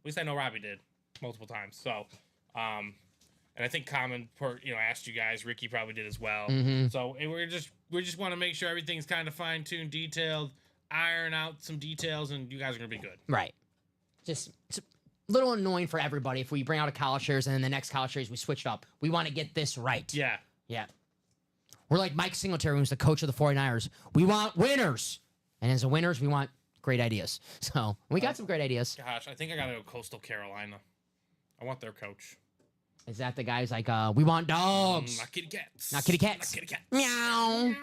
At least I know Robbie did multiple times. So, and I think Common asked you guys. Ricky probably did as well. So we just want to make sure everything's kind of fine tuned, detailed, iron out some details, and you guys are gonna be good. Right. Just it's a little annoying for everybody if we bring out a college series and then the next college series we switch it up. We want to get this right. Yeah. Yeah. We're like Mike Singletary, who's the coach of the 49ers. We want winners. And as the winners, we want great ideas. So we got some great ideas. Gosh, I think I gotta go Coastal Carolina. I want their coach. Is that the guy who's like, we want dogs, Not kitty cats. not kitty cats? Not kitty cats. Meow. Meow.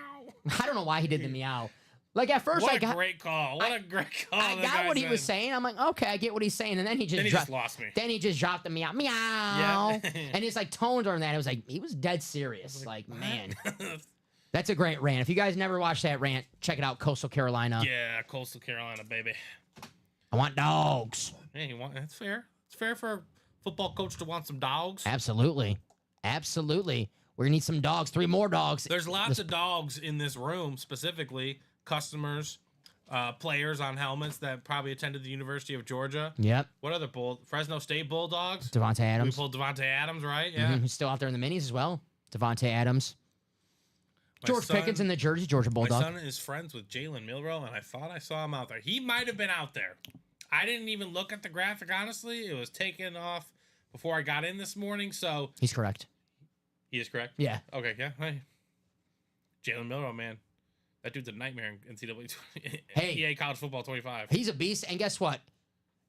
I don't know why he did the meow. Like at first, What I a got, great call. What a great call. I the got guy what he was said. saying. I'm like, okay, I get what he's saying, and then he just Then he dropped. just lost me. Then he just dropped the meow, meow, Yeah. and his like tone during that, it was like he was dead serious. Like, man, What? that's a great rant. If you guys never watched that rant, check it out. Coastal Carolina. Yeah, Coastal Carolina, baby. I want dogs. Hey, that's fair. It's fair for a football coach to want some dogs. Absolutely, absolutely. We're gonna need some dogs. 3 more dogs. There's lots of dogs in this room, specifically customers, players on helmets that probably attended the University of Georgia. Yep. What other Fresno State Bulldogs? Devontae We Adams. pulled Devontae Adams, right? Yeah. He's still out there in the minis as well. Devontae Adams. My George son- Pickens in the jersey. Georgia My Bulldog. son is friends with Jalen Milrow, and I thought I saw him out there. He might have been out there. I didn't even look at the graphic, honestly. It was taken off before I got in this morning, so He's correct. he is correct. Yeah. Okay, yeah. Hey. Jalen Milrow, man. That dude's a nightmare in NCAA Hey. EA College Football 25. He's a beast. And guess what?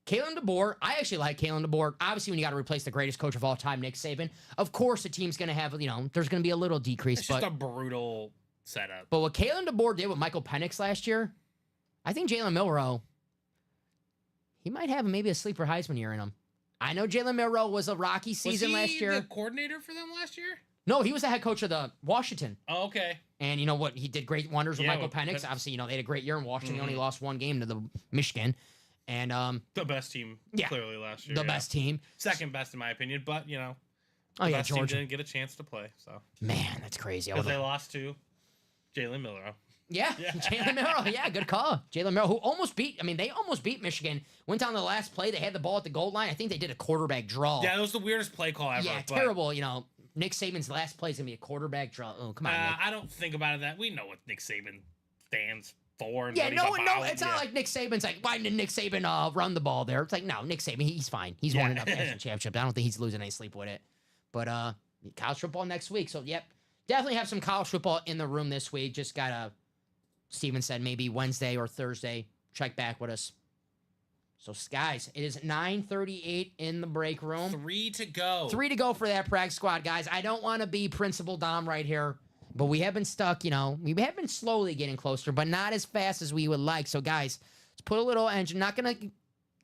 Kalen DeBoer, I actually like Kalen DeBoer. Obviously, when you got to replace the greatest coach of all time, Nick Saban, of course the team's going to have, there's going to be a little decrease. It's But, just a brutal setup. but what Kalen DeBoer did with Michael Penix last year, I think Jalen Milrow, he might have maybe a sleeper Heisman year in him. I know Jalen Milrow was a rocky season was he last year. the coordinator for them last year? No, he was the head coach of the Washington. Oh, okay. And you know what? He did great wonders with Yeah, Michael with Penix. Penix. Obviously, they had a great year in Washington. They only Mhm. lost 1 game to the Michigan. And The best team Yeah. clearly last year. the yeah. best team. Second best in my opinion, but Oh, the yeah, best team Georgia. didn't get a chance to play. So Man, that's crazy. I because would've- they lost to Jalen Milrow. Yeah, Yeah. Jalen Milrow. Yeah, good call. Jalen Milrow, who almost beat, they almost beat Michigan. Went down the last play. They had the ball at the goal line. I think they did a quarterback draw. Yeah, it was the weirdest play call ever. Yeah, but, terrible. Nick Saban's last play is going to be a quarterback draw. Oh, come on, Nick. I don't think about it that we know what Nick Saban stands for. And Yeah, what he's no, about. it's not like Nick Saban's like, why didn't Nick Saban run the ball there? It's like, no, Nick Saban, he's fine. He's won enough national championships. I don't think he's losing any sleep with it. But college football next week. So, yep, definitely have some college football in the room this week. Just got to, Steven said, maybe Wednesday or Thursday. Check back with us. So, guys, it is 9:38 in the break room. 3 to go. 3 to go for that practice squad, guys. I don't want to be Principal Dom right here, but we have been stuck, we have been slowly getting closer, but not as fast as we would like. So, guys, let's put a little engine. Not going to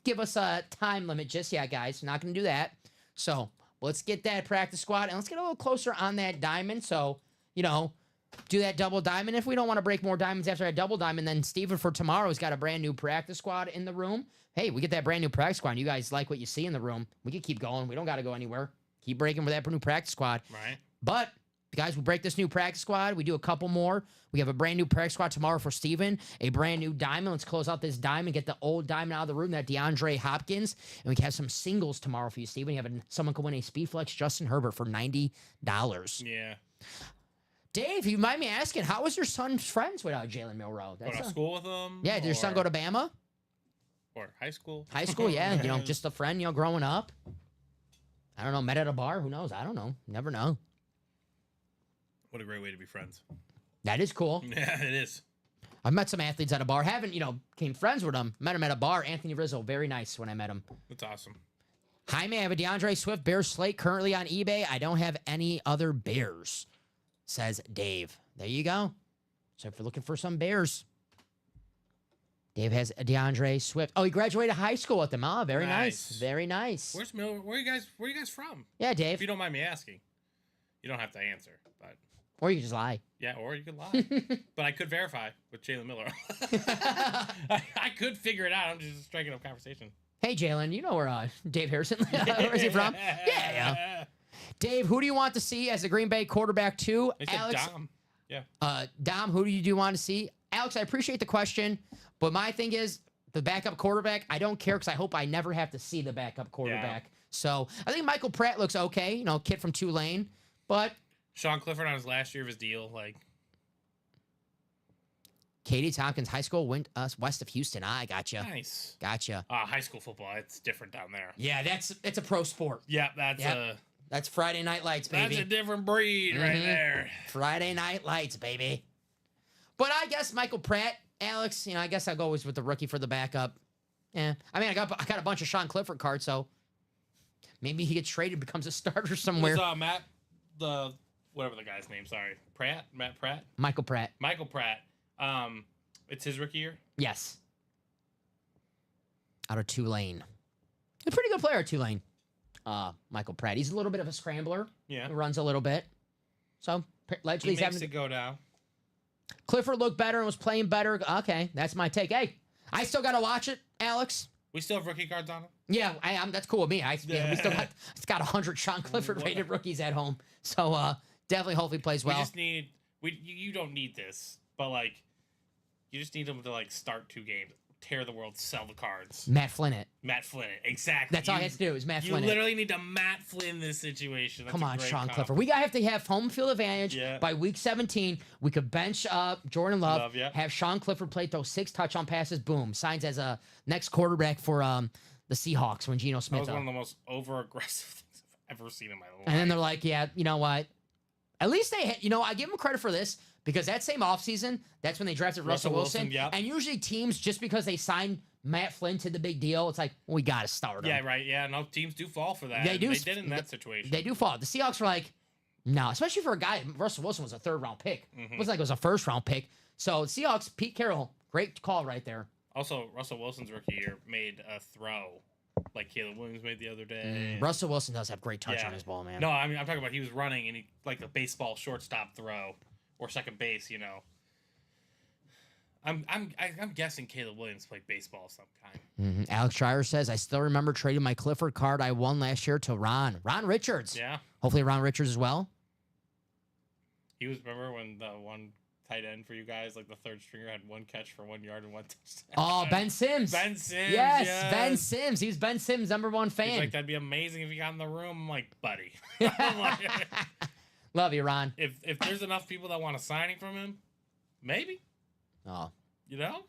give us a time limit just yet, guys. Not going to do that. So, let's get that practice squad, and let's get a little closer on that diamond. So, do that double diamond. If we don't want to break more diamonds after that double diamond, then Steven for tomorrow has got a brand new practice squad in the room. Hey, we get that brand new practice squad. And you guys like what you see in the room. We can keep going. We don't got to go anywhere. Keep breaking with that new practice squad. Right. But, guys, we break this new practice squad. We do a couple more. We have a brand new practice squad tomorrow for Steven. A brand new diamond. Let's close out this diamond. Get the old diamond out of the room, that DeAndre Hopkins. And we can have some singles tomorrow for you, Steven. You have someone can win a Speedflex Justin Herbert for $90. Yeah. Dave, you mind me asking, how was your son's friends without Jalen Milrow? Go to school with them. Yeah, did your son go to Bama? Or high school? High school, yeah. Just a friend, growing up. I don't know, met at a bar. Who knows? I don't know. Never know. What a great way to be friends. That is cool. Yeah, it is. I've met some athletes at a bar. Haven't, became friends with them. Met him at a bar. Anthony Rizzo, very nice when I met him. That's awesome. Jaime, I have a DeAndre Swift Bears slate currently on eBay. I don't have any other Bears, says Dave. There you go. So if you're looking for some Bears, Dave has a DeAndre Swift. Oh, he graduated high school with them. Oh, very nice. Nice. Very nice. Where's Miller? Where are you guys from? Yeah, If Dave. you don't mind me asking. You don't have to answer, but Or you can just lie. yeah, or you could lie. But I could verify with Jalen Miller. I could figure it out. I'm just striking up conversation. Hey, Jalen, you know where Dave Harrison, where is he from? Yeah. Dave, who do you want to see as the Green Bay quarterback too? He said Alex, Dom. Yeah. Dom, who do you want to see? Alex, I appreciate the question, but my thing is the backup quarterback. I don't care because I hope I never have to see the backup quarterback. So I think Michael Pratt looks okay, kid from Tulane, but Sean Clifford on his last year of his deal, like Katie Tompkins High School went west of Houston. I gotcha. nice. Gotcha. High school football, it's different down there. Yeah, it's a pro sport. Yeah, that's Yep. That's Friday Night Lights, that's baby. a different breed right Mhm. there. Friday Night Lights, baby. But I guess Michael Pratt, Alex, I guess I'll go always with the rookie for the backup. Yeah, I mean, I got a bunch of Sean Clifford cards, so maybe he gets traded, becomes a starter somewhere. Who's, Matt, whatever the guy's name, sorry. Matt Pratt? Michael Pratt. Michael Pratt. It's his rookie year? Yes. Out of Tulane. A pretty good player at Tulane. Michael Pratt. He's a little bit of a scrambler. Yeah. He runs a little bit. So, allegedly He he's makes having it go down. Clifford looked better and was playing better. Okay, that's my take. Hey, I still got to watch it, Alex. We still have rookie cards on him? Yeah, that's cool with me. We still got, it's got 100 Sean Clifford rated rookies at home. So, definitely hopefully plays well. We just need, you don't need this, but like, you just need him to like start 2 games, tear the world, sell the cards. Matt Flynn it. Matt Flynn it. Exactly. That's all he has to do is Matt You Flynn it. literally need to Matt Flynn this situation. That's Come a on, great Sean comp. Clifford. We have to have home field advantage by week 17. We could bench up Jordan Love, have Sean Clifford play, throw 6 touchdown passes, boom, signs as a next quarterback for the Seahawks when Geno Smith. That was one of the most over-aggressive things I've ever seen in my life. And then they're like, yeah, you know what? At least they, I give them credit for this because that same offseason, that's when they drafted Russell Wilson. Yep. And usually teams, just because they signed Matt Flynn to the big deal, it's like, we got to start him. Yeah, right. Yeah, no, teams do fall for that. They do. They did in that situation. They do fall. The Seahawks were like, no, especially for a guy, Russell Wilson was a 3rd-round pick. It wasn't like it was a 1st-round pick. So Seahawks, Pete Carroll, great call right there. Also, Russell Wilson's rookie year made a throw like Caleb Williams made the other day. Russell Wilson does have great touch on his ball, man. No, I mean, I'm talking about he was running and he like a baseball shortstop throw or second base, I'm guessing Caleb Williams played baseball of some kind. Alex Schreier says, I still remember trading my Clifford card I won last year to Ron Richards. Yeah. Hopefully Ron Richards as well. He was, remember when the one tight end for you guys, like the 3rd stringer, had 1 catch for 1 yard and 1 touchdown? Oh, Ben Sims. Ben Sims. Yes, Ben Sims. He's Ben Sims' #1 fan. He's like, that'd be amazing if he got in the room. I'm like, buddy. Love you, Ron. If there's enough people that want a signing from him, maybe. Oh.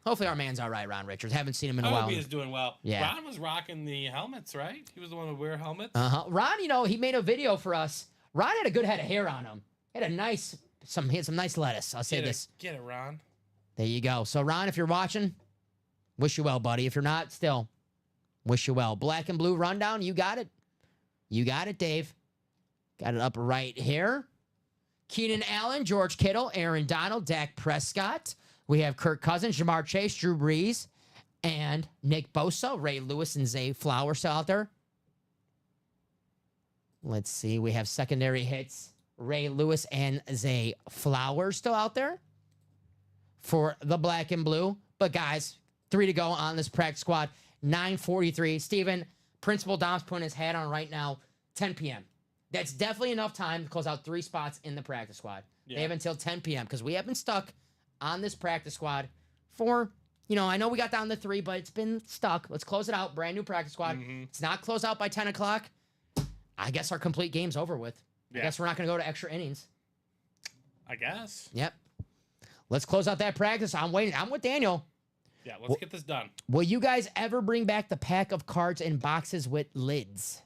Hopefully our man's all right, Ron Richards. Haven't seen him in a I while. hope he is doing well. Yeah. Ron was rocking the helmets, right? He was the one with wear helmets. Ron, he made a video for us. Ron had a good head of hair on him. He had some nice lettuce. I'll say this. Get it, Ron. There you go. So, Ron, if you're watching, wish you well, buddy. If you're not, still, wish you well. Black and blue rundown. You got it. You got it, Dave. Got it up right here. Keenan Allen, George Kittle, Aaron Donald, Dak Prescott. We have Kirk Cousins, Jamar Chase, Drew Brees, and Nick Bosa, Ray Lewis, and Zay Flowers still out there. Let's see. We have secondary hits. Ray Lewis and Zay Flowers still out there for the black and blue. But, guys, 3 to go on this practice squad. 9:43. Steven, Principal Dom's putting his hat on right now. 10 p.m. That's definitely enough time to close out 3 spots in the practice squad. Yeah. They have until 10 p.m. because we have been stuck on this practice squad for, I know we got down to 3, but it's been stuck. Let's close it out. Brand new practice squad. It's not closed out by 10 o'clock. I guess our complete game's over with. Yeah. I guess we're not going to go to extra innings. I guess. Yep. Let's close out that practice. I'm waiting. I'm with Daniel. Yeah, let's get this done. Will you guys ever bring back the pack of cards in boxes with lids?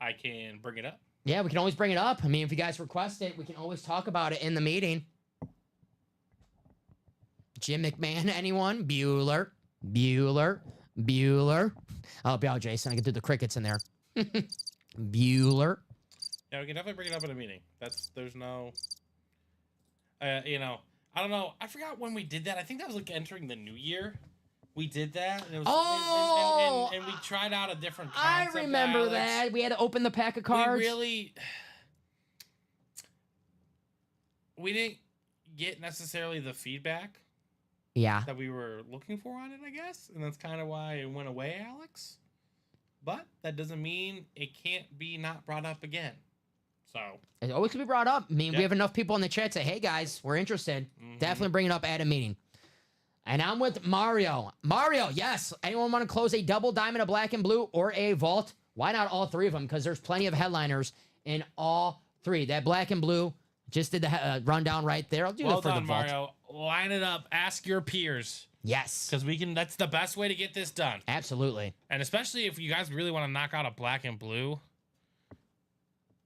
I can bring it up. Yeah, we can always bring it up. I mean, if you guys request it, we can always talk about it in the meeting. Jim McMahon, anyone? Bueller. I'll be out, Jason. I can do the crickets in there. Bueller. Yeah, we can definitely bring it up in a meeting. There's no, I don't know. I forgot when we did that. I think that was like entering the new year. We did that. And it was, and we tried out a different concept. I remember Alex. that. We had to open the pack of cards. We didn't get necessarily the feedback that we were looking for on it, I guess. And that's kind of why it went away, Alex. But that doesn't mean it can't be not brought up again. So it always can be brought up. I mean, we have enough people in the chat say, hey, guys, we're interested. Definitely bring it up at a meeting. And I'm with Mario. Mario, yes. Anyone want to close a double diamond, a black and blue, or a vault? Why not all 3 of them? Because there's plenty of headliners in all 3. That black and blue just did the rundown right there. I'll do that for the vault. Mario. Line it up. Ask your peers. Yes. Because that's the best way to get this done. Absolutely. And especially if you guys really want to knock out a black and blue.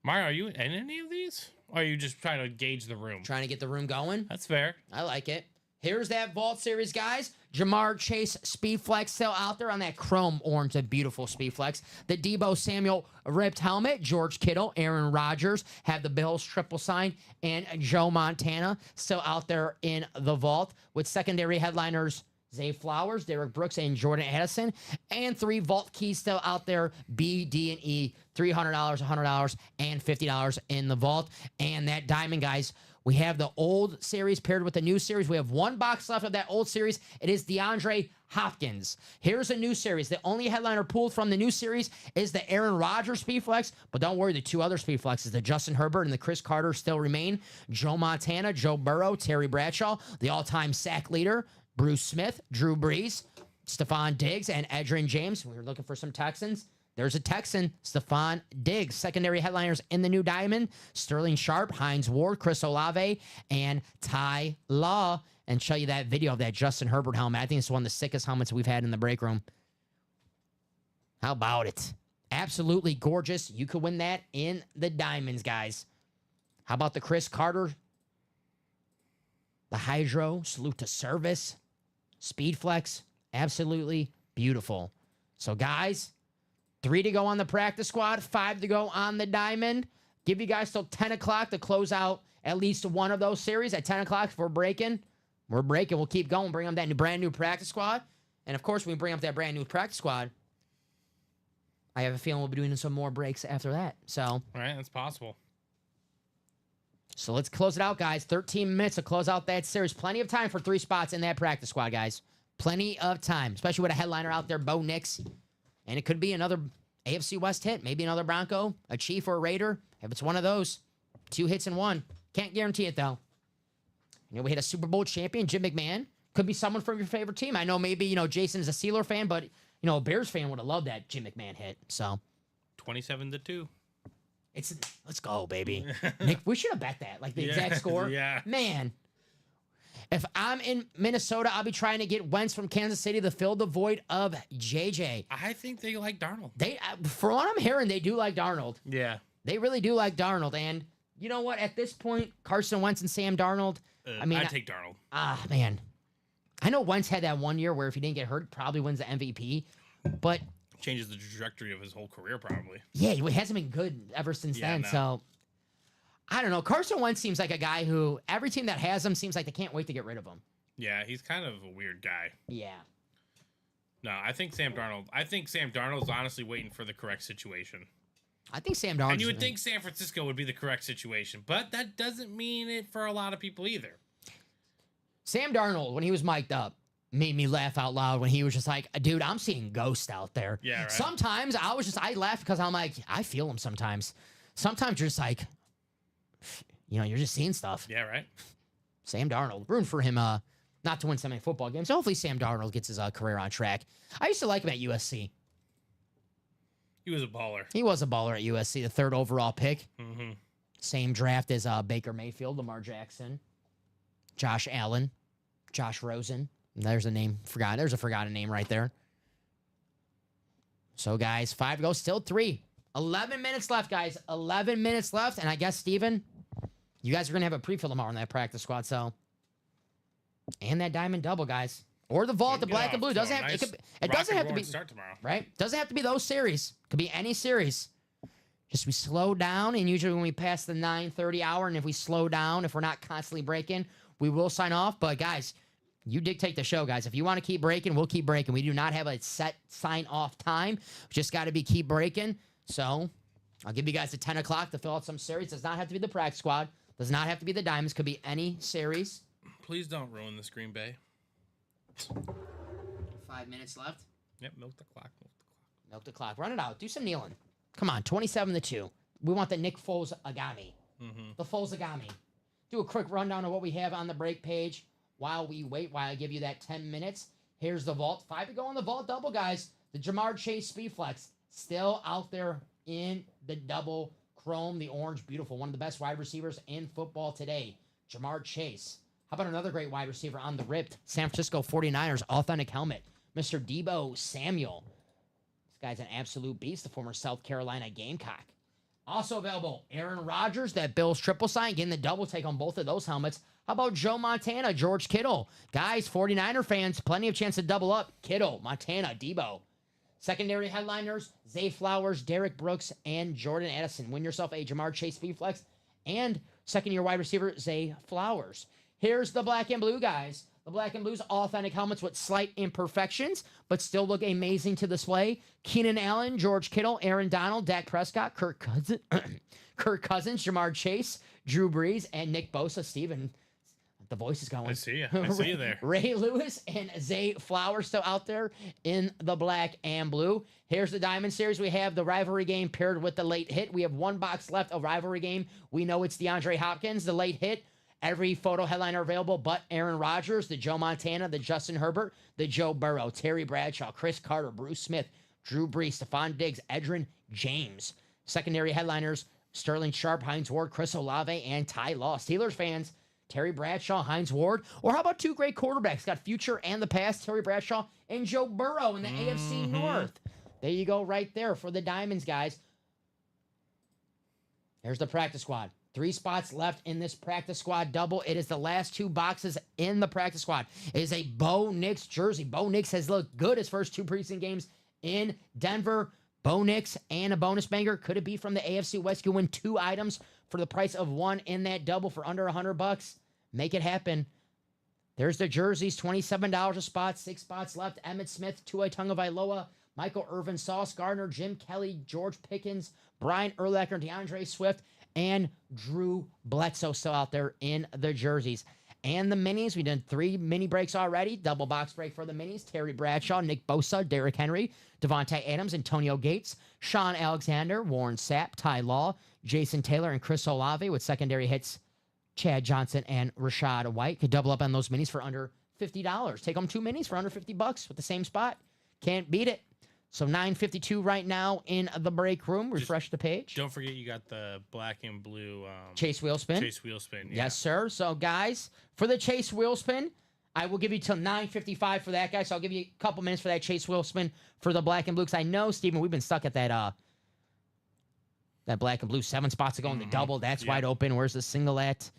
Mario, are you in any of these? Or are you just trying to gauge the room? Trying to get the room going. That's fair. I like it. Here's that Vault Series, guys. Jamar Chase Speedflex still out there on that chrome orange, a beautiful Speedflex. The Debo Samuel ripped helmet. George Kittle, Aaron Rodgers have the Bills triple sign, and Joe Montana still out there in the vault with secondary headliners Zay Flowers, Derek Brooks, and Jordan Addison, and 3 vault keys still out there, B, D, and E, $300, $100, and $50 in the vault. And that diamond, guys, we have the old series paired with the new series. We have 1 box left of that old series. It is DeAndre Hopkins. Here's a new series. The only headliner pulled from the new series is the Aaron Rodgers Speedflex, but don't worry, the 2 other Speedflexes, the Justin Herbert and the Chris Carter, still remain. Joe Montana, Joe Burrow, Terry Bradshaw, the all-time sack leader, Bruce Smith, Drew Brees, Stephon Diggs, and Edgerrin James. We were looking for some Texans. There's a Texan, Stephon Diggs. Secondary headliners in the new diamond, Sterling Sharp, Hines Ward, Chris Olave, and Ty Law. And show you that video of that Justin Herbert helmet. I think it's one of the sickest helmets we've had in the break room. How about it? Absolutely gorgeous. You could win that in the diamonds, guys. How about the Chris Carter? The Hydro, salute to service. Speedflex, absolutely beautiful. So, guys, 3 to go on the practice squad, 5 to go on the diamond. Give you guys till 10 o'clock to close out at least one of those series. At 10 o'clock, if we're breaking, we'll keep going. Bring up that brand new practice squad. And, of course, when we bring up that brand new practice squad, I have a feeling we'll be doing some more breaks after that. So, All right, that's possible. So let's close it out, guys. 13 minutes to close out that series. Plenty of time for 3 spots in that practice squad, guys. Plenty of time, especially with a headliner out there, Bo Nix. And it could be another AFC West hit, maybe another Bronco, a Chief, or a Raider. If it's one of those, 2 hits in 1. Can't guarantee it, though. You know, we hit a Super Bowl champion, Jim McMahon. Could be someone from your favorite team. I know maybe, Jason is a Steeler fan, but, a Bears fan would have loved that Jim McMahon hit. So 27-2. Let's go, baby. Nick, we should have bet that, like the exact score. Yeah. Man, if I'm in Minnesota, I'll be trying to get Wentz from Kansas City to fill the void of JJ. I think they like Darnold. They, for what I'm hearing, they do like Darnold. Yeah. They really do like Darnold. And you know what? At this point, Carson Wentz and Sam Darnold. I'd take Darnold. Man. I know Wentz had that one year where if he didn't get hurt, probably wins the MVP. But Changes the trajectory of his whole career, probably. yeah, he hasn't been good ever since then. no. So I don't know. Carson Wentz seems like a guy who every team that has him seems like they can't wait to get rid of him. Yeah, he's kind of a weird guy. Yeah. No, I think Sam Darnold's honestly waiting for the correct situation. I think Sam Darnold. And you would think San Francisco would be the correct situation, but that doesn't mean it for a lot of people either. Sam Darnold, when he was mic'd up, made me laugh out loud when he was just like, dude, I'm seeing ghosts out there. Yeah, right. Sometimes I laugh because I'm like, I feel them sometimes. Sometimes you're just like, you're just seeing stuff. Yeah, right. Sam Darnold, rooting for him not to win so many football games. So hopefully Sam Darnold gets his career on track. I used to like him at USC. He was a baller. He was a baller at USC, the 3rd overall pick. Mm-hmm. Same draft as Baker Mayfield, Lamar Jackson, Josh Allen, Josh Rosen. There's a name forgotten. There's a forgotten name right there. So, guys, 5 to go. Still 3. 11 minutes left, guys. 11 minutes left. And I guess, Steven, you guys are going to have a pre-fill tomorrow on that practice squad. So, and that diamond double, guys. Or the vault, the black and blue. Doesn't have, it doesn't have to be. Start tomorrow. Right? Doesn't have to be those series. Could be any series. Just we slow down. And usually when we pass the 9:30 hour, and if we slow down, if we're not constantly breaking, we will sign off. But, guys, you dictate the show, guys. If you want to keep breaking, we'll keep breaking. We do not have a set sign-off time. We just got to keep breaking. So I'll give you guys a 10 o'clock to fill out some series. Does not have to be the practice squad. Does not have to be the diamonds. Could be any series. Please don't ruin this Green Bay. 5 minutes left. Yep, milk the clock. Milk the clock. Run it out. Do some kneeling. Come on, 27-2. We want the Nick Foles Agami. Mm-hmm. The Foles Agami. Do a quick rundown of what we have on the break page while we wait, while I give you that 10 minutes. Here's the vault. 5 to go on the vault double, guys. The Jamar Chase Speedflex still out there in the double chrome, the orange, beautiful. One of the best wide receivers in football today. Jamar Chase. How about another great wide receiver on the ripped San Francisco 49ers authentic helmet, Mr. Debo Samuel. This guy's an absolute beast, the former South Carolina Gamecock. Also available, Aaron Rodgers, that Bills triple sign, getting the double take on both of those helmets. How about Joe Montana, George Kittle? Guys, 49er fans, plenty of chance to double up. Kittle, Montana, Debo. Secondary headliners, Zay Flowers, Derek Brooks, and Jordan Addison. Win yourself a Jamar Chase V-Flex and second-year wide receiver, Zay Flowers. Here's the black and blue, guys. The black and blues, authentic helmets with slight imperfections, but still look amazing to display. Keenan Allen, George Kittle, Aaron Donald, Dak Prescott, Kirk Cousins, Jamar Chase, Drew Brees, and Nick Bosa. Steven, the voice is going. I see you. I see you there. Ray Lewis and Zay Flowers still out there in the black and blue. Here's the Diamond Series. We have the rivalry game paired with the late hit. We have one box left, a rivalry game. We know it's DeAndre Hopkins, the late hit. Every photo headliner available but Aaron Rodgers, the Joe Montana, the Justin Herbert, the Joe Burrow, Terry Bradshaw, Chris Carter, Bruce Smith, Drew Brees, Stephon Diggs, Edgerrin James. Secondary headliners, Sterling Sharp, Hines Ward, Chris Olave, and Ty Law. Steelers fans, Terry Bradshaw, Hines Ward. Or how about two great quarterbacks? Got future and the past, Terry Bradshaw and Joe Burrow in the AFC North. There you go right there for the Diamonds, guys. Here's the practice squad. 3 spots left in this practice squad double. It is the last 2 boxes in the practice squad. It is a Bo Nix jersey. Bo Nix has looked good his first 2 preseason games in Denver. Bo Nix and a bonus banger. Could it be from the AFC West? You win 2 items for the price of 1 in that double for under $100. Make it happen. There's the jerseys, $27 a spot, 6 spots left. Emmitt Smith, Tua Tagovailoa, Michael Irvin, Sauce Gardner, Jim Kelly, George Pickens, Brian Urlacher, DeAndre Swift, and Drew Bledsoe still out there in the jerseys. And the minis, we did 3 mini breaks already. Double box break for the minis. Terry Bradshaw, Nick Bosa, Derrick Henry, Devontae Adams, Antonio Gates, Sean Alexander, Warren Sapp, Ty Law, Jason Taylor, and Chris Olave with secondary hits, Chad Johnson and Rashad White. Could double up on those minis for under $50. Take home 2 minis for under $50 with the same spot. Can't beat it. So $9.52 right now in the break room. Refresh the page. Don't forget you got the black and blue Chase wheel spin. Chase wheel spin. Yeah. Yes, sir. So, guys, for the Chase wheel spin, I will give you till $9.55 for that, guys. So I'll give you a couple minutes for that Chase wheel spin for the black and blue. Because I know, Steven, we've been stuck at that black and blue 7 spots ago in the double. That's wide open. Where's the single at?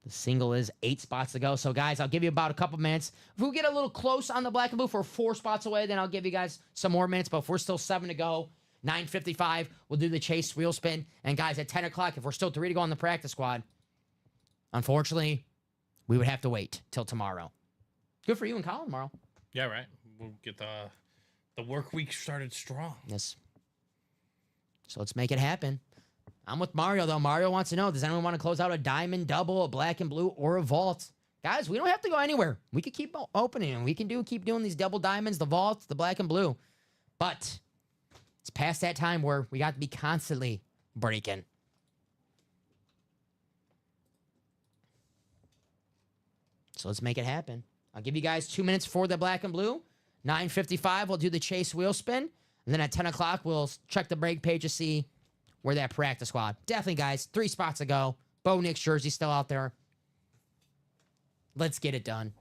The single is 8 spots to go. So, guys, I'll give you about a couple minutes. If we get a little close on the black and blue, if we're 4 spots away, then I'll give you guys some more minutes. But if we're still 7 to go, 9:55, we'll do the Chase wheel spin. And, guys, at 10 o'clock, if we're still 3 to go on the practice squad, unfortunately, we would have to wait till tomorrow. Good for you and Colin tomorrow. Yeah, right. We'll get the work week started strong. Yes. So let's make it happen. I'm with Mario, though. Mario wants to know, does anyone want to close out a diamond double, a black and blue, or a vault? Guys, we don't have to go anywhere. We could keep opening, and we can keep doing these double diamonds, the vaults, the black and blue. But it's past that time where we got to be constantly breaking. So let's make it happen. I'll give you guys 2 minutes for the black and blue. 9:55, we'll do the Chase wheel spin. And then at 10 o'clock, we'll check the break page to see where that practice squad. Definitely, guys, 3 spots to go. Bo Nix jersey still out there. Let's get it done.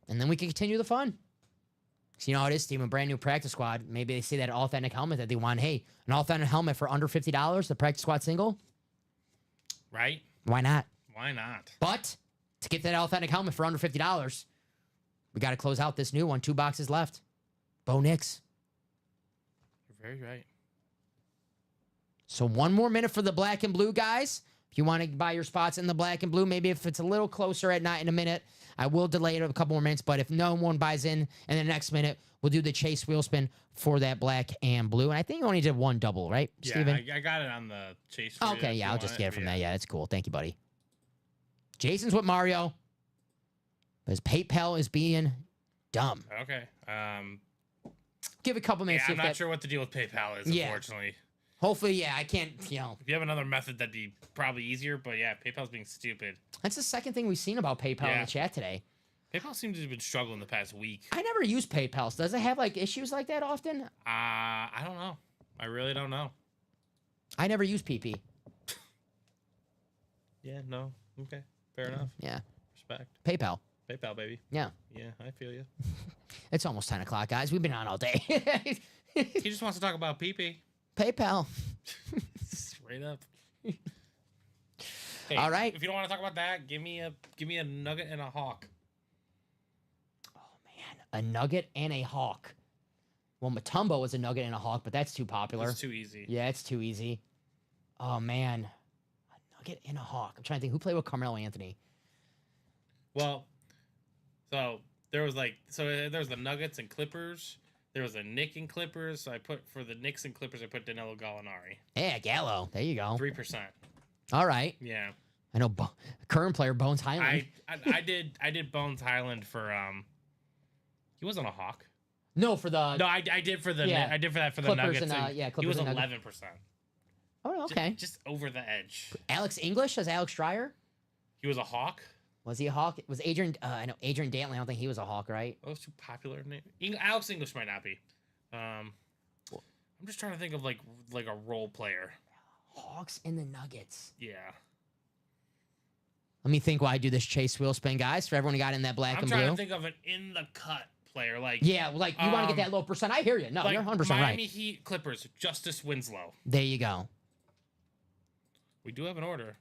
And then we can continue the fun. So you know how it is, Steve, a brand new practice squad. Maybe they see that authentic helmet that they want. Hey, an authentic helmet for under $50, the practice squad single. Right? Why not? Why not? But to get that authentic helmet for under $50, we got to close out this new one. 2 boxes left. Bo Nix. You're very right. So 1 more minute for the black and blue, guys. If you want to buy your spots in the black and blue, maybe if it's a little closer at night in a minute, I will delay it a couple more minutes. But if no one buys in the next minute, we'll do the Chase wheel spin for that black and blue. And I think you only did 1 double, right, Yeah, Steven? I got it on the Chase. Okay, yeah, I'll just get it from that. Yeah, that's cool. Thank you, buddy. Jason's with Mario. But his PayPal is being dumb. Okay. Give it a couple minutes. Yeah, see I'm if not that- sure what the deal with PayPal is, Yeah. unfortunately. Hopefully, yeah, I can't, If you have another method, that'd be probably easier. But yeah, PayPal's being stupid. That's the second thing we've seen about PayPal in Yeah. the chat today. PayPal seems to have been struggling the past week. I never use PayPal. Does it have like issues like that often? I don't know. I really don't know. I never use PP. Yeah, no. Okay, fair enough. Yeah. Respect. PayPal. PayPal, baby. Yeah. Yeah, I feel you. It's almost 10 o'clock, guys. We've been on all day. He just wants to talk about PP. PayPal. Straight up. Hey, All right. If you don't want to talk about that, give me a nugget and a hawk. Oh man, a nugget and a hawk. Well, Matumbo was a nugget and a hawk, but that's too popular. It's too easy. Yeah, it's too easy. Oh man, a nugget and a hawk. I'm trying to think who played with Carmelo Anthony. Well, so there was the Nuggets and Clippers. There was a Knick and Clippers. So I put for the Knicks and Clippers, I put Danilo Gallinari. Yeah, Gallo. There you go. 3%. All right. Yeah. I know current player Bones Highland. I did Bones Highland for he wasn't a hawk. No, for the No, I did for the Yeah. I did for that for the Clippers Nuggets. and, yeah, he Clippers was and Nuggets. 11%. Oh, okay. Just over the edge. Alex English as Alex Dreyer. He was a hawk. Was he a hawk? Was Adrian? I know Adrian Dantley. I don't think he was a hawk, right? Those too popular name. Alex English might not be. I'm just trying to think of like a role player. Hawks and the Nuggets. Yeah. Let me think while I do this chase wheel spin, guys. For everyone who got in that black I'm and trying blue. to think of an in the cut player like Yeah, like you want to get that low percent. I hear you. No, like you're 100% Miami right. Heat Clippers Justice Winslow. There you go. We do have an order,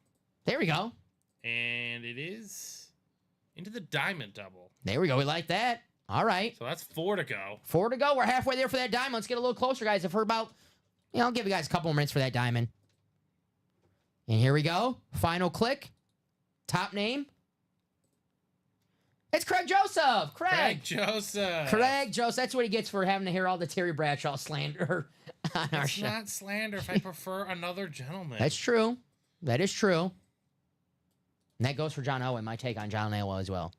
There we go. and it is into the diamond double. There we go. We like that. All right. So that's 4 to go. 4 to go. We're halfway there for that diamond. Let's get a little closer, guys. If we're about, I'll give you guys a couple more minutes for that diamond. And here we go. Final click. Top name. It's Craig Joseph. Craig Joseph. Craig Joseph. That's what he gets for having to hear all the Terry Bradshaw slander on our It's show. not slander if I prefer another gentleman. That's true. That is true. And that goes for John Owen. My take on John Elway as well.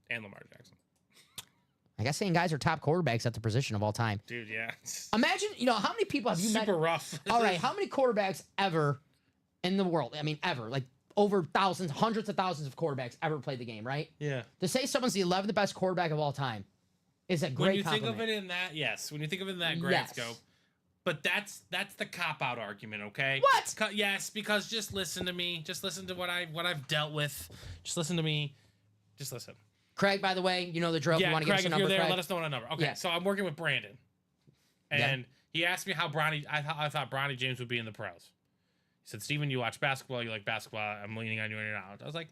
And Lamar Jackson. I guess saying guys are top quarterbacks at the position of all time. Dude, yeah. Imagine, how many people have you met? Super rough. All right, how many quarterbacks ever in the world? I mean, ever. Like over thousands, hundreds of thousands of quarterbacks ever played the game, right? Yeah. To say someone's the 11th best quarterback of all time is a great When you compliment. think of it in that, yes. When you think of it in that grand Yes. scope. But that's the cop out argument, okay? What? Yes, because just listen to me. Just listen to what I've dealt with. Just listen to me. Just listen. Craig, by the way, you know the drill. If you Yeah, want to give Craig, us a if number, you're there, Craig. let us know on a number. Okay, Yeah. so I'm working with Brandon, and he asked me how I thought Bronny James would be in the pros. He said, "Steven, you watch basketball. You like basketball. I'm leaning on you in and out." I was like,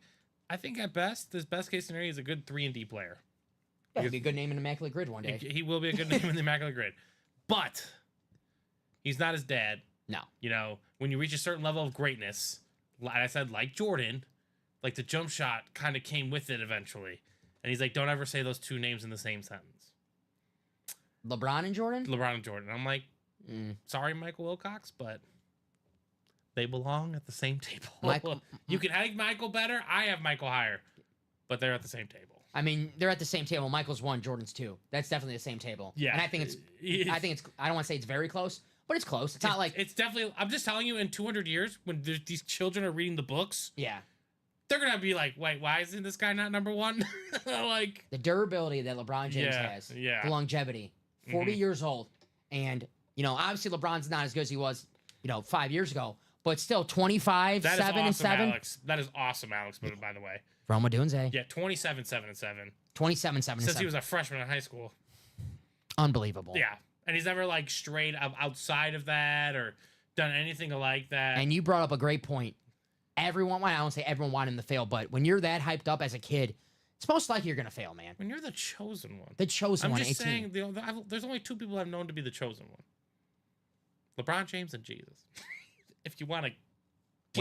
"I think at best, this best case scenario is a good 3-and-D player. Yeah, he'd be a good name in Immaculate Grid one day. He will be a good name in the Immaculate Grid, but he's not his dad. No. When you reach a certain level of greatness, like I said, like Jordan, like the jump shot kind of came with it eventually." And he's like, "Don't ever say those two names in the same sentence." LeBron and Jordan? LeBron and Jordan. I'm like, sorry, Michael Wilcox, but they belong at the same table. You can like Michael better. I have Michael higher, but they're at the same table. I mean, they're at the same table. Michael's 1, Jordan's 2. That's definitely the same table. Yeah. And I think it's I don't want to say it's very close, but it's close. It's not like, It's definitely. I'm just telling you, in 200 years, when these children are reading the books, yeah. they're gonna be like, "Wait, why isn't this guy not number one?" Like The durability that LeBron James Yeah, has. yeah. The longevity. 40 years old. And, obviously LeBron's not as good as he was, 5 years ago, but still 25, that is 7 awesome, and 7. Alex. That is awesome, Alex. By the way, Roma Dunze. yeah, 27, 7 and 7 27, 7 and since 7. he was a freshman in high school. Unbelievable. Yeah, and he's never like strayed outside of that or done anything like that. And you brought up a great point. I don't say everyone wanted him to fail, but when you're that hyped up as a kid, it's most likely you're going to fail, man. When you're the chosen one, The chosen I'm one, just 18. saying, there's only 2 people I've known to be the chosen one: LeBron James and Jesus. If you want to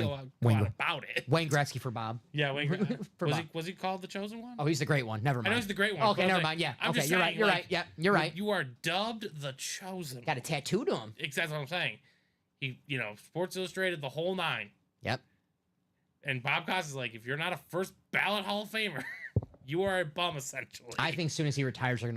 go on about it, Wayne Gretzky for Bob. yeah, Wayne. For Bob. Was he called the chosen one? Oh, he's the great one. Never I mind. know he's the great one. Okay, but I was never like- mind. Yeah. I'm Okay, just you're right. saying, You're like, right. Yeah, you're right. You are dubbed the chosen. Got a tattoo to him. Exactly what I'm saying. He, Sports Illustrated, the whole 9. Yep. And Bob Costas is like, if you're not a first ballot Hall of Famer, you are a bum essentially. I think as soon as he retires, they're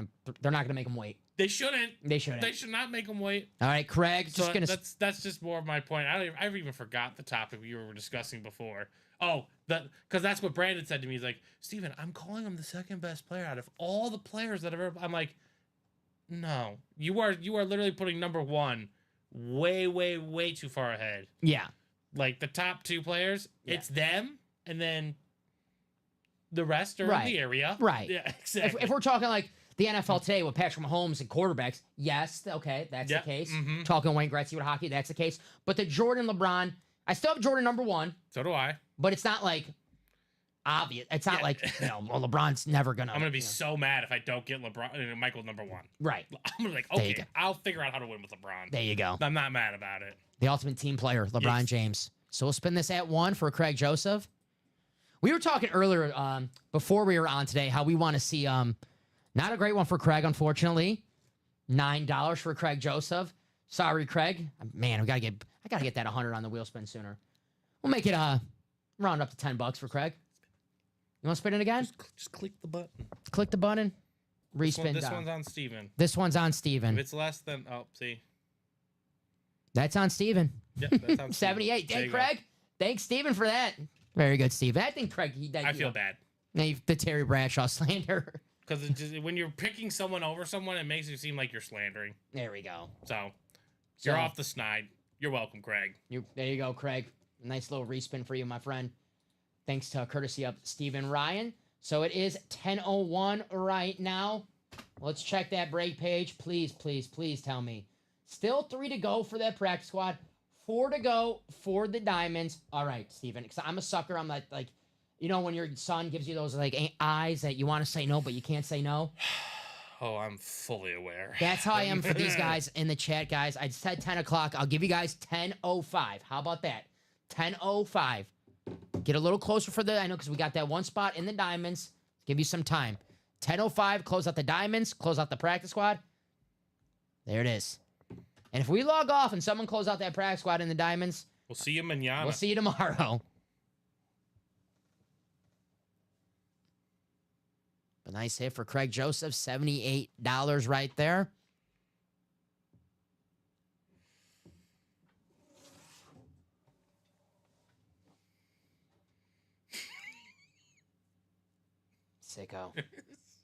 not gonna make him wait. they shouldn't. They shouldn't. They should not make him wait. All right, Craig. So Just gonna. that's just more of my point. I even forgot the topic we were discussing before. Oh, because that's what Brandon said to me. He's like, "Steven, I'm calling him the second best player out of all the players that have ever." I'm like, no, you are literally putting number 1 way, way, way too far ahead. Yeah. Like the top 2 players, Yeah. it's them, and then the rest are in Right. the area. Right. Yeah, exactly. If we're talking like the NFL today with Patrick Mahomes and quarterbacks. Yes, okay, that's Yep, the case. mhm. Talking Wayne Gretzky with hockey, that's the case. But the Jordan LeBron, I still have Jordan number 1, So do I. but it's not like obvious. It's not Yeah. like, well, LeBron's never gonna. I'm gonna be you know. so mad if I don't get LeBron Michael number 1. Right. I'm gonna be like, There you okay, go. I'll figure out how to win with LeBron. There you go. I'm not mad about it. The ultimate team player, LeBron Yes. James. So we'll spin this at 1 for Craig Joseph. We were talking earlier before we were on today how we want to see not a great one for Craig, unfortunately. $9 for Craig Joseph. Sorry, Craig. Man, I gotta get that 100 on the wheel spin sooner. We'll make it round up to $10 for Craig. You want to spin it again? Just click the button. Click the button. Respin This down. one's on Steven. This one's on If Steven. it's less than see. That's on Steven. Yep, that's on Steven. 78. There Hey, you go. Craig. Thanks, Steven, for that. Very good, Steven. I think Craig, I feel bad. The Terry Bradshaw slander. Because when you're picking someone over someone, it makes you seem like you're slandering. There we go. So, you're off the snide. You're welcome, Craig. There you go, Craig. Nice little respin for you, my friend. Thanks to courtesy of Stephen Ryan. So it is 10:01 right now. Let's check that break page. Please, please, please tell me. Still 3 to go for that practice squad. 4 to go for the Diamonds. All right, Stephen. Because I'm a sucker. I'm like, you know, when your son gives you those like eyes that you want to say no, but you can't say no. Oh, I'm fully aware. That's how I am for these guys in the chat, guys. I said 10 o'clock. I'll give you guys 10:05. How about that? 10:05. Get a little closer for I know because we got that one spot in the Diamonds. Give you some time. 10:05, close out the Diamonds, close out the practice squad. There it is. And if we log off and someone close out that practice squad in the Diamonds, We'll see you mañana. we'll see you tomorrow. A nice hit for Craig Joseph, $78 right there. Sicko.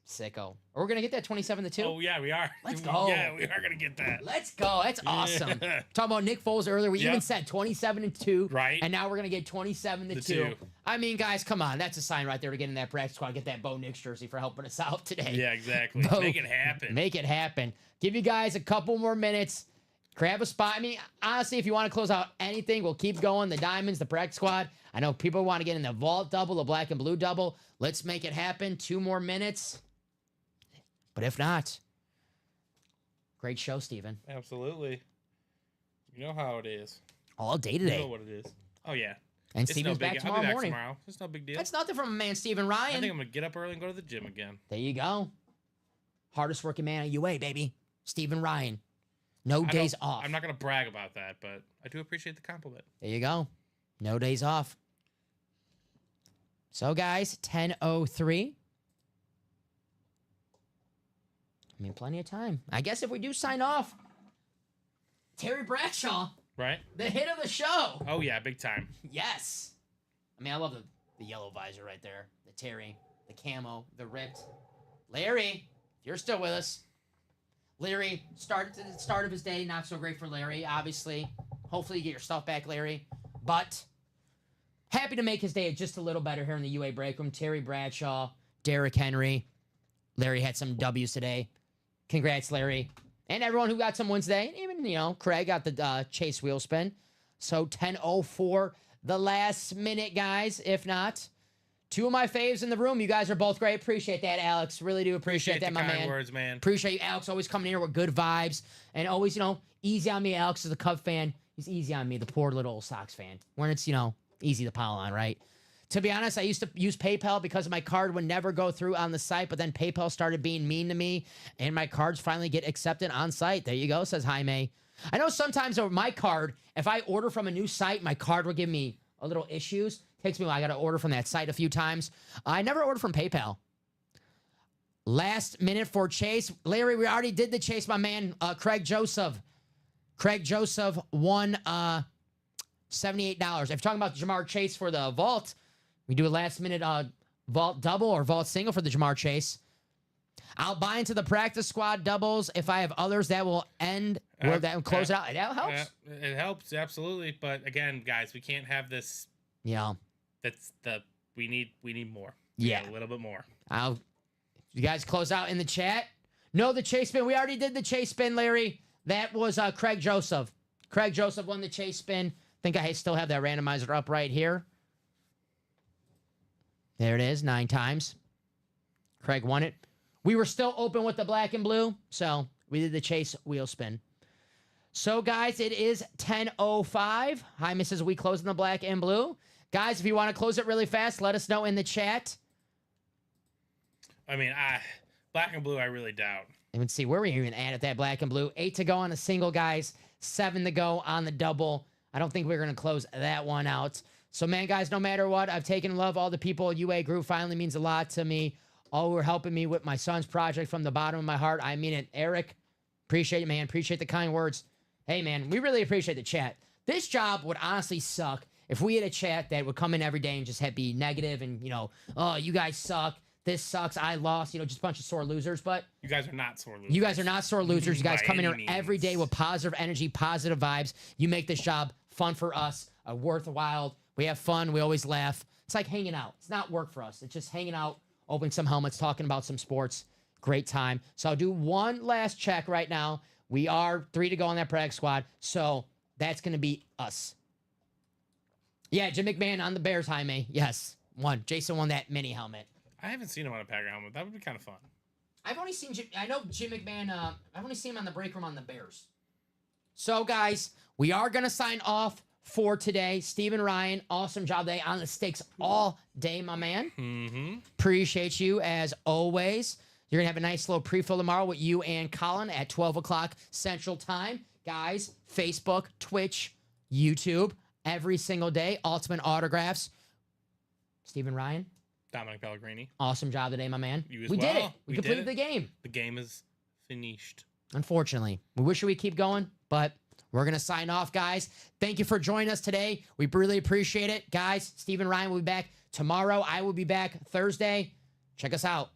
Sicko. We're going to get that 27-2. Oh, yeah, we are. Let's go. Yeah, we are going to get that. Let's go. That's awesome. Yeah. Talking about Nick Foles earlier, we even Yep. said 27-2. Right. And now we're going to get 27-2. 2. I mean, guys, come on. That's a sign right there to get in that practice squad. Get that Bo Nix jersey for helping us out today. Yeah, exactly. Bo, Make it happen. Make it happen. Give you guys a couple more minutes. Grab a spot. I mean, honestly, if you want to close out anything, we'll keep going. The Diamonds, the practice squad. I know people want to get in the vault double, the black and blue double. Let's make it happen. 2 more minutes. But if not, great show, Steven. Absolutely. You know how it is. All day You today. know what it is. Oh, yeah. And It's Steven's no back big, I'll tomorrow be back morning. tomorrow. It's no big deal. That's nothing from a man, Steven I Ryan. think I'm going to get up early and go to the gym again. There you go. Hardest working man at UA, baby. Steven Ryan. No I days don't- off. I'm not going to brag about that, but I do appreciate the compliment. There you go. No days off. So, guys, 10:03. I mean, plenty of time. I guess if we do sign off, Terry Bradshaw, Right? the hit of the show. Oh, yeah, big time. Yes. I mean, I love the yellow visor right there. The Terry, the camo, the ripped. Larry, if you're still with us. Larry, start of his day, not so great for Larry, obviously. Hopefully you get your stuff back, Larry. But happy to make his day just a little better here in the UA break room. Terry Bradshaw, Derrick Henry. Larry had some W's today. Congrats, Larry. And everyone who got some wins today. Even, Craig got the chase wheel spin. So 10:04, the last minute, guys. If not, 2 of my faves in the room. You guys are both great. Appreciate that, Alex. Really do appreciate that, the my kind man. words, man. Appreciate you, Alex, always coming here with good vibes. And always, easy on me. Alex is a Cub fan. He's easy on me, the poor little Sox fan. When it's, easy to pile on, right? To be honest, I used to use PayPal because my card would never go through on the site, but then PayPal started being mean to me, and my cards finally get accepted on site. There you go, says Jaime. I know sometimes over my card, if I order from a new site, my card will give me a little issues. Takes me a while. I got to order from that site a few times. I never ordered from PayPal. Last minute for Chase. Larry, we already did the Chase, my man. Craig Joseph. Craig Joseph won $78. If you're talking about Jamar Chase for the vault, we do a last minute vault double or vault single for the Jamar Chase. I'll buy into the practice squad doubles. If I have others, that will end where that will close it out. That helps. It helps, absolutely. But again, guys, we can't have this. Yeah. We need more. Yeah. A little bit more. You guys close out in the chat. No, the chase spin. We already did the chase spin, Larry. That was Craig Joseph. Craig Joseph won the chase spin. I think I still have that randomizer up right here. There it is, 9 times. Craig won it. We were still open with the black and blue, so we did the chase wheel spin. So, guys, it is 10:05. Hi, Mrs. We closing the black and blue. Guys, if you want to close it really fast, let us know in the chat. I mean, black and blue, I really doubt. And let's see where we even at that black and blue. 8 to go on the single, guys. 7 to go on the double. I don't think we're going to close that one out. So, man, guys, no matter what, I've taken love all the people. UA group finally means a lot to me. All who are helping me with my son's project from the bottom of my heart. I mean it. Eric, appreciate it, man. Appreciate the kind words. Hey, man, we really appreciate the chat. This job would honestly suck if we had a chat that would come in every day and just be negative and, oh, you guys suck. This sucks. I lost. Just a bunch of sore losers. But you guys are not sore losers. You guys are not sore losers. You guys come in here means. every day with positive energy, positive vibes. You make this job fun for us, worthwhile. We have fun. We always laugh. It's like hanging out. It's not work for us. It's just hanging out, opening some helmets, talking about some sports. Great time. So I'll do one last check right now. We are 3 to go on that practice squad. So that's going to be us. Yeah, Jim McMahon on the Bears, Jaime. Yes, won. Jason won that mini helmet. I haven't seen him on a Packer helmet. That would be kind of fun. I've only seen I know Jim McMahon. I've only seen him on the break room on the Bears. So, guys, we are going to sign off for today. Steven Ryan, awesome job today on the stakes all day, my man. Mm-hmm. Appreciate you as always. You're going to have a nice little pre-fill tomorrow with you and Colin at 12 o'clock Central Time. Guys, Facebook, Twitch, YouTube, every single day. Ultimate autographs. Steven Ryan. Dominic Pellegrini. Awesome job today, my man. You as we well. did it. We completed did it. the game. The game is finished. Unfortunately. We wish we keep going, but we're going to sign off, guys. Thank you for joining us today. We really appreciate it. Guys, Steven Ryan will be back tomorrow. I will be back Thursday. Check us out.